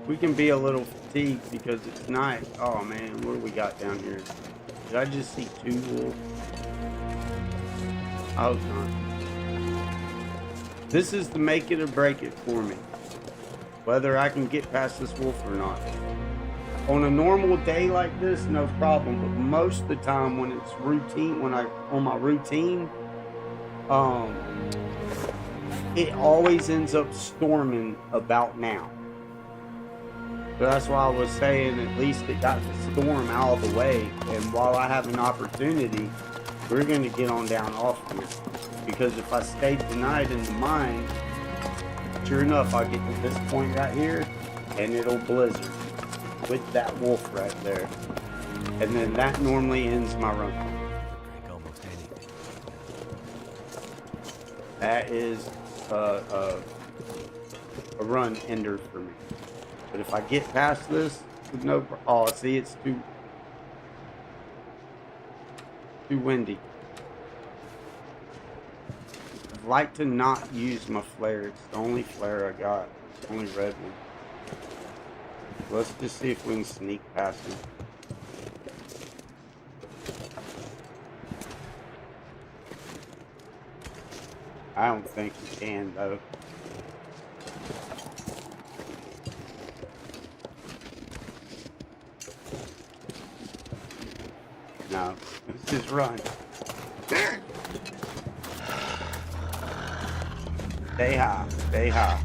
We can be a little fatigued because it's night. Oh man, what do we got down here? Did I just see 2 wolves? I hope not. This is the make it or break it for me. whether I can get past this wolf or not. On a normal day like this, no problem. But most of the time, when it's routine, when I on my routine, it always ends up storming about now. So that's why I was saying at least it got the storm out of the way. And while I have an opportunity, we're going to get on down off here. Because if I stay tonight in the mine, sure enough, I'll get to this point right here, and it'll blizzard with that wolf right there. And then that normally ends my run. Drink almost anything. That is a run ender for me. But if I get past this, with no, oh, see, it's too windy. I'd like to not use my flare. It's the only flare I got. It's the only red one. Let's just see if we can sneak past him. I don't think you can, though. No, let's just run. Stay high, stay high.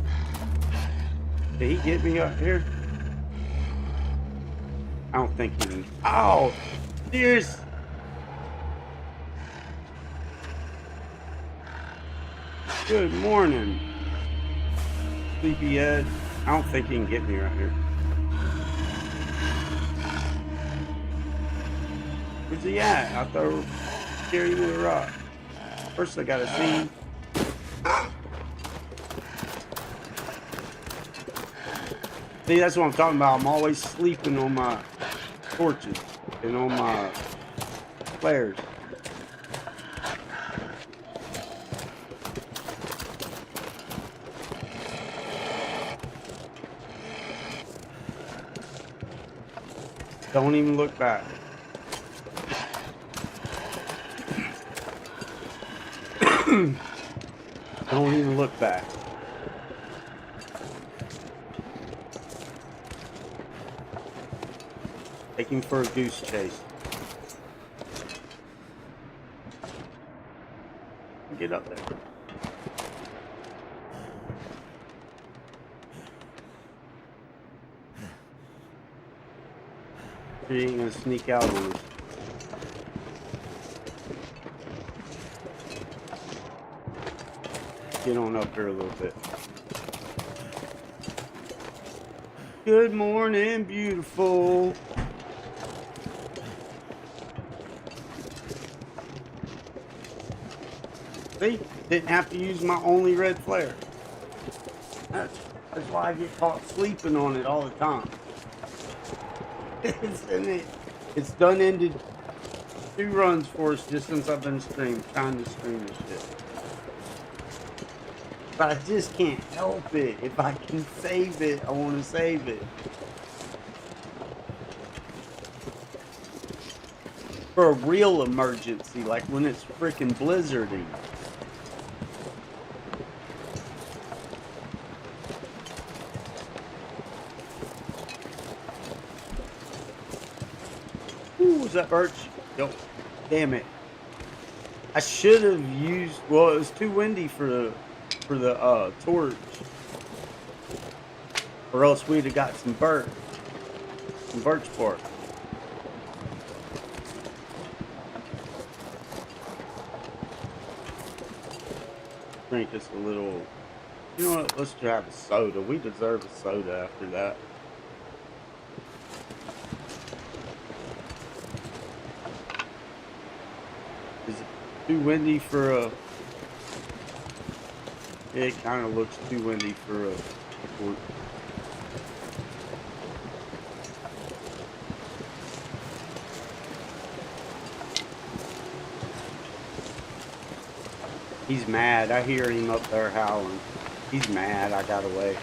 Did he get me up here? I don't think he can. Oh, there's. Good morning, sleepyhead. I don't think he can get me right here. Where's he at? I thought carry him with a rock. First I gotta see him. See, that's what I'm talking about. I'm always sleeping on my torches and on my flares. Don't even look back. Don't even look back. Taking for a goose chase. Get up there. He ain't gonna sneak out on us. Get on up here a little bit. Good morning, beautiful. See? Didn't have to use my only red flare. That's why I get caught sleeping on it all the time. It's done ended 2 runs for us just since I've been trying to stream this shit. But I just can't help it. If I can save it, I want to save it. For a real emergency, like when it's freaking blizzarding. Ooh, was that birch? Yo, damn it. I should have used, well, it was too windy for the torch. Or else we'd have got some birch bark. Drink just a little, you know what, let's have a soda. We deserve a soda after that. Is it too windy for a... It kind of looks too windy for a torch. He's mad. I hear him up there howling. He's mad I got away.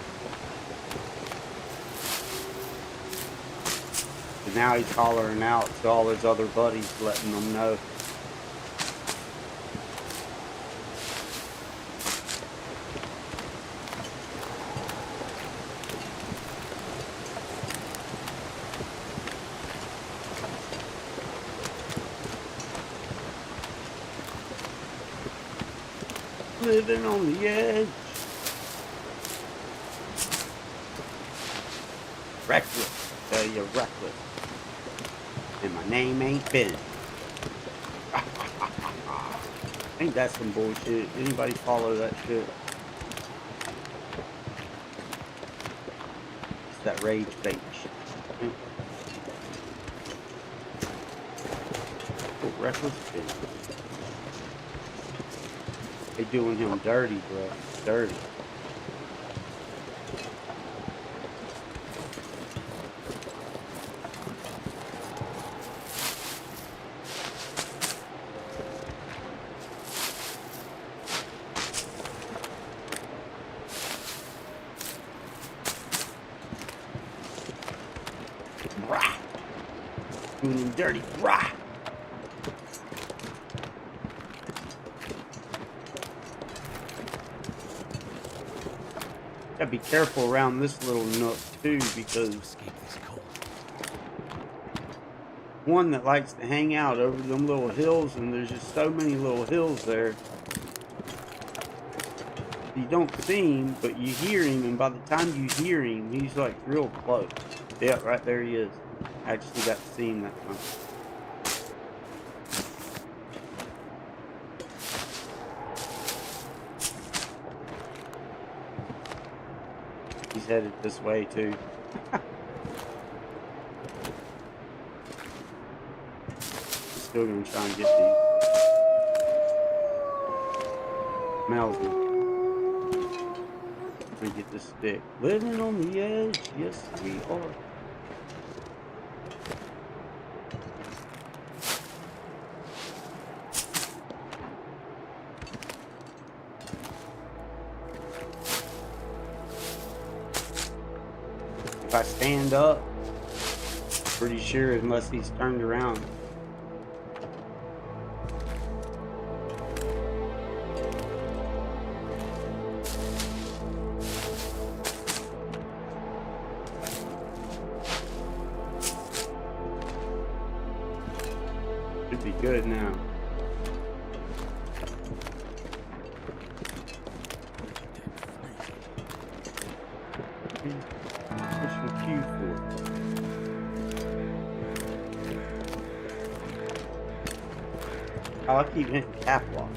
And now he's hollering out to all his other buddies, letting them know. living on the edge. Reckless, I tell you, reckless. And my name ain't Ben. Ain't that some bullshit? Anybody follow that shit? It's that rage bait shit. Oh, reckless Ben. They doing him dirty, bro. Dirty. Rah! Doing him dirty. Rah! Gotta be careful around this little nook too, because Escape this cold. one that likes to hang out over them little hills, and there's just so many little hills there. You don't see him, but you hear him, and by the time you hear him, he's like real close. Yeah, right there he is. I actually got to see him that time. He's headed this way too. Still gonna try and get these. Smells me. Let me get this stick. Living on the edge, yes we are. If I stand up, pretty sure unless he's turned around. Should be good now. Oh, I keep hitting cap lock.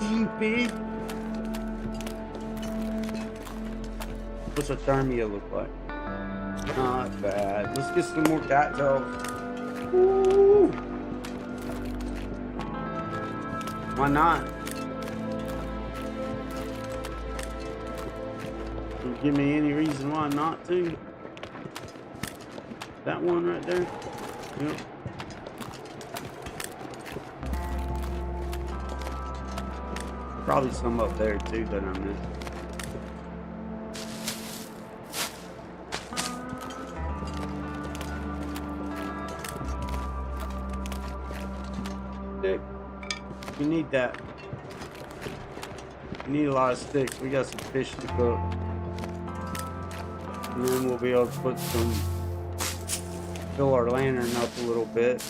Stupid. What's a thermia look like? Not bad. Let's get some more cattails. Woo! Why not? Can you give me any reason why not to? That one right there? Yep. Probably some up there too that I missed. Stick. You need that. You need a lot of sticks. We got some fish to cook. And then we'll be able to put some, fill our lantern up a little bit.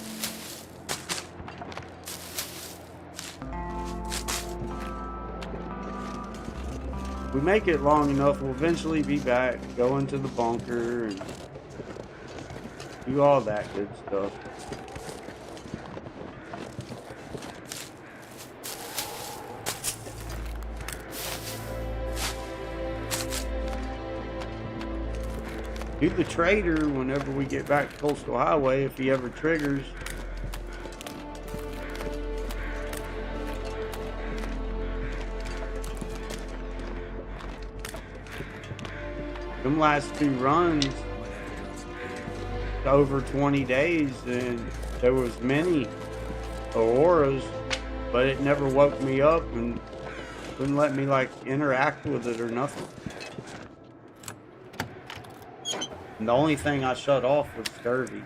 We make it long enough, we'll eventually be back, go into the bunker, and do all that good stuff. Do the trader whenever we get back to Coastal Highway if he ever triggers. Them last two runs, over 20 days, and there was many auroras, but it never woke me up and wouldn't let me like interact with it or nothing. And the only thing I shut off was scurvy.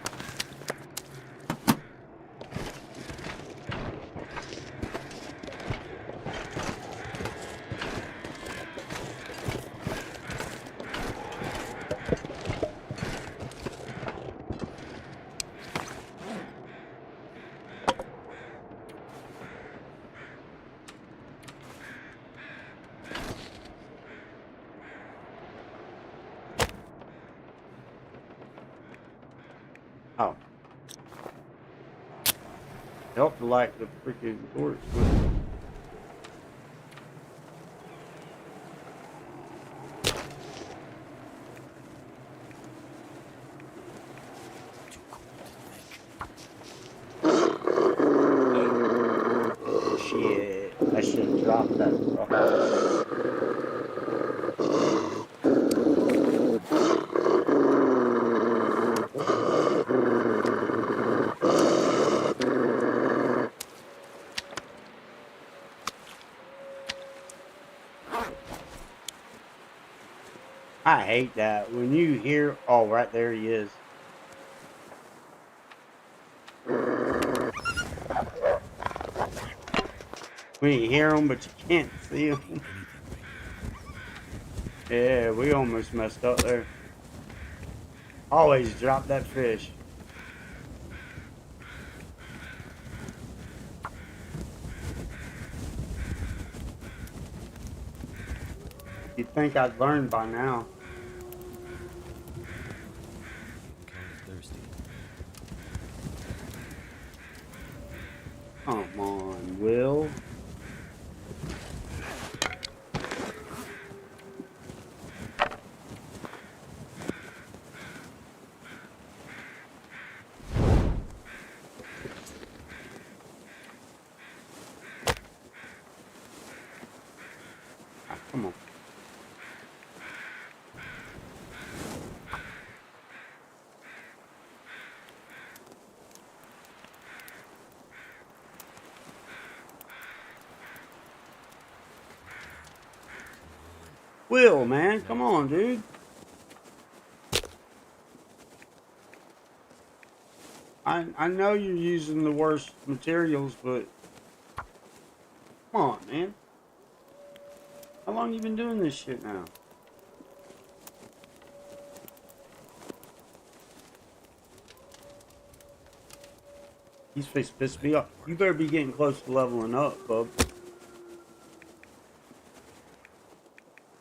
Oh. Help to light the freaking torch with. Too cold to think. Shit. I should have dropped that rock. I hate that. When you hear, oh, right there he is. When you hear him, but you can't see him. Anything right now. Yeah, we almost messed up there. Always drop that fish. You'd think I'd learn by now. Kind of thirsty. Come on, Will. Ah, come on. Will, man, come on, dude. I know you're using the worst materials, but come on, man. How long you been doing this shit now? These fish piss me off. You better be getting close to leveling up, bub.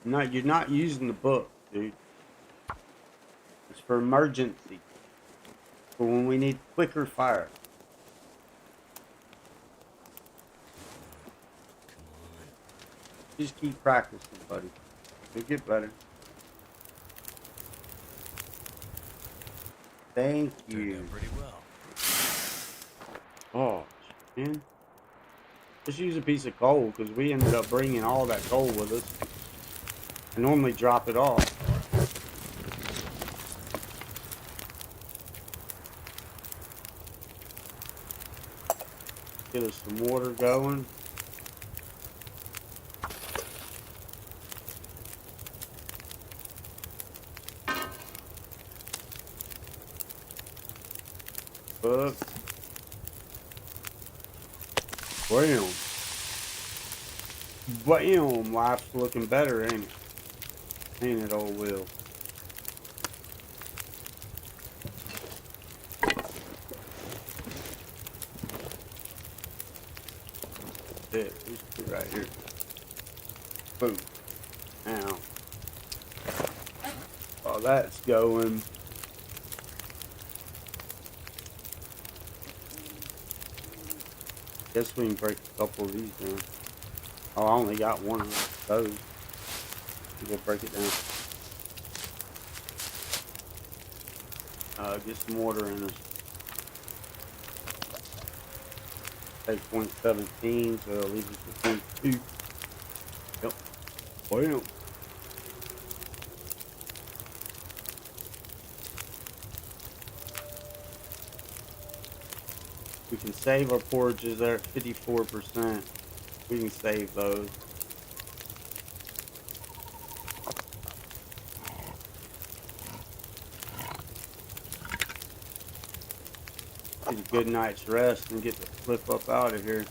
No, you're not using the book, dude. It's for emergency. For when we need quicker fire. Just keep practicing, buddy. You'll get better. Thank Turned you. out pretty well. Oh, man. Just use a piece of coal, because we ended up bringing all that coal with us. I normally drop it off. Get us some water going. Up. Bam. Bam. Life's looking better, ain't it? Ain't it, old Will? That's it. Just put it right here. Boom. Now. While that's going. Guess we can break a couple of these down. Oh, I only got one of those. We'll break it down. Get some water in us. Take 0.17, so it'll leave us with 0.2. Yep. Bam. We can save our porridges there at 54%. We can save those. Get a good night's rest and get the flip up out of here.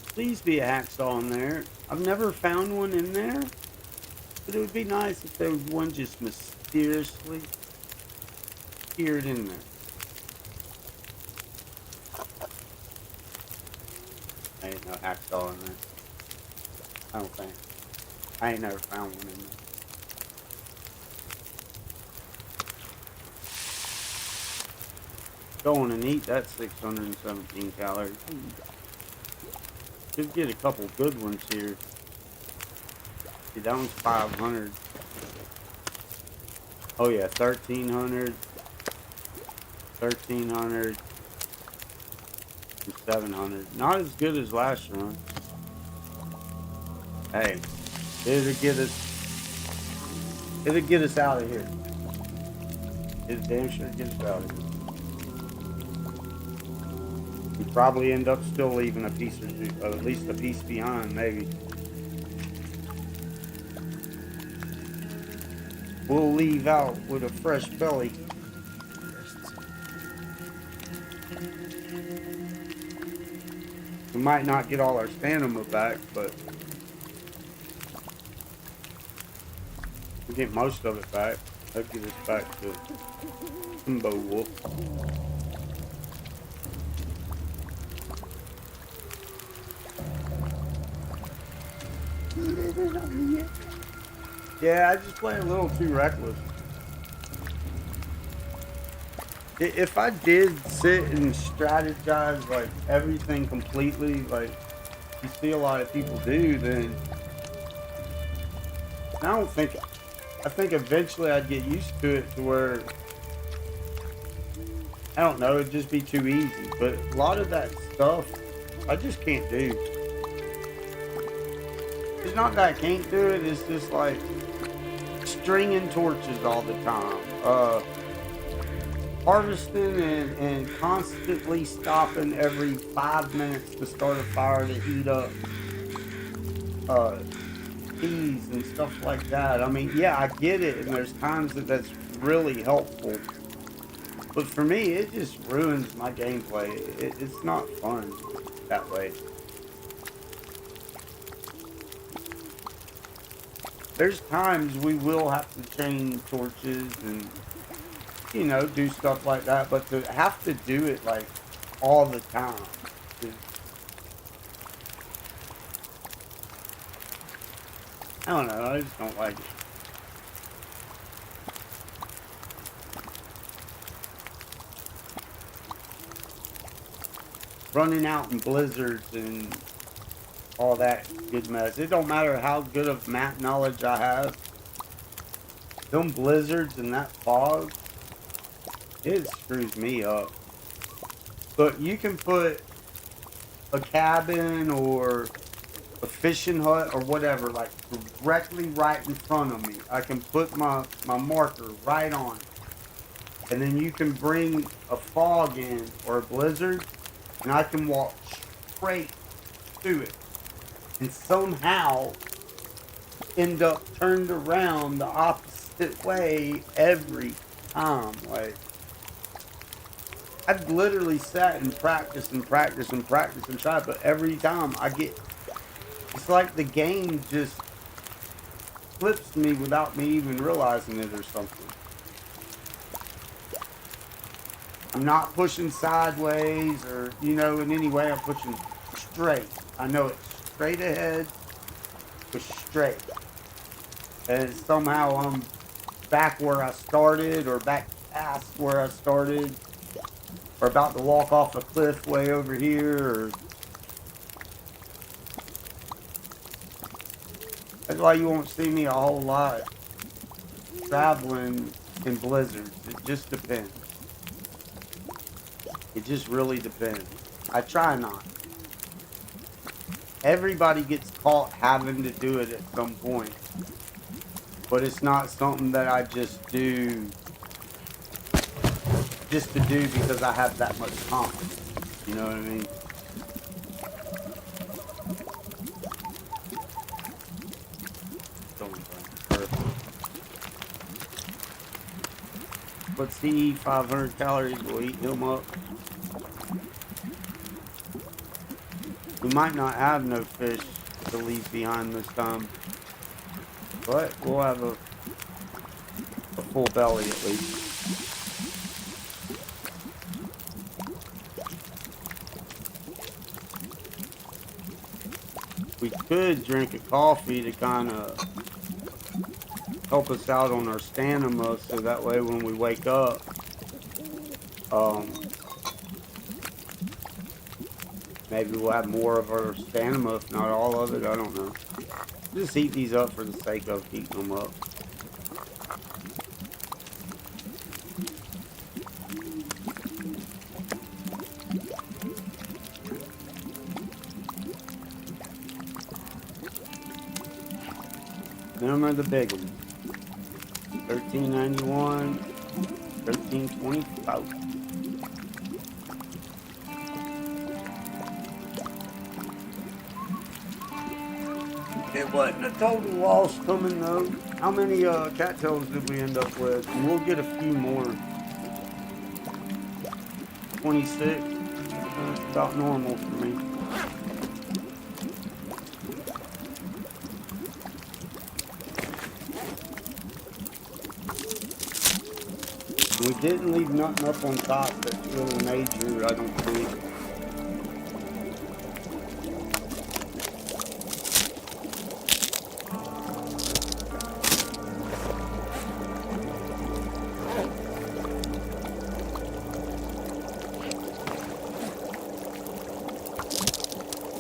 Please be a hacksaw in there. I've never found one in there, but it would be nice if there was one just mysteriously appeared in there. I ain't no hacksaw in there. I don't think. I ain't never found one in there. go on and eat that 617 calories. Could get a couple good ones here. See, that one's 500. Oh yeah, 1300, 1300, and 700. Not as good as last run. Hey, it'll get us out of here. It'll damn sure get us out of here. We probably end up still leaving a piece or at least a piece behind, maybe. We'll leave out with a fresh belly. We might not get all our stamina back, but we get most of it back. That'll get us back to Timbo Wolf. Yeah, I just play a little too reckless. If I did sit and strategize like everything completely, like you see a lot of people do, then I think eventually I'd get used to it to where, I don't know, it'd just be too easy. But a lot of that stuff, I just can't do. It's not that I can't do it, it's just like stringing torches all the time. Harvesting and constantly stopping every 5 minutes to start a fire to heat up peas and stuff like that. I mean, yeah, I get it, and there's times that's really helpful. But for me, it just ruins my gameplay. It's not fun that way. There's times we will have to chain torches and, you know, do stuff like that, but to have to do it like all the time is, I don't know, I just don't like it. Running out in blizzards and all that good mess. It don't matter how good of map knowledge I have. Them blizzards and that fog, it screws me up. But you can put a cabin or a fishing hut or whatever like directly right in front of me. I can put my marker right on it. And then you can bring a fog in or a blizzard and I can walk straight to it and somehow end up turned around the opposite way every time. Like, I've literally sat and practiced and practiced and practiced and tried, but every time I get, it's like the game just flips me without me even realizing it or something. I'm not pushing sideways or, you know, in any way. I'm pushing straight. I know it's straight ahead, push straight. And somehow I'm back where I started or back past where I started or about to walk off a cliff way over here. Or that's why you won't see me a whole lot traveling in blizzards. It just depends. It just really depends. I try not. Everybody gets caught having to do it at some point. But it's not something that I just do just to do because I have that much confidence. You know what I mean? Perfect. Let's see, 500 calories will eat him up. We might not have no fish to leave behind this time, but we'll have a full belly at least. We could drink a coffee to kind of help us out on our stamina, so that way when we wake up, Maybe we'll have more of our stamina, if not all of it. I don't know. Just heat these up for the sake of heating them up. Them are the big ones. $13.91, $13.25. It wasn't a total loss coming though. How many cattails did we end up with? And we'll get a few more. 26. That's about normal for me. We didn't leave nothing up on top that's really major, I don't think.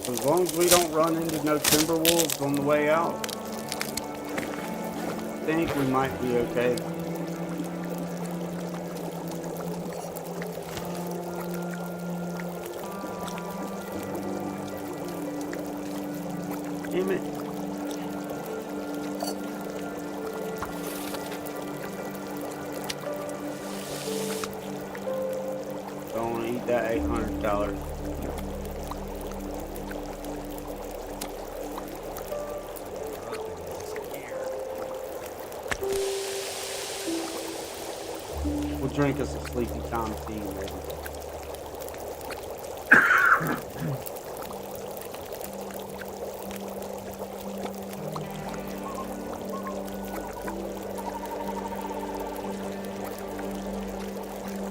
As long as we don't run into no timber wolves on the way out, I think we might be okay. Damn it. Don't want to eat that $800. We'll drink us a sleepy time tea, maybe.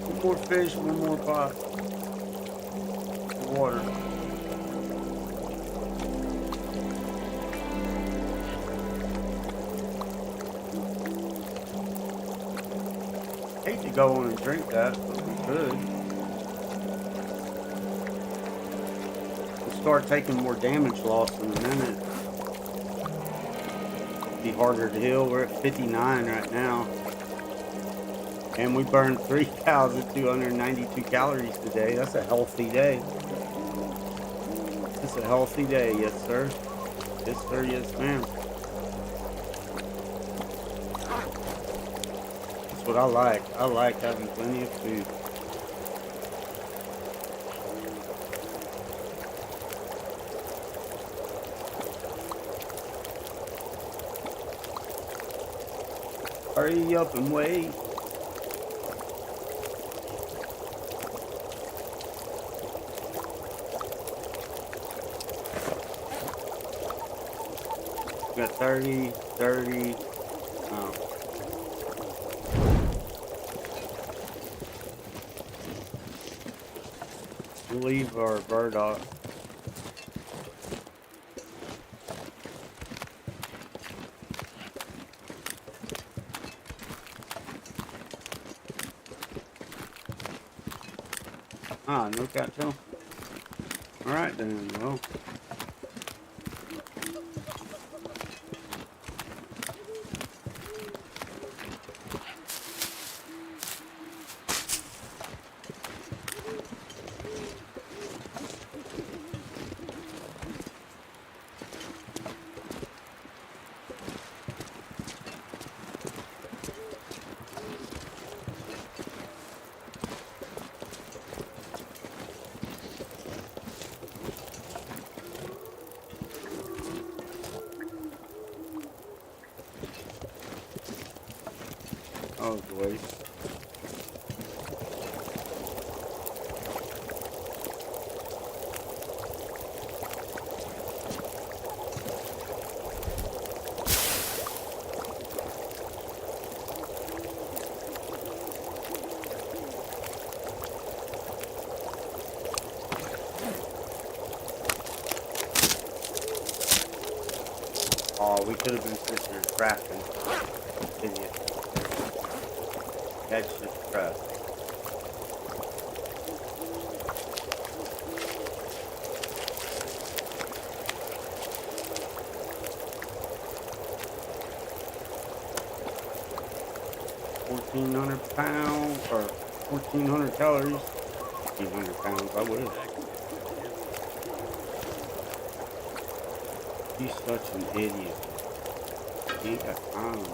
One more fish, one more pot. Water. Hate to go on and drink that, but we could. We'll start taking more damage loss in a minute. It'll be harder to heal. We're at 59 right now. And we burned 3,292 calories today. That's a healthy day. That's a healthy day, yes sir. Yes sir, yes ma'am. That's what I like. I like having plenty of food. Hurry up and wait. Got 30. Oh. We'll leave our burdock. Ah, no cattail. Alright then, well. Oh, boy. Oh, we could have been sitting here crafting. Idiot. That's just crap. 1,400 pounds or 1,400 calories. 1,500 pounds, I wish. He's such an idiot. He ain't got time.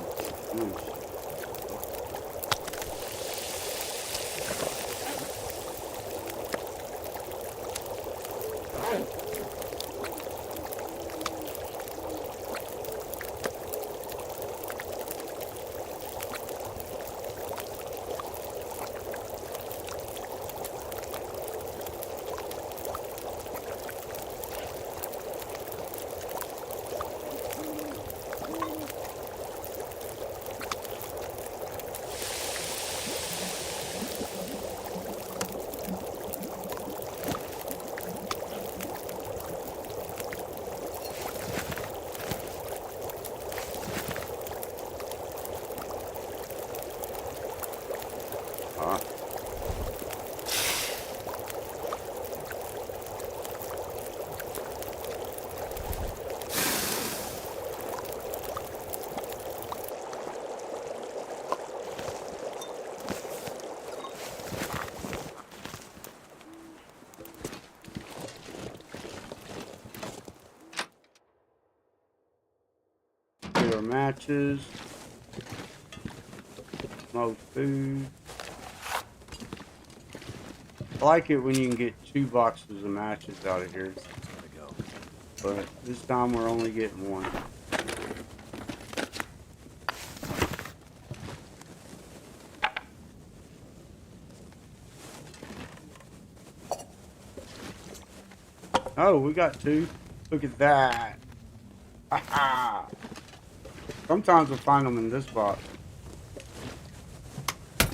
Here are matches. Smoke food. I like it when you can get 2 boxes of matches out of here. But this time we're only getting 1. Oh, we got 2. Look at that. Ha Sometimes we'll find them in this box. This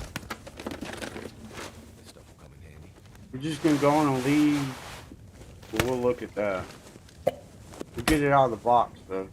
stuff will come in handy. We're just gonna go on and leave. But we'll look at that. We'll get it out of the box though.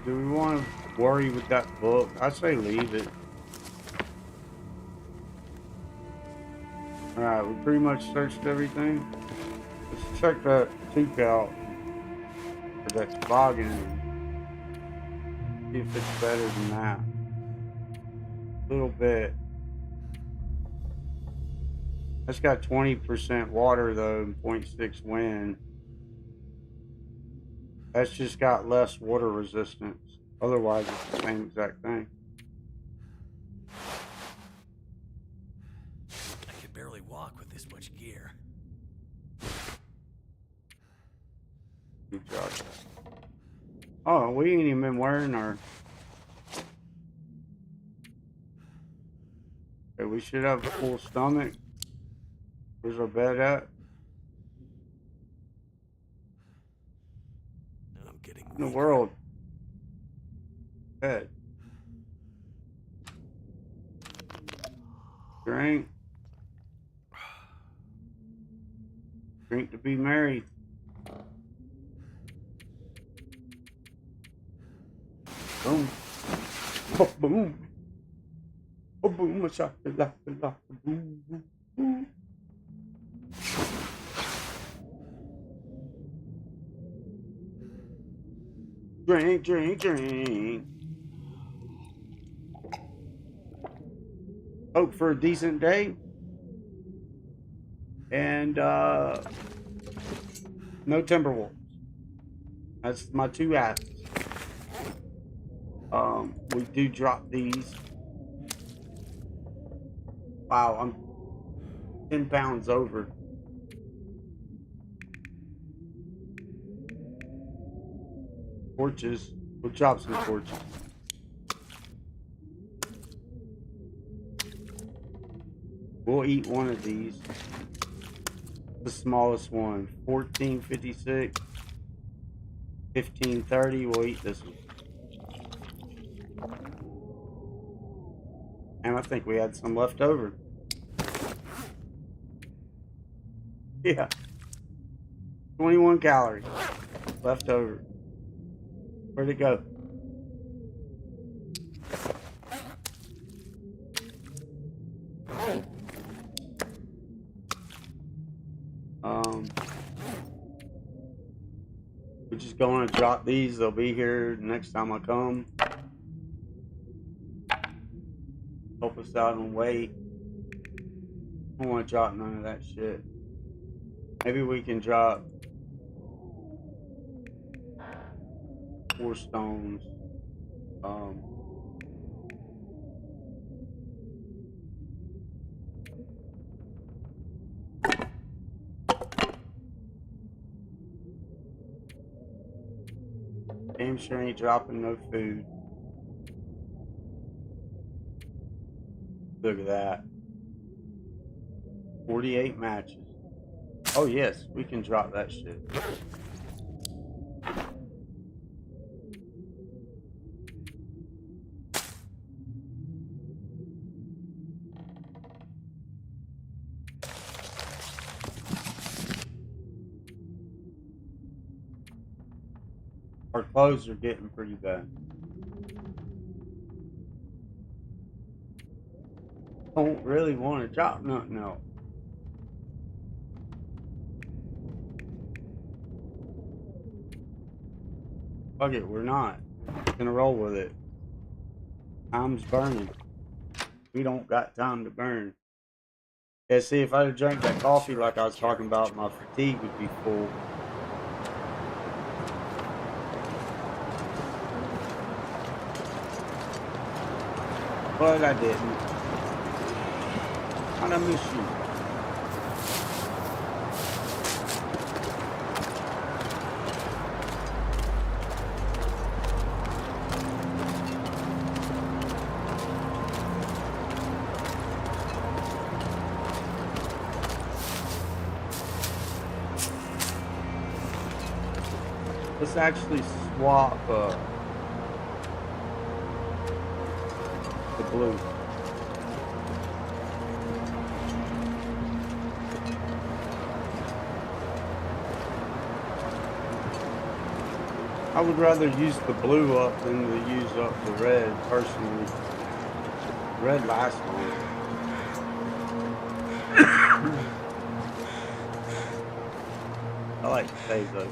Do we want to worry with that book? I say leave it. Alright, we pretty much searched everything. Let's check that tooth out. Or that toboggan. See if it's better than that. A little bit. That's got 20% water though, and 0.6 wind. That's just got less water resistance. Otherwise, it's the same exact thing. I can barely walk with this much gear. Good job. Oh, we ain't even been wearing our... Okay, we should have a full stomach. Where's our bed at? I'm getting In the weaker. world. Bed. Drink. Drink to be married. Boom. Oh, boom. Oh, boom. Shot the lock, boom, boom, boom. Drink, drink, drink. Hope for a decent day. And, no Timberwolves. That's my 2 asks. We do drop these. Wow, I'm 10 pounds over. Torches. We'll drop some torches. We'll eat one of these. The smallest one. 1456. 1530. We'll eat this one. And I think we had some left over. Yeah. 21 calories left over. Where'd it go? just going to drop these. They'll be here next time I come. Help us out and wait. I don't want to drop none of that shit. Maybe we can drop 4 stones. Damn sure ain't dropping no food. Look at that. 48 matches. Oh yes, we can drop that shit. Our clothes are getting pretty bad. Don't really want to drop nothing else. Fuck it, we're not. Gonna roll with it. Time's burning. We don't got time to burn. Yeah, see, if I'd have drank that coffee like I was talking about, my fatigue would be full. But I didn't. How'd I miss you? Let's actually swap the blue. I would rather use the blue up than to use up the red, personally. Red lasts longer. I like to save those.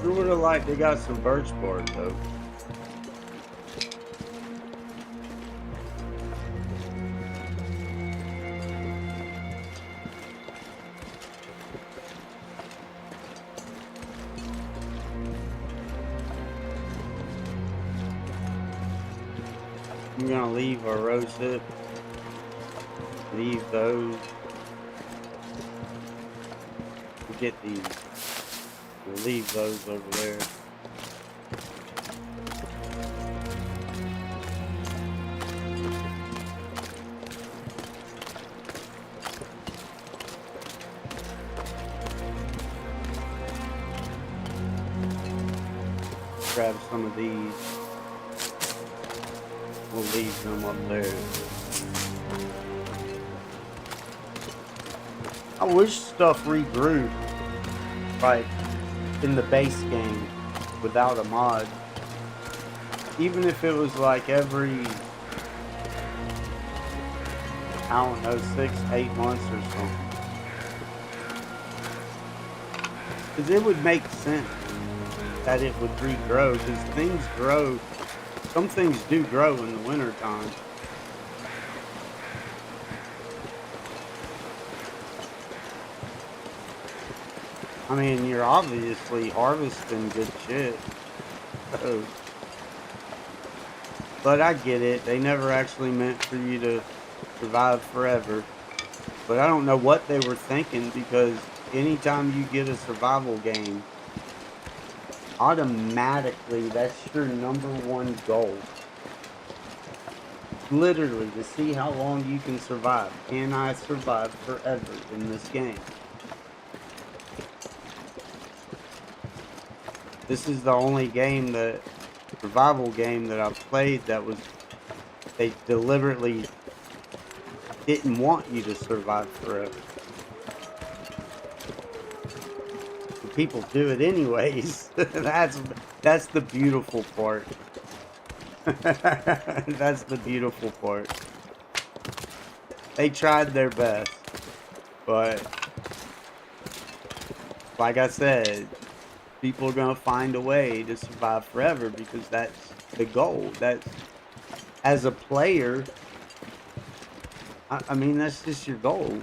Sure would have liked they got some birch bark though. I'm gonna leave our rose hip. Leave those. We'll get these. We'll leave those over there. Grab some of these. We'll leave them up there. I wish stuff regrew, like in the base game, without a mod. Even if it was like every, I don't know, 6-8 months or something. Because it would make sense that it would regrow, because things grow. Some things do grow in the winter time. I mean, you're obviously harvesting good shit. So, but I get it. They never actually meant for you to survive forever. But I don't know what they were thinking, because anytime you get a survival game, automatically that's your #1 goal. Literally, to see how long you can survive. Can I survive forever in this game? This is the only survival game that I've played that was, they deliberately didn't want you to survive forever. But people do it anyways. That's the beautiful part. That's the beautiful part. They tried their best, but like I said, people are gonna find a way to survive forever because that's the goal. That's, as a player, I mean, that's just your goal.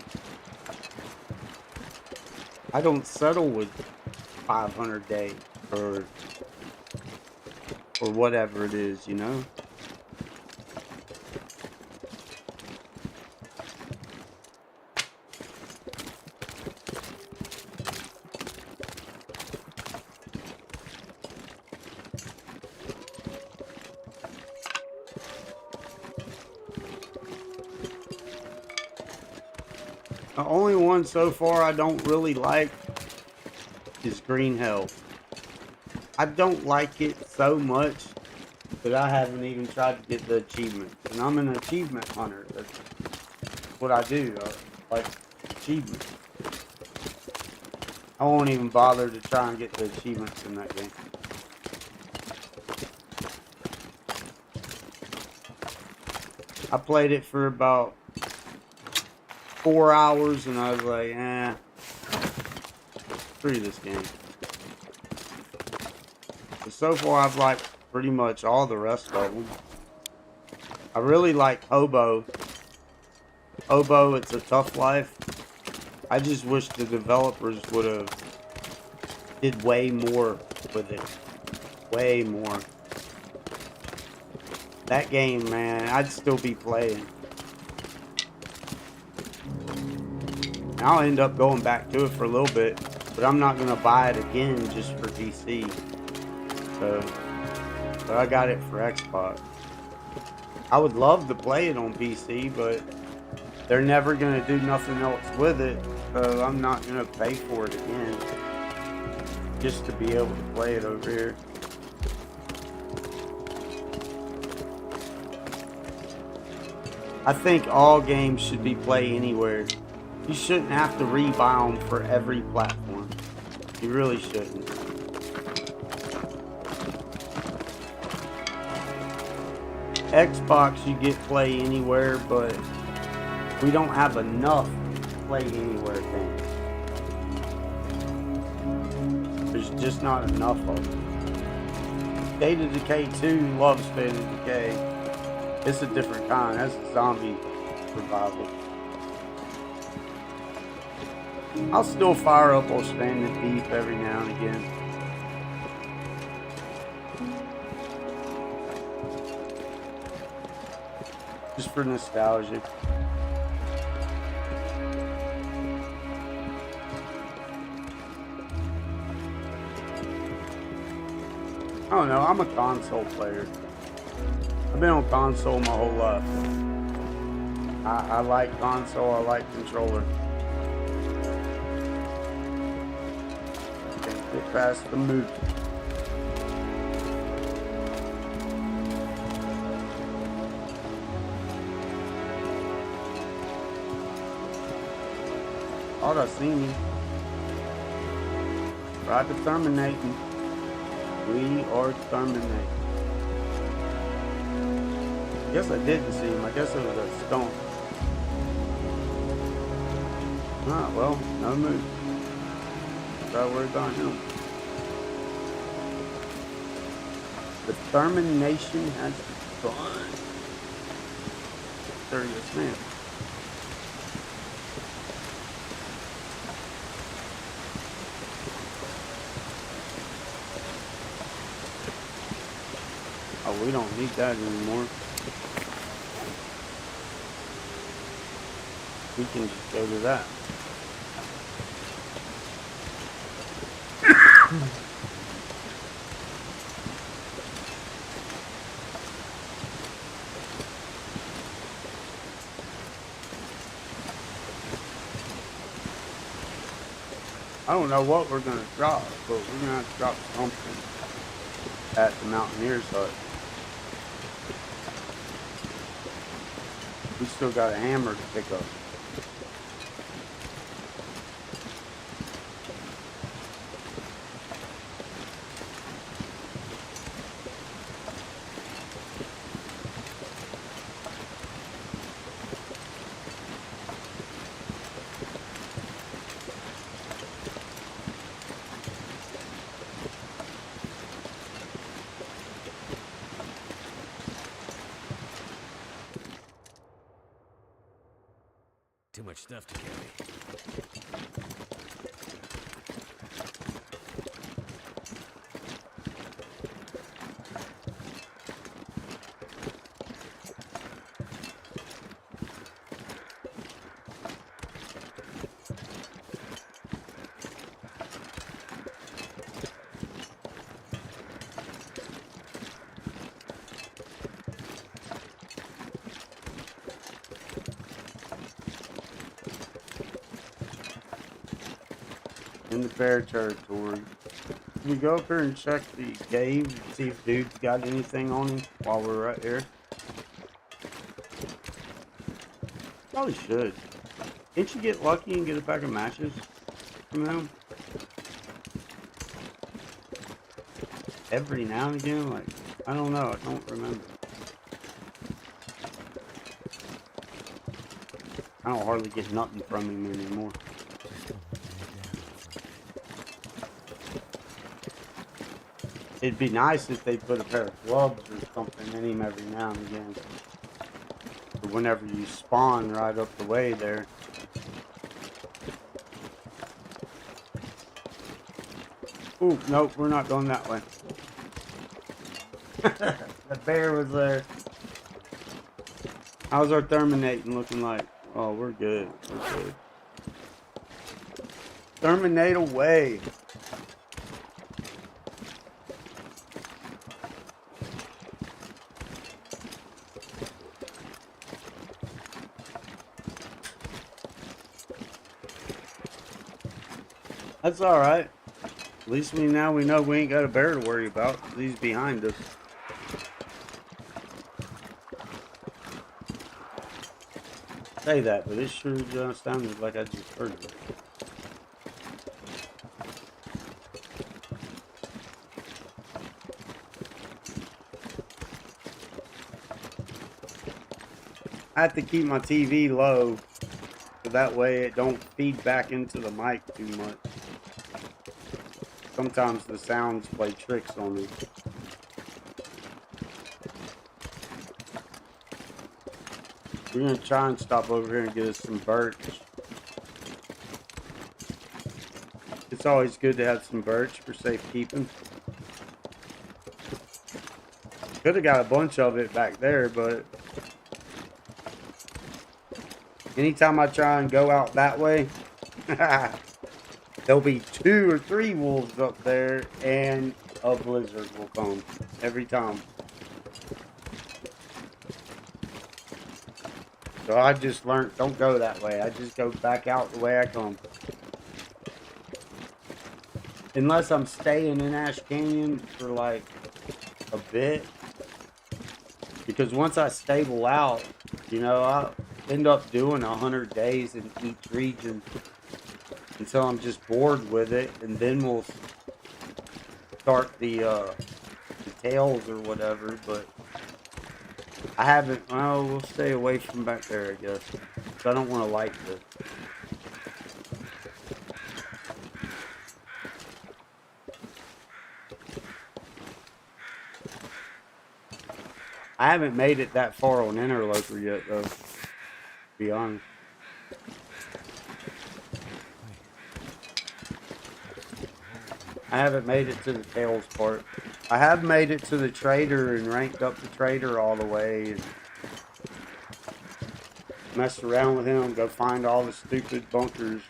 I don't settle with 500 days or whatever it is, you know? The only one so far I don't really like is Green Hell. I don't like it so much that I haven't even tried to get the achievements. And I'm an achievement hunter. That's what I do. I like achievements. I won't even bother to try and get the achievements in that game. I played it for about 4 hours and I was like, screw this game. But so far I've liked pretty much all the rest of them. I really like Hobo. Hobo, it's a tough life. I just wish the developers would have did way more with it. Way more. That game, man, I'd still be playing. I'll end up going back to it for a little bit, but I'm not gonna buy it again just for PC. So I got it for Xbox. I would love to play it on PC, but they're never gonna do nothing else with it, so I'm not gonna pay for it again just to be able to play it over here. I think all games should be play anywhere. You shouldn't have to rebuy them for every platform. You really shouldn't. Xbox, you get play anywhere, but we don't have enough play anywhere games. There's just not enough of them. State of Decay 2 loves State of Decay. It's a different kind. That's a zombie survival. I'll still fire up on Stranded Deep every now and again. Just for nostalgia. I don't know, I'm a console player. I've been on console my whole life. I like console, I like controller. Can't get past the move. Thought I seen you. Right to terminating. We are terminating. Guess I didn't see him. I guess it was a stone. Ah, well, no move. Got worried about him. The termination has begun. Serious man. Oh, we don't need that anymore. We can just go to that. I don't know what we're gonna drop, but we're gonna have to drop something at the Mountaineer's hut. We still got a hammer to pick up. Too much stuff to carry. In the bear territory. Can we go up here and check the cave and see if dude's got anything on him while we're right here? Probably should. Didn't you get lucky and get a pack of matches from them? Every now and again? Like, I don't know. I don't remember. I don't hardly get nothing from him anymore. It'd be nice if they put a pair of gloves or something in him every now and again. But whenever you spawn right up the way there. Ooh, nope, we're not going that way. The bear was there. How's our terminating looking like? Oh, we're good. We're good. Terminate away. That's alright. At least we know we ain't got a bear to worry about. He's behind us. Say that, but it sure sounded like I just heard it. I have to keep my TV low so that way it don't feed back into the mic too much. Sometimes the sounds play tricks on me. We're gonna try and stop over here and get us some birch. It's always good to have some birch for safekeeping. Could have got a bunch of it back there, but anytime I try and go out that way, there'll be 2 or 3 wolves up there, and a blizzard will come every time. So I just learned, don't go that way. I just go back out the way I come. Unless I'm staying in Ash Canyon for like a bit. Because once I stable out, you know, I end up doing 100 days in each region until I'm just bored with it, and then we'll start the tails or whatever. But I haven't. Well, we'll stay away from back there, I guess. So I don't want to light this. I haven't made it that far on Interloper yet, though. To be honest. I haven't made it to the tails part. I have made it to the trader and ranked up the trader all the way and messed around with him, go find all the stupid bunkers.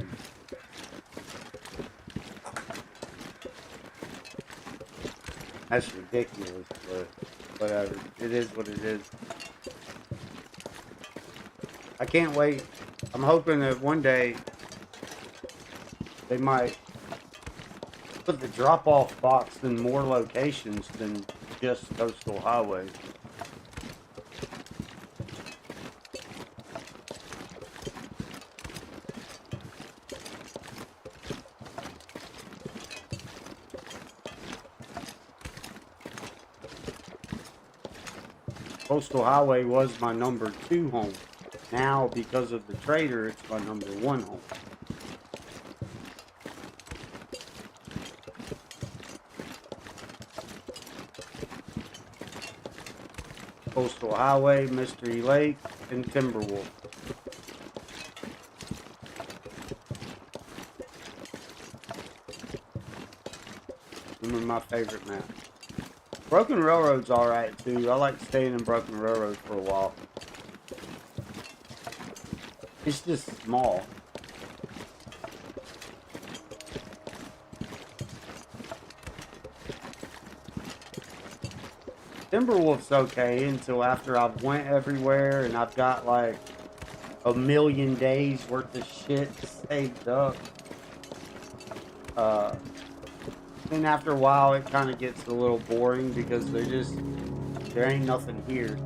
That's ridiculous, but whatever. It is what it is. I can't wait. I'm hoping that one day they might put the drop-off box in more locations than just coastal highways. Coastal Highway was my number 2 home. Now, because of the trader, it's my number 1 home. Coastal Highway, Mystery Lake, and Timberwolf. Them are my favorite maps. Broken Railroad's alright too. I like staying in Broken Railroad for a while. It's just small. Timberwolf's okay until after I've went everywhere and I've got like a million days worth of shit saved up. Then after a while it kind of gets a little boring because there ain't nothing here.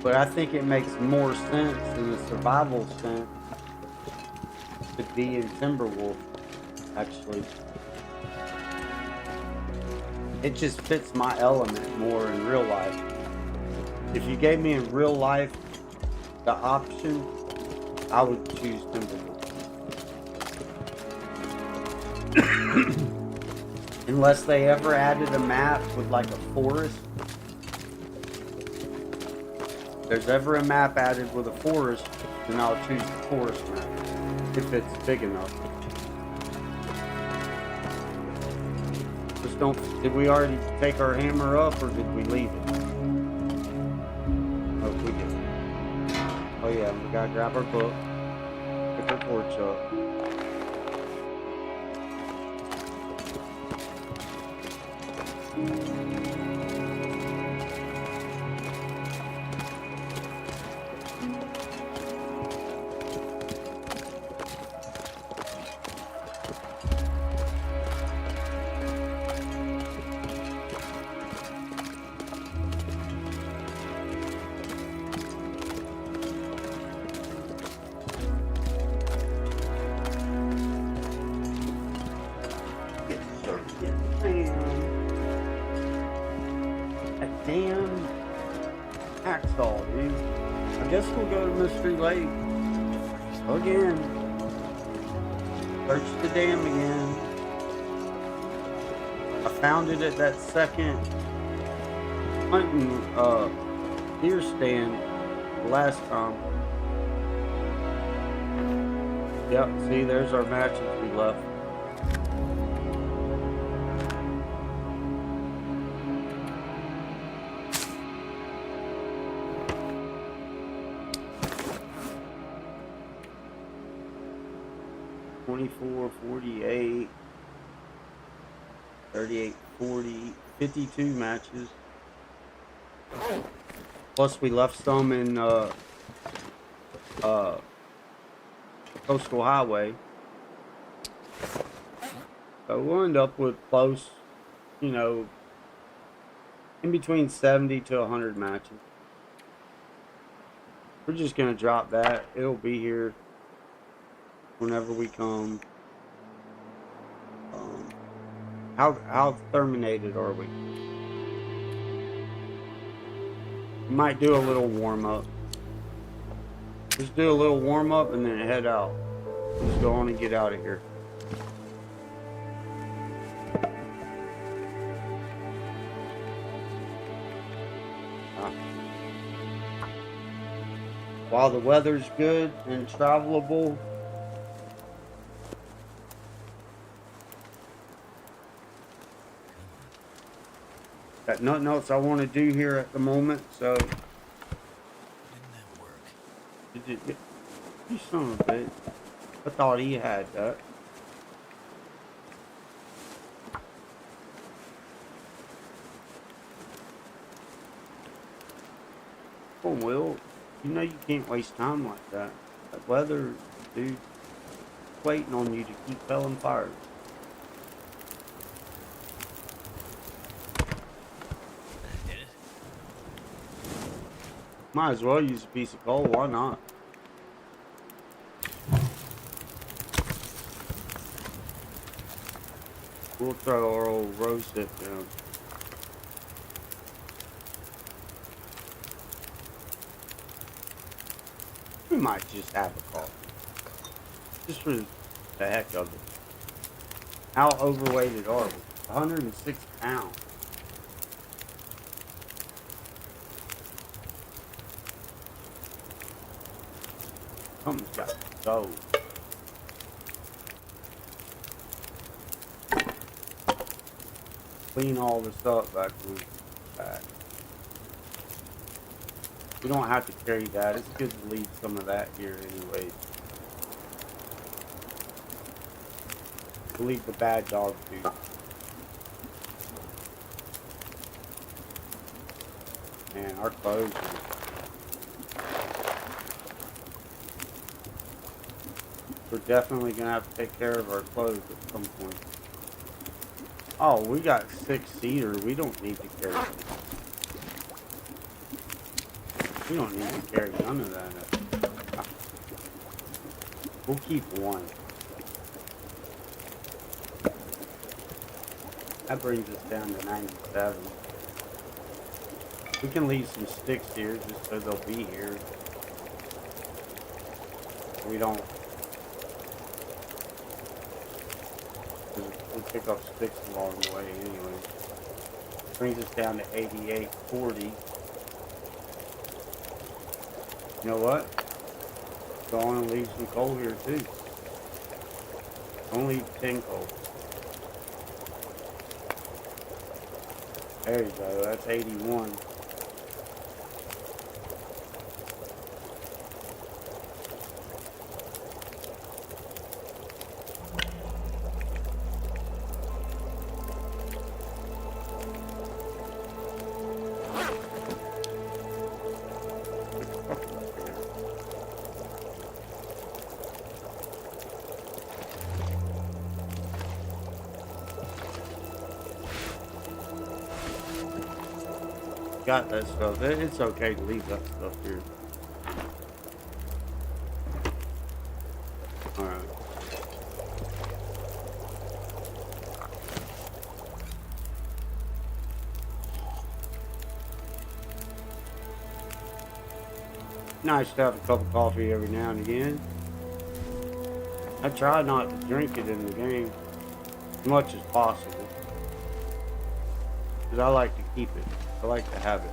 But I think it makes more sense in the survival sense to be in Timberwolf, actually. It just fits my element more in real life. If you gave me in real life the option, I would choose Timberwolf. Unless they ever added a map with like a forest. If there's ever a map added with a forest, then I'll choose the forest map. If it's big enough. Just don't. Did we already take our hammer up or did we leave it? Oh, we did. Oh yeah, we gotta grab our book. Pick our torch up. Damn hacksaw, dude. I guess we'll go to Mystery Lake again. Search the dam again. I found it at that second hunting deer stand last time. Yep, see, there's our matches we left. $24, $48, $38, $40, 52 matches. Plus we left some in Coastal Highway. So we'll end up with close, you know, in between 70 to 100 matches. We're just gonna drop that. It'll be here whenever we come. How terminated are we? We might do a little warm up. Just do a little warm up and then head out. Just go on and get out of here. While the weather's good and travelable, got nothing else I want to do here at the moment, so. Didn't that work? Did you get, you son of a bitch. I thought he had that. Oh, Will, you know you can't waste time like that. That weather, dude, waiting on you to keep felling fires. Might as well use a piece of coal, why not? We'll throw our old rose dip down. We might just have a coffee. Just for the heck of it. How overweighted are we? 106 pounds. Something's got to go. Clean all this up back when we get back. We don't have to carry that. It's good to leave some of that here anyways. We'll leave the bad dog food. Man, our clothes we're definitely gonna have to take care of our clothes at some point. Oh, we got 6-seater. We don't need to carry it. We don't need to carry none of that. We'll keep one. That brings us down to 97. We can leave some sticks here just so they'll be here. We don't. We'll pick up sticks along the way anyway. Brings us down to 88.40. You know what? Go on and leave some coal here too. Don't leave 10 coal. There you go, that's 81. Got that stuff. It's okay to leave that stuff here. Alright. Nice to have a cup of coffee every now and again. I try not to drink it in the game as much as possible. Because I like to keep it. I like to have it.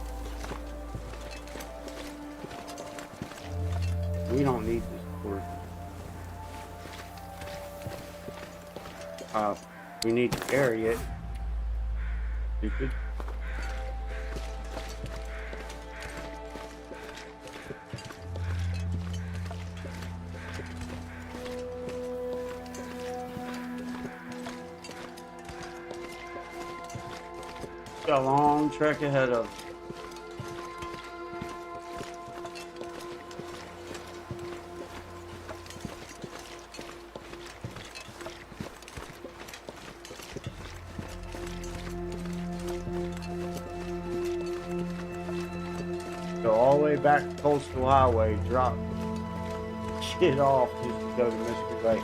We don't need this portion. We need to carry it. Stupid. Got a long trek ahead of us. Go all the way back to Coastal Highway, drop shit off just to go to Mr. Lake.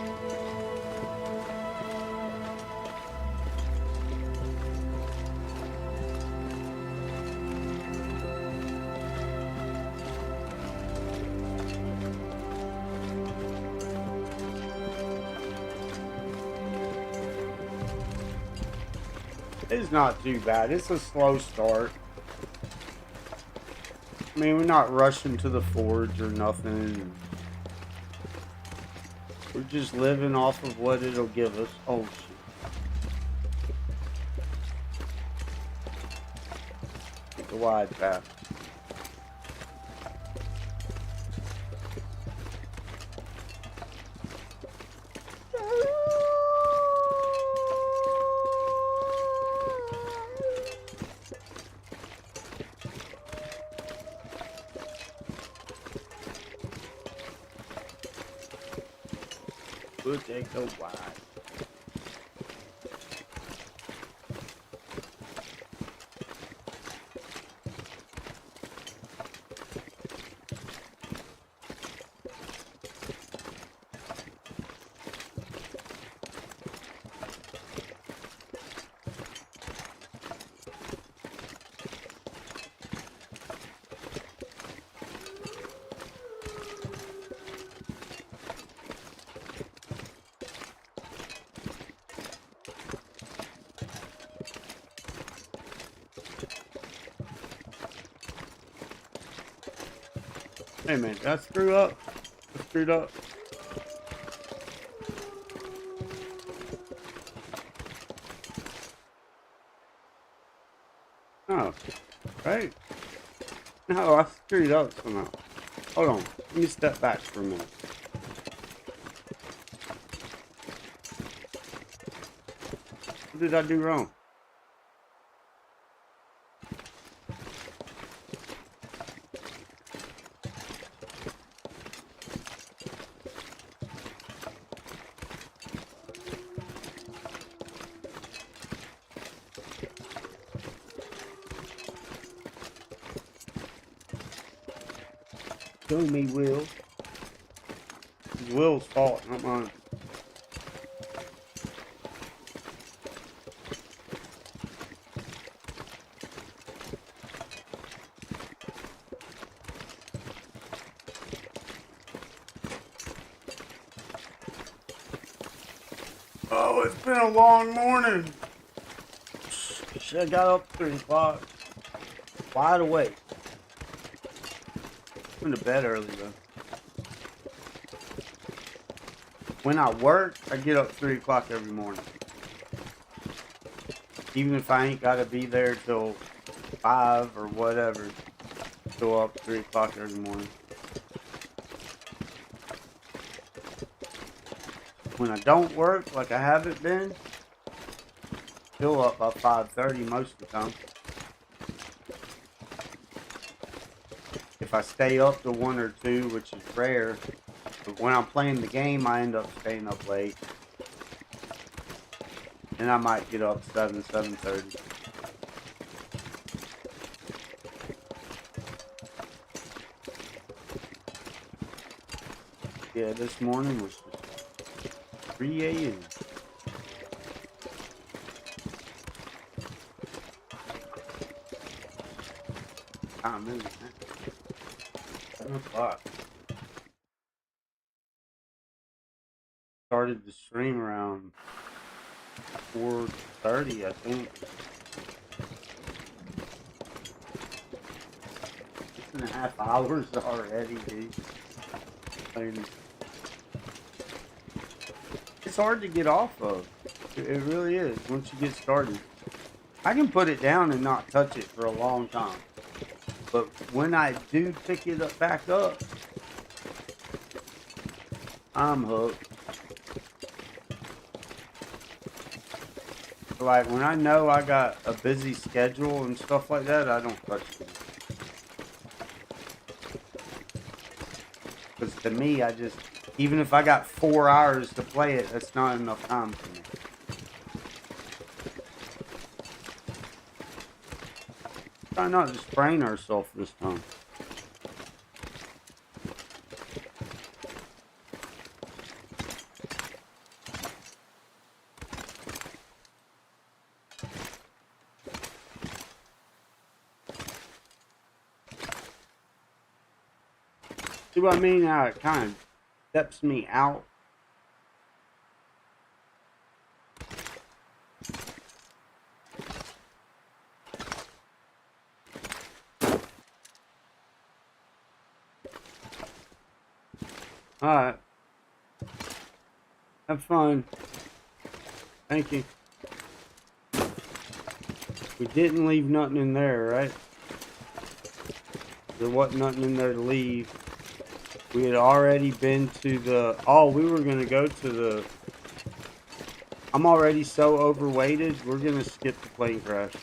It's not too bad. It's a slow start. I mean, we're not rushing to the forge or nothing. We're just living off of what it'll give us. Oh, shit. The wide path. We'll take the wide. Hey man, did I screw up? I screwed up. Oh, right. No, I screwed up somehow. Hold on. Let me step back for a minute. What did I do wrong? Show me, Will. It's Will's fault, not mine. Oh, it's been a long morning. Shit, I got up 3 o'clock. Wide awake. Went to bed early though. When I work, I get up 3 o'clock every morning. Even if I ain't gotta be there till 5 or whatever, still up 3 o'clock every morning. When I don't work, like I haven't been, still up by 5:30 most of the time. If I stay up to 1 or 2, which is rare, but when I'm playing the game, I end up staying up late. And I might get up 7:30. Yeah, this morning was 3 a.m. Time is it, man? 7 o'clock. Started the stream around 4:30, I think. 6.5 hours already, dude. And it's hard to get off of. It really is once you get started. I can put it down and not touch it for a long time. But when I do pick it up back up, I'm hooked. Like when I know I got a busy schedule and stuff like that, I don't touch it. Because to me, even if I got 4 hours to play it, that's not enough time for me. Try not to sprain ourselves this time. See what I mean? How it kind of steps me out. Alright. Have fun. Thank you. We didn't leave nothing in there, right? There wasn't nothing in there to leave. We had already been to the... Oh, we were going to go to the... I'm already so overweighted, we're going to skip the plane crash.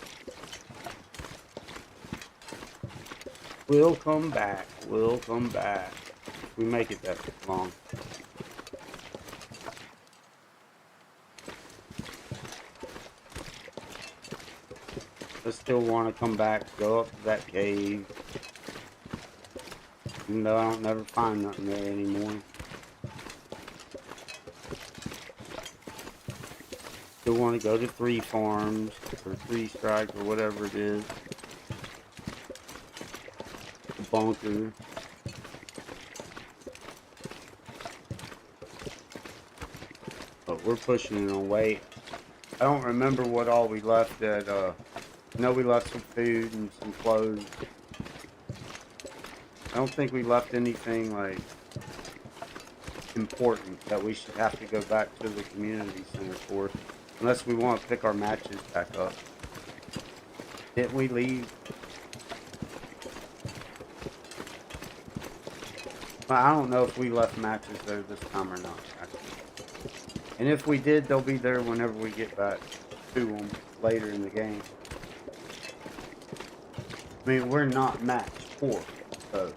We'll come back. We'll come back. We make it that long. I still want to come back, go up to that cave. Even though I don't never find nothing there anymore. Still want to go to 3 farms, or 3 strike, or whatever it is. The bunker. But we're pushing it on weight. I don't remember what all we left at, I know we left some food and some clothes. I don't think we left anything like important that we should have to go back to the community center for, unless we want to pick our matches back up. Didn't we leave? I don't know if we left matches there this time or not, actually. And if we did, they'll be there whenever we get back to them later in the game. I mean, we're not match 4, so.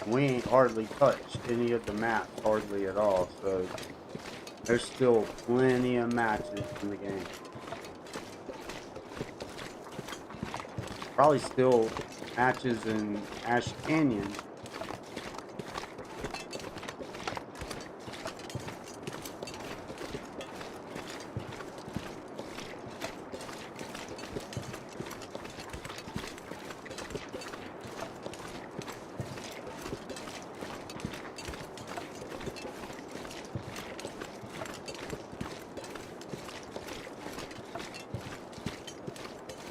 We ain't hardly touched any of the maps, hardly at all, so there's still plenty of matches in the game. Probably still matches in Ash Canyon.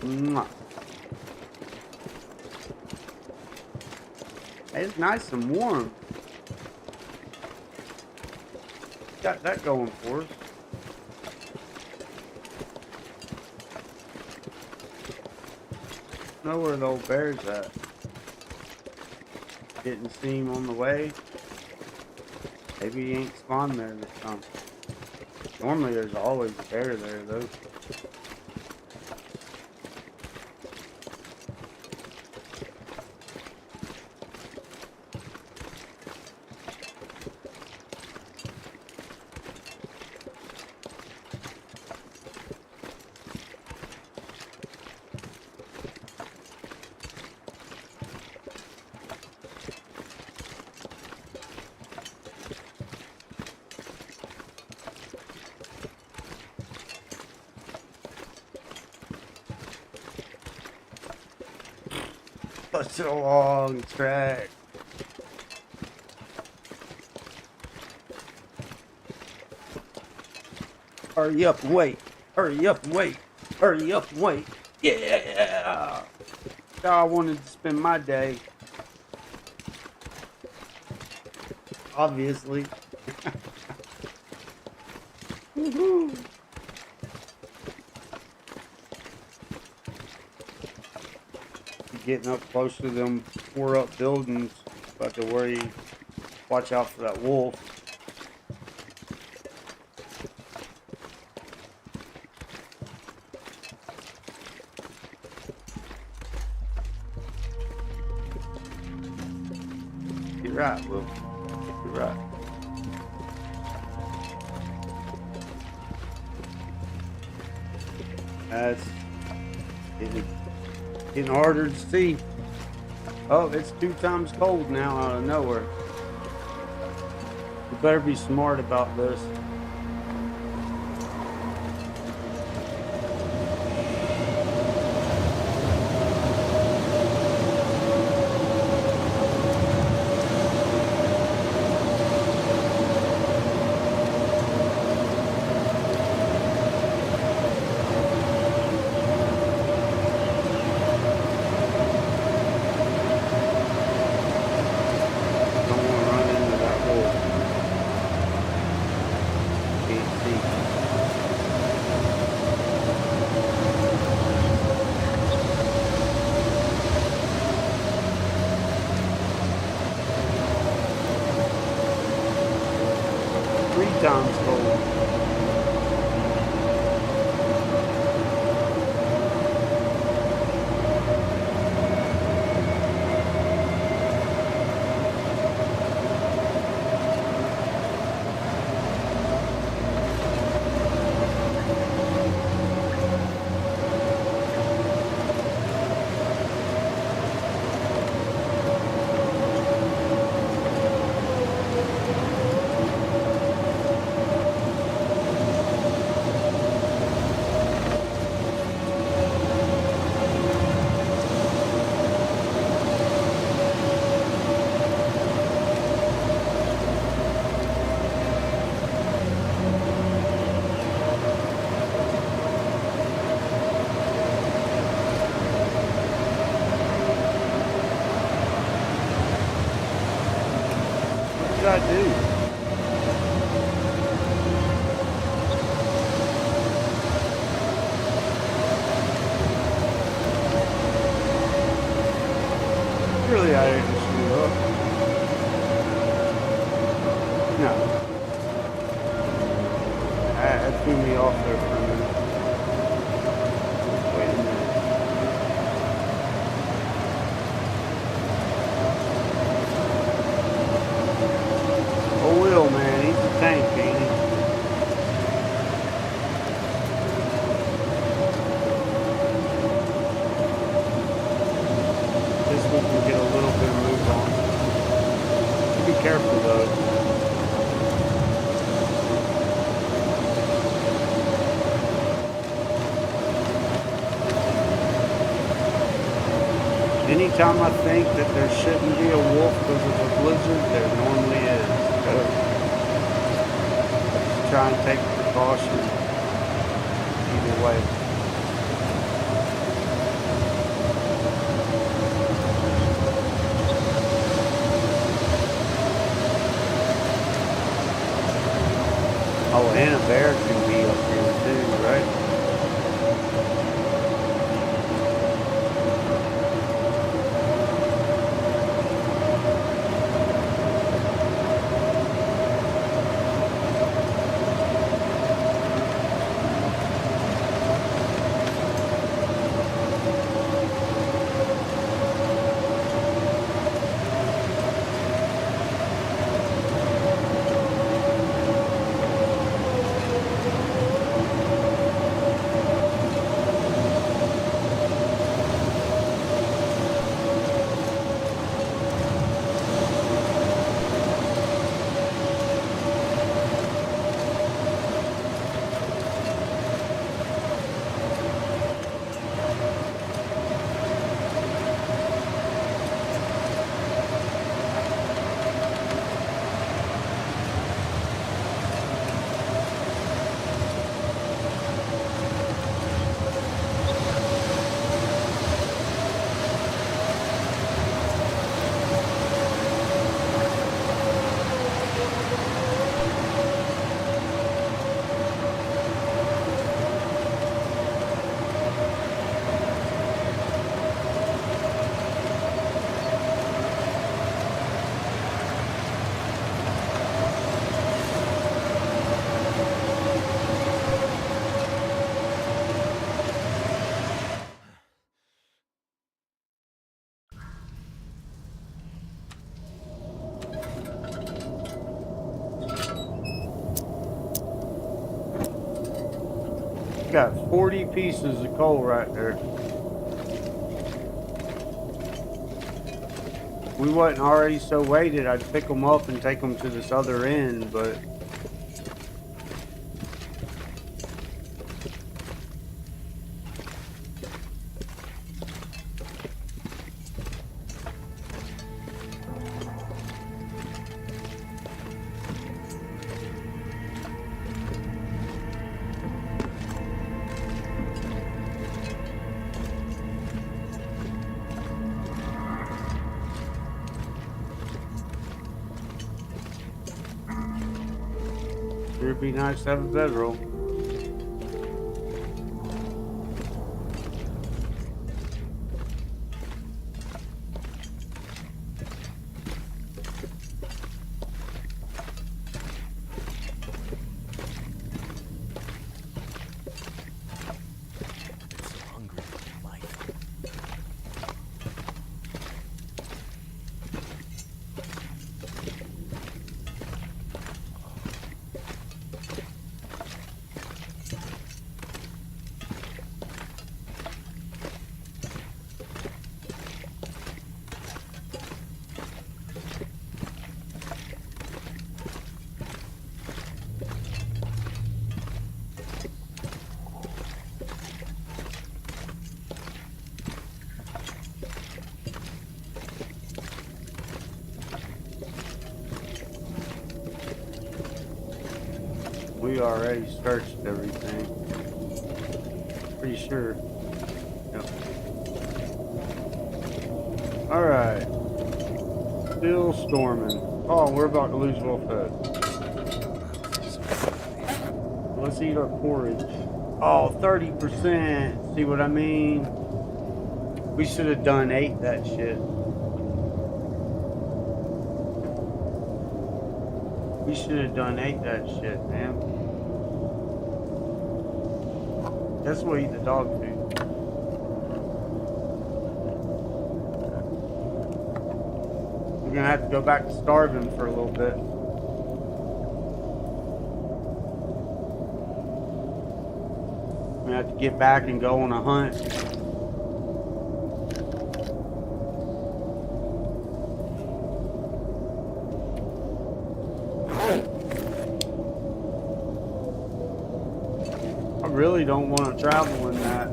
Mwah. It's nice and warm. Got that going for us. Know where the old bear's at. Didn't see him on the way. Maybe he ain't spawned there this time. Normally there's always a bear there though. Such a long track. Hurry up and wait. Hurry up and wait. Hurry up and wait. Yeah! That's how I wanted to spend my day. Obviously. Woohoo! Getting up close to them 4-up buildings, but to worry, watch out for that wolf. You're right, Will. You're right. That's getting harder to see. Oh, it's 2 times cold now out of nowhere. We better be smart about this. do. Really, I didn't screw up. No. That threw me off there for a minute. Wait a minute. Oh, Will, man, he's a tank, ain't he? This one can get a little bit of move on. Be careful, though. Anytime I think that there shouldn't be a wolf because of a blizzard, there normally is. So just try and take precaution either way. Oh, and a bear can be up here too, right? Got 40 pieces of coal right there. If we wasn't already so weighted, I'd pick them up and take them to this other end, but it'd be nice to have a bedroll. So hungry for life. We already searched everything. Pretty sure. Yep. Alright. Still storming. Oh, we're about to lose Wolfhead. Let's eat our porridge. Oh, 30%. See what I mean? We should have done 8 that shit. We should have done 8 that shit, man. Guess we'll eat the dog food. We're gonna have to go back to starving for a little bit. We're gonna have to get back and go on a hunt. I really don't want to travel in that.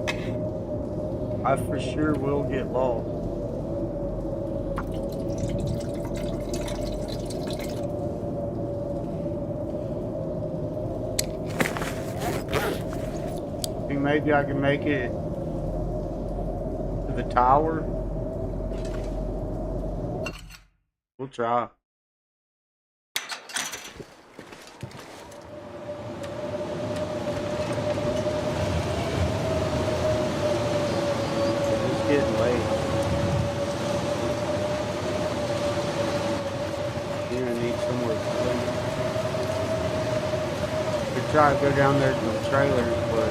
I for sure will get lost. Think maybe I can make it to the tower. We'll try. It's getting late. You're gonna need somewhere to sleep. Could try to go down there to the trailers, but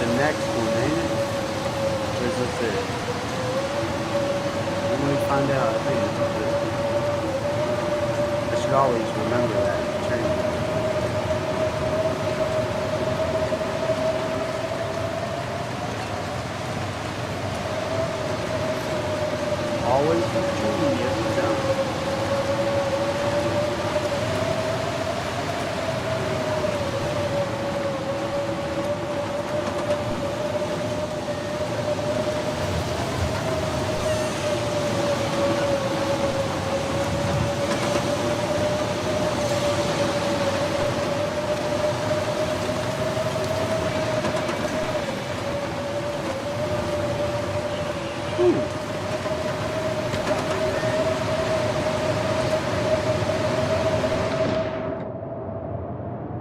the next one, ain't it? Or is this it? When we find out, I think it's it. I should always remember that in the training. Always the training every time.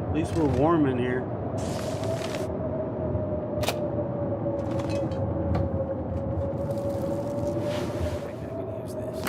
At least we're warm in here. I think I can use this.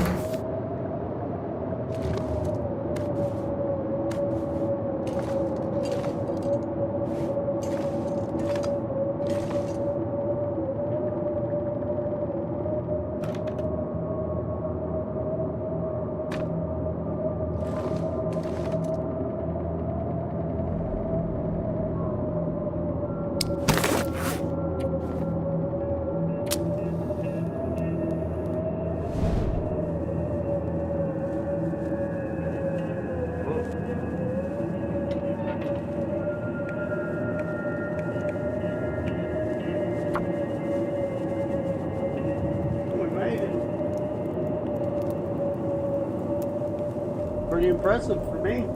pretty impressive for me.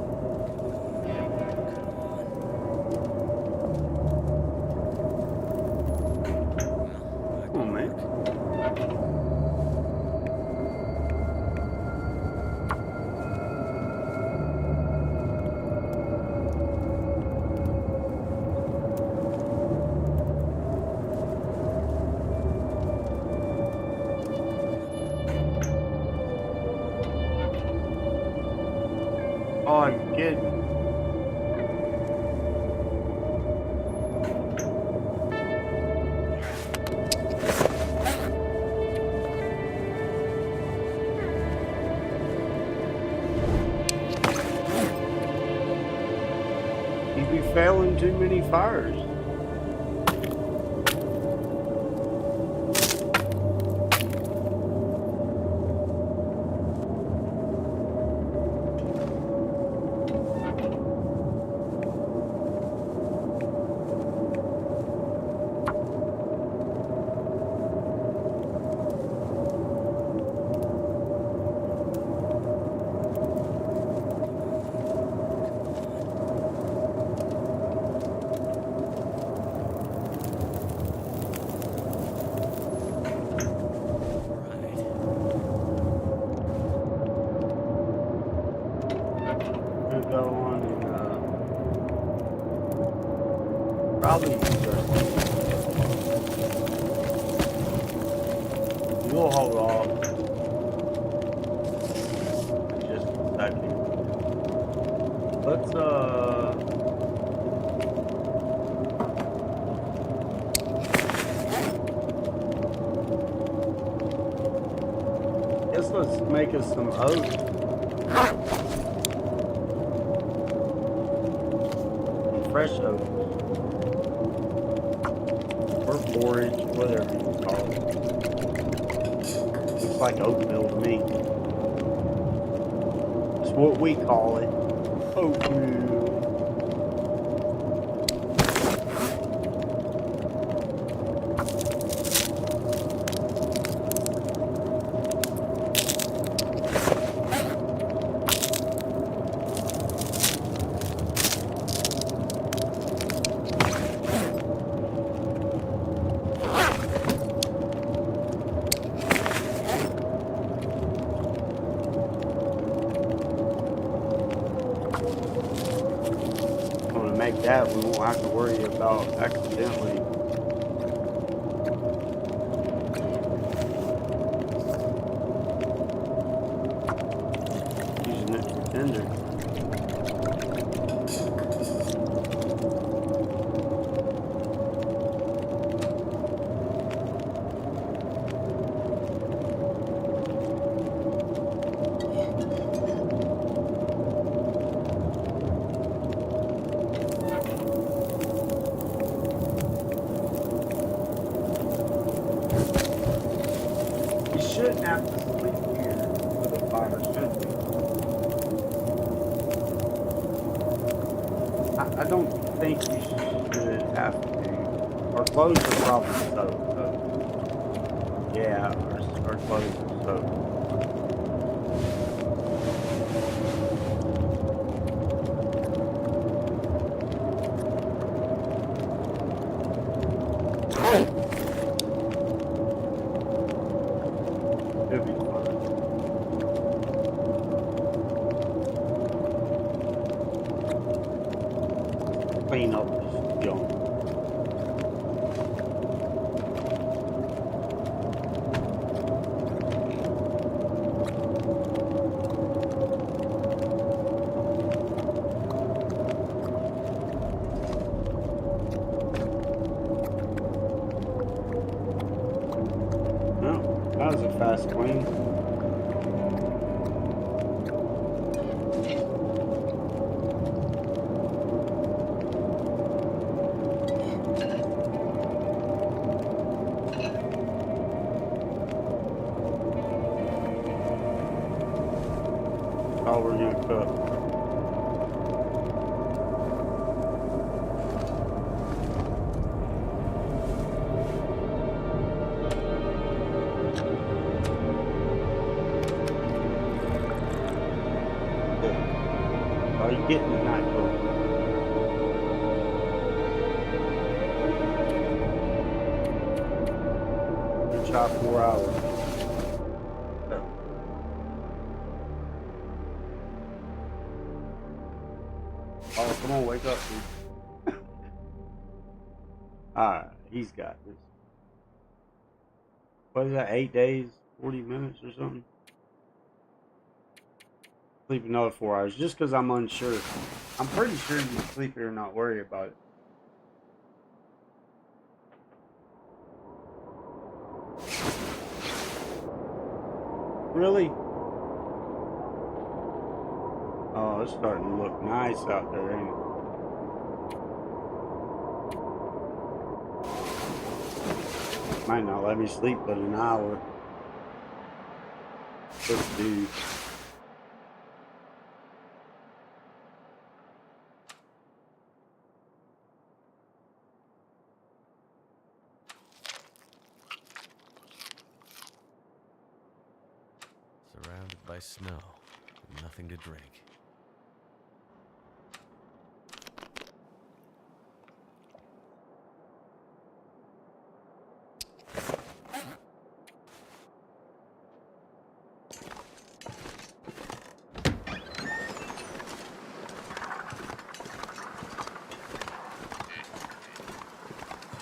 Come on, man. Oh, you're kidding. You be failing too many fires. Go on and probably use our We'll hold off just a second. Let's guess let's make us some oats. Fresh oats. Or porridge, whatever you call it. Looks like oatmeal to me. It's what we call it. Oatmeal. Make that, we won't have to worry about accidentally using it for tinder. Shouldn't have to sleep here for the fire, should we? I don't think you should have to. Our clothes are probably soaked, so yeah, our clothes are soaked. It'll be fine. Clean up this junk. Well, that was a fast clean. All we're gonna cook. Good. try 4 hours. Oh, come on, wake up, dude. Alright, he's got this. What is that, 8 days, 40 minutes or something? Sleep another 4 hours, just because I'm unsure. I'm pretty sure you can sleep here and not worry about it. Really? Oh, it's starting to look nice out there, ain't it? Might not let me sleep but an hour. This dude. Surrounded by snow, and nothing to drink.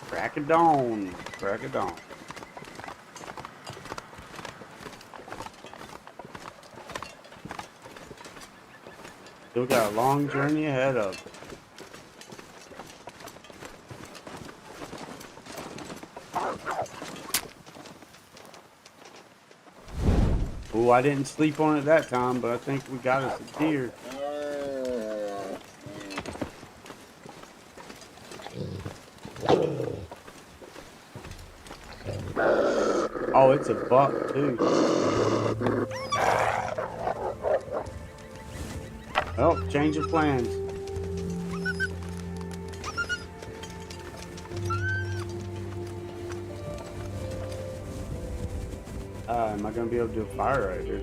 Crack of dawn. Crack of dawn. Still got a long journey ahead of us. Oh, I didn't sleep on it that time, but I think we got us a deer. Oh, it's a buck too. Oh, change of plans. Am I gonna be able to do a fire right here?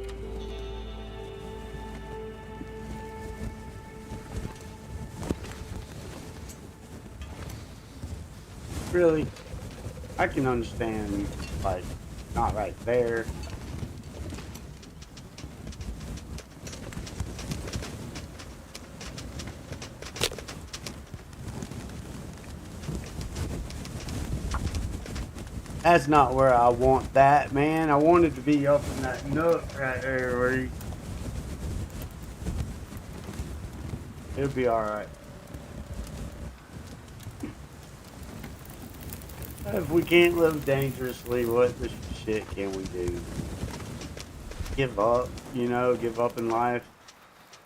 Really? I can understand, like, not right there. That's not where I want that, man. I want it to be up in that nook right there where you... It'll be alright. If we can't live dangerously, what the shit can we do? Give up, you know, give up in life.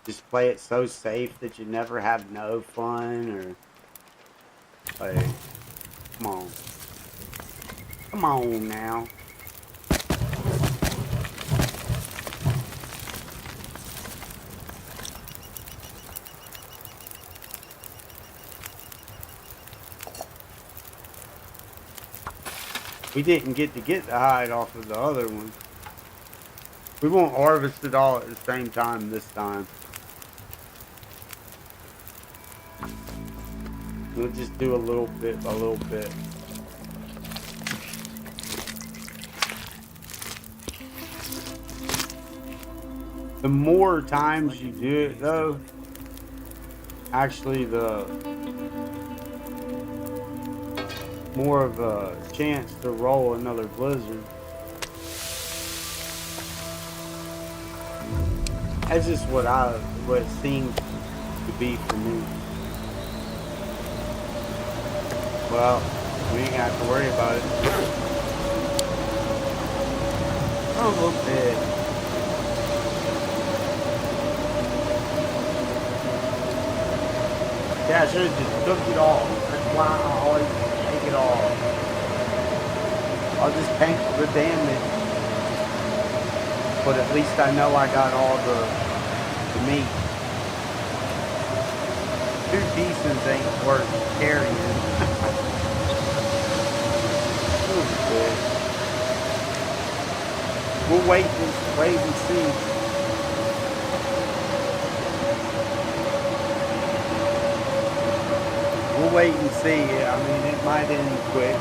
Just play it so safe that you never have no fun, or... Like, come on. Come on now. We didn't get the hide off of the other one. We won't harvest it all at the same time this time. We'll just do a little bit by little bit. The more times you do it, though, actually the more of a chance to roll another blizzard. That's just what it seems to be for me. Well, we ain't got to worry about it. Oh, a little bit. Yeah, I should have just took it off. That's why I always take it off. I'll just paint the damage. But at least I know I got all the meat. 2 pieces ain't worth carrying. We'll wait and see. We'll wait and see. I mean, it might end quick.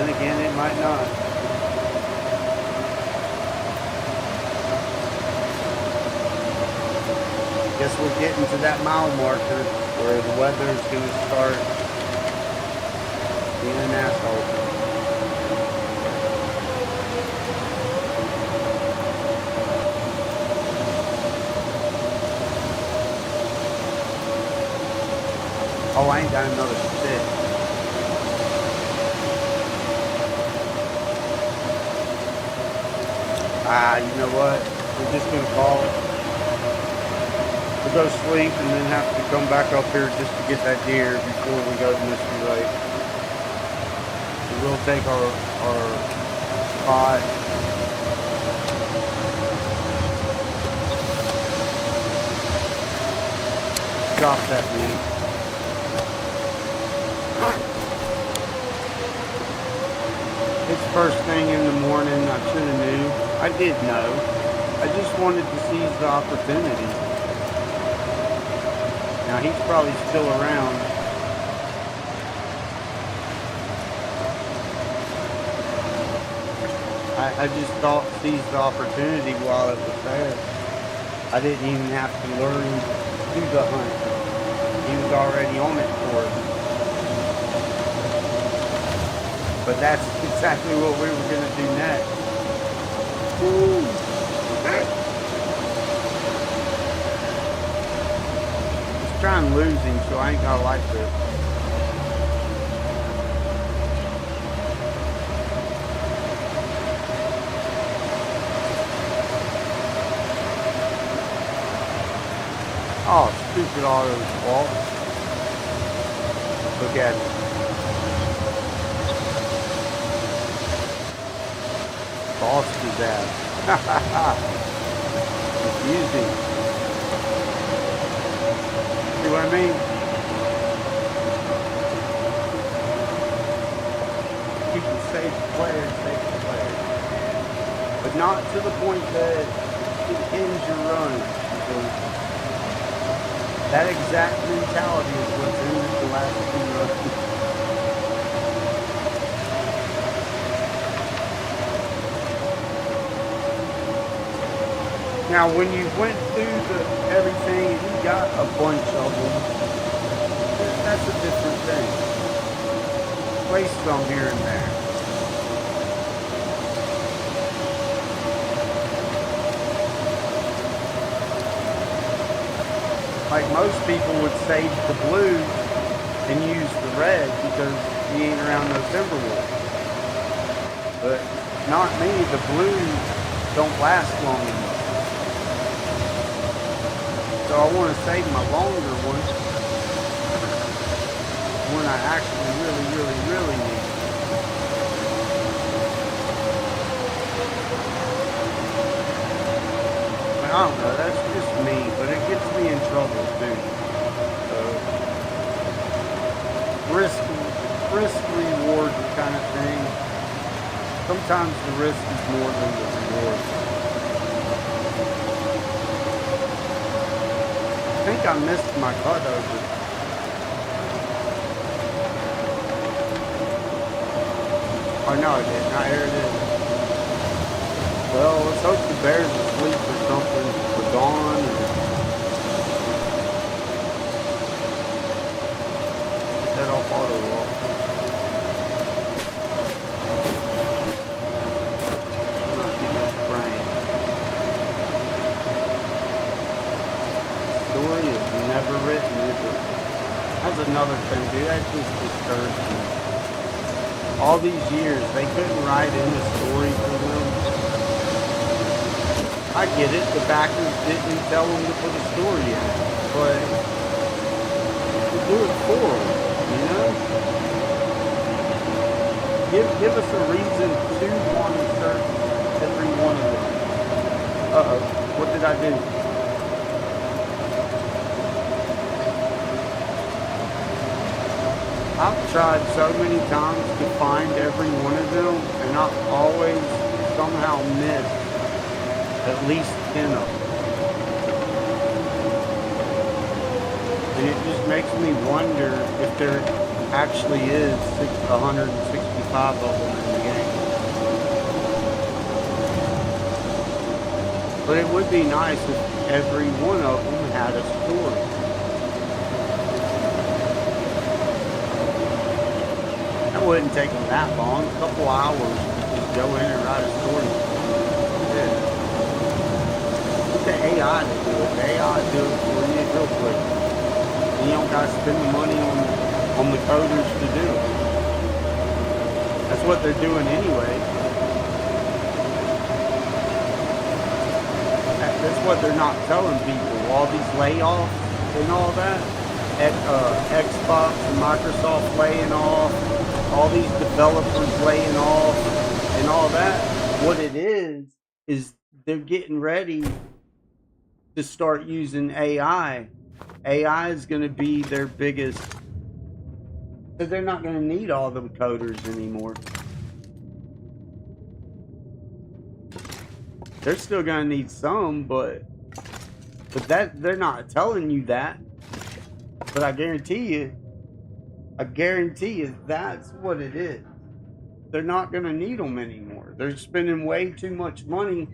Then again, it might not. Guess we're getting to that mile marker where the weather is going to start being an asshole. Oh, I ain't got another stick. You know what? We're just gonna call it. We'll go sleep and then have to come back up here just to get that deer before we go to Mystery Lake. We'll take our spot. Chop that meat. It's first thing in the morning. I should have knew. I did know. I just wanted to seize the opportunity. Now he's probably still around. I just thought seize the opportunity while it was there. I didn't even have to learn to do the hunt. He was already on it for us. But that's exactly what we were going to do next. Woo! Just trying losing, so I ain't gonna like this. Oh, stupid auto's fault. Look at it. Lost his ass. Confusing. See what I mean? You can save the player. But not to the point that it ends your run. Because that exact mentality is what's ended the last two runs. Now, when you went through everything and you got a bunch of them, that's a different thing. Place some here and there. Like most people would save the blue and use the red because he ain't around no Timberwolves. But not me, the blues don't last long enough. So I want to save my longer ones when I actually really need. I don't know, that's just me, but it gets me in trouble too. So, risk reward kind of thing. Sometimes the risk is more than the reward. I think I missed my cutover. Oh no, I didn't. Now here it is. Well, let's hope the bear's asleep or something for dawn. Set off auto walk. I'm not getting this brain. Story is never written, is it? That's another thing, dude. That just disturbs me. All these years, they couldn't write in the story for them. I get it, the backers didn't tell them to put a story in it, but we'll do it for them, you know? Give us a reason to want to search every one of them. Uh-oh, what did I do? I've tried so many times to find every one of them, and I've always somehow missed at least 10 of them. And it just makes me wonder if there actually is 165 5 of them in the game. But it would be nice if every one of them had a story. That wouldn't take them that long. A couple hours to just go in and write a story. Yeah. Get the AI to do it. The AI do it for you real quick. And you don't got to spend the money on the coders to do it. That's what they're doing anyway. That's what they're not telling people. All these layoffs and all that. Xbox and Microsoft laying off. All these developers laying off and all that. What it is they're getting ready to start using AI. AI is going to be their biggest. So they're not going to need all them coders anymore. They're still going to need some, but that they're not telling you that. But I guarantee you that's what it is. They're not going to need them anymore. They're spending way too much money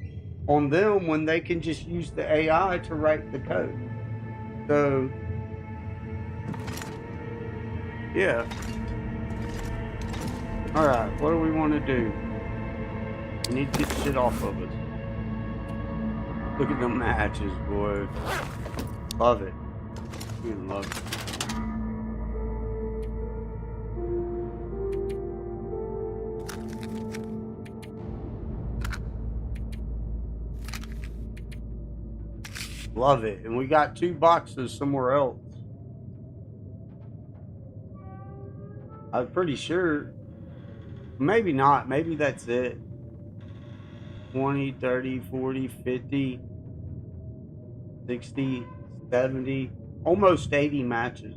on them when they can just use the AI to write the code. So, yeah. Alright, what do we want to do? We need to get shit off of us. Look at the matches, boy. Love it. We love it. Love it. And we got 2 boxes somewhere else. I'm pretty sure. Maybe not. Maybe that's it. 20, 30, 40, 50, 60, 70, almost 80 matches.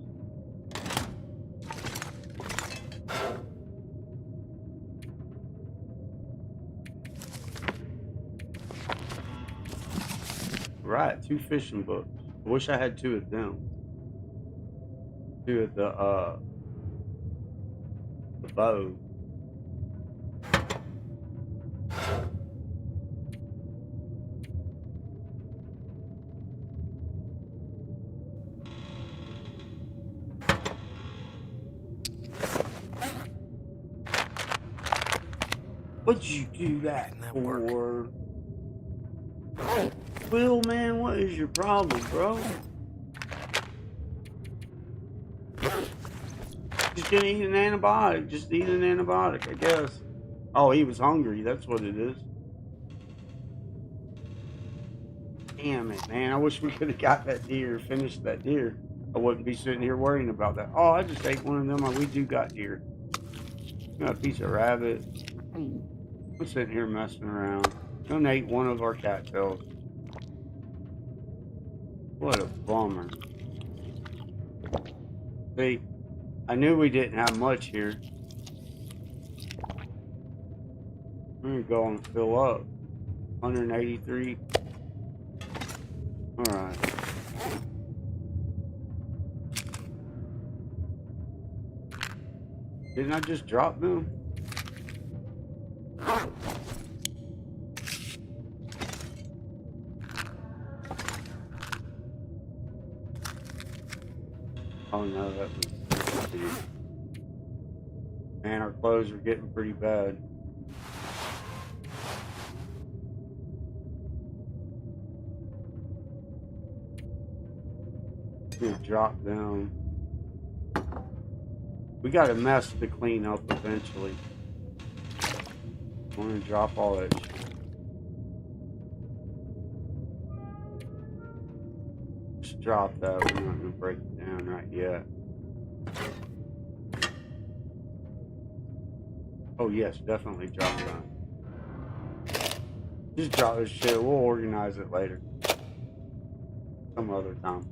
Right, 2 fishing books. I wish I had 2 of them. 2 of the bow. What'd you do that for? Will, man, what is your problem, bro? Just gonna eat an antibiotic. Just eat an antibiotic, I guess. Oh, he was hungry. That's what it is. Damn it, man. I wish we could have got that deer, finished that deer. I wouldn't be sitting here worrying about that. Oh, I just ate one of them. We do got deer. Got a piece of rabbit. I'm sitting here messing around. Gonna eat one of our cattails. What a bummer. See, I knew we didn't have much here. I'm gonna go and fill up. 183. Alright. Didn't I just drop them? Oh no, that was... Man, our clothes are getting pretty bad. Gonna drop down. We got a mess to clean up eventually. I'm gonna drop all that shit. Just drop that. We're not gonna break it down right yet. Oh yes, definitely drop that. Just drop this shit. We'll organize it later. Some other time.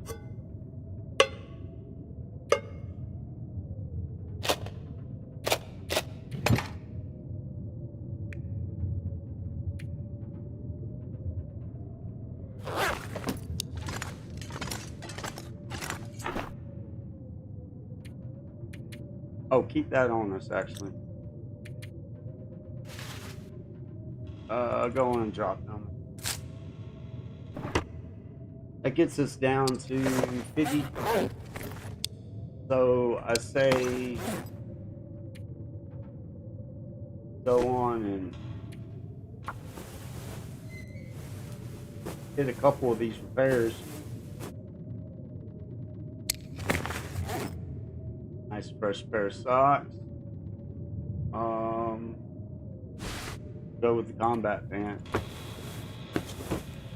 Oh, keep that on us, actually. Go on and drop down. That gets us down to 50. So I say go on and hit a couple of these repairs. Nice fresh pair of socks. Go with the combat pants.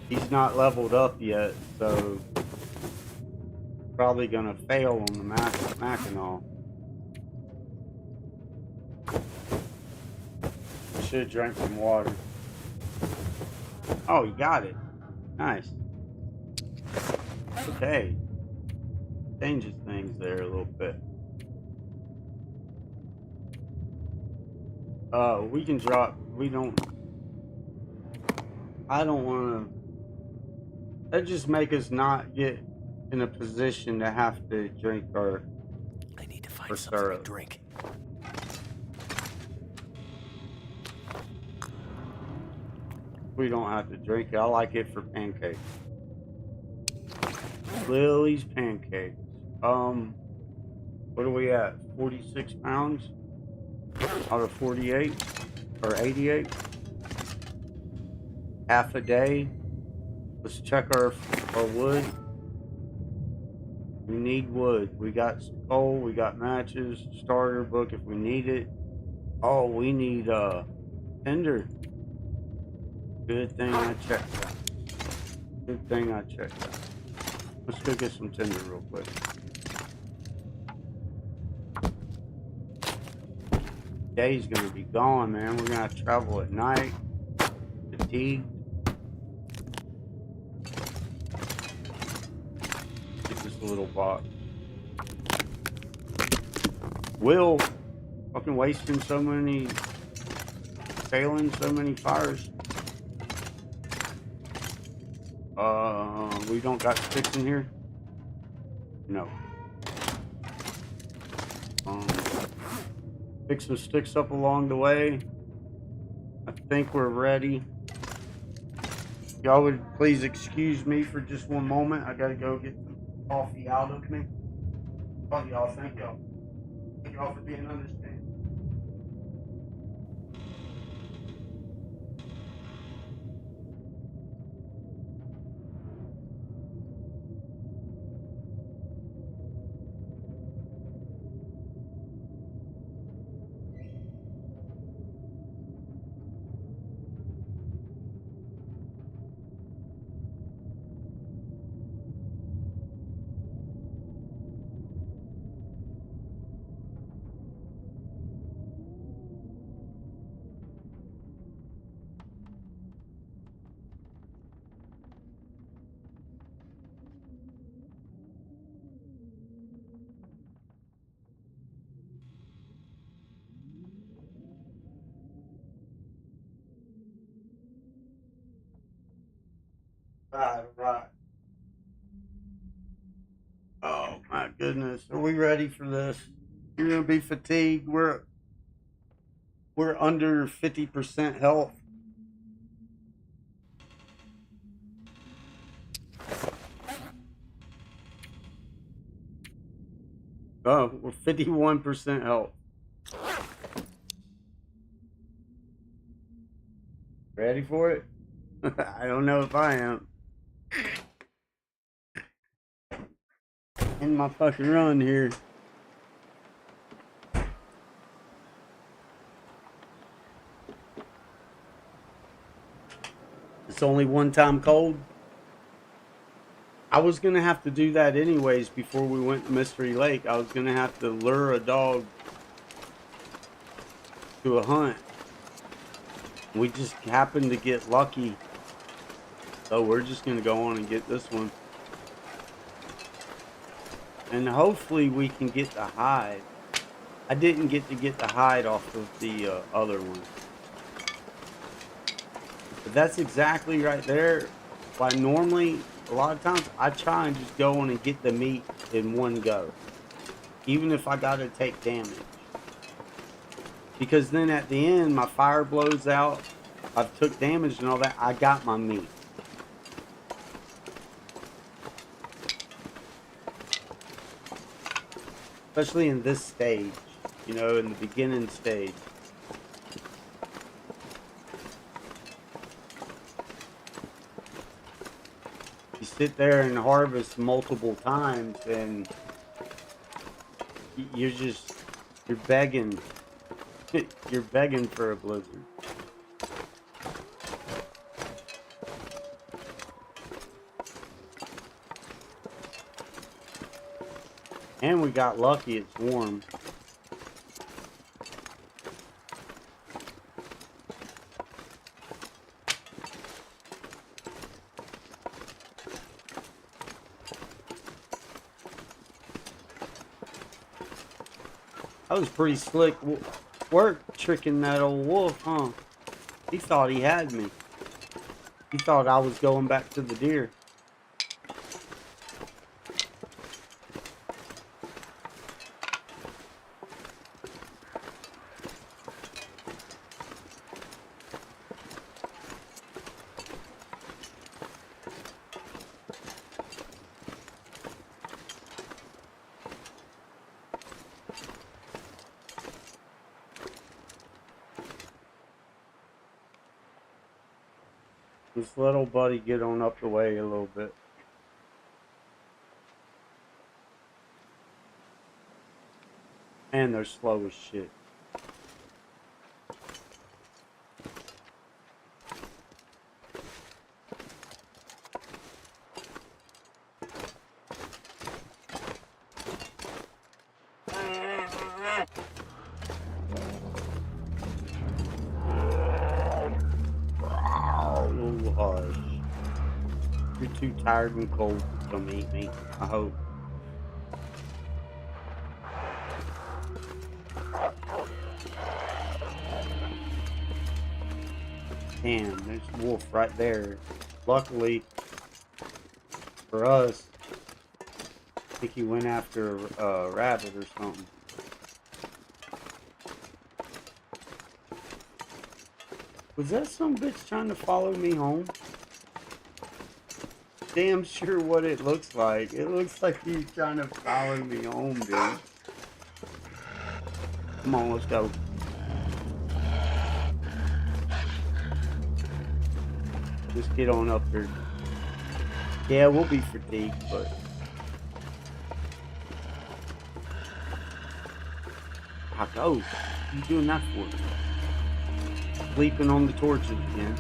He's not leveled up yet, so probably gonna fail on the Mackinac. Should drink some water. Oh, you got it. Nice. Okay. Changes things there a little bit. We can drop. I don't want to. That just make us not get in a position to have to drink our. I need to find something to drink. We don't have to drink it. I like it for pancakes. Lily's pancakes. What are we at? 46 pounds out of 48 or 88. Half a day. Let's check our wood. We need wood. We got coal. We got matches. Starter book if we need it. Oh, we need tinder. Good thing I checked that. Good thing I checked that. Let's go get some tinder real quick. Day's gonna be gone, man. We're gonna have to travel at night. Fatigue. Get this little box. Will fucking wasting so many, failing so many fires. We don't got sticks in here? No. Pick some sticks up along the way. I think we're ready. Y'all would please excuse me for just one moment. I gotta go get some coffee out of me. Love y'all. Thank y'all. Thank y'all for being understanding. Right. Oh my goodness. Are we ready for this? You're gonna be fatigued. We're under 50% health. Oh, we're 51% health. Ready for it? I don't know if I am. In my fucking run here. It's only one time cold. I was gonna have to do that anyways before we went to Mystery Lake. I was gonna have to lure a dog to a hunt. We just happened to get lucky. So we're just gonna go on and get this one. And hopefully we can get the hide. I didn't get to get the hide off of the other one. But that's exactly right there. Why normally, a lot of times, I try and just go on and get the meat in one go. Even if I gotta take damage. Because then at the end, my fire blows out. I've took damage and all that. I got my meat. Especially in this stage, you know, in the beginning stage. You sit there and harvest multiple times and you're begging. You're begging for a blizzard. And we got lucky, it's warm. That was pretty slick work tricking that old wolf, huh? He thought he had me. He thought I was going back to the deer. Just let old buddy get on up the way a little bit. And they're slow as shit. Oh, hush. You're too tired and cold to come eat me, I hope. Damn, there's a wolf right there. Luckily for us, I think he went after a rabbit or something. Was that some bitch trying to follow me home? Damn sure what it looks like. It looks like he's trying to follow me home, dude. Come on, let's go. Just get on up there. Yeah, we'll be fatigued, but... I go. What are you doing that for? Sleeping on the torches again.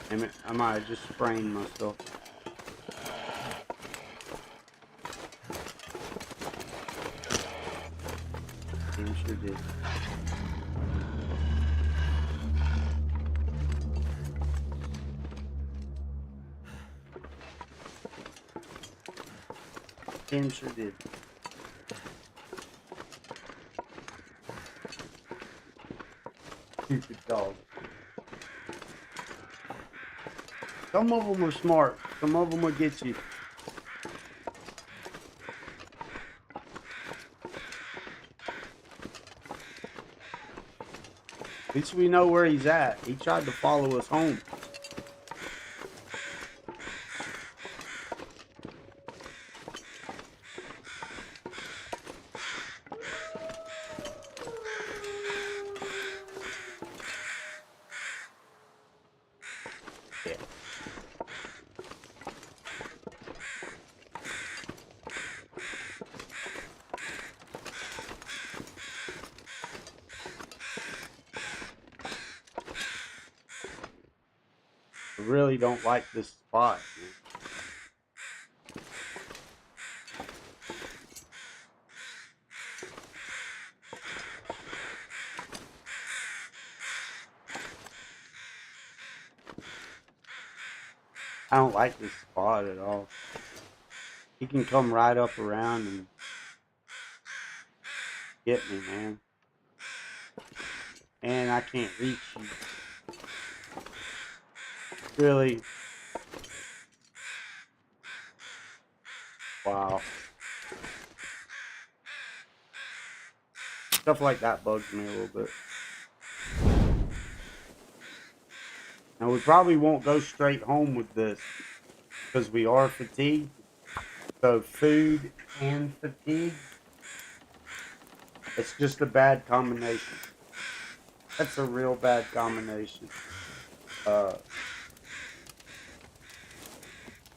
Damn it, I might have just sprained myself. Damn sure did. Damn sure did. Stupid dog. Some of them are smart. Some of them will get you. At least we know where he's at. He tried to follow us home. Yeah. I really don't like this spot, man. I don't like this spot at all. He can come right up around and get me, man. And I can't reach you. Really, Stuff like that bugs me a little bit. Now, we probably won't go straight home with this because we are fatigued. So, food and fatigue, it's just a bad combination. That's a real bad combination.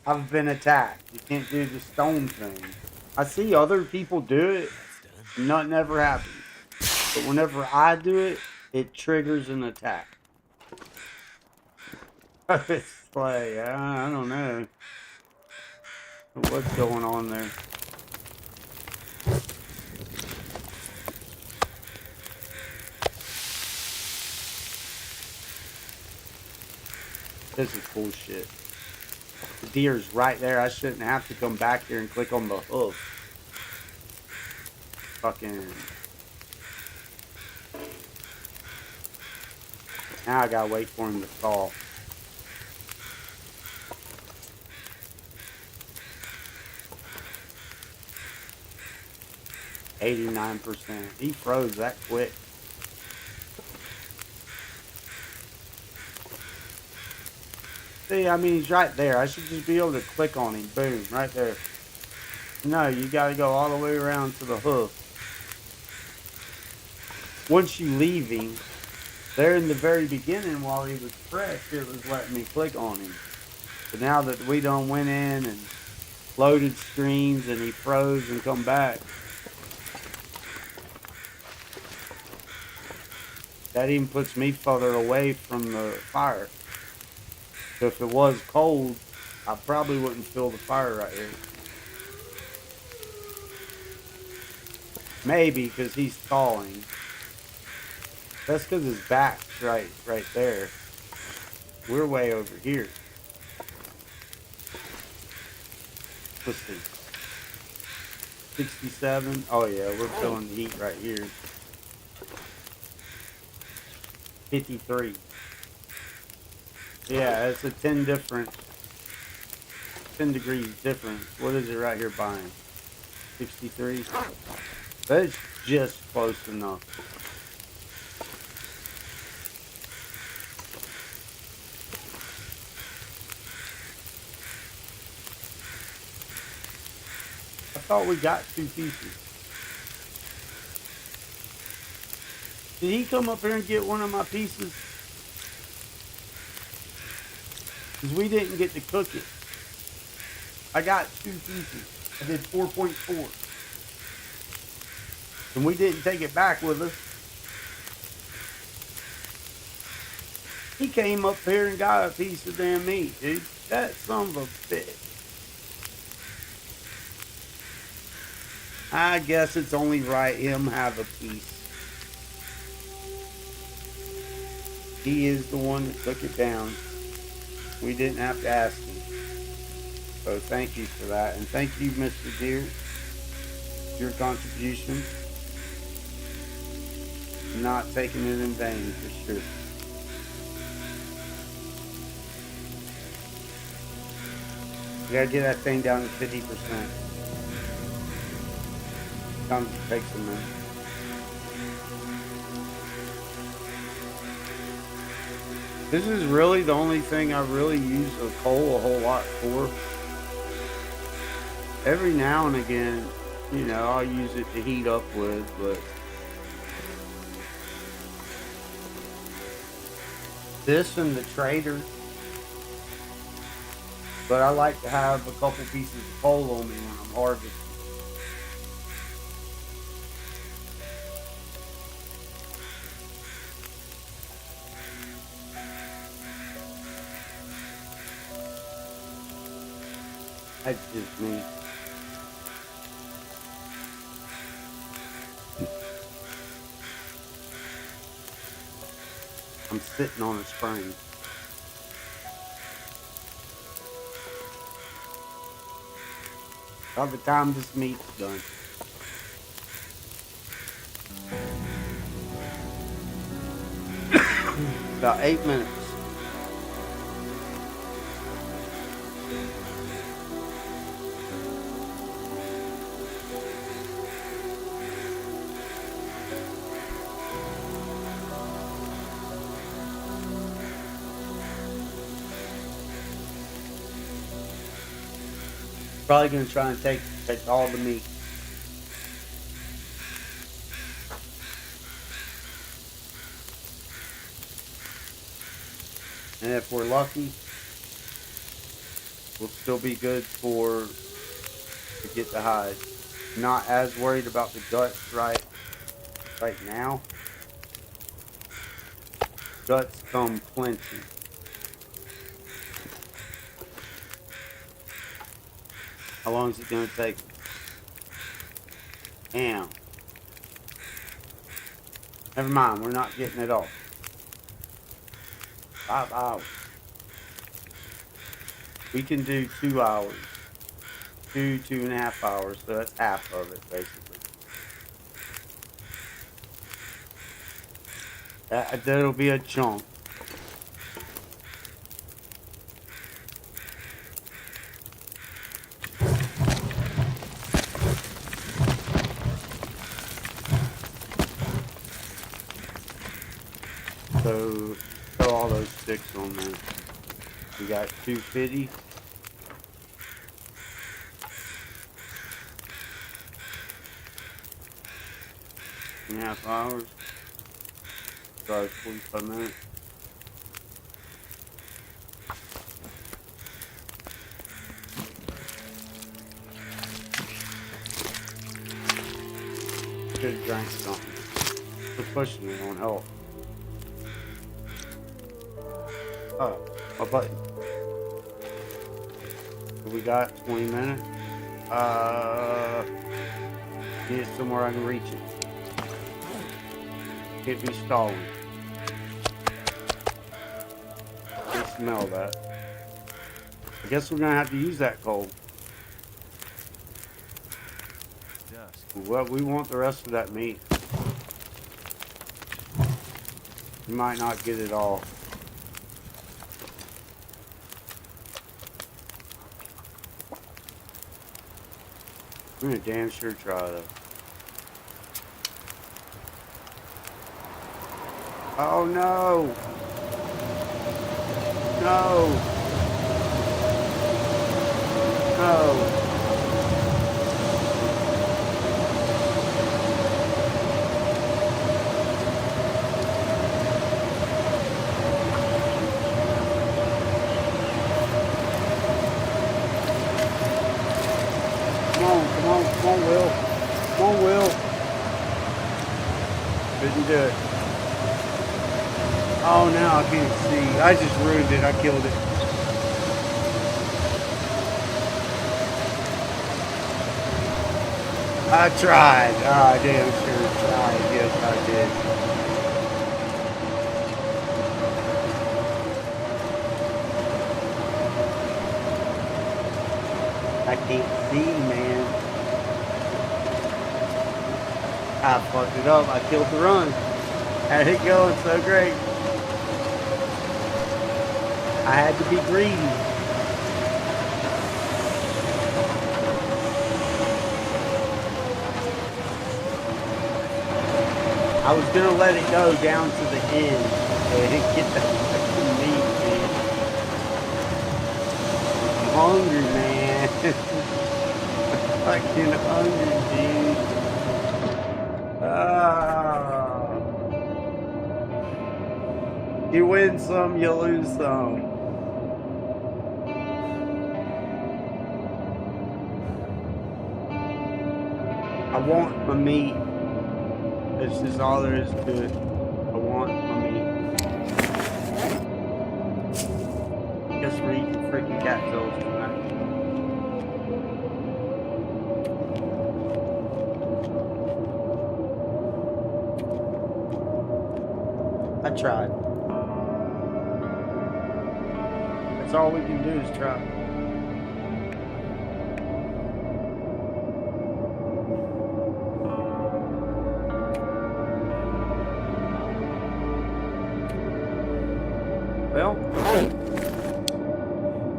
I've been attacked. You can't do the stone thing. I see other people do it. That's done. Nothing ever happens. But whenever I do it, it triggers an attack. It's like, I don't know what's going on there. This is bullshit. The deer's right there. I shouldn't have to come back here and click on the hoof. Fucking. Now I gotta wait for him to fall. %. He froze that quick. See, I mean, he's right there. I should just be able to click on him. Boom, right there. No, you gotta go all the way around to the hoof. Once you leave him, there in the very beginning while he was fresh, it was letting me click on him. But now that we done went in and loaded screens and he froze and come back, that even puts me further away from the fire. So if it was cold, I probably wouldn't feel the fire right here. Maybe because he's stalling. That's because his back's right there. We're way over here. Let's see. 67. Oh yeah, we're feeling the heat right here. 53. Yeah, it's a 10 degrees difference. What is it right here buying? 63. That's just close enough. I thought we got 2 pieces. Did he come up here and get one of my pieces? Because we didn't get to cook it. I got 2 pieces. I did 4.4. And we didn't take it back with us. He came up here and got a piece of damn meat, dude. That son of a bitch. I guess it's only right him have a piece. He is the one that took it down. We didn't have to ask him. So thank you for that. And thank you, Mr. Deer. Your contribution. Not taking it in vain, for sure. We gotta get that thing down to 50%. Sometimes it takes a minute. This is really the only thing I really use the coal a whole lot for. Every now and again, you know, I'll use it to heat up with, but this and the trader. But I like to have a couple pieces of coal on me when I'm harvesting. That's just me. I'm sitting on a spring. By the time this meat's done. About 8 minutes. Probably gonna try and take all the meat. And if we're lucky, we'll still be good to get the hide. Not as worried about the guts right now. Guts come plenty. How long is it gonna take? Damn. Never mind, we're not getting it all. 5 hours. We can do 2 hours. 2.5 hours, so that's half of it, basically. That'll be a chunk. So, throw all those sticks on there. We got 250. And a half hours. Sorry, 45 minutes. Should have drank something. Quit pushing me, it won't help. Oh, my button. So we got 20 minutes. Need it somewhere I can reach it. Can't be stalling. I can smell that. I guess we're gonna have to use that coal. Dusk. Well, we want the rest of that meat. We might not get it all. I'm gonna damn sure try though. Oh no! No! No! Come on, Will. Come on, Will. Couldn't do it. Oh, now I can't see. I just ruined it. I killed it. I tried. I damn sure tried. Yes, I did. I can't see, man. I fucked it up. I killed the run. Had it going so great. I had to be greedy. I was gonna let it go down to the end and get the fucking meat, man. I'm hungry, man. I'm fucking hungry, dude. You win some, you lose some. I want my meat. It's just all there is to it. I want my meat. Guess we're eating freaking cattails tonight. I tried. That's all we can do is try. Well,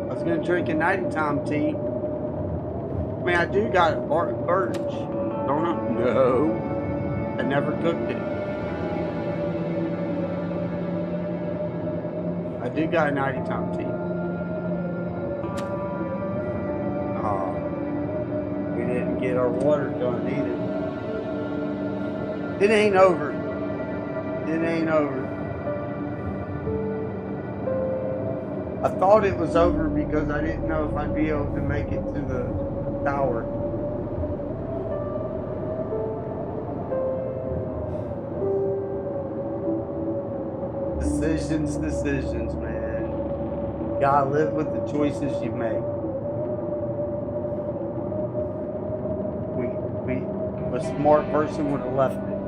I was gonna drink a nighttime tea. I mean, I do got a birch, don't I? No, I never cooked it. I do got a nighttime tea. get our water done either. It ain't over. It ain't over. I thought it was over because I didn't know if I'd be able to make it to the tower. Decisions, man. You gotta live with the choices you make. A smart person would have left it.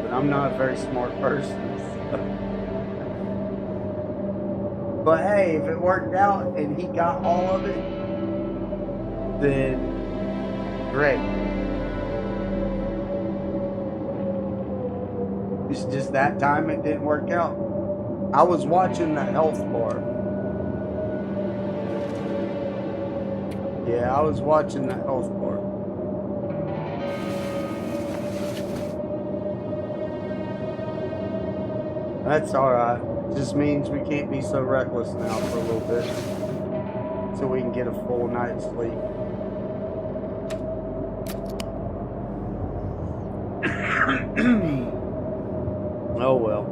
But I'm not a very smart person. But hey, if it worked out and he got all of it, then great. It's just that time it didn't work out. I was watching the health bar. Yeah, I was watching the health bar. That's alright. Just means we can't be so reckless now for a little bit. So we can get a full night's sleep. Oh well.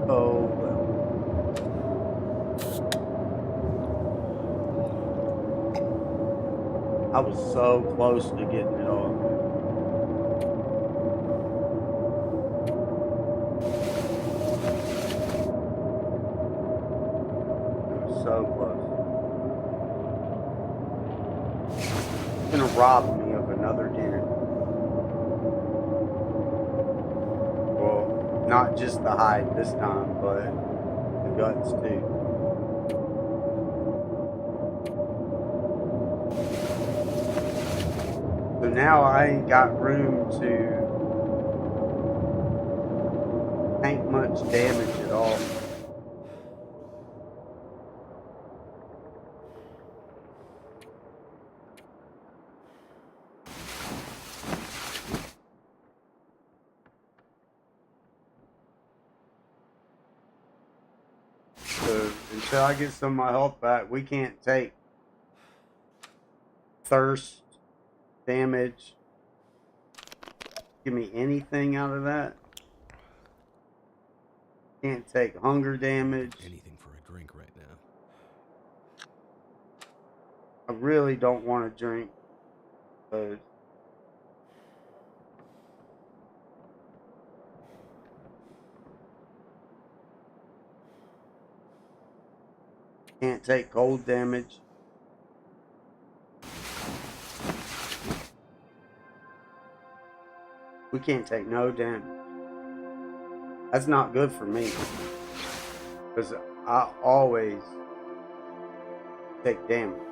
Oh well. I was so close to getting it off. So close. It's gonna rob me of another dinner. Well, not just the hide this time, but the guts too. So now I ain't got room to tank much damage at all. So until I get some of my health back, we can't take thirst damage. Give me anything out of that. Can't take hunger damage. Anything for a drink right now. I really don't want to drink those. Can't take cold damage. We can't take no damage. That's not good for me. Because I always take damage.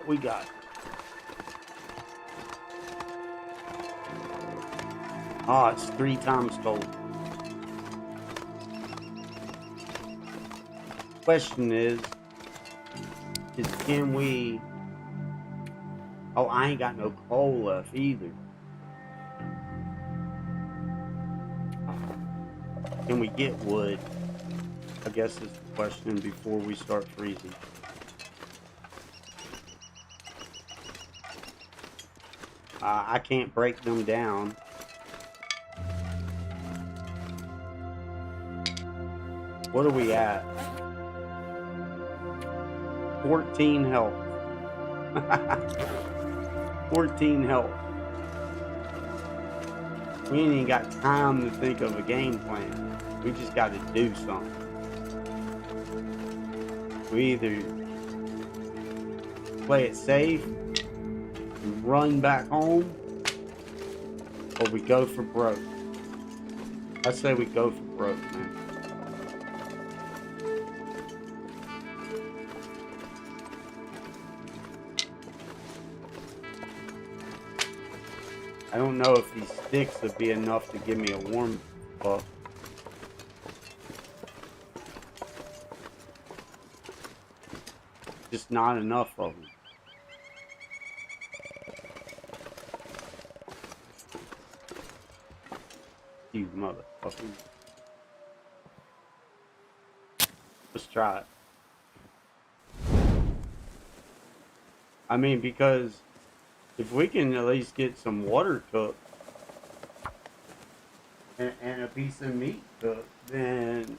We got it. Oh, it's 3 times cold. Question is can we... Oh, I ain't got no coal left either. Can we get wood? I guess is the question before we start freezing. I can't break them down. What are we at? 14 health. 14 health. We ain't even got time to think of a game plan. We just got to do something. We either play it safe and run back home, or we go for broke. I say we go for broke, man. I don't know if these sticks would be enough to give me a warm buff. Just not enough of them. You motherfucker. Let's try it. I mean, because if we can at least get some water cooked and a piece of meat cooked, then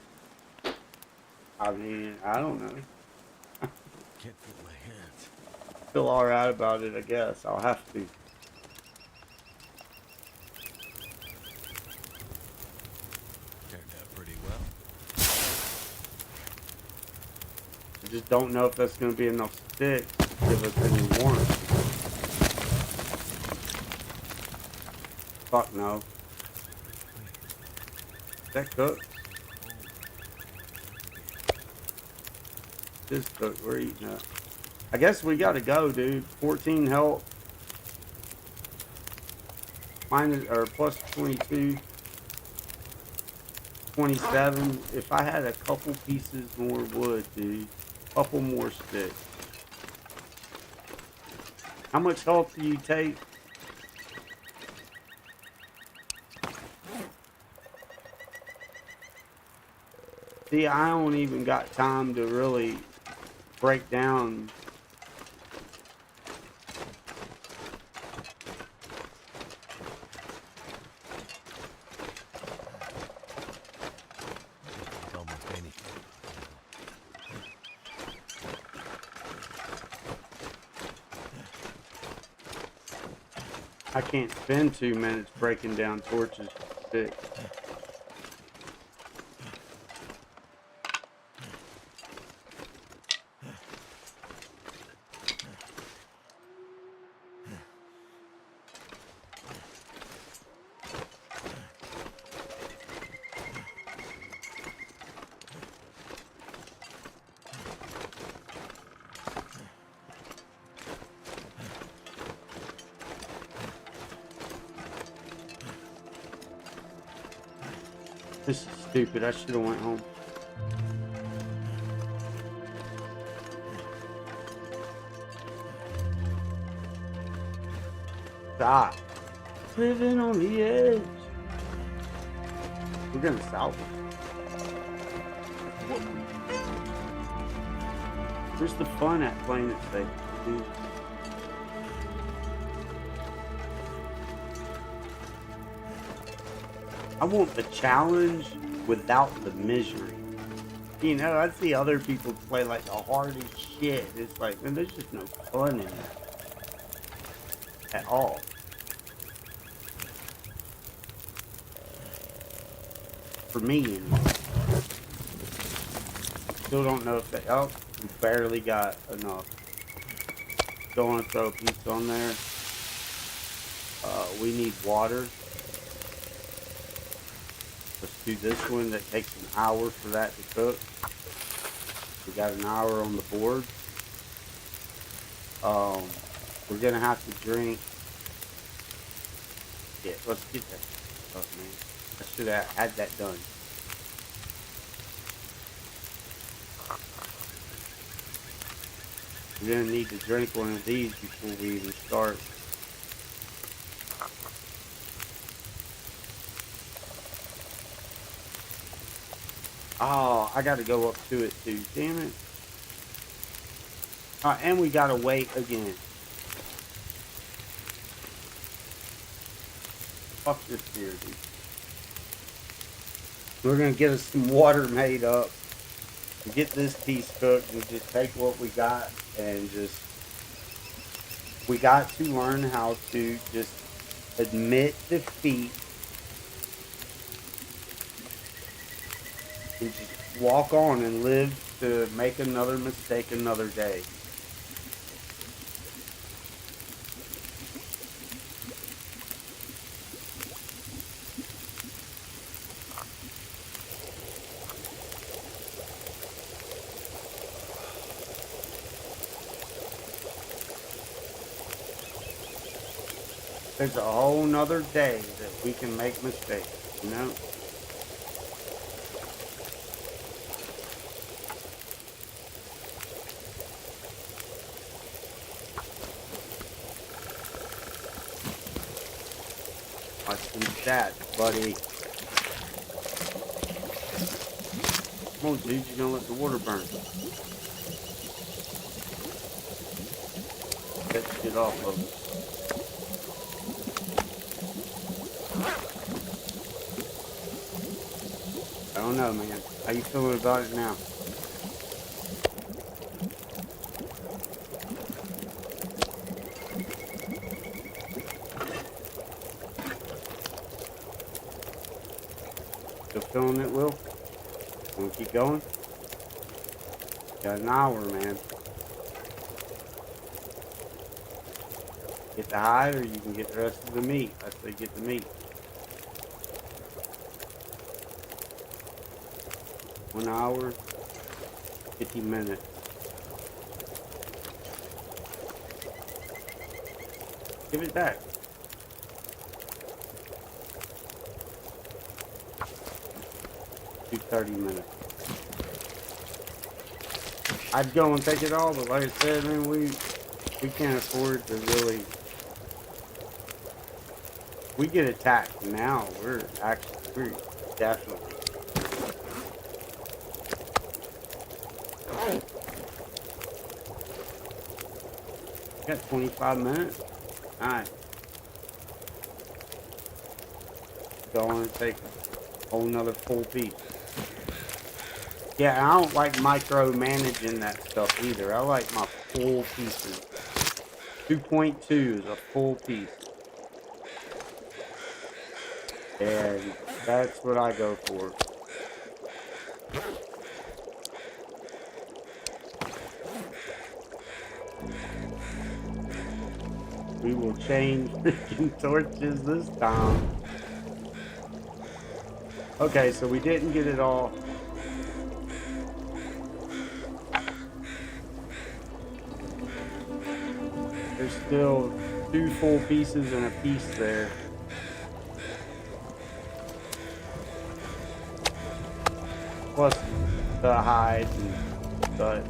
I mean, I don't know. Can't feel my hands. Feel all right about it, I guess. I'll have to. Turned out pretty well. I just don't know if that's going to be enough sticks to give us any warmth. Fuck no. Is that cooked? This cooked. We're eating up. I guess we gotta go, dude. 14 health. Minus or plus 22. 27. If I had a couple pieces more wood, dude. Couple more sticks. How much health do you take? See, I don't even got time to really break down. It's almost anything. I can't spend 2 minutes breaking down torches for sticks. This is stupid. I should have went home. Stop. Living on the edge. We're gonna salvage. Where's the fun at playing it safe, dude? I want the challenge without the misery. You know, I see other people play like the hardest shit. It's like, man, there's just no fun in it at all. For me, anyway. Still don't know if they. Oh, we barely got enough. Don't want to throw a piece on there. We need water. Let's do this one. That takes an hour for that to cook. We got an hour on the board. We're gonna have to drink. Yeah, let's get that stuff, man. I should have had that done. We're gonna need to drink one of these before we even start. Oh, I gotta go up to it too. Damn it. And we gotta wait again. Fuck this here, dude. We're gonna get us some water made up. Get this piece cooked and just take what we got and just. We got to learn how to just admit defeat and just walk on and live to make another mistake another day. There's a whole nother day that we can make mistakes, you know? Watch some stats, buddy. Come on, dude, you're gonna let the water burn. That shit off of it. I don't know, man. How you feeling about it now? Still feeling it, Will? Wanna keep going? Got an hour, man. Get the hide, or you can get the rest of the meat. I say get the meat. 1 hour, 50 minutes. Give it back. Do 30 minutes. I'd go and take it all, but like I said, man, we can't afford to really. We get attacked now. We're definitely. Got 25 minutes. Alright. Go on and take a whole nother full piece. Yeah, I don't like micromanaging that stuff either. I like my full pieces. 2.2 is a full piece. And that's what I go for. We will change freaking torches this time. Okay, so we didn't get it all. There's still 2 full pieces and a piece there. Plus the hide and guts.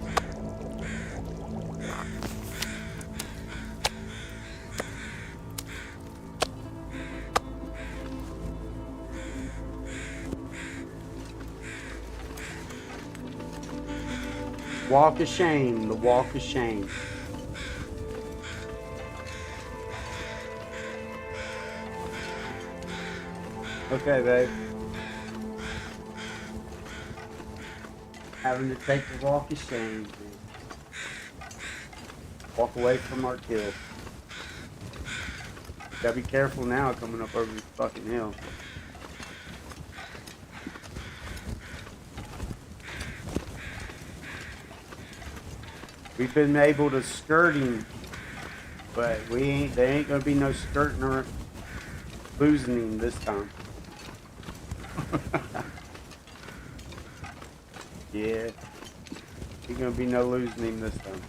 Walk of shame, the walk of shame. Okay, babe. Having to take the walk of shame, dude. Walk away from our kill. Gotta be careful now coming up over this fucking hill. We've been able to skirt him, but there ain't gonna be no skirting or losing him this time. Yeah, ain't gonna be no losing him this time.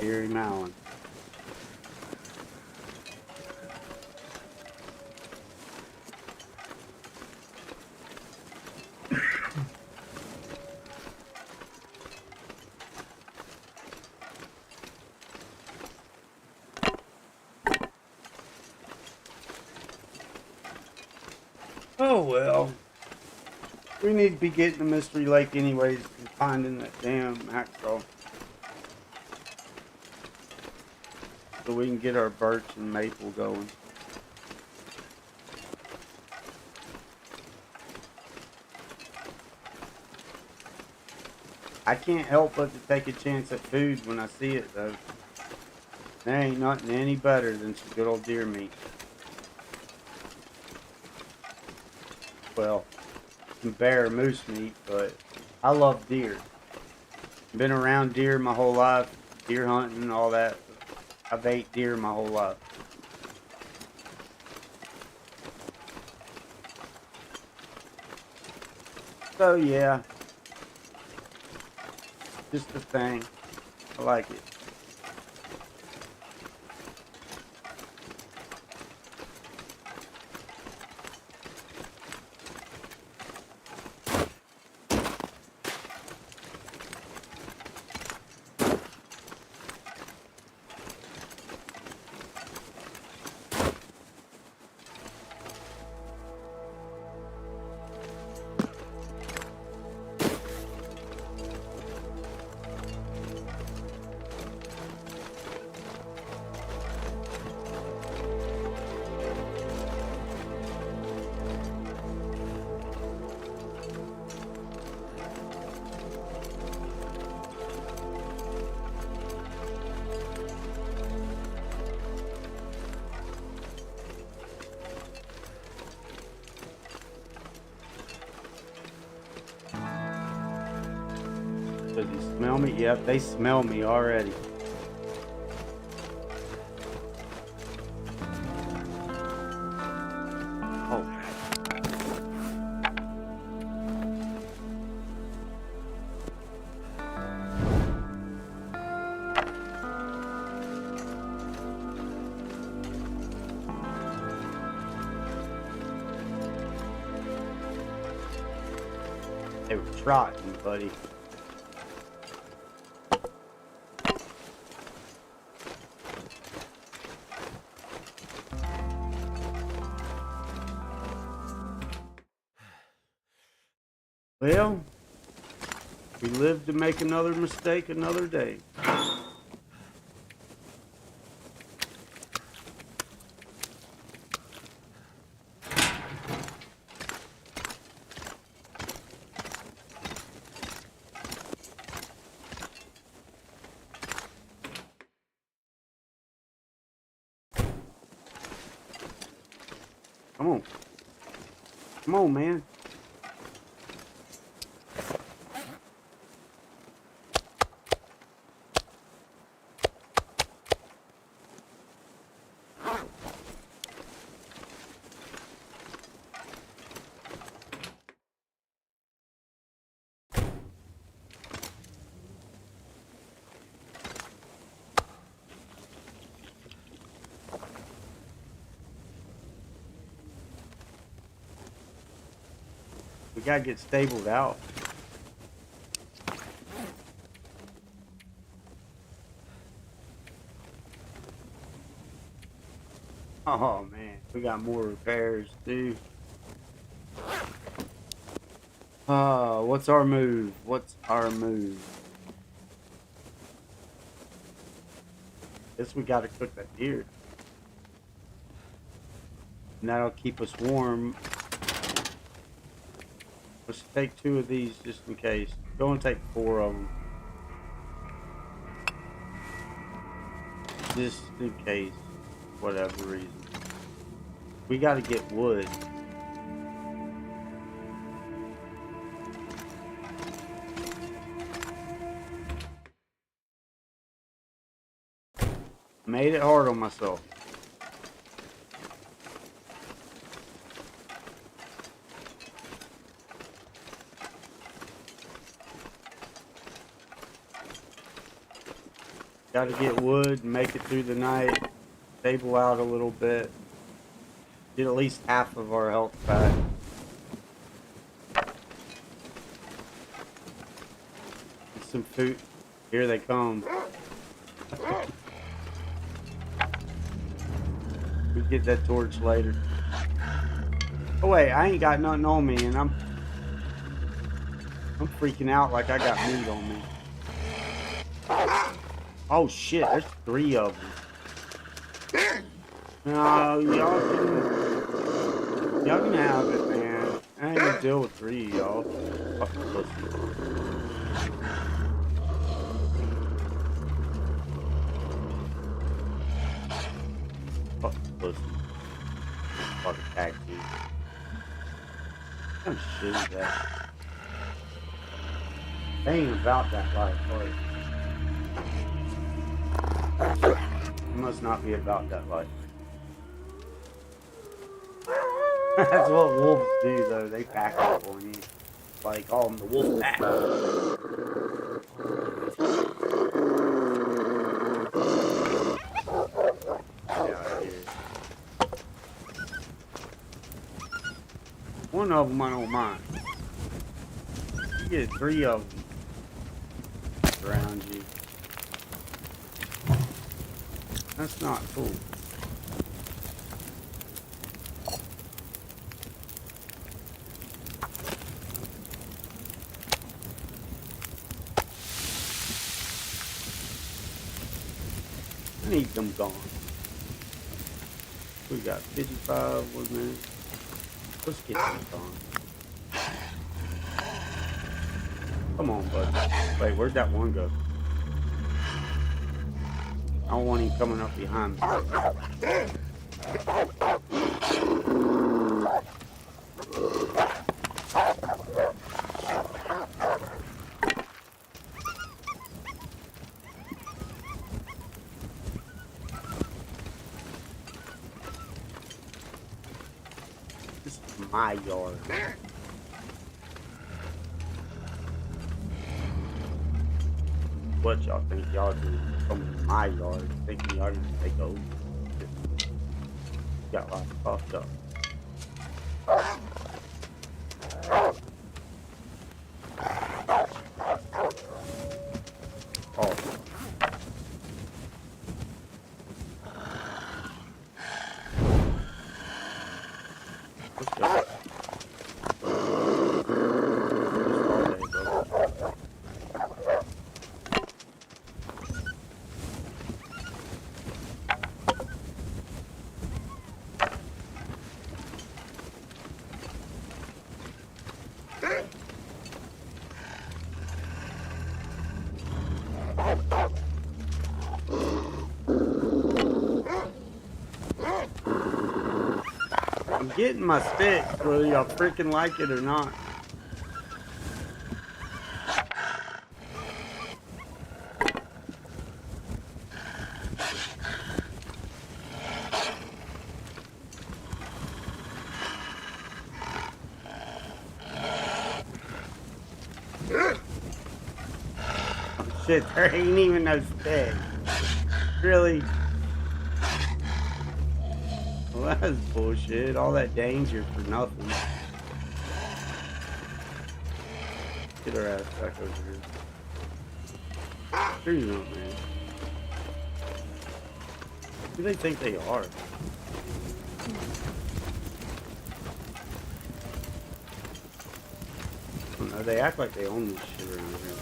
Hear him howling. Oh well. We need to be getting to Mystery Lake anyways and finding that damn hacksaw. So we can get our birch and maple going. I can't help but to take a chance at food when I see it though. There ain't nothing any better than some good old deer meat. Well, some bear or moose meat, but I love deer. Been around deer my whole life, deer hunting and all that. I've ate deer my whole life. So yeah, just a thing. I like it. You smell me? Yep, they smell me already. Oh. They were trotting, buddy. Well, we live to make another mistake another day. Come on. Come on, man. We gotta get stabled out. Oh man, we got more repairs too. What's our move? What's our move? Guess we gotta cook that deer. And that'll keep us warm. Let's take 2 of these just in case. Go and take 4 of them. Just in case, whatever reason. We gotta get wood. Made it hard on myself. Gotta get wood, make it through the night, stable out a little bit, get at least half of our health back. Get some food. Here they come. We get that torch later. Oh wait, I ain't got nothing on me, and I'm freaking out like I got meat on me. Oh shit, there's 3 of them. No, y'all can have it, man. I ain't gonna deal with 3 of y'all. Fucking pussy. Fucking pussy. Fucking taxi. What kind of shit is that? They ain't about that life, boy. It must not be about that life. That's what wolves do, though. They pack up on you. Like, call them the wolf pack. One of them I don't mind. You get 3 of them around you. That's not cool. I need them gone. We got 55 1 minute. Let's get them gone. Come on, bud. Wait, where'd that one go? I don't want him coming up behind me. my yard. What y'all think y'all do? Come in my yard, thinking y'all can take over. Got lots fucked up. Oh. Let's go. Just all day, bro. I'm getting my sticks, whether y'all freaking like it or not. Oh, shit, there ain't even no stick. Really? Well, that's bullshit. All that danger for nothing. Get her ass back over here. Sure you don't, man. Who do they think they are? I don't know, they act like they own this shit around here.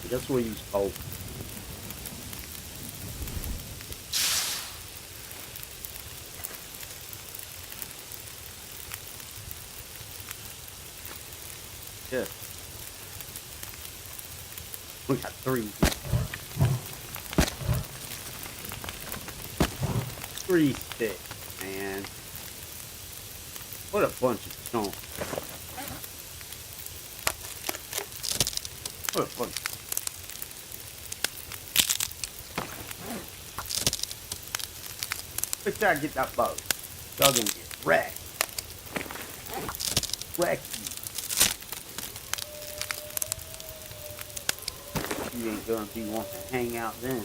I guess we'll use coal. Yeah. We got 3. 3 sticks, man. What a bunch of chunks. What a bunch. Let's try to get that boat. Y'all gonna get wrecked. Wrecked. You ain't gonna be wanting to hang out then.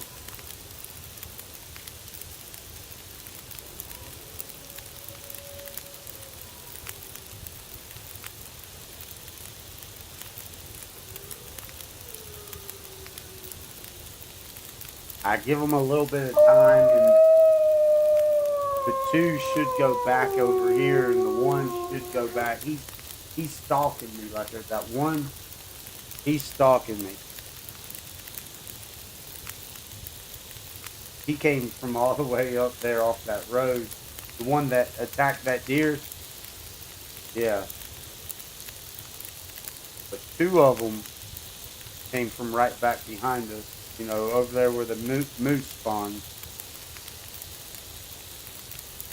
I give them a little bit of time, and the 2 should go back over here, and the 1 should go back. He's stalking me like that. 1, he's stalking me. He came from all the way up there off that road. The one that attacked that deer. Yeah. But 2 of them came from right back behind us. You know, over there where the moose spawns.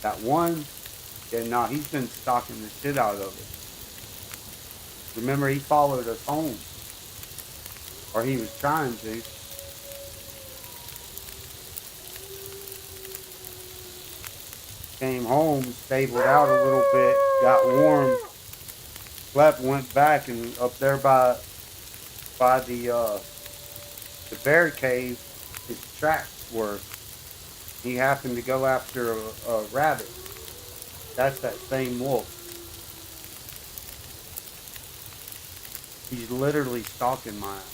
That 1, yeah, no, he's been stalking the shit out of it. Remember, he followed us home. Or he was trying to. Came home, stabled out a little bit, got warm, slept, went back, and up there by the bear cave, his tracks were. He happened to go after a rabbit. That's that same wolf. He's literally stalking my ass.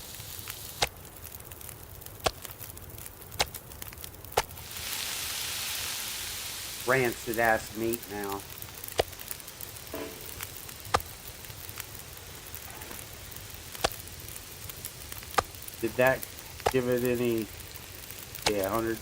Rancid ass meat now. Did that give it any? Yeah, 100%.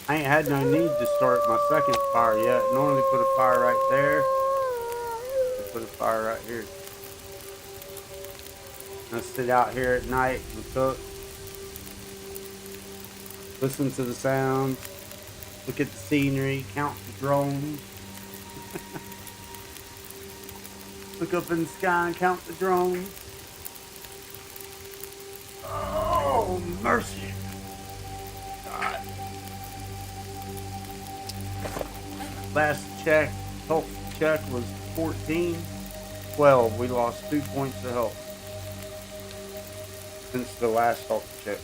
I ain't had no need to start my second fire yet. Normally put a fire right there. I put a fire right here. I sit out here at night and cook. Listen to the sounds. Look at the scenery, count the drones. Look up in the sky and count the drones. Oh, mercy. God. Last check, health check was 14. 12. We lost 2 points of health since the last health check.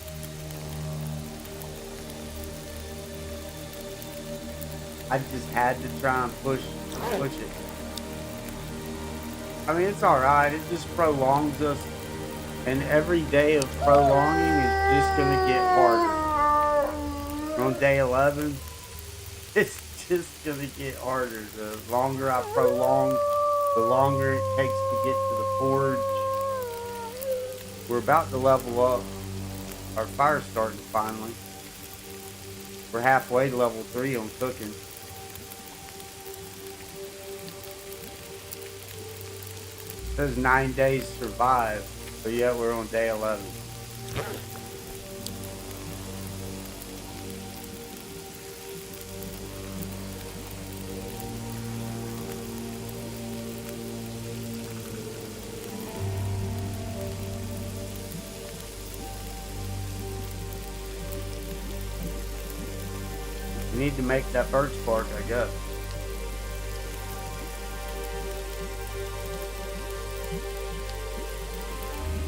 I just had to try and push it. I mean, it's alright. It just prolongs us. And every day of prolonging is just going to get harder. We're on day 11. It's just going to get harder. The longer I prolong, the longer it takes to get to the forge. We're about to level up. Our fire's starting finally. We're halfway to level 3 on cooking. It says 9 days survive, but yet we're on day 11. We need to make that birch bark, I guess.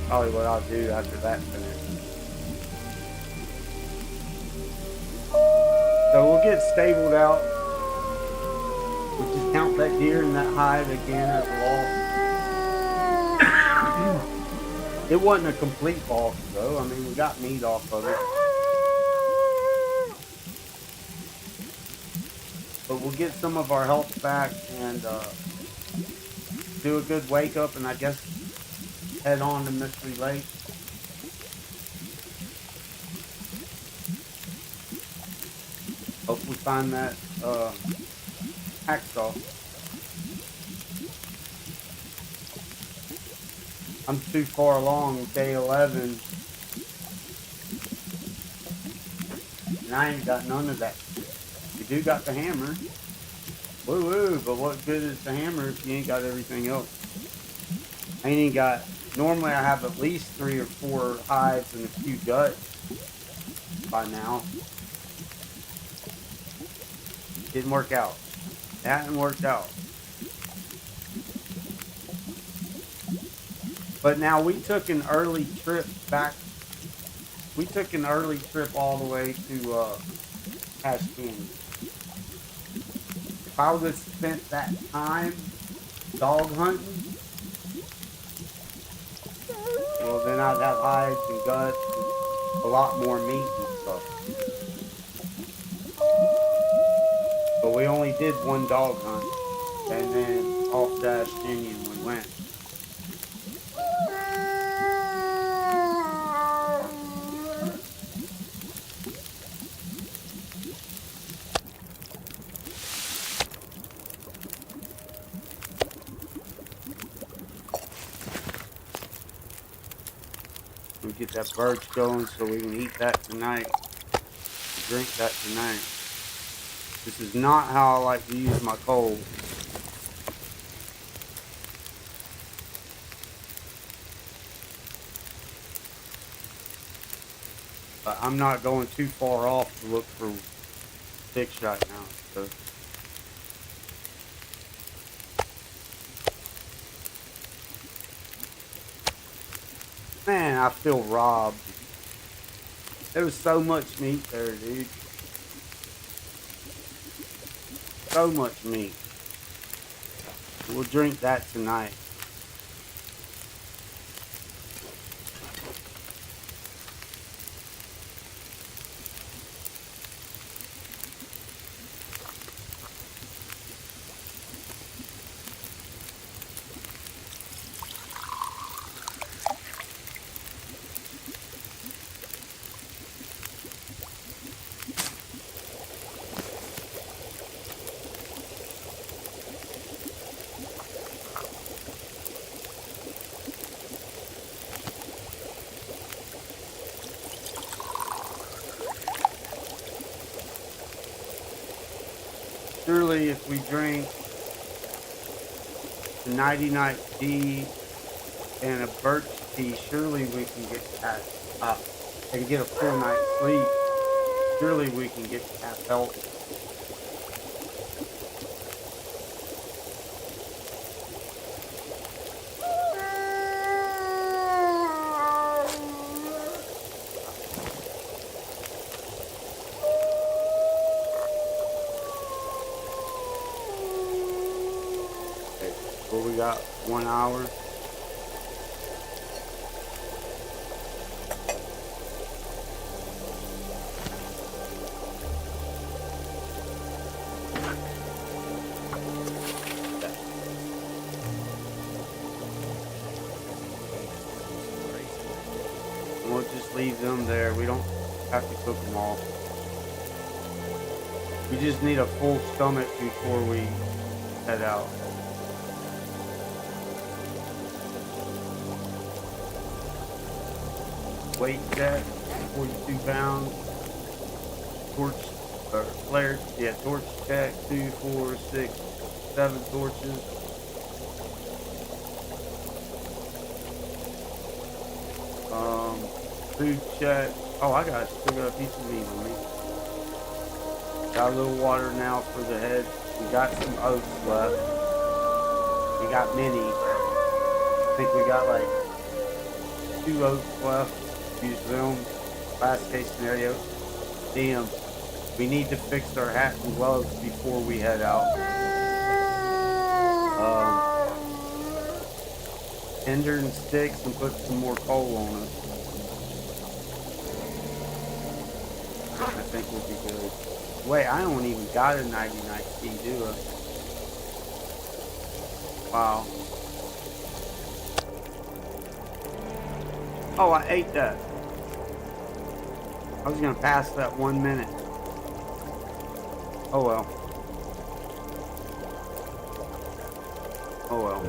Probably what I'll do after that's finished. So we'll get stabled out. We'll just count that deer and that hide again as a loss. It wasn't a complete loss though. I mean, we got meat off of it. But we'll get some of our health back and do a good wake up and I guess head on to Mystery Lake. Hope we find that hacksaw. I'm too far along, day 11. And I ain't got none of that shit. You do got the hammer. Woo woo, but what good is the hammer if you ain't got everything else? I ain't even got, normally I have at least 3 or 4 hides and a few guts by now. Didn't work out. It hadn't worked out. But now we took an early trip back. We took an early trip all the way to Cache Canyon. If I would have spent that time dog hunting, well then I'd have hides and guts and a lot more meat and stuff. But we only did one dog hunt, and then off Cache Canyon we went. We get that birch going so we can eat that tonight, drink that tonight. This is not how I like to use my coal. But I'm not going too far off to look for sticks right now. So. Man, I feel robbed. There was so much meat there, dude. So much meat. We'll drink that tonight. Surely if we drink a nighty-night tea and a birch tea, surely we can get and get a full night's sleep. Surely we can get half healthy. Okay, well, we got 1 hour. We'll just leave them there. We don't have to cook them all. We just need a full stomach before we head out. Weight check, 42 pounds. Torch, or flare, yeah, torch check, 2, 4, 6, 7 torches. Food check. Oh, still got a piece of meat on me. Got a little water now for the head. We got some oats left. We got many. I think we got like 2 oats left. Use them. Last case scenario. Damn. We need to fix our hat and gloves before we head out. Tinder and sticks and put some more coal on us. I think we'll be good. Wait, I don't even got a 99 key, do I? Wow. Oh, I ate that. I was gonna pass that 1 minute. Oh well. Oh well.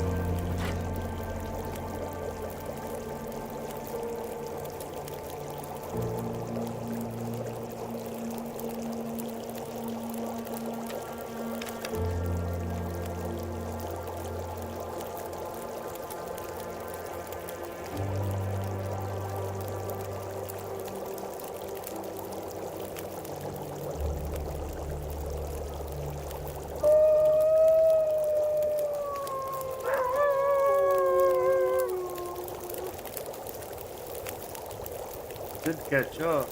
Good catch up.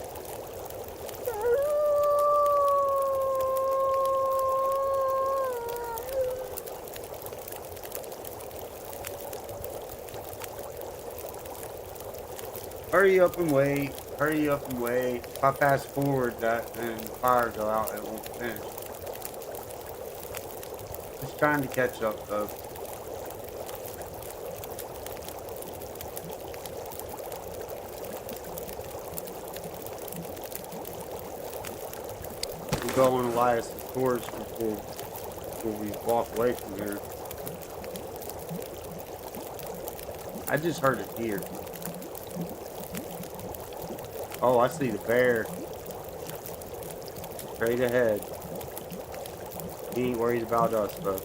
Hurry up and wait. Hurry up and wait. If I fast forward that and the fire go out, it won't finish. Just trying to catch up though. We'll go on Elias' torch before we walk away from here. I just heard a deer. Oh, I see the bear. Straight ahead. He ain't worried about us, though.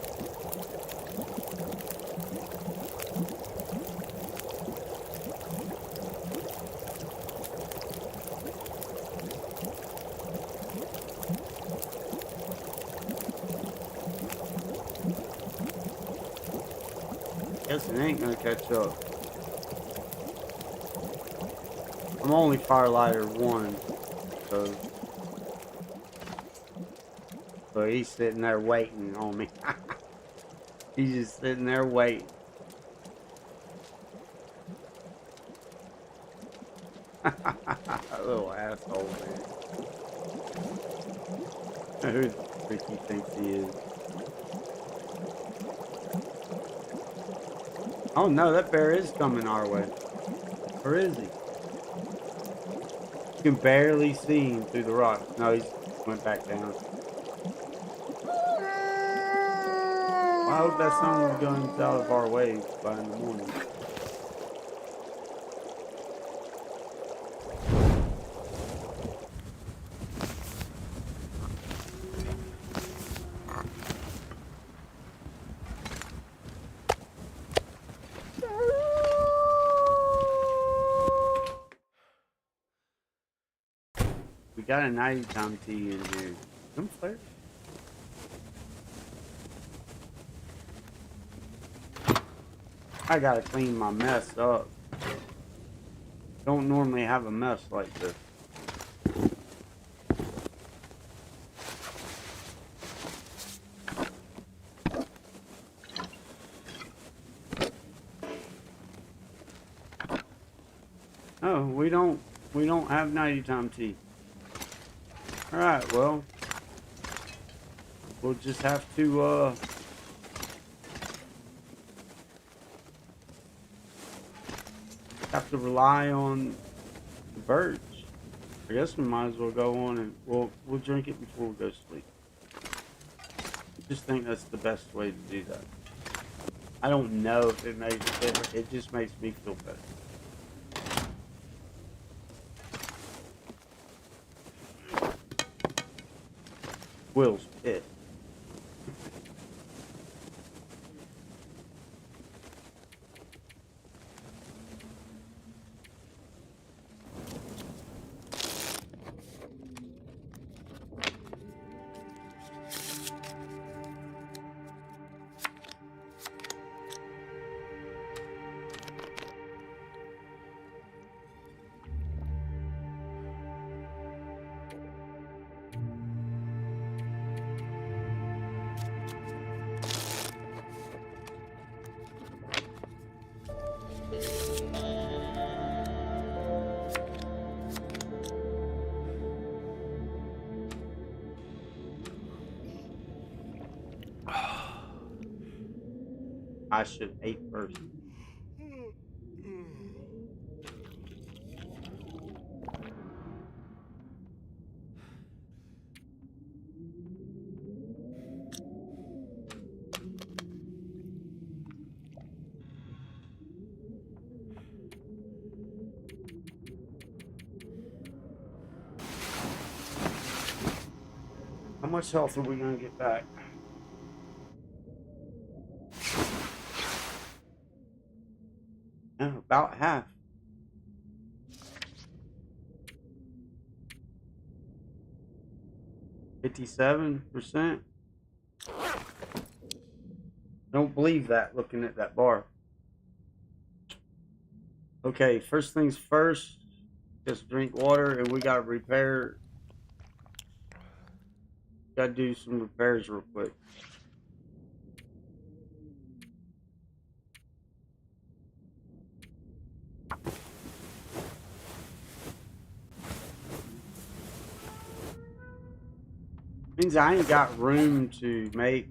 Guess it ain't gonna catch up. I'm only firelighter 1, so but he's sitting there waiting on me. He's just sitting there waiting. Little asshole, man. Who the freak he thinks he is? Oh no, that bear is coming our way. Where is he? You can barely see him through the rocks. No, he went back down. Well, I hope that son of a gun's out of our way by in the morning. got a 90 time T in here. Come flare. I gotta clean my mess up. Don't normally have a mess like this. Oh, we don't have 90 time T. Alright, well, we'll just have to rely on the birds. I guess we might as well go on and we'll drink it before we go to sleep. I just think that's the best way to do that. I don't know if it makes it just makes me feel better. Will's pissed. I should have ate first. How much health are we gonna get back? Yeah, about half. 57%. Don't believe that looking at that bar. Okay, first things first, just drink water and we gotta repair. Gotta do some repairs real quick. Means I ain't got room to make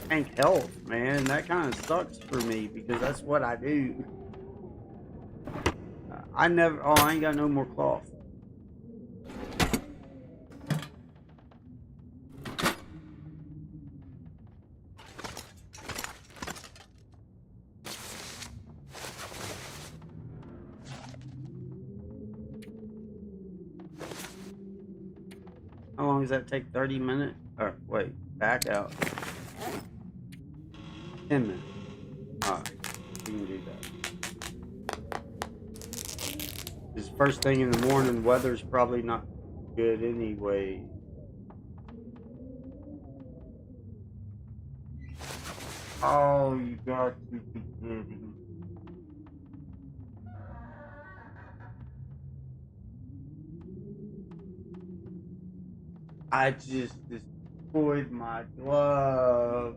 tank health, man. That kind of sucks for me because that's what I do. I ain't got no more cloth. How long does that take? 30 minutes? Or wait, back out. 10 minutes. Alright, we can do that. This first thing in the morning, weather's probably not good anyway. Oh, you got to be kidding. I just destroyed my glove.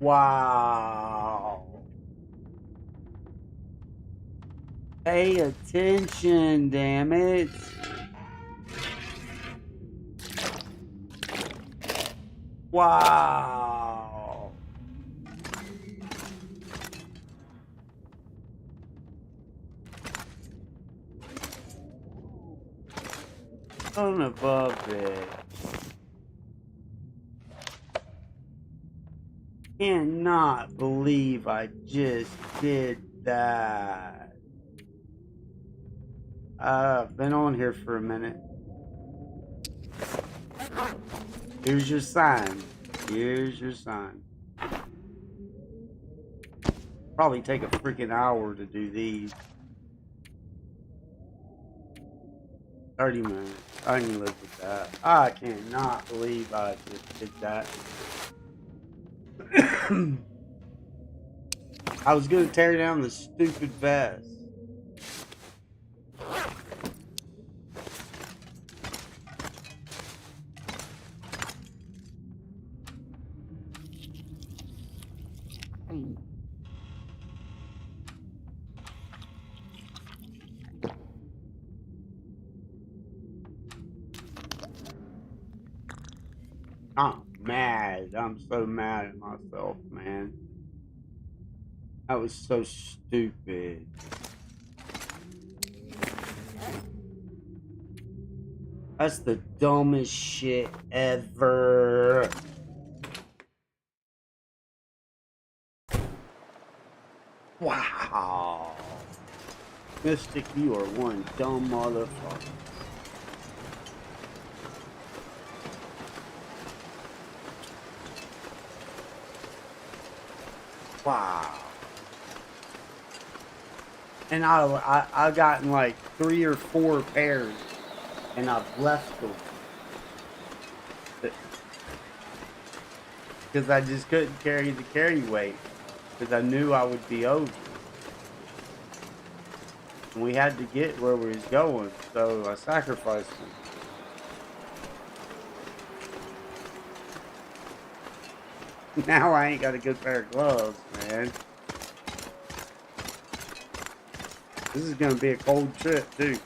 Wow. Pay attention, damn it. Wow. Son of a bitch. Cannot believe I just did that. I've been on here for a minute. Here's your sign. Here's your sign. Probably take a freaking hour to do these. 30 minutes. I can live with that. I cannot believe I just did that. I was gonna tear down the stupid vest. I'm mad. I'm so mad at myself, man. That was so stupid. That's the dumbest shit ever. Wow. Mystic, you are one dumb motherfucker. Wow. And I've gotten like 3 or 4 pairs, and I've left them because I just couldn't carry the carry weight because I knew I would be over. And we had to get where we was going, so I sacrificed them. Now I ain't got a good pair of gloves, man. This is gonna be a cold trip too.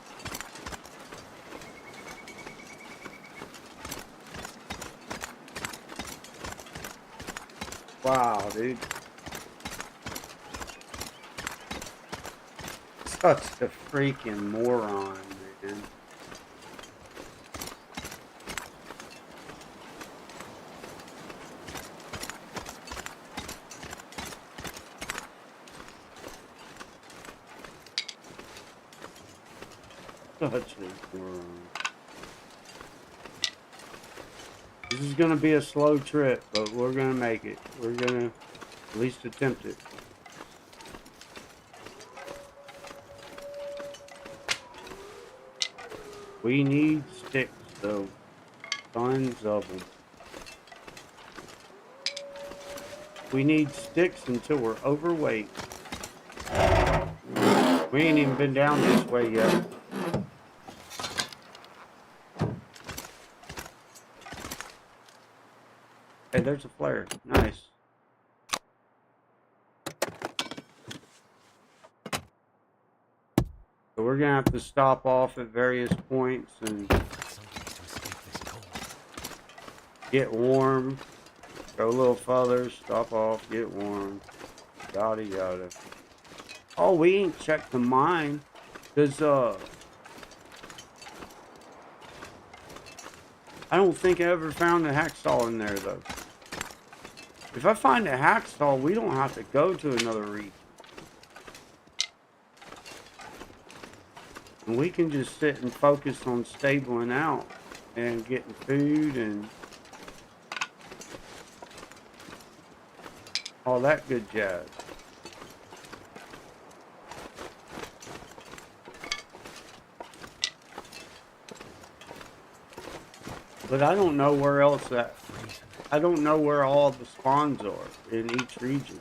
Wow, dude. Such a freaking moron, man. Such a moron. This is gonna be a slow trip, but we're gonna make it. We're gonna at least attempt it. We need sticks, though. Tons of them. We need sticks until we're overweight. We ain't even been down this way yet. Hey, there's a flare. Nice. So we're gonna have to stop off at various points and get warm. Go a little further, stop off, get warm. Yada yada. Oh, we ain't checked the mine. Cause I don't think I ever found a hacksaw in there though. If I find a hacksaw, we don't have to go to another region. And we can just sit and focus on stabling out and getting food and all that good jazz. But I don't know where else that... I don't know where all the spawns are in each region.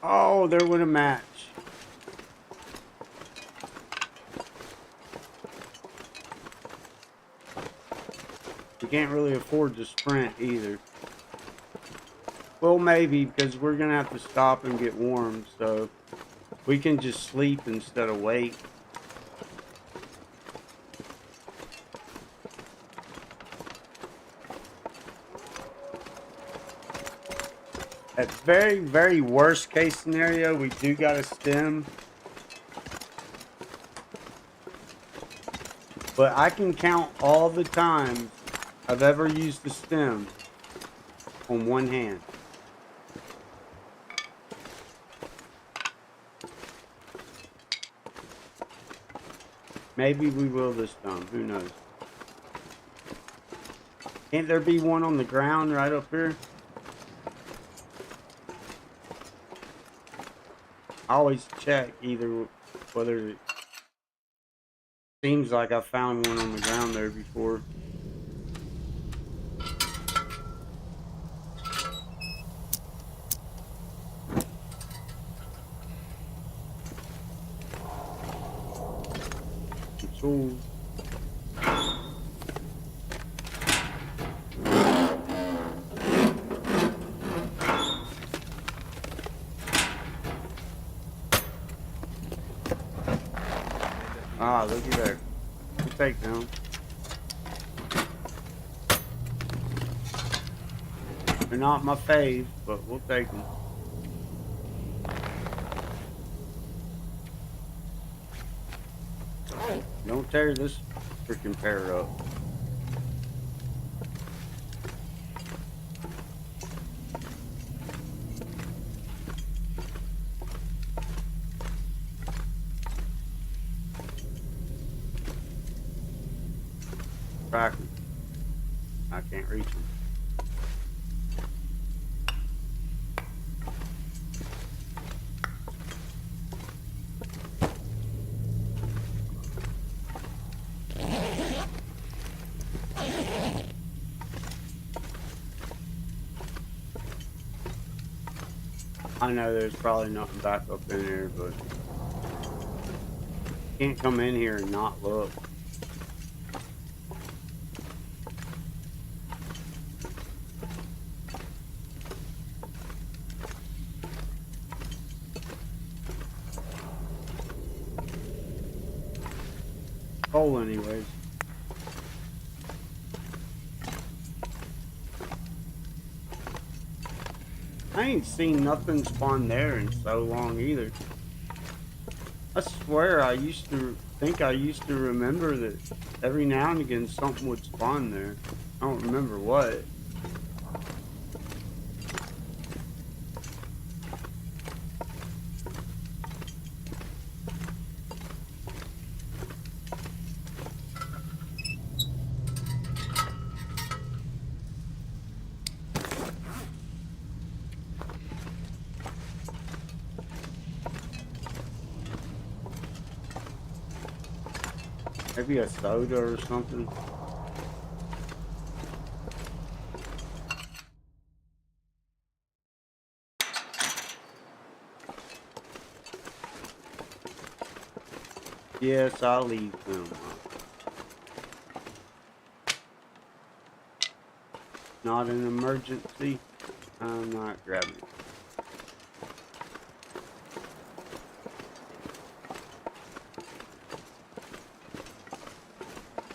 Oh, there went a match. We can't really afford to sprint either. Well, maybe, because we're going to have to stop and get warm, so we can just sleep instead of wait. At very, very worst case scenario, we do got a stem. But I can count all the times I've ever used the stem on one hand. Maybe we will this time. Who knows? Can't there be one on the ground right up here? I always check either whether it seems like I found one on the ground there before. Tools. Ah, looky there. We'll take them. They're not my fave, but we'll take them. Don't tear this freaking pair up. Track 'em. I can't reach them. I know there's probably nothing back up in there, but can't come in here and not look. Coal anyways. I ain't seen nothing spawn there in so long either. I swear I used to remember that every now and again something would spawn there. I don't remember what. Maybe a soda or something. Yes, I'll leave them. Not an emergency. I'm not grabbing it.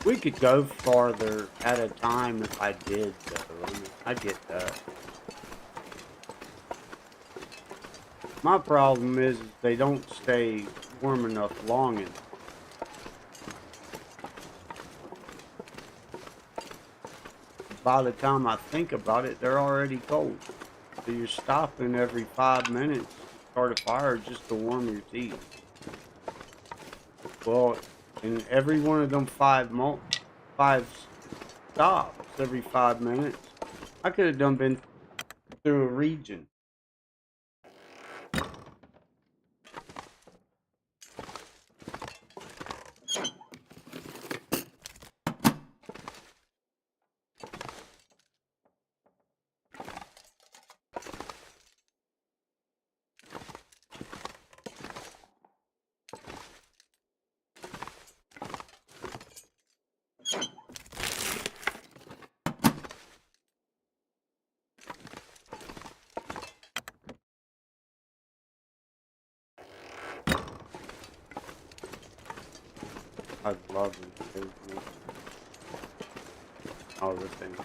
We could go farther at a time if I did, though. I mean, I get that. My problem is they don't stay warm enough long enough. By the time I think about it, they're already cold. So you're stopping every 5 minutes to start a fire just to warm your teeth. Well, and every one of them five stops every 5 minutes, I could have done been through a region. I love them. All the things.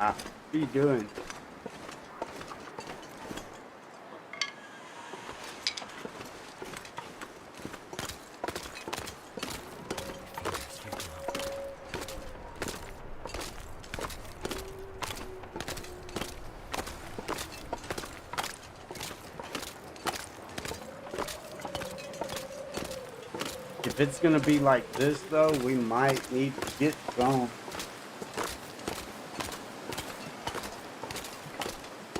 Ah, what are you doing? it's gonna be like this though, we might need to get some.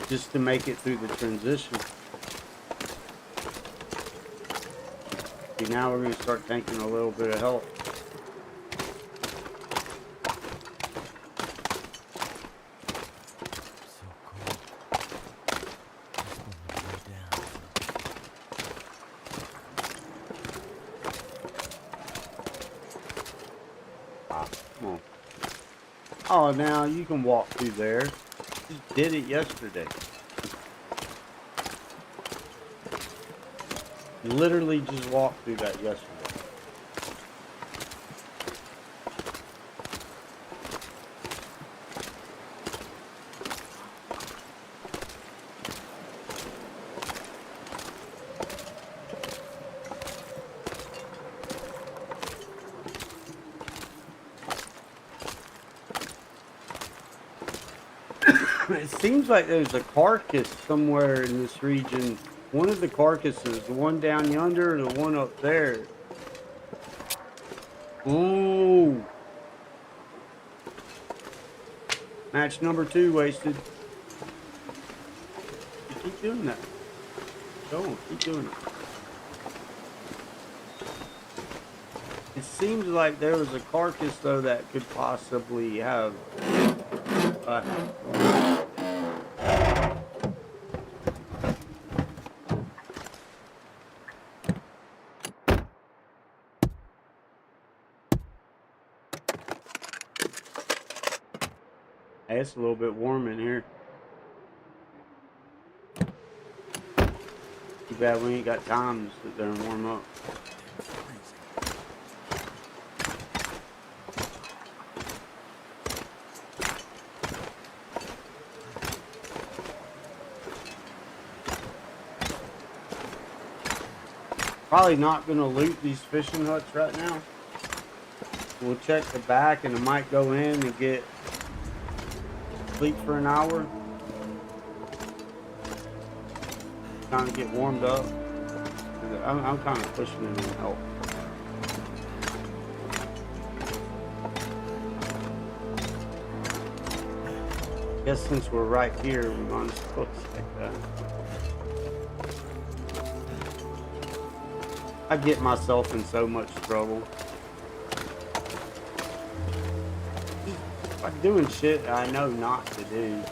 Just to make it through the transition. See, now we're gonna start taking a little bit of help. So cold. Just want to lay down. Ah, come on. Oh, now you can walk through there. Just did it yesterday. Literally just walked through that yesterday. It seems like there's a carcass somewhere in this region. One of the carcasses, the one down yonder, the one up there. Ooh. Match number 2 wasted. You keep doing that. Go on, keep doing it. It seems like there was a carcass though that could possibly have hey, it's a little bit warm in here. Too bad we ain't got time to sit there and warm up. Probably not gonna loot these fishing huts right now. We'll check the back and I might go in and get sleep for an hour. Kind of get warmed up. I'm kind of pushing it in help. Guess since we're right here, we're going to still check that. I get myself in so much trouble. Like doing shit I know not to do.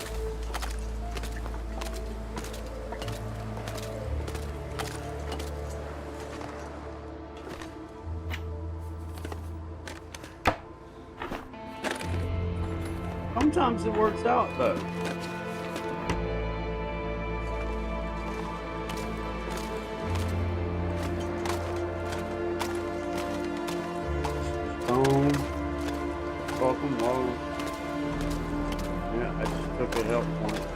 Sometimes it works out though. Stone. Welcome low. Yeah, I just took a help point.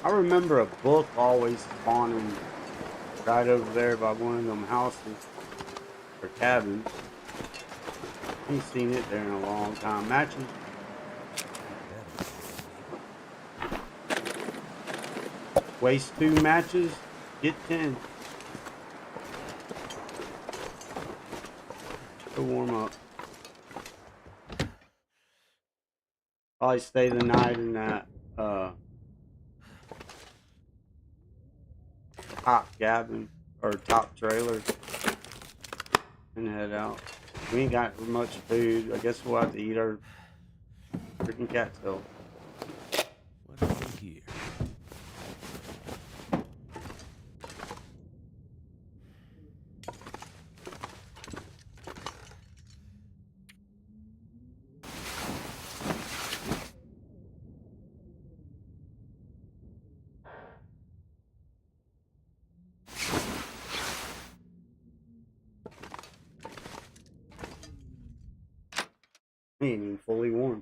I remember a book always spawning right over there by one of them houses or cabins. Ain't seen it there in a long time. Matches. Waste 2 matches, get 10. To warm up. Probably stay the night in that top cabin or top trailer and head out. We ain't got much food. I guess we'll have to eat our freaking cattail. What do we hear? Ain't even fully warm.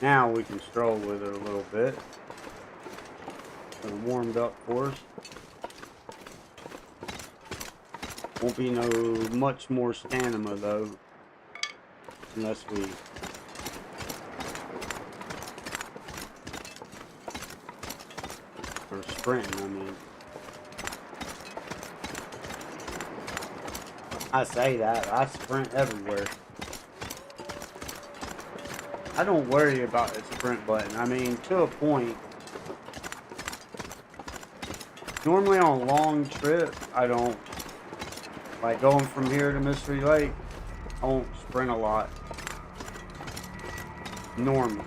Now we can stroll with it a little bit. They're warmed up for us. Won't be no much more stamina though, unless we or sprinting. I mean, I say that I sprint everywhere. I don't worry about the sprint button. I mean, to a point. Normally on a long trip, I don't. Like going from here to Mystery Lake, I won't sprint a lot. Normal.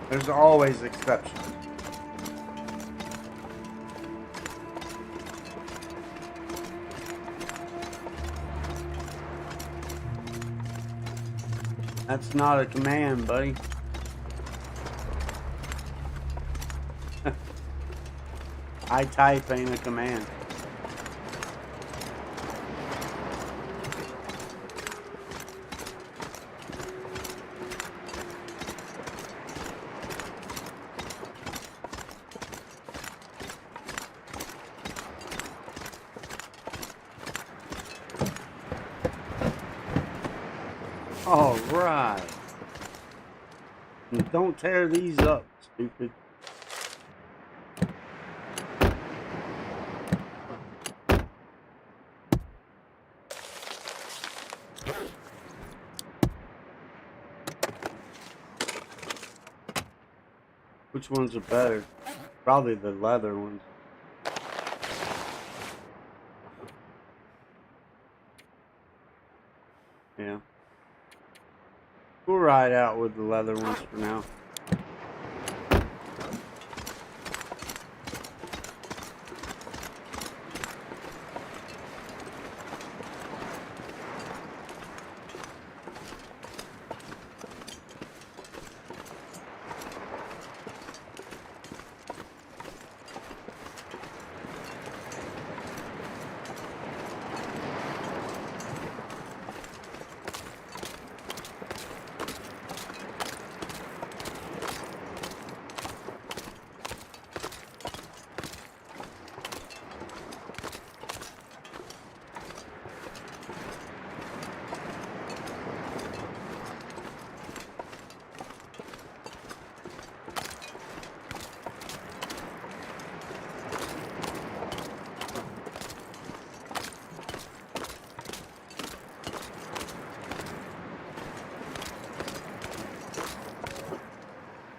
There's always exceptions. That's not a command, buddy. I type ain't a command. All right. And don't tear these up, stupid. Which ones are better? Probably the leather ones. Yeah. We'll ride out with the leather ones for now.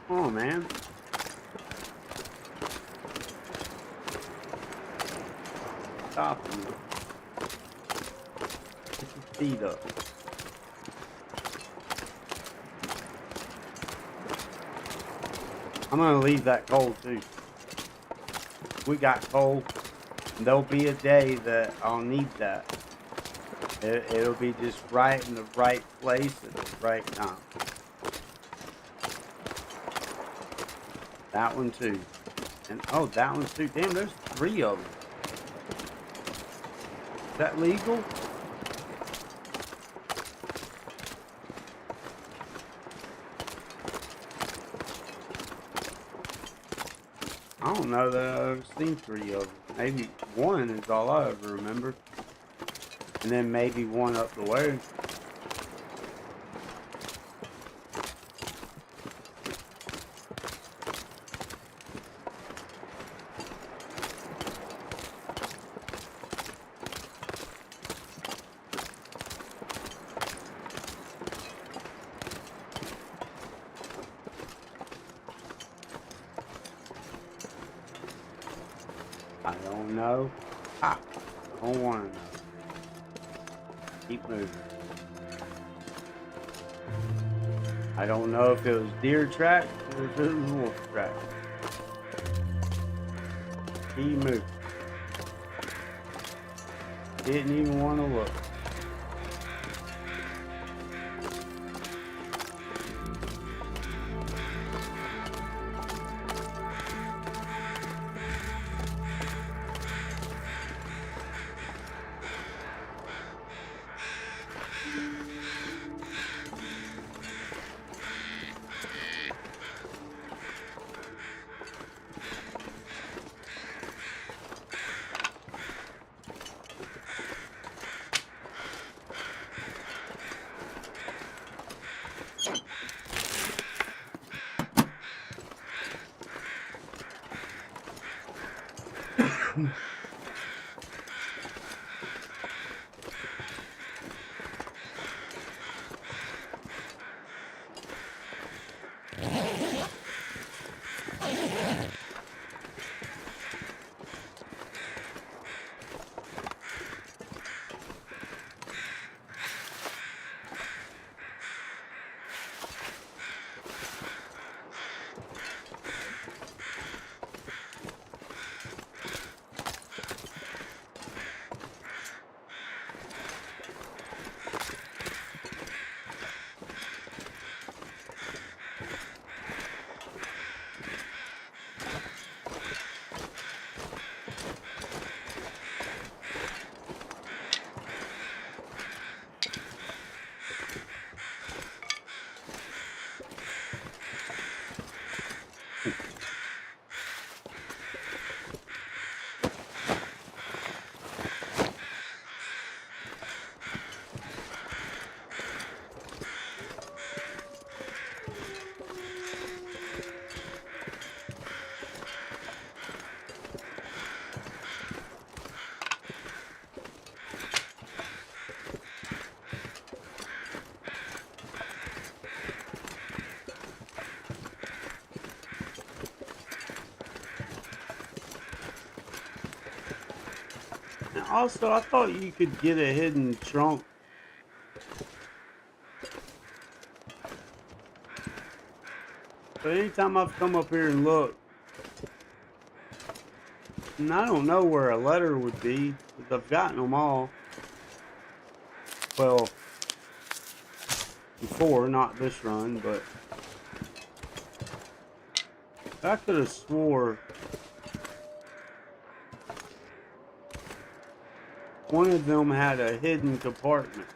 Oh man. Stop him. Get his feet up. I'm gonna leave that coal too. We got coal. There'll be a day that I'll need that. It'll be just right in the right place at the right time. That one too. And oh, that one too. Damn, there's 3 of them. Is that legal? I don't know that I've ever seen 3 of them. Maybe 1 is all I ever remember. And then maybe 1 up the way. I don't know. I don't want to know. Keep moving. I don't know if it was deer track or if it was wolf track. Keep moving. Didn't even want to look. And also, I thought you could get a hidden trunk. But anytime I've come up here and looked, and I don't know where a letter would be, because I've gotten them all. Well, before, not this run, but I could have swore one of them had a hidden compartment.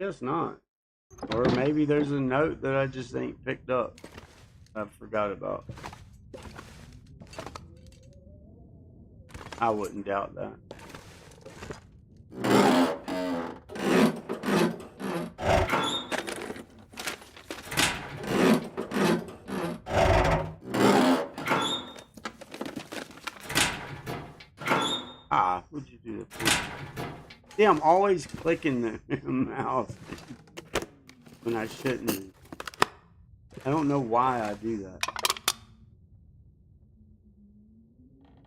Guess not. Or maybe there's a note that I just ain't picked up. I forgot about. I wouldn't doubt that. Ah, what'd you do that for? See, I'm always clicking the mouse when I shouldn't. I don't know why I do that.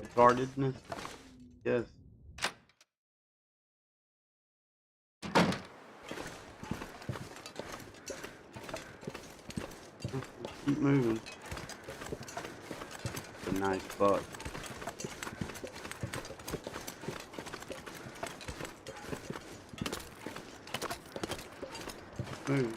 Retardedness? Yes. Keep moving. It's a nice buck. Move.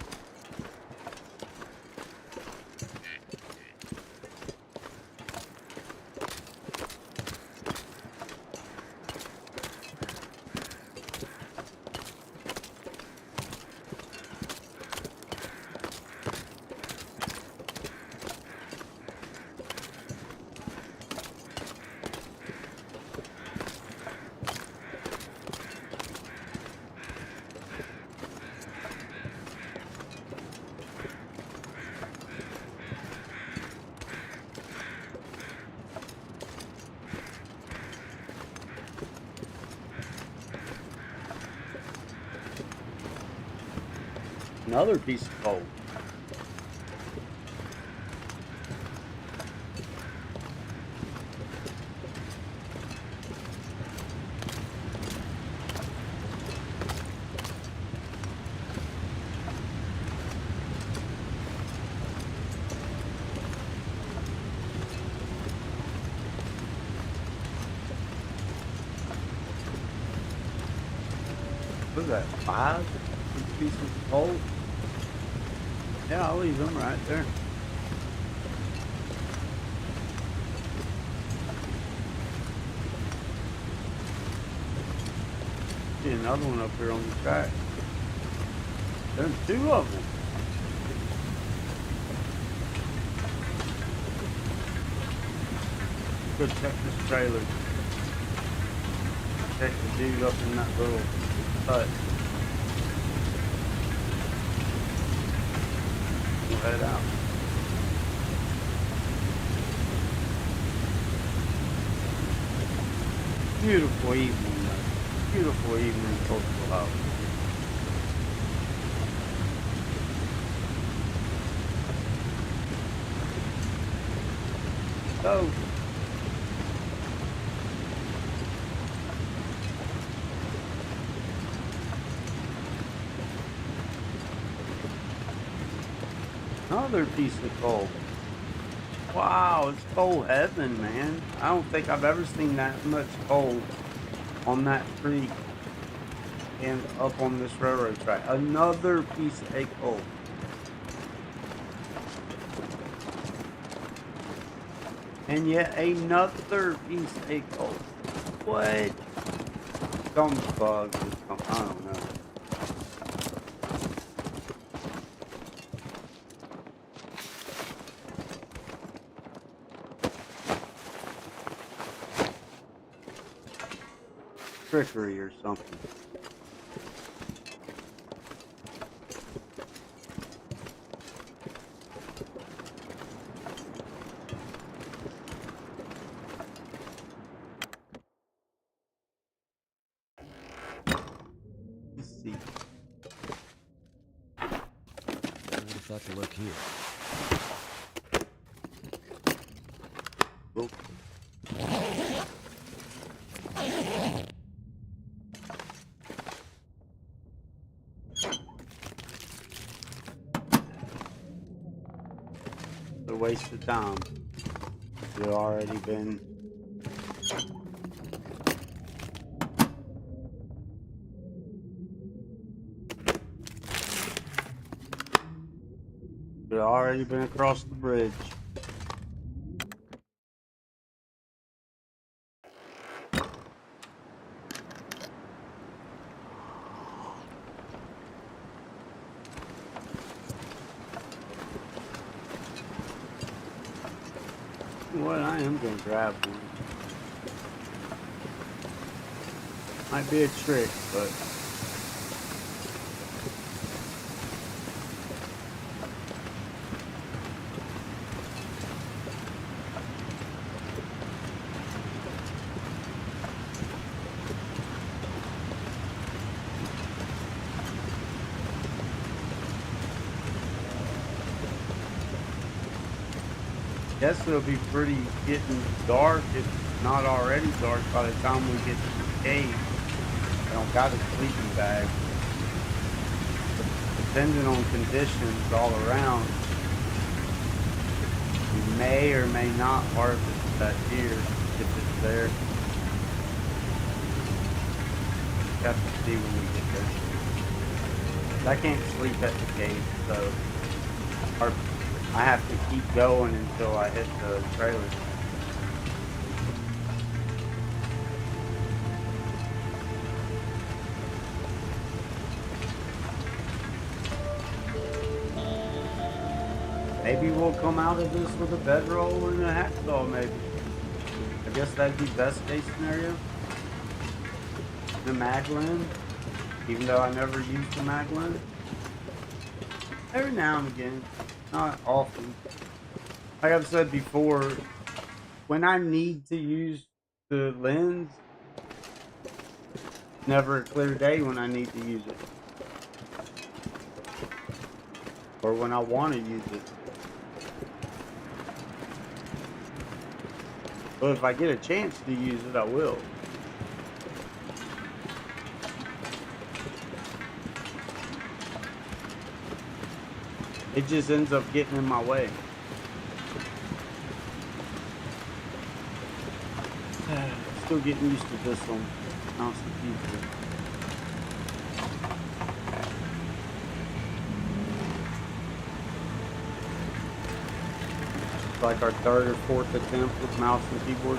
Another piece of coal. What is that, 5 pieces of coal? Yeah, I'll leave them right there. See another one up here on the track. There's 2 of them. Go check this trailer. Check the dude up in that little hut. we'll head out. Beautiful evening, though. Beautiful evening, Coastal House. So, another piece of coal. Wow, it's coal heaven, man. I don't think I've ever seen that much coal on that creek and up on this railroad track. Another piece of coal. And yet another piece of coal. What? Some bug or something. I don't know. Trickery or something. Let's see. I would have thought to look here. Well, it's a waste of time. We've already been across the bridge. What I am gonna grab one. Might be a trick, but guess it'll be pretty getting dark, if not already dark, by the time we get to the cave. I don't got a sleeping bag. Depending on conditions all around, we may or may not harvest that deer if it's there. Have to see when we get there. I can't sleep at the cave, so I have to keep going until I hit the trailer. Maybe we'll come out of this with a bedroll and a hacksaw, maybe. I guess that'd be best case scenario. The Maglin, even though I never used the Maglin. Every now and again, not often. Like I've said before, when I need to use the lens, never a clear day when I need to use it. Or when I want to use it. But if I get a chance to use it, I will. It just ends up getting in my way. Still getting used to this one. Mouse and keyboard. It's like our third or fourth attempt with mouse and keyboard.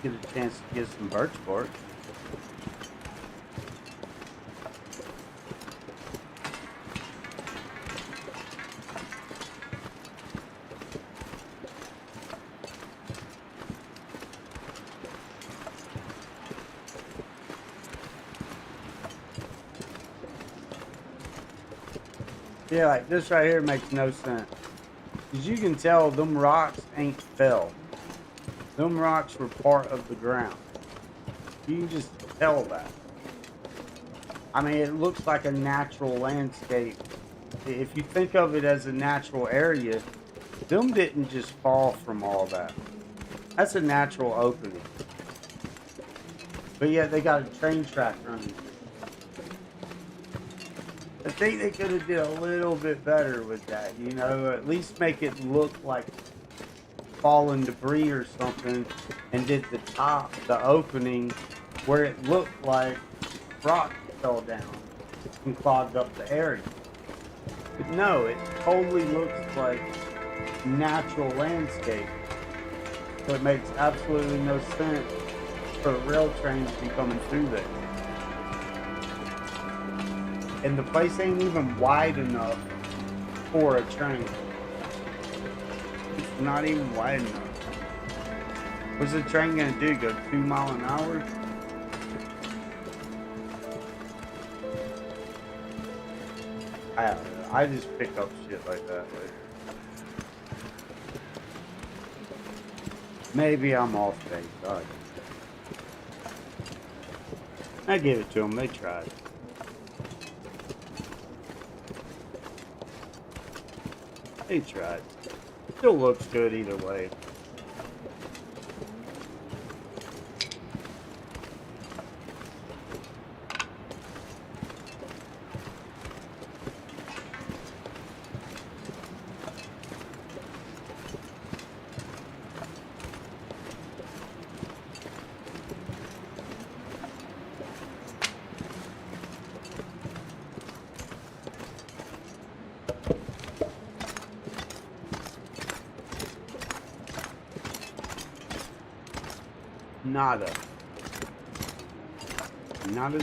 get a chance to get some birch bark. Yeah, like this right here makes no sense. As you can tell, them rocks ain't fell. Them rocks were part of the ground. You can just tell that. I mean, it looks like a natural landscape. If you think of it as a natural area, them didn't just fall from all that. That's a natural opening. But yet they got a train track running. I think they could have did a little bit better with that, you know, at least make it look like fallen debris or something, and did the top, the opening, where it looked like rock fell down and clogged up the area. But no, it totally looks like natural landscape. So it makes absolutely no sense for a rail train to be coming through there. And the place ain't even wide enough for a train. It's not even wide enough. What's the train gonna do? Go 2 miles an hour? I don't know. I just pick up shit like that. Maybe I'm off base. Alright. I gave it to them. They tried. They tried. Still looks good either way. Nada. Nada.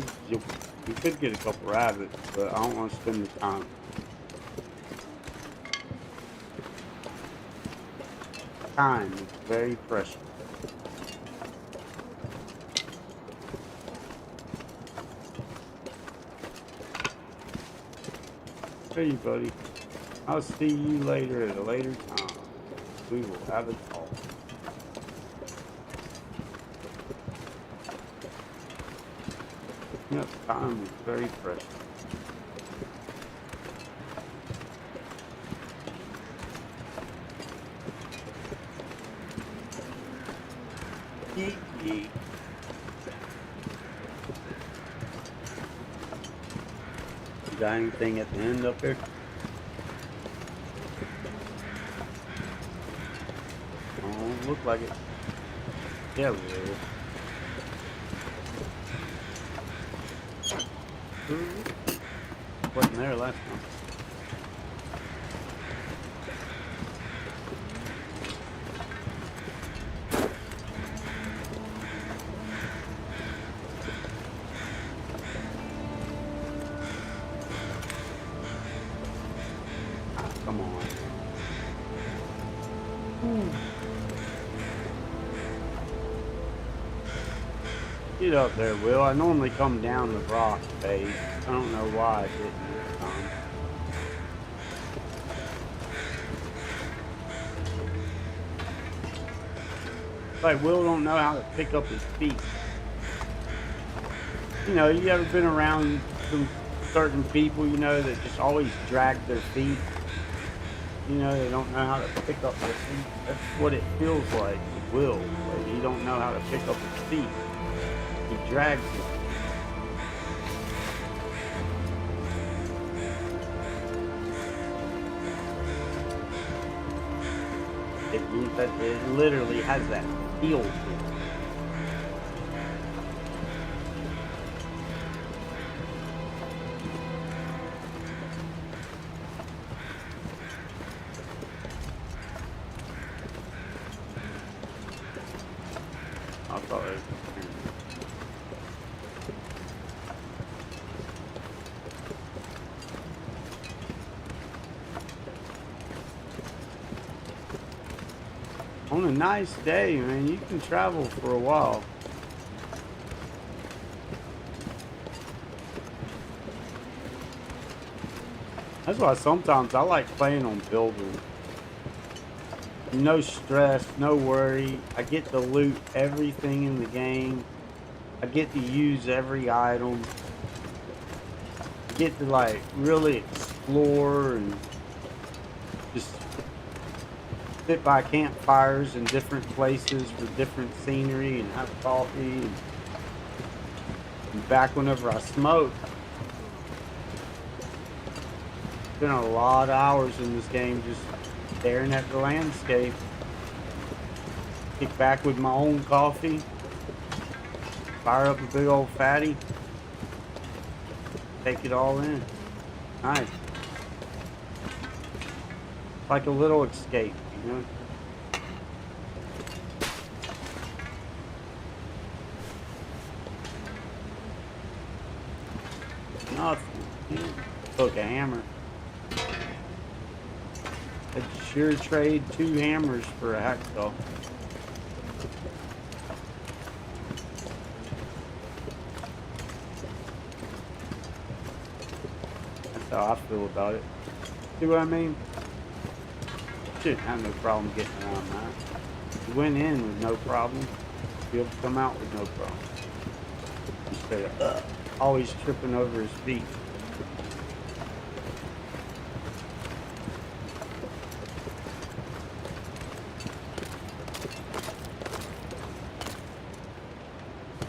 We could get a couple rabbits, but I don't want to spend the time. Time is very precious. Hey, buddy. I'll see you later at a later time. We will have a talk. Yep, time is very precious. Yeet, yeet. You got anything at the end up here? Oh, look like it. Yeah, we will. Wasn't there last time. Ah, come on. Get up there, Will. I normally come down the rock face. I don't know why I didn't this time. Like Will don't know how to pick up his feet. You know, you ever been around some certain people, you know, that just always drag their feet? You know, they don't know how to pick up their feet. That's what it feels like with Will. Like he don't know how to pick up his feet. He drags it. It literally has that feel to it. I'll thought it was on a nice day, man, you can travel for a while. That's why sometimes I like playing on builders. No stress, no worry. I get to loot everything in the game. I get to use every item. I get to like really explore and just sit by campfires in different places for different scenery and have coffee. And back whenever I smoked, spent a lot of hours in this game just staring at the landscape. Kick back with my own coffee, fire up a big old fatty, take it all in. Nice. Like a little escape, you know? Nothing. Yeah. Took a hammer. I'd sure trade 2 hammers for a hacksaw. That's how I feel about it. See what I mean? Shouldn't have no problem getting around that. You went in with no problem. You'll able to come out with no problem. Instead of always tripping over his feet.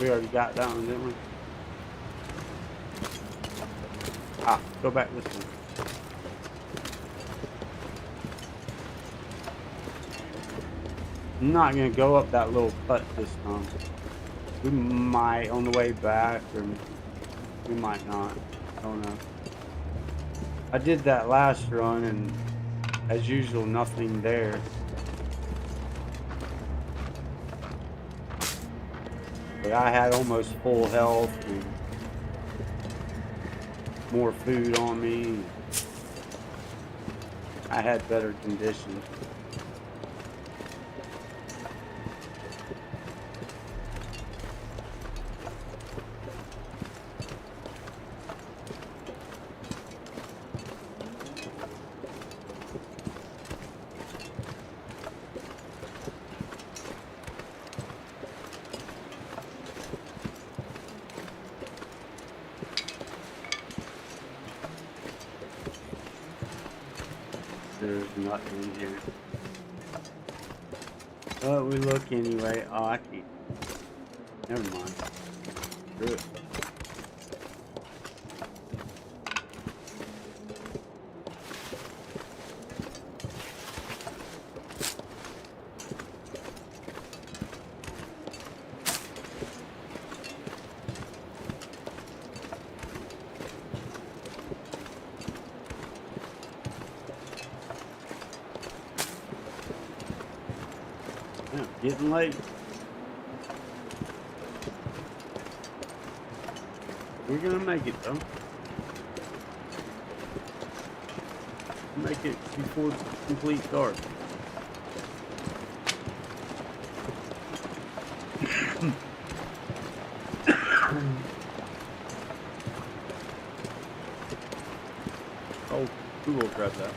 We already got that one, didn't we? Ah, go back this way. I'm not gonna go up that little cut this time. We might on the way back, or we might not. I don't know. I did that last run, and as usual, nothing there. But I had almost full health and more food on me. I had better conditions. There's nothing in here. But we look anyway. Oh, I can't. Never mind. Screw it. Yeah, getting late. We're gonna make it though. Make it before it's complete dark. Oh, who will grab that?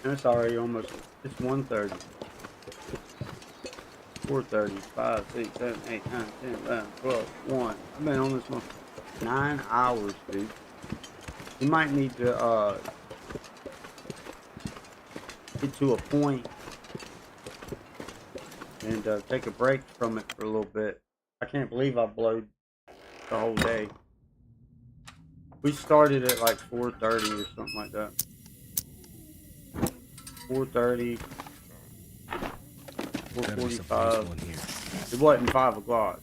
And it's already almost, it's 1:30. 4:30, 5, 6, 7, 8, 9, 10, 11, 12, 1. I've been on this one 9 hours, dude. You might need to get to a point and take a break from it for a little bit. I can't believe I blowed the whole day. We started at like 4:30 or something like that. 4:30, Better be something 4:45. useful in here. It wasn't 5 o'clock.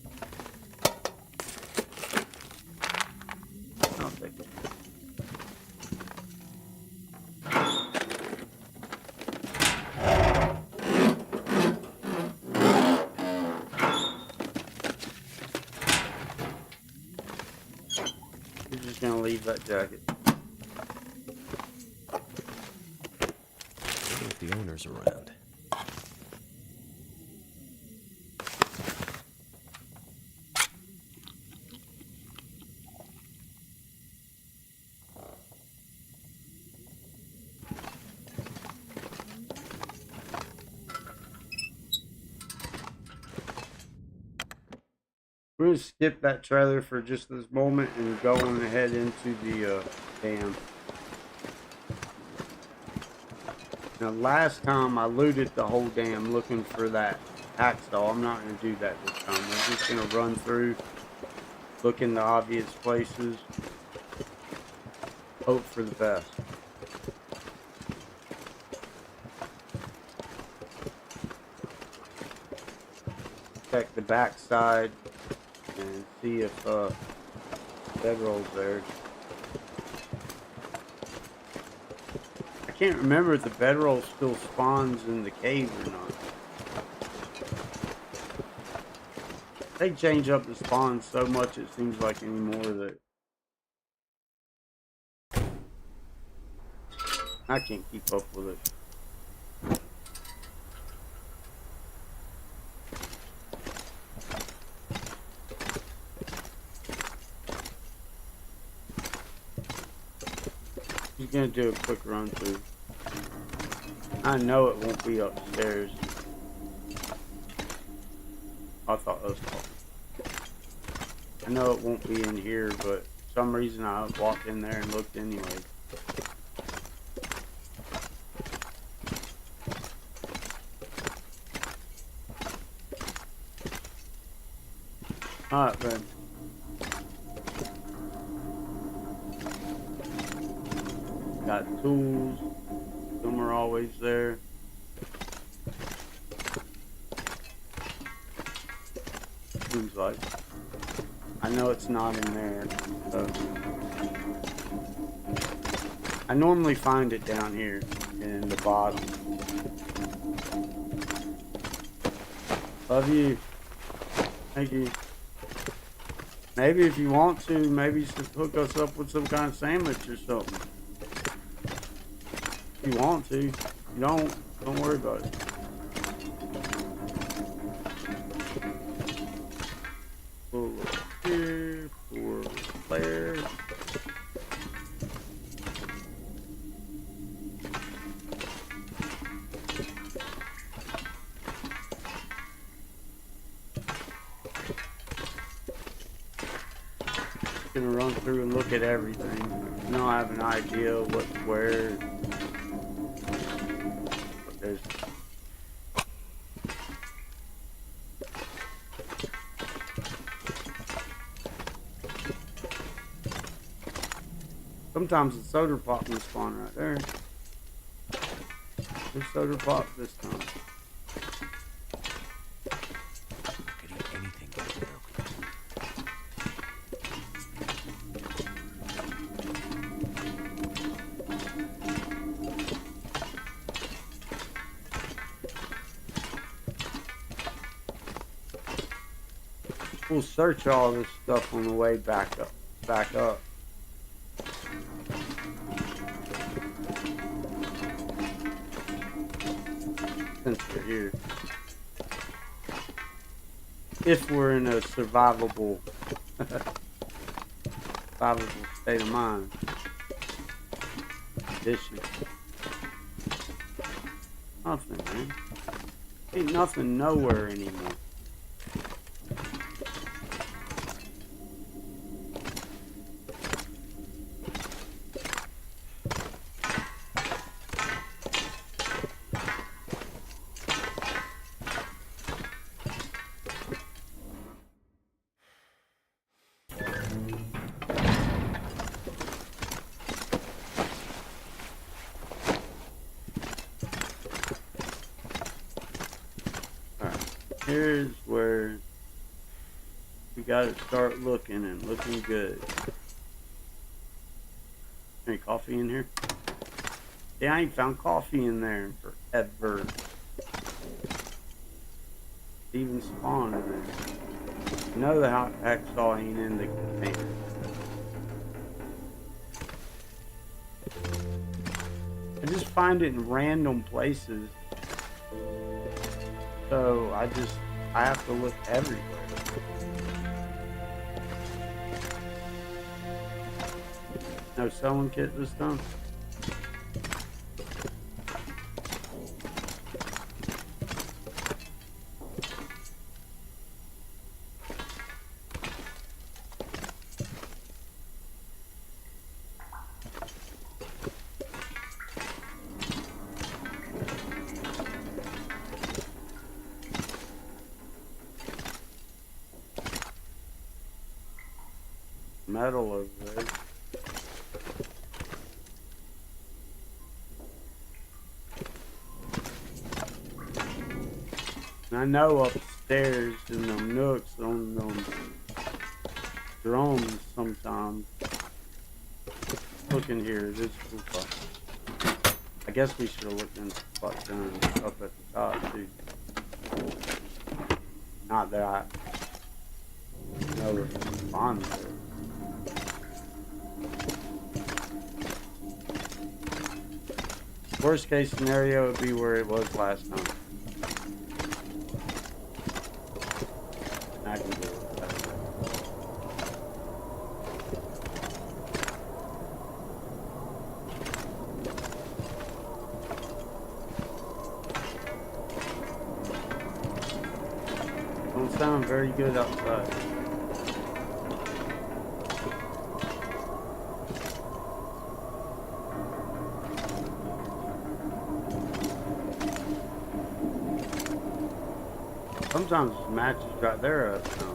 I'll take it. You're just gonna leave that jacket. Wonder if the owner's around. We're gonna skip that trailer for just this moment and go on ahead into the dam. Now, last time I looted the whole dam looking for that hacksaw. I'm not gonna do that this time. We're just gonna run through, look in the obvious places, hope for the best. Check the back side and see if bedroll's there. I can't remember if the bedroll still spawns in the cave or not. They change up the spawns so much it seems like anymore that I can't keep up with it. He's gonna do a quick run through. I know it won't be upstairs. I thought that was talking. I know it won't be in here, but for some reason I walked in there and looked anyway. Alright, man. Got tools. Some are always there. Seems like. I know it's not in there. So. I normally find it down here in the bottom. Love you. Thank you. Maybe if you want to, maybe hook us up with some kind of sandwich or something. If you want to. If you don't worry about it. Pull up here for Claire. Gonna run through and look at everything. I don't have an idea of what's where. But there's sometimes the soda pop can spawn right there. There's soda pop this time. Could eat anything but broken. We'll search all this stuff on the way back up. Since we're here. If we're in a survivable state of mind. Condition. Nothing, man. Ain't nothing nowhere anymore. Here's where we gotta start looking and looking good. Any coffee in here? Yeah, I ain't found coffee in there in forever. Even spawn in there. You know the hacksaw ain't in the container. I just find it in random places. So I have to look everywhere. No sewing kit this time? Metal over there. And I know upstairs in them nooks on them drones sometimes. Look in here, this is cool. I guess we should have looked in the butt gun up at the top too. Not that I know if it's fun there. Worst case scenario would be where it was last time. I can deal with that. Don't sound very good outside. Sometimes the matches right there up now.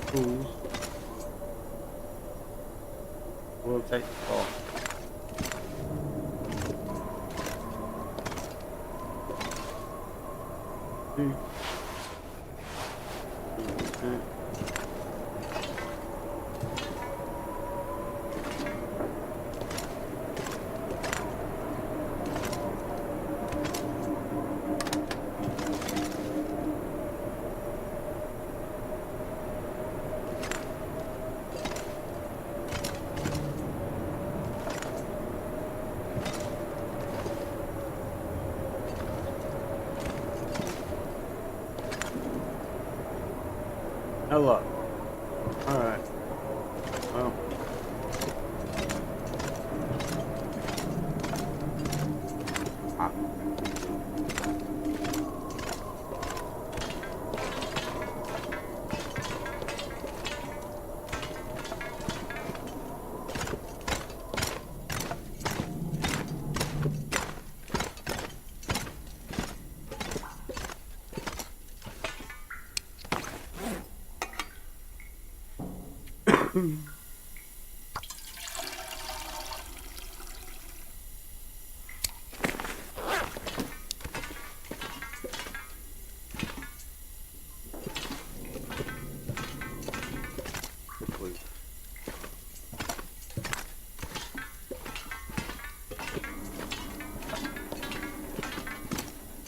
Tools. We'll take the call. Dude. No luck. Alright. Well.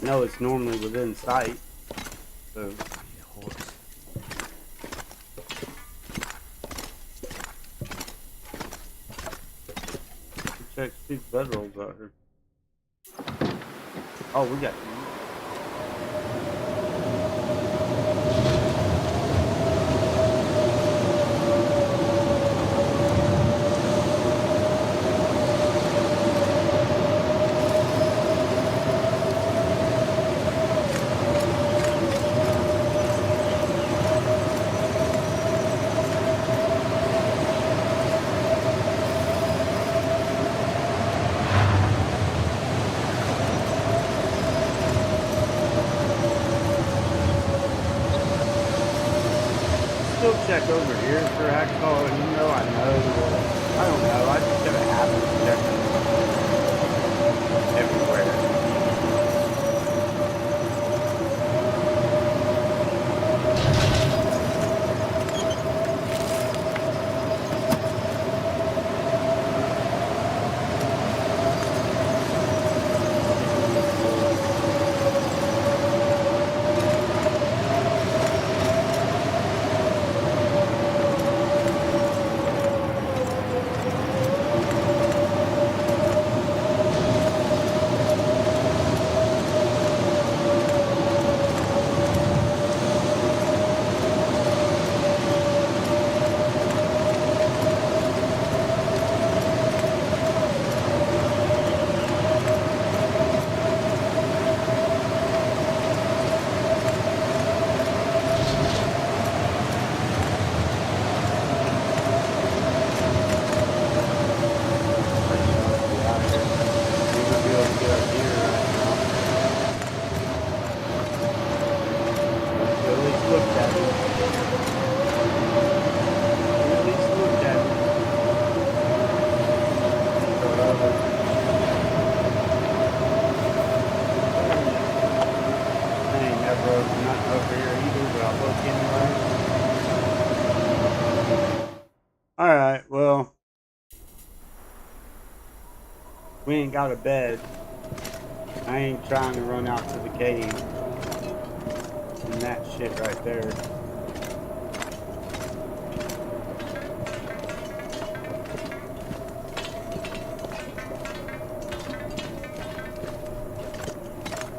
No, it's normally within sight. So. Check these bedrolls out here. Oh, we got check over here for hacksaw, even though I know, I don't know, I just gotta have it checking everywhere. Alright, well, we ain't got a bed. I ain't trying to run out to the cave. And that shit right there.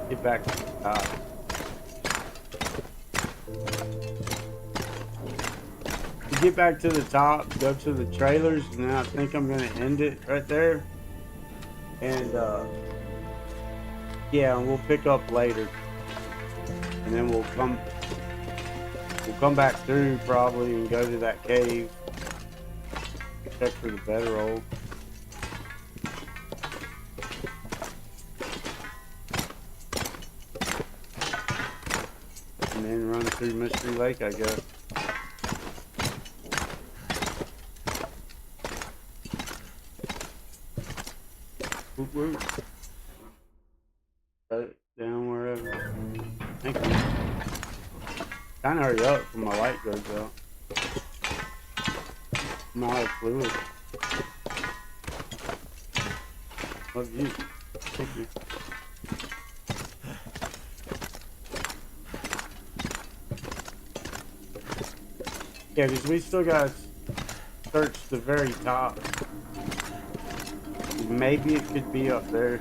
Get back to the top. To get back to the top, go to the trailers, and then I think I'm gonna end it right there. And yeah, and we'll pick up later. And then we'll come back through probably and go to that cave. Check for the bedroll. And then run through Mystery Lake, I guess. Whoop whoop. Set it down wherever. Thank you. Kinda hurry up when my light goes out. I'm out of fluid. Love you. Thank you. Yeah, because we still gotta search the very top. Maybe it could be up there.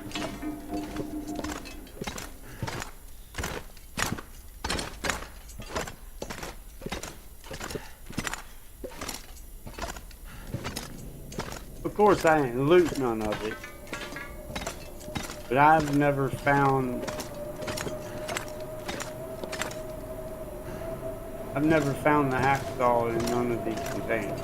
Of course, I ain't loot none of it. But I've never found the hacksaw in none of these containers.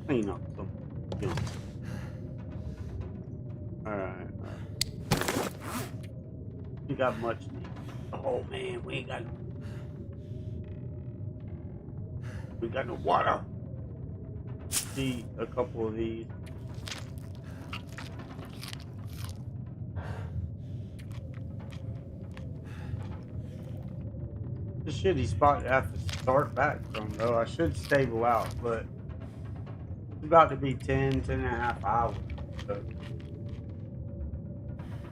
Clean up something. Alright. We got much meat. Oh man, we got no water. See a couple of these. It's a shitty spot to have to start back from though. I should stable out, but it's about to be 10 and a half hours. So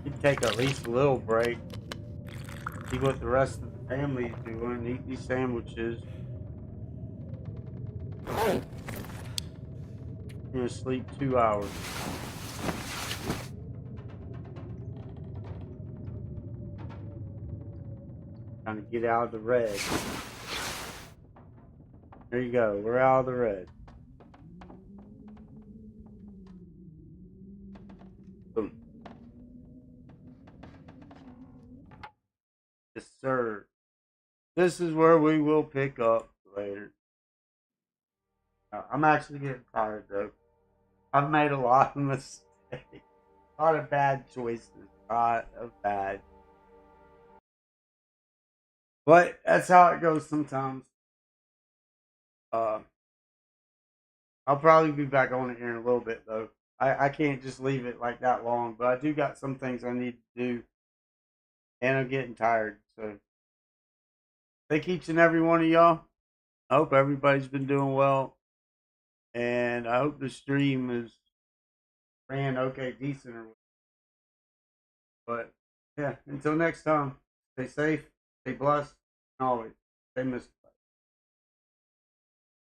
you'd take at least a little break. See what the rest of the family's doing. Eat these sandwiches. I'm gonna sleep 2 hours. Trying to get out of the red. There you go. We're out of the red. Boom. Yes, sir. This is where we will pick up later. I'm actually getting tired though. I've made a lot of mistakes. A lot of bad choices. A lot of bad. But that's how it goes sometimes. Uh, I'll probably be back on it here in a little bit though. I can't just leave it like that long, but I do got some things I need to do, and I'm getting tired. So thank each and every one of y'all. I hope everybody's been doing well, and I hope the stream is ran okay, decent. But yeah, until next time, stay safe, stay blessed, and always stay mystic.